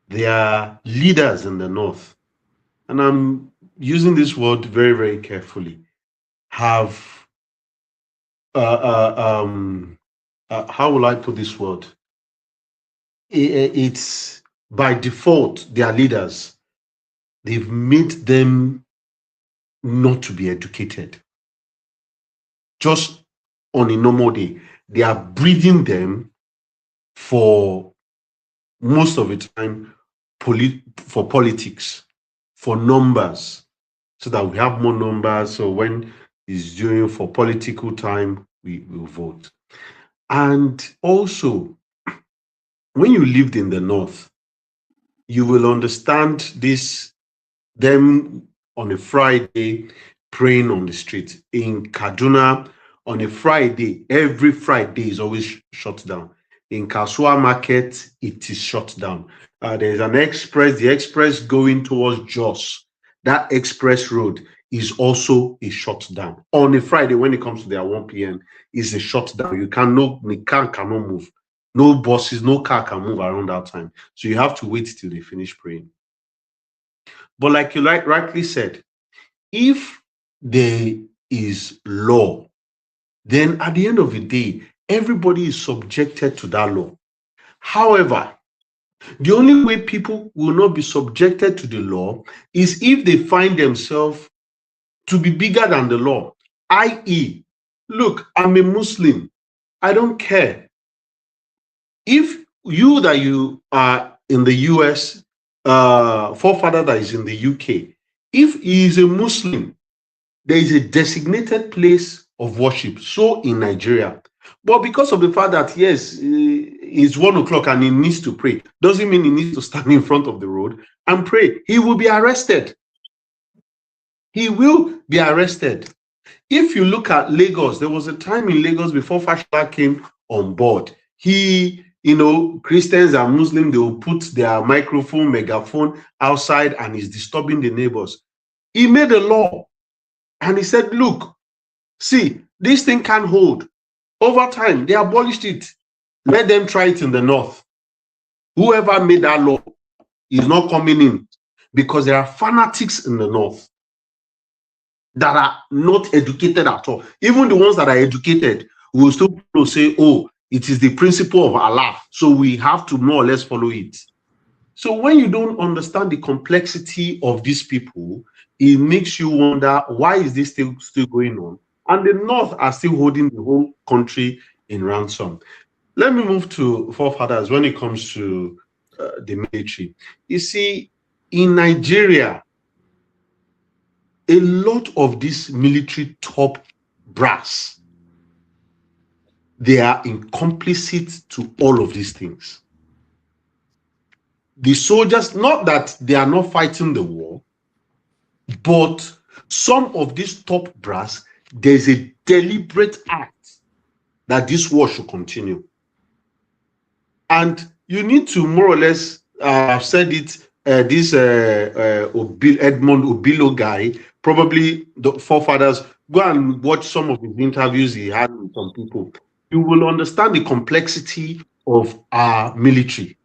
there are leaders in the north, and I'm using this word very, very carefully, have, how will I put this word? It's by default, their leaders, they've made them not to be educated. Just on a normal day, they are breeding them for most of the time for politics, for numbers, so that we have more numbers. So when it's during for political time, we will vote. And also, when you lived in the north, you will understand this, them on a Friday praying on the street. In Kaduna, on a Friday, every Friday is always shut down. In Kasua Market, it is shut down. There's an express, the express going towards Jos. That express road is also a shutdown. On a Friday, when it comes to their 1 p.m., is a shutdown. You cannot move. No buses, no car can move around that time. So you have to wait till they finish praying. But like you rightly said, if there is law, then at the end of the day, everybody is subjected to that law. However, the only way people will not be subjected to the law is if they find themselves to be bigger than the law, i.e., look, I'm a Muslim, I don't care. If you that you are in the US, forefather that is in the UK, if he is a Muslim, there is a designated place of worship, so in Nigeria. But because of the fact that, yes, it's 1 o'clock and he needs to pray, doesn't mean he needs to stand in front of the road and pray. He will be arrested. He will be arrested. If you look at Lagos, there was a time in Lagos before Fashola came on board. Christians and Muslims, they will put their microphone, megaphone outside and is disturbing the neighbors. He made a law and he said, look, see, this thing can't hold. Over time, they abolished it. Let them try it in the north. Whoever made that law is not coming in, because there are fanatics in the north that are not educated at all. Even the ones that are educated will still say, oh, it is the principle of Allah, so we have to more or less follow it. So when you don't understand the complexity of these people, it makes you wonder, why is this still going on? And the North are still holding the whole country in ransom. Let me move to forefathers when it comes to the military. You see, in Nigeria, a lot of this military top brass, they are complicit to all of these things. The soldiers, not that they are not fighting the war, but some of these top brass, there's a deliberate act that this war should continue. And you need to more or less, I've said it, this Edmond Obilo guy, probably the forefathers, go and watch some of his interviews he had with some people. You will understand the complexity of our military.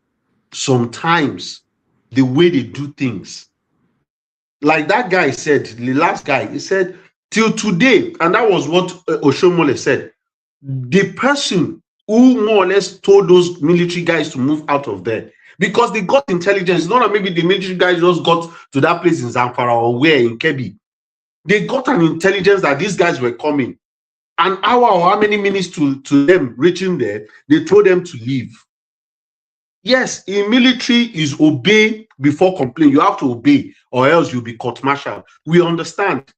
Sometimes the way they do things, like that guy said, the last guy, he said, till today, and that was what Oshomole said, the person who more or less told those military guys to move out of there, because they got intelligence. Not that maybe the military guys just got to that place in Zamfara or where in Kebbi. They got an intelligence that these guys were coming. An hour or how many minutes to them reaching there, they told them to leave. Yes, in military is obey before complain. You have to obey or else you'll be court-martialed. We understand.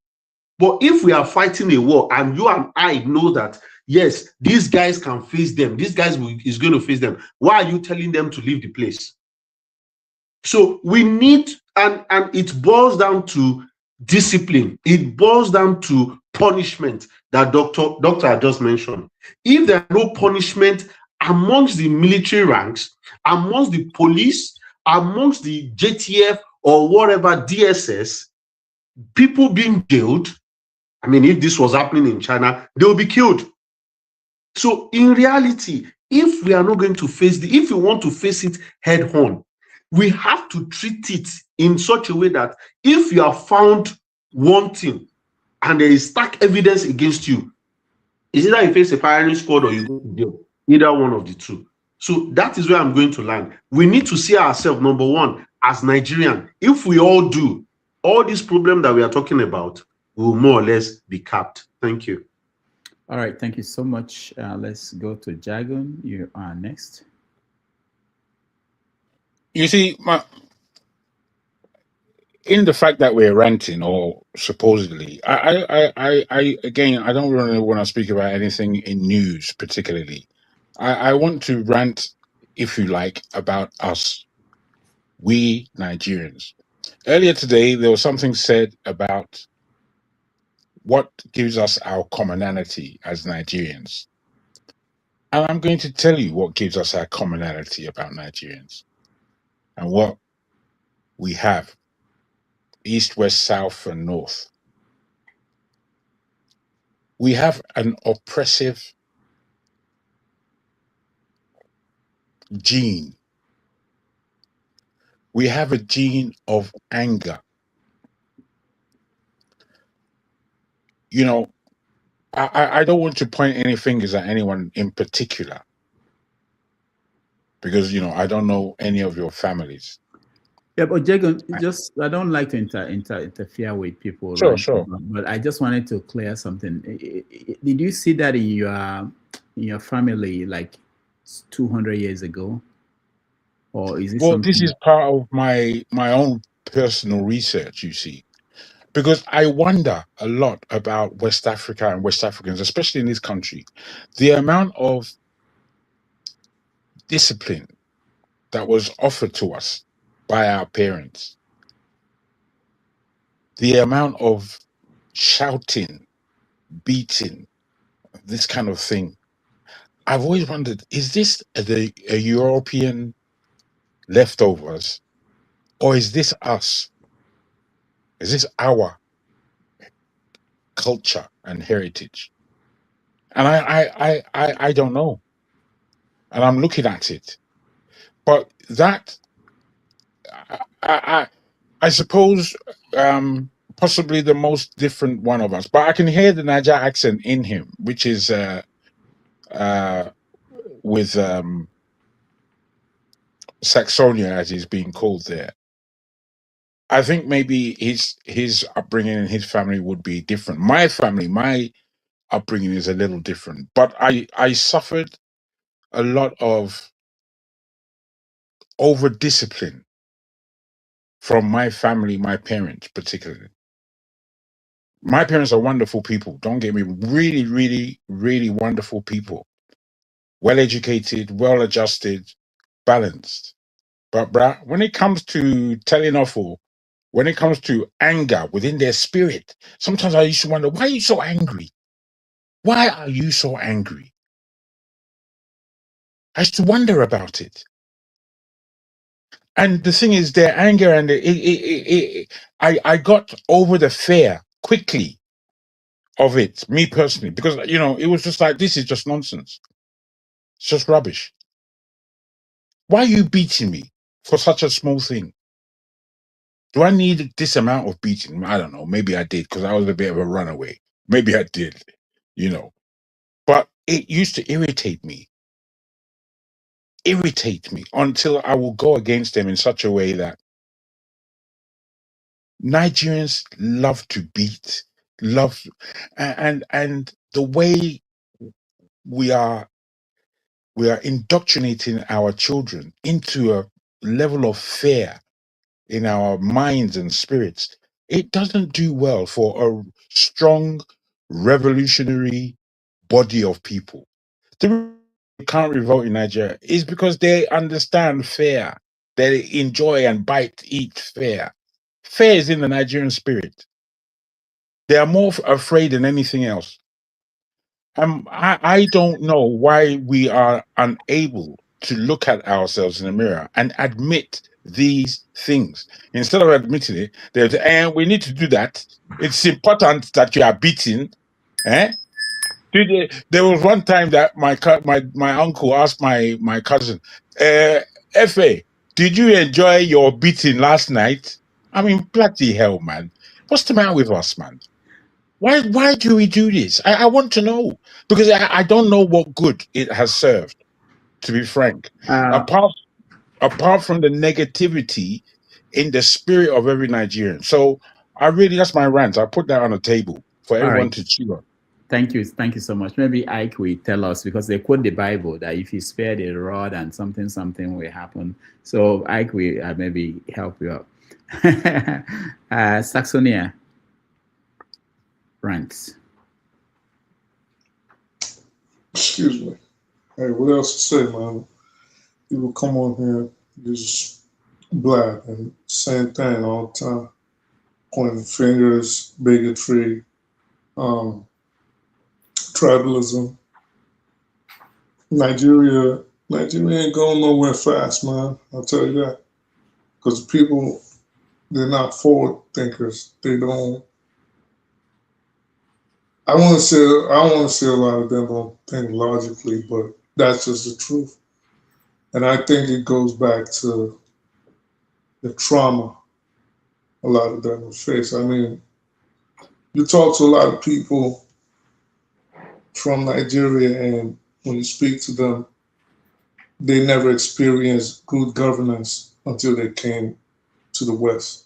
But if we are fighting a war and you and I know that, yes, these guys can face them, these guys is going to face them, why are you telling them to leave the place? So we need, and it boils down to discipline. It boils down to punishment that Doctor just mentioned. If there are no punishment amongst the military ranks, amongst the police, amongst the JTF or whatever DSS, people being jailed. I mean, if this was happening in China, they will be killed. So in reality, if we are not going to face if we want to face it head on, we have to treat it in such a way that if you are found wanting and there is stark evidence against you, is either you face a firing squad or you go to jail. Either one of the two. So that is where I'm going to land. We need to see ourselves, number one, as Nigerian. If we all do, all this problem that we are talking about will more or less be capped. Thank you. All right, thank you so much. Let's go to Jagun. You are next. You see, in the fact that we're ranting, or supposedly, I again, I don't really want to speak about anything in news particularly. I want to rant, if you like, about us, we Nigerians. Earlier today, there was something said about what gives us our commonality as Nigerians. And I'm going to tell you what gives us our commonality about Nigerians and what we have, east, west, south, and north. We have an oppressive gene. We have a gene of anger. You know, I don't want to point any fingers at anyone in particular because, you know, I don't know any of your families. Yeah, but Jagan, just I don't like to interfere with people, Sure, right? sure. But I just wanted to clear something. Did you see that in your family like 200 years ago, or is it Well, something? this is part of my own personal research, you see, because I wonder a lot about West Africa and West Africans, especially in this country, the amount of discipline that was offered to us by our parents, the amount of shouting, beating, this kind of thing. I've always wondered, is this a European leftovers, or is this us? Is this our culture and heritage? And I don't know. And I'm looking at it. But that, I suppose, possibly the most different one of us. But I can hear the Niger accent in him, which is with Saxonia, as he's being called there. I think maybe his upbringing and his family would be different. My family, my upbringing is a little different. But I suffered a lot of over discipline from my family, my parents particularly. My parents are wonderful people. Don't get me, really, really, really wonderful people. Well educated, well adjusted, balanced. But bruh, when it comes to telling off, or when it comes to anger within their spirit, sometimes I used to wonder, why are you so angry? Why are you so angry? I used to wonder about it. And the thing is, their anger and I got over the fear quickly of it, me personally, because, you know, it was just like, this is just nonsense. It's just rubbish. Why are you beating me for such a small thing? Do I need this amount of beating? I don't know. Maybe I did because I was a bit of a runaway. Maybe I did, you know. But it used to irritate me until I will go against them in such a way that Nigerians love to beat, and the way we are indoctrinating our children into a level of fear in our minds and spirits. It doesn't do well for a strong revolutionary body of people. The reason they can't revolt in Nigeria is because they understand fear. They enjoy and eat fear. Fear is in the Nigerian spirit. They are more afraid than anything else. I don't know why we are unable to look at ourselves in the mirror and admit these things. Instead of admitting it, they say, and we need to do that. It's important that you are beaten. There was one time that my uncle asked my cousin, F.A., did you enjoy your beating last night? I mean, bloody hell, man. What's the matter with us, man? Why do we do this? I want to know, because I don't know what good it has served, to be frank. Apart from the negativity in the spirit of every Nigerian. So that's my rant. I put that on the table for everyone to chew on. Thank you so much. Maybe Ike will tell us, because they quote the Bible that if you spare the rod and something will happen. So Ike will maybe help you out. Saxonia rants. Excuse me. Hey, what else to say, man? People come on here, just black and same thing all the time. Pointing fingers, bigotry, tribalism. Nigeria ain't going nowhere fast, man. I'll tell you that. Because people, they're not forward thinkers. They don't. I want to say a lot of them don't think logically, but that's just the truth. And I think it goes back to the trauma a lot of them face. I mean, you talk to a lot of people from Nigeria, and when you speak to them, they never experienced good governance until they came to the West.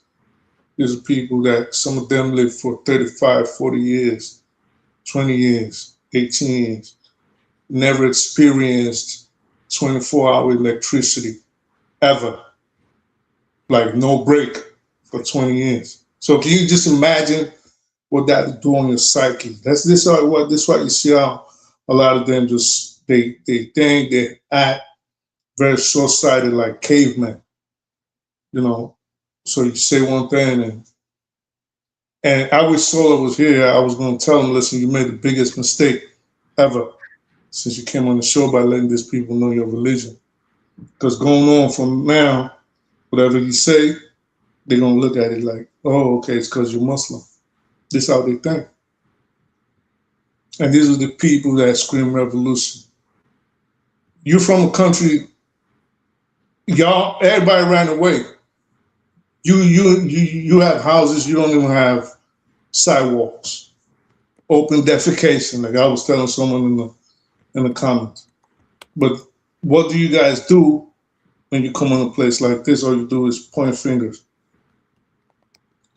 These are people that some of them lived for 35, 40 years, 20 years, 18 years, never experienced 24-hour electricity ever, like no break for 20 years. So can you just imagine what that would do on your psyche? This is why you see how a lot of them just, they think they act very short-sighted, like cavemen, you know. So you say one thing, and I wish Sola was here. I was going to tell him, listen, you made the biggest mistake ever since you came on the show by letting these people know your religion. Because going on from now, whatever you say, they're going to look at it like, oh, okay, it's because you're Muslim. This is how they think. And these are the people that scream revolution. You're from a country, everybody ran away. You have houses, you don't even have sidewalks. Open defecation, like I was telling someone in the comments. But what do you guys do when you come in a place like this? All you do is point fingers.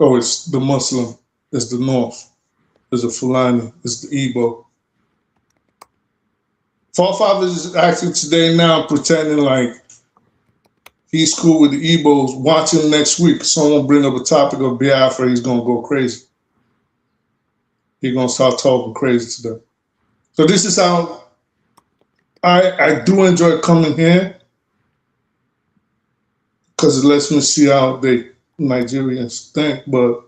Oh, it's the Muslim, it's the North, it's the Fulani, it's the Igbo. Forefathers is acting today now pretending like he's cool with the Igbos. Watch him next week. Someone bring up a topic of Biafra, he's going to go crazy. He's going to start talking crazy to them. So this is how I do enjoy coming here, because it lets me see how they Nigerians think. But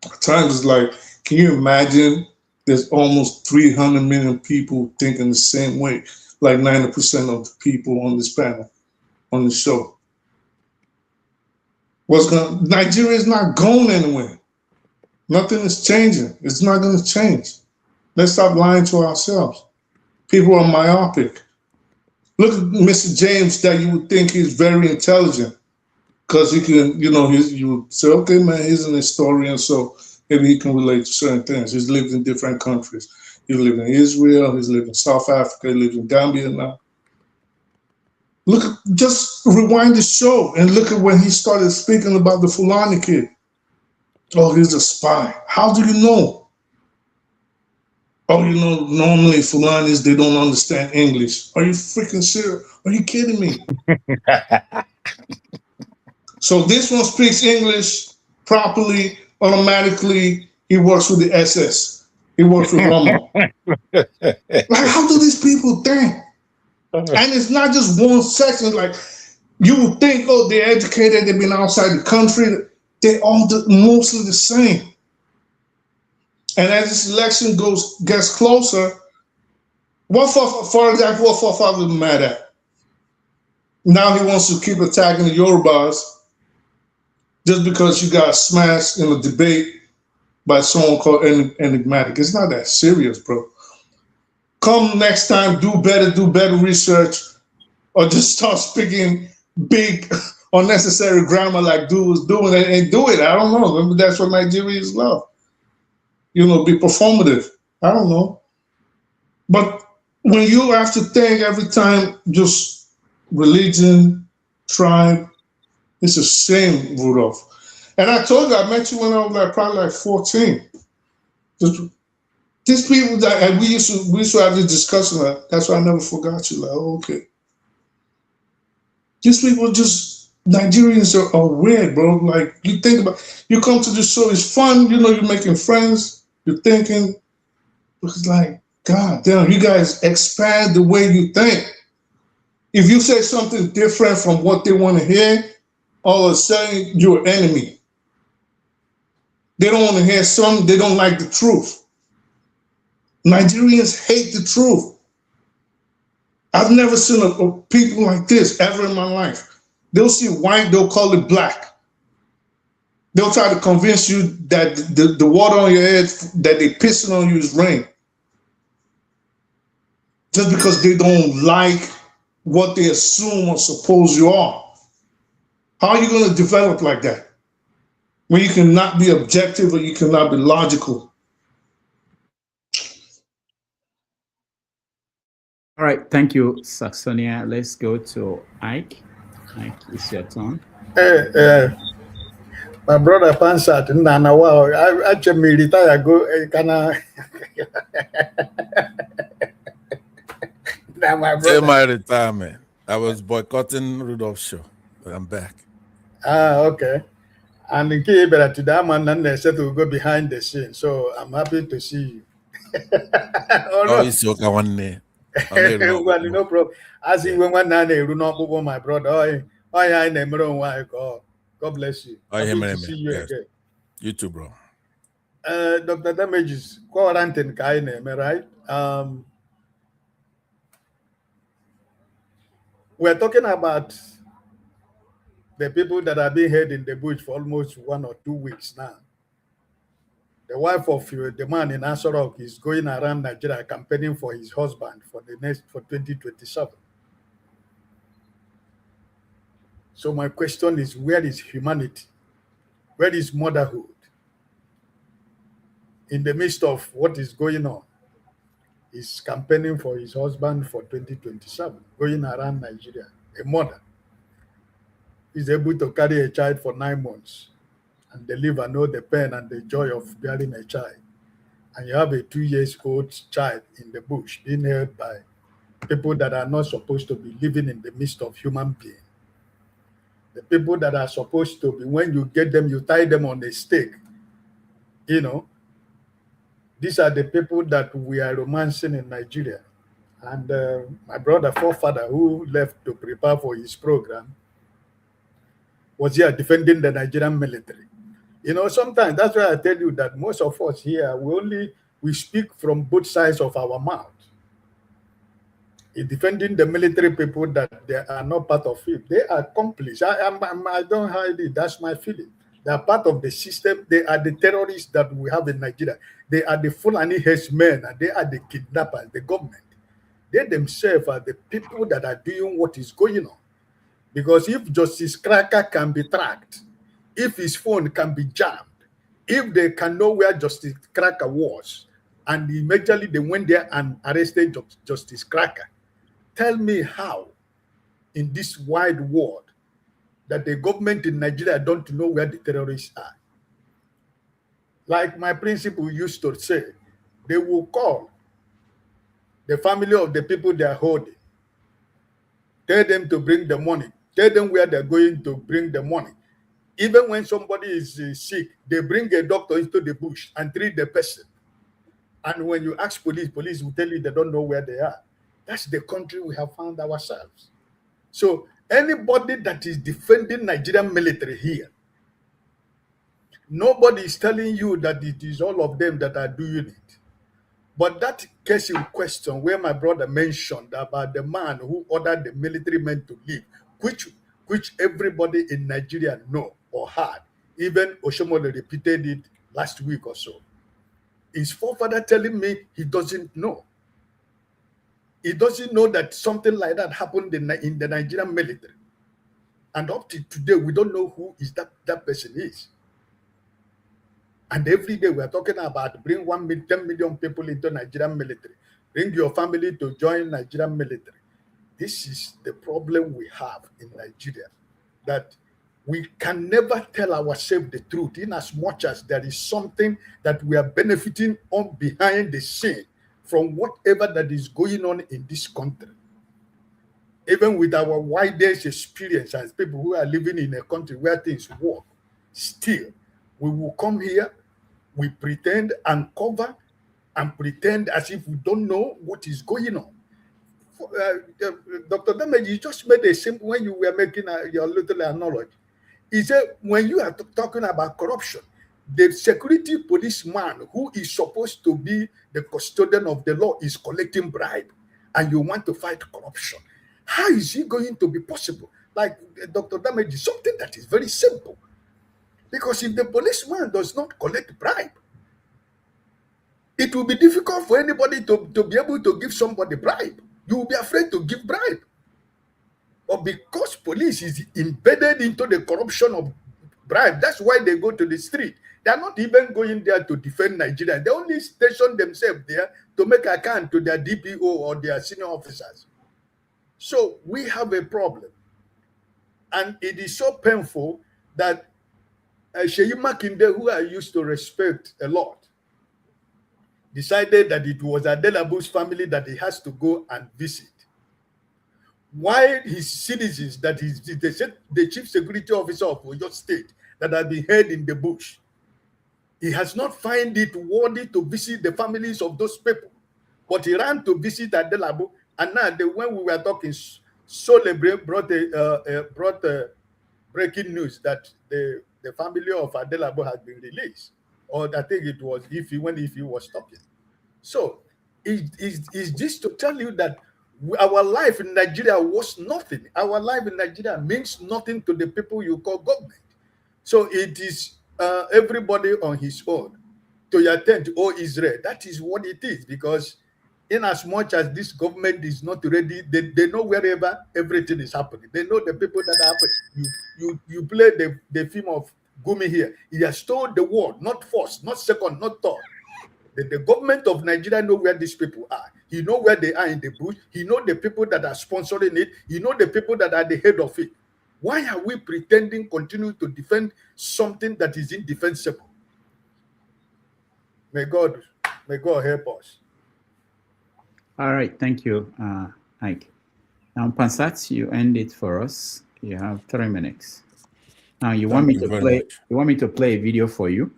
at times it's like, can you imagine there's almost 300 million people thinking the same way, like 90% of the people on this panel, on the show. Nigeria is not going anywhere. Nothing is changing. It's not going to change. Let's stop lying to ourselves. People are myopic. Look at Mr. James, that you would think he's very intelligent, because he can, you would say, okay, man, he's an historian, so maybe he can relate to certain things. He's lived in different countries. He lived in Israel, he's lived in South Africa, he lives in Gambia now. Just rewind the show and look at when he started speaking about the Fulani kid. Oh, he's a spy. How do you know? Oh, normally Fulanis, they don't understand English. Are you freaking serious? Are you kidding me? So this one speaks English properly, automatically. He works with the SS. He works with Romo. Like, how do these people think? And it's not just one section. Like, you would think, oh, they're educated, they've been outside the country. They're all mostly the same. And as this election gets closer, for example, what forefathers mad at? Now he wants to keep attacking the Yorubas just because you got smashed in a debate by someone called Enigmatic. It's not that serious, bro. Come next time, do better research, or just start speaking big, unnecessary grammar like dude was doing it, and do it. I don't know. Maybe that's what Nigerians love. You know, be performative. I don't know. But when you have to think every time just religion, tribe, it's a shame, Rudolph. And I told you, I met you when I was probably like 14. These people that, and we used to have this discussion. That's why I never forgot you. Like, oh, okay. These people Nigerians are weird, bro. Like, you think about, you come to this show, it's fun, you know, you're making friends, you're thinking, it's like, God damn, you guys expand the way you think. If you say something different from what they want to hear, all of a sudden you're an enemy. They don't want to hear something, they don't like the truth. Nigerians hate the truth. I've never seen a people like this ever in my life. They'll see white, they'll call it black. They'll try to convince you that the water on your head that they pissing on you is rain. Just because they don't like what they assume or suppose you are. How are you going to develop like that? When you cannot be objective or you cannot be logical. All right, thank you, Saxonia. Let's go to Ike. Ike, it's your turn. My brother Pansat, Nana, wow, I actually retire, go, can I? Now, my brother. Till my retirement, I was boycotting Rudolph's show, but I'm back. Okay. And in case better to that man, then they said to go behind the scene. So I'm happy to see you. Oh, it's okay one day. Well, no problem. As in when one day, my brother. Oh, yeah, I never know why. God bless you. Happy to see you again. You too, bro. Dr. Damages, quarantine, right? We're talking about the people that have been held in the bush for almost 1 or 2 weeks now. The wife of the man in Asorok is going around Nigeria campaigning for his husband for 2027. So my question is, where is humanity? Where is motherhood? In the midst of what is going on, he's campaigning for his husband for 2027, going around Nigeria. A mother is able to carry a child for 9 months and deliver, know the pain and the joy of bearing a child. And you have a 2-year-old child in the bush being held by people that are not supposed to be living in the midst of human beings. The people that are supposed to be, when you get them, you tie them on a stake. You know, these are the people that we are romancing in Nigeria. And my brother, forefather, who left to prepare for his program, was here defending the Nigerian military. You know, sometimes that's why I tell you that most of us here, we speak from both sides of our mouth. In defending the military people that they are not part of it. They are complices. I don't hide it. That's my feeling. They are part of the system. They are the terrorists that we have in Nigeria. They are the Fulani headsmen, and they are the kidnappers, the government. They themselves are the people that are doing what is going on. Because if Justice Cracker can be tracked, if his phone can be jammed, if they can know where Justice Cracker was, and immediately they went there and arrested Justice Cracker, tell me how, in this wide world, that the government in Nigeria don't know where the terrorists are. Like my principal used to say, they will call the family of the people they are holding, tell them to bring the money, tell them where they're going to bring the money. Even when somebody is sick, they bring a doctor into the bush and treat the person. And when you ask police will tell you they don't know where they are. That's the country we have found ourselves. So anybody that is defending Nigerian military here, nobody is telling you that it is all of them that are doing it. But that case in question where my brother mentioned about the man who ordered the military men to leave, which everybody in Nigeria know or heard. Even Oshomole repeated it last week or so. His forefather telling me he doesn't know. He doesn't know that something like that happened in the Nigerian military. And up to today, we don't know who is that person is. And every day we are talking about bring 10 million people into Nigerian military. Bring your family to join Nigerian military. This is the problem we have in Nigeria, that we can never tell ourselves the truth in as much as there is something that we are benefiting on behind the scene from whatever that is going on in this country. Even with our widest experience as people who are living in a country where things work, still, we will come here, we pretend and cover and pretend as if we don't know what is going on. Dr. Damage, you just made a simple, when you were making your little analogy, he said, when you are talking about corruption, the security policeman who is supposed to be the custodian of the law is collecting bribe, and you want to fight corruption. How is it going to be possible? Like Dr. Damage, something that is very simple. Because if the policeman does not collect bribe, it will be difficult for anybody to be able to give somebody bribe. You will be afraid to give bribe. But because police is embedded into the corruption of bribe, that's why they go to the street. They are not even going there to defend Nigeria. They only station themselves there to make account to their DPO or their senior officers. So we have a problem. And it is so painful that Sheyi Makinde, who I used to respect a lot, decided that it was Adelabu's family that he has to go and visit. While his citizens, that is the chief security officer of Oyo State, that had been held in the bush, he has not found it worthy to visit the families of those people. But he ran to visit Adelabu, and now when we were talking, Sole brought breaking news that the family of Adelabu has been released. Or I think it was if he was talking. So is this to tell you that our life in Nigeria was nothing? Our life in Nigeria means nothing to the people you call government. So it is everybody on his own. To your tent, O Israel. That is what it is, because in as much as this government is not ready, they know wherever everything is happening. They know the people that are happening. You play the film of Gumi here. He has told the world, not first, not second, not third. The government of Nigeria know where these people are. He know where they are in the bush. He know the people that are sponsoring it. He know the people that are the head of it. Why are we pretending continue to defend something that is indefensible? May God help us. All right, thank you, Ike. Now, Pansat, you end it for us. You have 3 minutes. Now, you want me to play? You want me to play a video for you?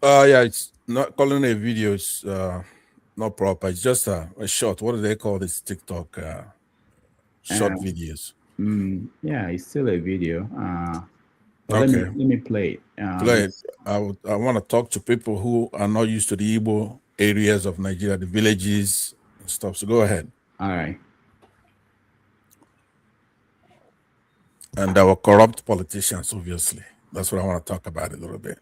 Yeah, it's not calling a video. It's not proper. It's just a short. What do they call this TikTok short videos? Yeah, it's still a video. Okay. Let me play it. Play it. I want to talk to people who are not used to the Igbo areas of Nigeria, the villages and stuff. So go ahead. All right. And our corrupt politicians, obviously. That's what I want to talk about a little bit.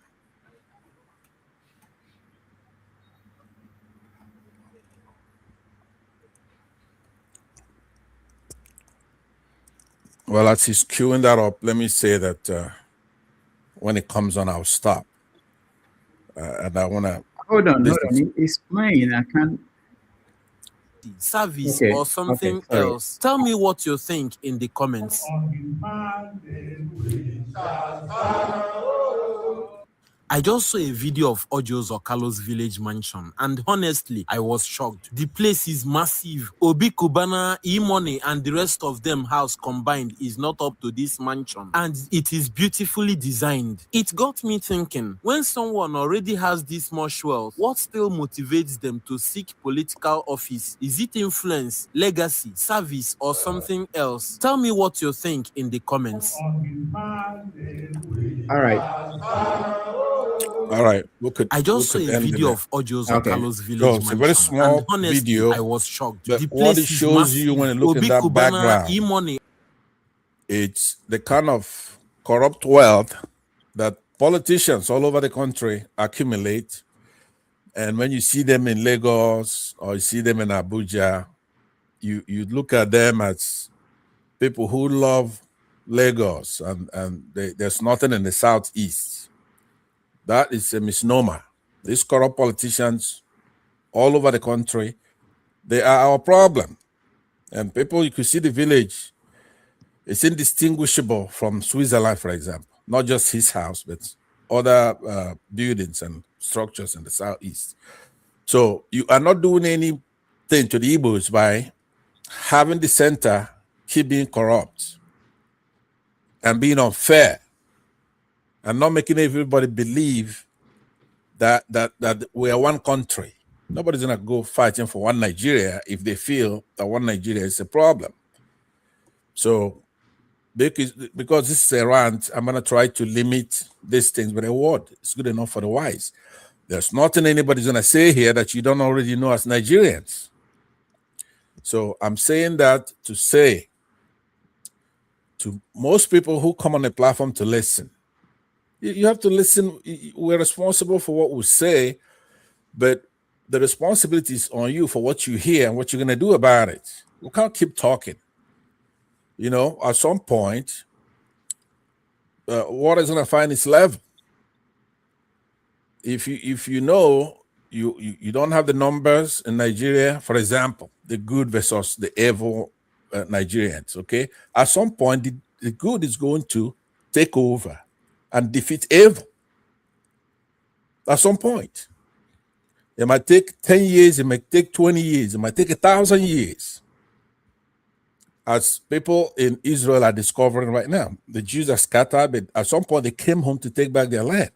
Well, as he's queuing that up, let me say that when it comes on, I'll stop. And I want to... Hold on. It's playing. I can't... Service or something else. Tell me what you think in the comments. I just saw a video of Ojo's Okalo's village mansion, and honestly, I was shocked. The place is massive. Obi Kubana, E-Money, and the rest of them house combined is not up to this mansion, and it is beautifully designed. It got me thinking, when someone already has this much wealth, what still motivates them to seek political office? Is it influence, legacy, service, or something else? Tell me what you think in the comments. All right. All right, I just saw a video of Ojo's Okalo's village mansion. It's a very small honestly, video. I was shocked. But the what place it shows you when you look Obi at that Kubana, background, E-Money. It's the kind of corrupt wealth that politicians all over the country accumulate. And when you see them in Lagos or you see them in Abuja, you look at them as people who love Lagos and there's nothing in the Southeast. That is a misnomer. These corrupt politicians all over the country, they are our problem. And people, you could see the village, it's indistinguishable from Switzerland, for example. Not just his house, but other buildings and structures in the Southeast. So you are not doing anything to the Igbos by having the center keep being corrupt and being unfair and not making everybody believe that we are one country. Nobody's gonna go fighting for one Nigeria if they feel that one Nigeria is a problem. So because this is a rant, I'm gonna try to limit these things with a word. It's good enough for the wise. There's nothing anybody's gonna say here that you don't already know as Nigerians. So I'm saying that to say to most people who come on the platform to listen, you have to listen. We're responsible for what we say, but the responsibility is on you for what you hear and what you're going to do about it. We can't keep talking. You know, at some point, water is going to find its level. If you know you don't have the numbers in Nigeria, for example, the good versus the evil Nigerians, okay? At some point, the good is going to take over and defeat evil. At some point. It might take 10 years, it might take 20 years, it might take 1,000 years. As people in Israel are discovering right now, the Jews are scattered, but at some point they came home to take back their land.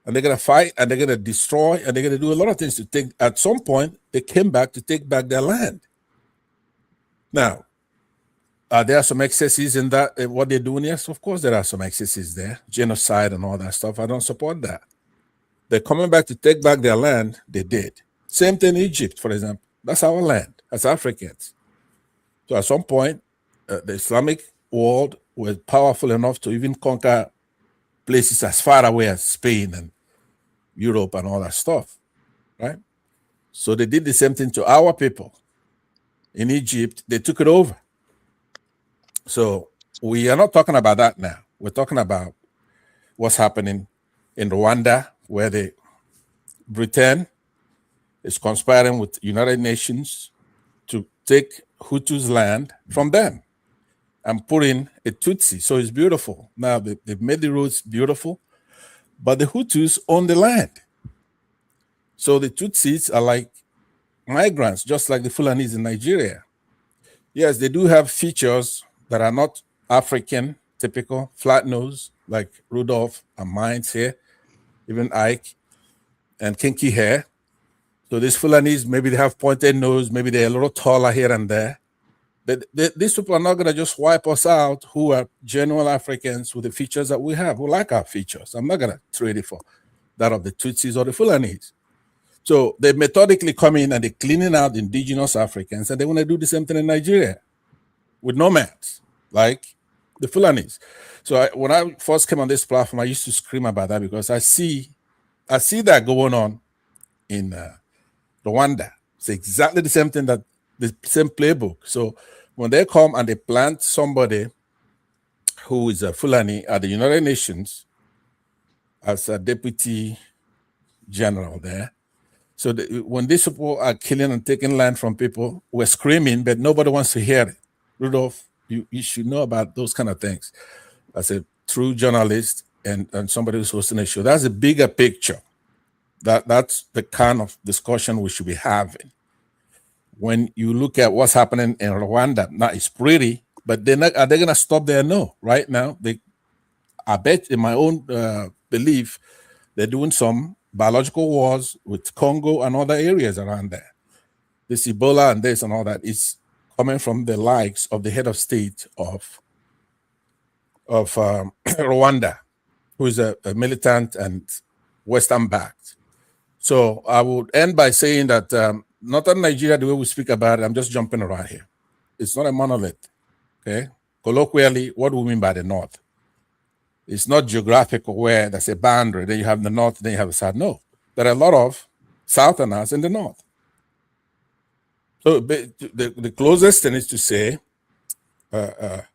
And they're going to fight, and they're going to destroy, and they're going to do a lot of things to take. At some point, they came back to take back their land. Now, there are some excesses in that, what they're doing. Yes, of course, there are some excesses there, genocide and all that stuff. I don't support that. They're coming back to take back their land. They did. Same thing in Egypt, for example. That's our land as Africans. So at some point, the Islamic world was powerful enough to even conquer places as far away as Spain and Europe and all that stuff, right? So they did the same thing to our people. In Egypt, they took it over. So we are not talking about that now. We're talking about what's happening in Rwanda, where Britain is conspiring with the United Nations to take Hutus' land from them and put in a Tutsi. So it's beautiful. Now they've made the roads beautiful, but the Hutus own the land. So the Tutsis are like migrants, just like the Fulanis in Nigeria. Yes, they do have features that are not African, typical, flat nose, like Rudolph and Mainz here, even Ike, and kinky hair. So these Fulanis, maybe they have pointed nose, maybe they're a little taller here and there. These people are not going to just wipe us out who are genuine Africans with the features that we have. We like our features. I'm not going to trade it for that of the Tutsis or the Fulanis. So they methodically come in and they're cleaning out indigenous Africans, and they want to do the same thing in Nigeria with nomads, like the Fulanis. So when I first came on this platform, I used to scream about that because I see that going on in Rwanda. It's exactly the same thing, that the same playbook. So when they come and they plant somebody who is a Fulani at the United Nations as a deputy general there, so when these people are killing and taking land from people, we're screaming, but nobody wants to hear it. Rudolph, you should know about those kind of things. As a true journalist and somebody who's hosting a show, that's a bigger picture. That's the kind of discussion we should be having. When you look at what's happening in Rwanda, now it's pretty, but are they going to stop there? No. Right now, I bet, in my own belief, they're doing some biological wars with Congo and other areas around there. This Ebola and this and all that is coming from the likes of the head of state of Rwanda, who is a militant and Western-backed. So I would end by saying that Northern Nigeria, the way we speak about it, I'm just jumping around here. It's not a monolith, okay? colloquially, what do we mean by the North? It's not geographical where there's a boundary, then you have the North, then you have the South. No, there are a lot of Southerners in the North. So the closest thing is to say, what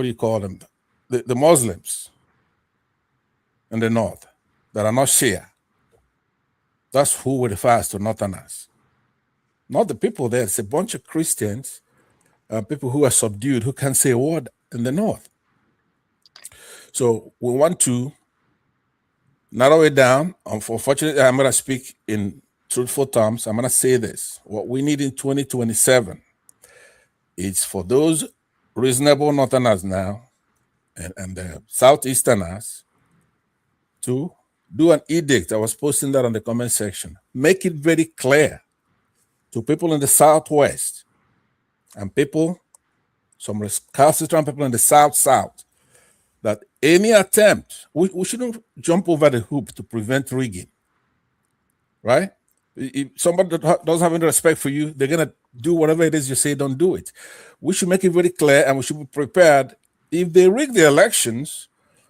do you call them? The Muslims in the North that are not Shia. That's who we refer to Northerners. Not the people there. It's a bunch of Christians, people who are subdued, who can't say a word in the North. So we want to narrow it down. Unfortunately, I'm going to speak in truthful terms. I'm going to say this. What we need in 2027 is for those reasonable Northerners now and the Southeasterners to do an edict. I was posting that on the comment section. Make it very clear to people in the Southwest and some recalcitrant people in the South, that any attempt, we shouldn't jump over the hoop to prevent rigging, right? If somebody doesn't have any respect for you, they're going to do whatever it is you say, don't do it. We should make it very clear, and we should be prepared. If they rig the elections,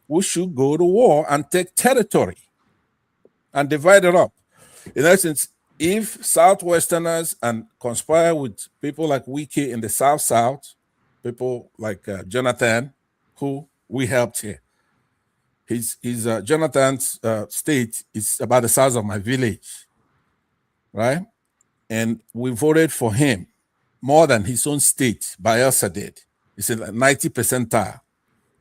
we should go to war and take territory and divide it up. In essence, if Southwesterners and conspire with people like Wiki in the South, people like Jonathan, who we helped here. Jonathan's state is about the size of my village, right? And we voted for him more than his own state, Bayelsa did. It's in 90 percentile,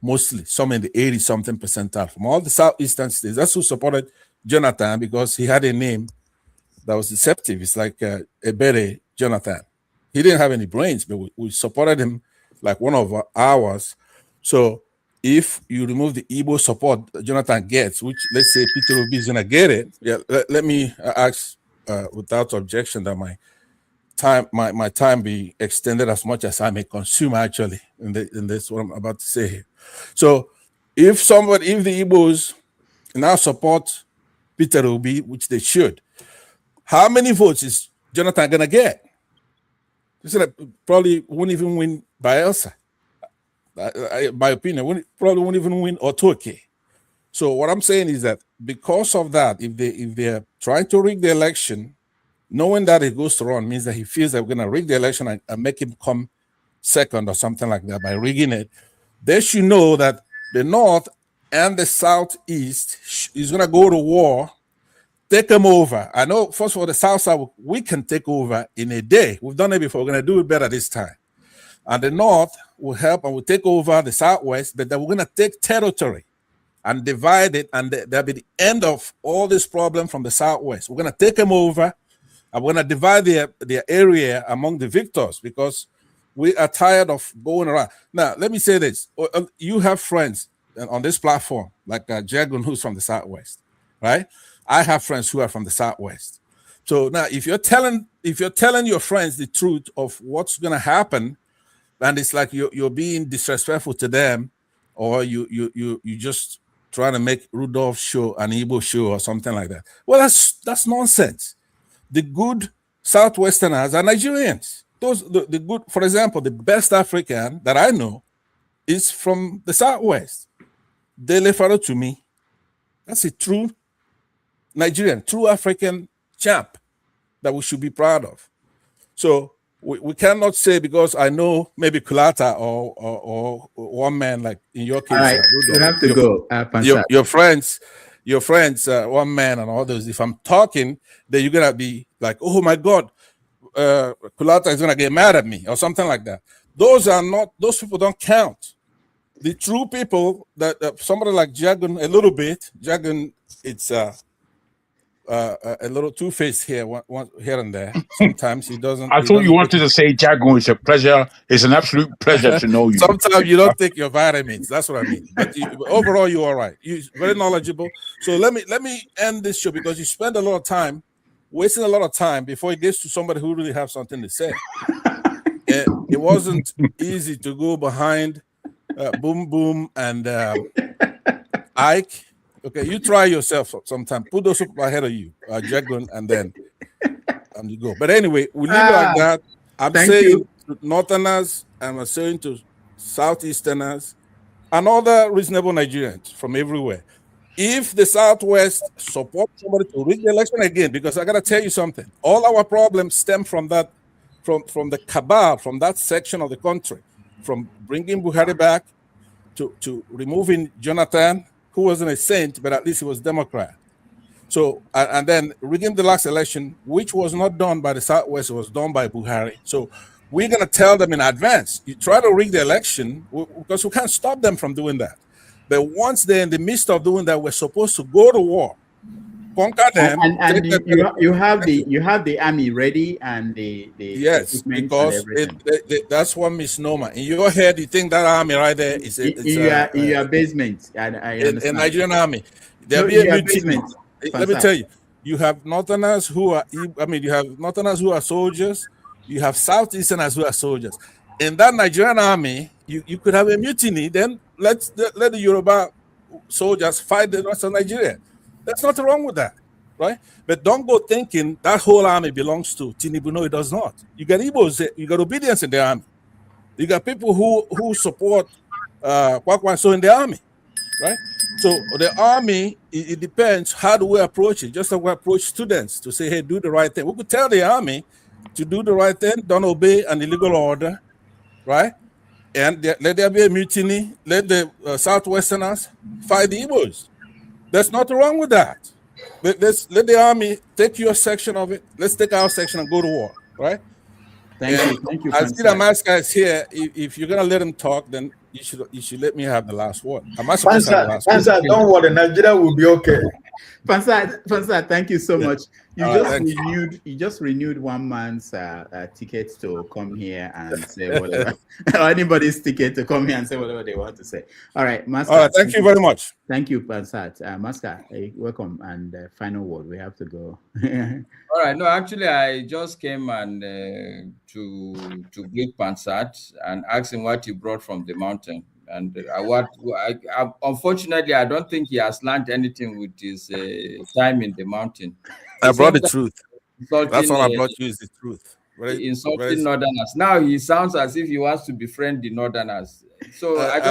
mostly, some in the 80-something percentile from all the southeastern states. That's who supported Jonathan, because he had a name that was deceptive. It's like Ebere Jonathan. He didn't have any brains, but we supported him like one of ours. So if you remove the Igbo support that Jonathan gets, which let's say Peter Obi is going to get it, let me ask without objection that my time be extended as much as I may consume actually in this what I'm about to say here. So if the Igbos now support Peter Obi, which they should, how many votes is Jonathan going to get? He said probably won't even win Bayelsa. My opinion, probably won't even win Otoke. So what I'm saying is that because of that, if they're trying to rig the election, knowing that it goes to run means that he feels that we're going to rig the election and make him come second or something like that by rigging it. They should know that the North and the Southeast is going to go to war, take them over. I know, first of all, the South, we can take over in a day. We've done it before. We're going to do it better this time. And the North will help and will take over the Southwest, but then we're going to take territory and divide it, and that'll be the end of all this problem from the Southwest. We're going to take them over, and we're going to divide their area among the victors, because we are tired of going around. Now, let me say this. You have friends on this platform, like Jagun, who's from the Southwest, right? I have friends who are from the Southwest. So now, if you're telling your friends the truth of what's going to happen, and it's like you're being disrespectful to them, or you just trying to make Rudolph show an Igbo show or something like that. Well, that's nonsense. The good Southwesterners are Nigerians. The good, for example, the best African that I know is from the Southwest. Dele Faro to me, that's a true Nigerian, true African champ that we should be proud of. So we cannot say, because I know maybe Kulata or one man, like in your case, all right, you have to go. Your friends, one man and all those. If I'm talking, then you're gonna be like, oh my God, Kulata is gonna get mad at me or something like that. Those people don't count. The true people that somebody like Jagun, a little bit. Jagun, it's a little two-faced here and there. Sometimes he doesn't. I thought you wanted to say, Jagun, it's a pleasure. It's an absolute pleasure to know you. Sometimes you don't take your vitamins. That's what I mean. But overall, you're all right. You're very knowledgeable. So let me end this show, because you spend a lot of time wasting a lot of time before it gets to somebody who really have something to say. It wasn't easy to go behind Boom Boom and Ike. Okay, you try yourself sometime. Put those up ahead of you, Jagun, and then you go. But anyway, we leave it like that. I'm saying Northerners, I'm saying to Southeasterners, and other reasonable Nigerians from everywhere. If the Southwest supports somebody to rig the election again, because I got to tell you something, all our problems stem from that, from the cabal, from that section of the country, from bringing Buhari back to removing Jonathan, who wasn't a saint, but at least he was Democrat. So, and then rigging the last election, which was not done by the Southwest, it was done by Buhari. So we're going to tell them in advance, you try to rig the election, because we can't stop them from doing that. But once they're in the midst of doing that, we're supposed to go to war, conquer them. And you have the army ready and the yes, because that's one misnomer. In your head, you think that army right there is in your basement. I understand. In Nigerian army, there'll be a mutiny. Let me tell you, you have Northerners who are, you have Northerners who are soldiers, you have Southeasterners who are soldiers. In that Nigerian army, you could have a mutiny, then let the Yoruba soldiers fight the rest of Nigeria. There's nothing wrong with that, right? But don't go thinking that whole army belongs to Tinubu. No, it does not. You got Igbos, you got obedience in the army. You got people who support Kwakwanso in the army, right? So the army, it depends, how do we approach it? Just like we approach students to say, hey, do the right thing. We could tell the army to do the right thing, don't obey an illegal order, right? And let there be a mutiny, let the Southwesterners fight the Igbos. There's nothing wrong with that. But let the army take your section of it, let's take our section and go to war, right? Thank you. I see that Maska is here. If you're gonna let him talk, then you should let me have the last word. Am I supposed to have the last word? Don't worry, Nigeria will be okay. Pansat, thank you so much. You just renewed one man's ticket to come here and say whatever, or anybody's ticket to come here and say whatever they want to say. All right, Master. All right, thank you very much. Thank you, Pansat. Master, welcome, and final word. We have to go. All right. No, actually, I just came and to greet Pansat and ask him what he brought from the mountain. And unfortunately, I don't think he has learned anything with his time in the mountain. I brought the truth. That's all I brought you is the truth. Insulting Northerners. Now he sounds as if he wants to befriend the Northerners. So I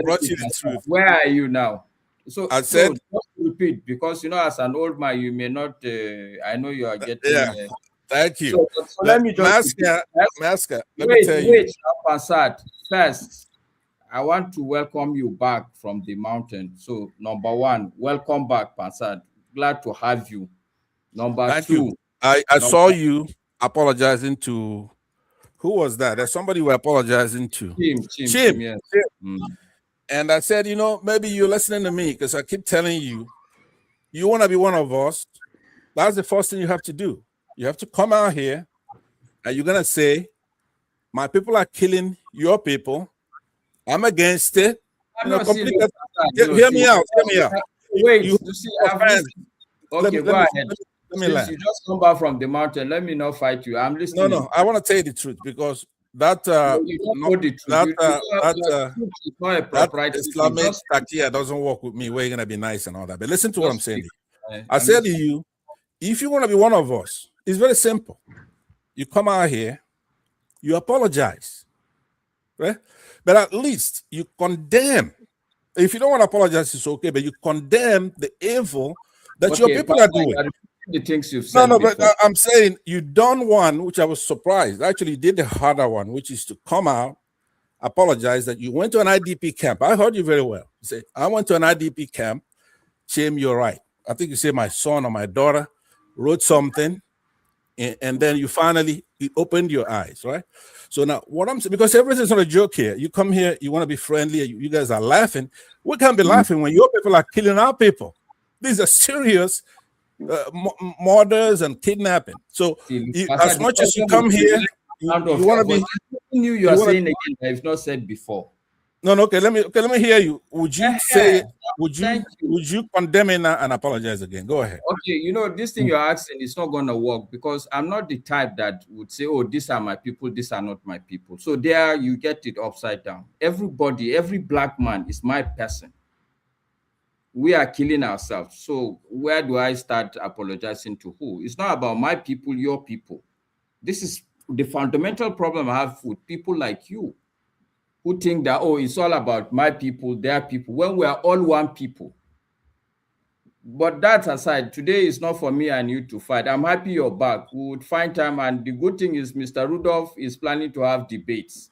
brought you the truth. Where are you now? So I said, just repeat, because as an old man, you may not. I know you are getting. Thank you. So let me just Maska. Let me tell you. Wait, Pansat. First, I want to welcome you back from the mountain. So, number one, welcome back, Pansat. Glad to have you. Thank you. I saw you apologizing to, who was that? There's somebody you were apologizing to. Chim. Yes. And I said, maybe you're listening to me because I keep telling you, you want to be one of us. That's the first thing you have to do. You have to come out here and you're going to say, my people are killing your people. I'm against it. Hear me out. Wait, you see, okay, go ahead. Since you just come back from the mountain, let me not fight you. I'm listening. No, I want to tell you the truth because that Islamic taqiyya doesn't work with me. We're gonna be nice and all that. But listen to what I'm saying. I said to you, if you want to be one of us, it's very simple. You come out here, you apologize, right? But at least you condemn. If you don't want to apologize, it's okay, but you condemn the evil that your people are doing. The things you've said. But I'm saying you done one, which I was surprised. Actually, you did the harder one, which is to come out, apologize that you went to an IDP camp. I heard you very well. You say, I went to an IDP camp. Shame, you're right. I think you say my son or my daughter wrote something, and then you finally opened your eyes, right? So now what I'm saying, because everything's not a joke here. You come here, you want to be friendly, you guys are laughing. We can't be laughing when your people are killing our people. These are serious murders and kidnapping. So as much as you come here, you want to be. You are saying again that I've not said before. No, okay. Let me hear you. Would you say? Would you condemn it and apologize again? Go ahead. Okay, this thing you're asking is not going to work because I'm not the type that would say, "Oh, these are my people. These are not my people." So there, you get it upside down. Everybody, every black man is my person. We are killing ourselves. So where do I start apologizing to who? It's not about my people, your people. This is the fundamental problem I have with people like you who think that, oh, it's all about my people, their people, when we are all one people. But that aside, today is not for me and you to fight. I'm happy you're back. We would find time, and the good thing is Mr. Rudolph is planning to have debates.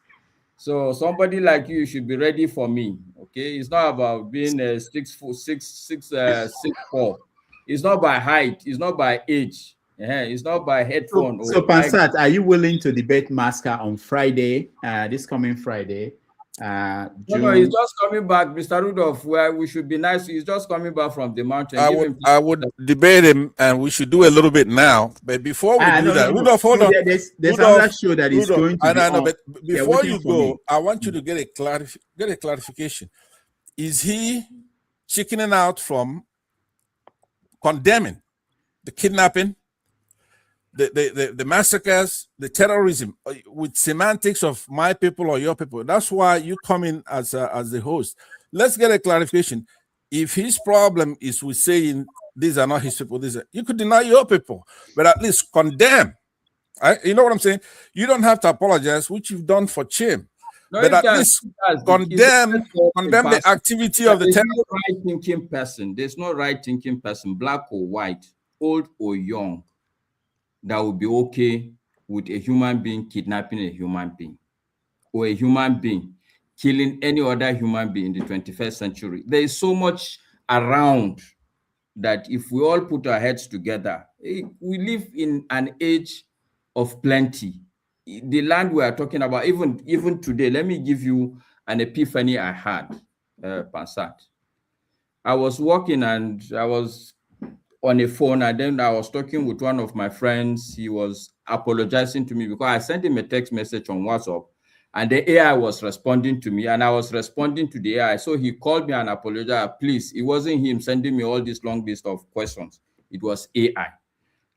So somebody like you should be ready for me. Okay, it's not about being 6'4". It's not by height. It's not by age. It's not by headphone. So Pansat, are you willing to debate Maska on Friday, this coming Friday? No, he's just coming back, Mr. Rudolph. Where we should be nice. He's just coming back from the mountain. I would debate him, and we should do a little bit now. But before we do that, Rudolph, hold on. There's another show that is going to be on. But before you go, I want you to get a clarification. Is he chickening out from condemning the kidnapping, the massacres, the terrorism, with semantics of my people or your people? That's why you come in as the host. Let's get a clarification. If his problem is with saying these are not his people, you could deny your people, but at least condemn. You know what I'm saying? You don't have to apologize, which you've done for Chim. No, but at least condemn the activity of the terror. Right-thinking person. There's no right-thinking person, black or white, old or young, that would be okay with a human being kidnapping a human being, or a human being killing any other human being in the 21st century. There is so much around that if we all put our heads together, we live in an age of plenty. The land we are talking about, even today, let me give you an epiphany I had, Pansat. I was walking and I was on a phone, and then I was talking with one of my friends. He was apologizing to me because I sent him a text message on WhatsApp, and the AI was responding to me, and I was responding to the AI. So he called me and apologized. Please, it wasn't him sending me all this long list of questions. It was AI.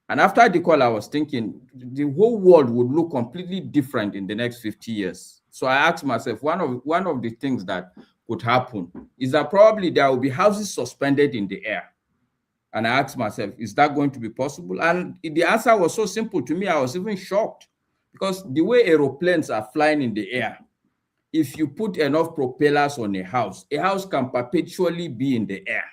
And after the call, I was thinking the whole world would look completely different in the next 50 years. So I asked myself, one of the things that could happen is that probably there will be houses suspended in the air. And I asked myself, is that going to be possible? And the answer was so simple to me, I was even shocked. Because the way aeroplanes are flying in the air, if you put enough propellers on a house can perpetually be in the air.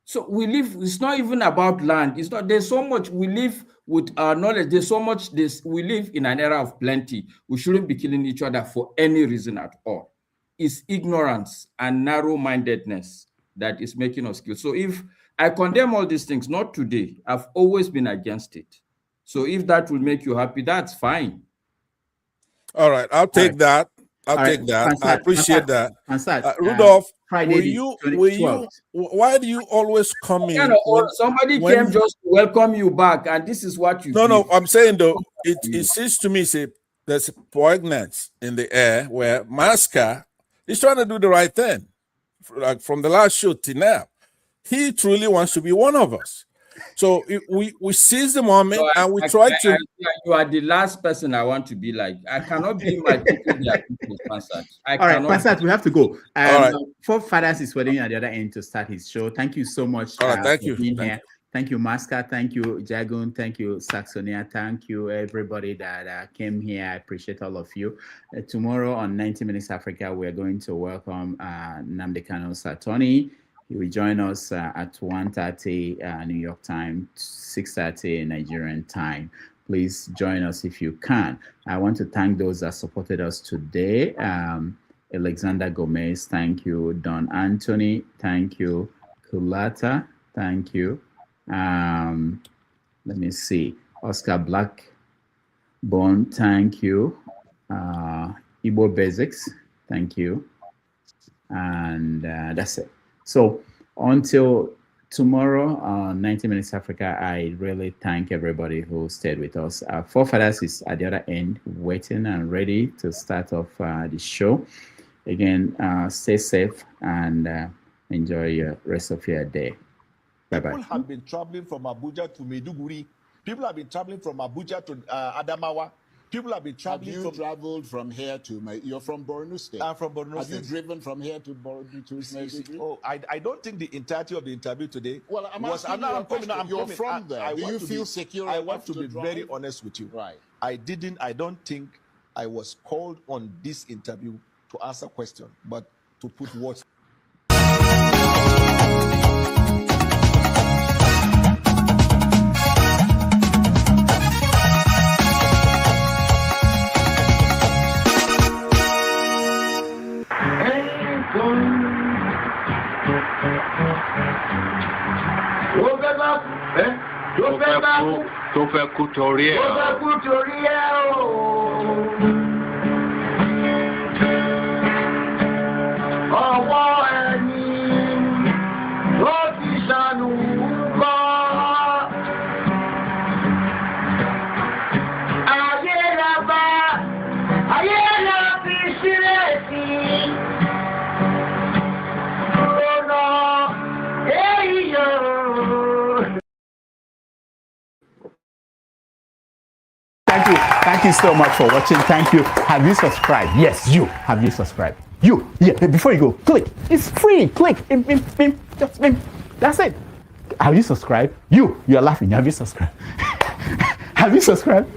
So we live, it's not even about land. It's not, there's so much, we live with our knowledge. There's so much, we live in an era of plenty. We shouldn't be killing each other for any reason at all. It's ignorance and narrow-mindedness that is making us kill. So if I condemn all these things, not today, I've always been against it. So if that will make you happy, that's fine. All right, I'll take that. I'll take that. I appreciate that. Rudolph, why do you always come in? Somebody came just to welcome you back, and this is what you do. No, I'm saying though, it seems to me, there's poignance in the air where Maska is trying to do the right thing. Like from the last show to now, he truly wants to be one of us. So we seize the moment and we try to. You are the last person I want to be like. I cannot be my people. Pansat. All right, Pansat, we have to go. All right. Forefathers is waiting at the other end to start his show. Thank you so much thank for being here. Thank you, Maska. Thank you, Jagun. Thank you, Saxonia. Thank you, everybody that came here. I appreciate all of you. Tomorrow on 90 Minutes Africa, we're going to welcome Nnamdi Kanu's attorney. He will join us at 1:30 New York time, 6:30 Nigerian time. Please join us if you can. I want to thank those that supported us today. Alexander Gomez, thank you. Don Anthony, thank you. Kulata, thank you. Let me see. Oscar Blackburn, thank you. Igbo Basics, thank you. And that's it. So until tomorrow, 90 Minutes Africa, I really thank everybody who stayed with us. Forefathers is at the other end, waiting and ready to start off the show. Again, stay safe and enjoy the rest of your day. Bye-bye. People have been traveling from Abuja to Maiduguri. People have been traveling from Abuja to Adamawa. People have been traveling. Have you traveled from here to you're from Borno State? I'm from Borno Have State. you driven from here to Borno to Maiduguri? Oh, I don't think the entirety of the interview today. Well, I'm was. asking I'm coming. You're from there. Do you feel secure? I want to be very honest with you. Right. I don't think I was called on this interview to answer questions, but to put words. tó fẹ́ kú torí ẹ̀. Ọwọ́ ẹni ló ti ṣàánú kọ́. Ayé la bá, ayé la fi sílẹ̀ sí. Lọ́nà èyí yóò. Thank you so much for watching. Thank you. Have you subscribed? Yes, you. Have you subscribed? You. Yeah, before you go, click. It's free. Click. Just that's it. Have you subscribed? You're laughing. Have you subscribed? Have you subscribed?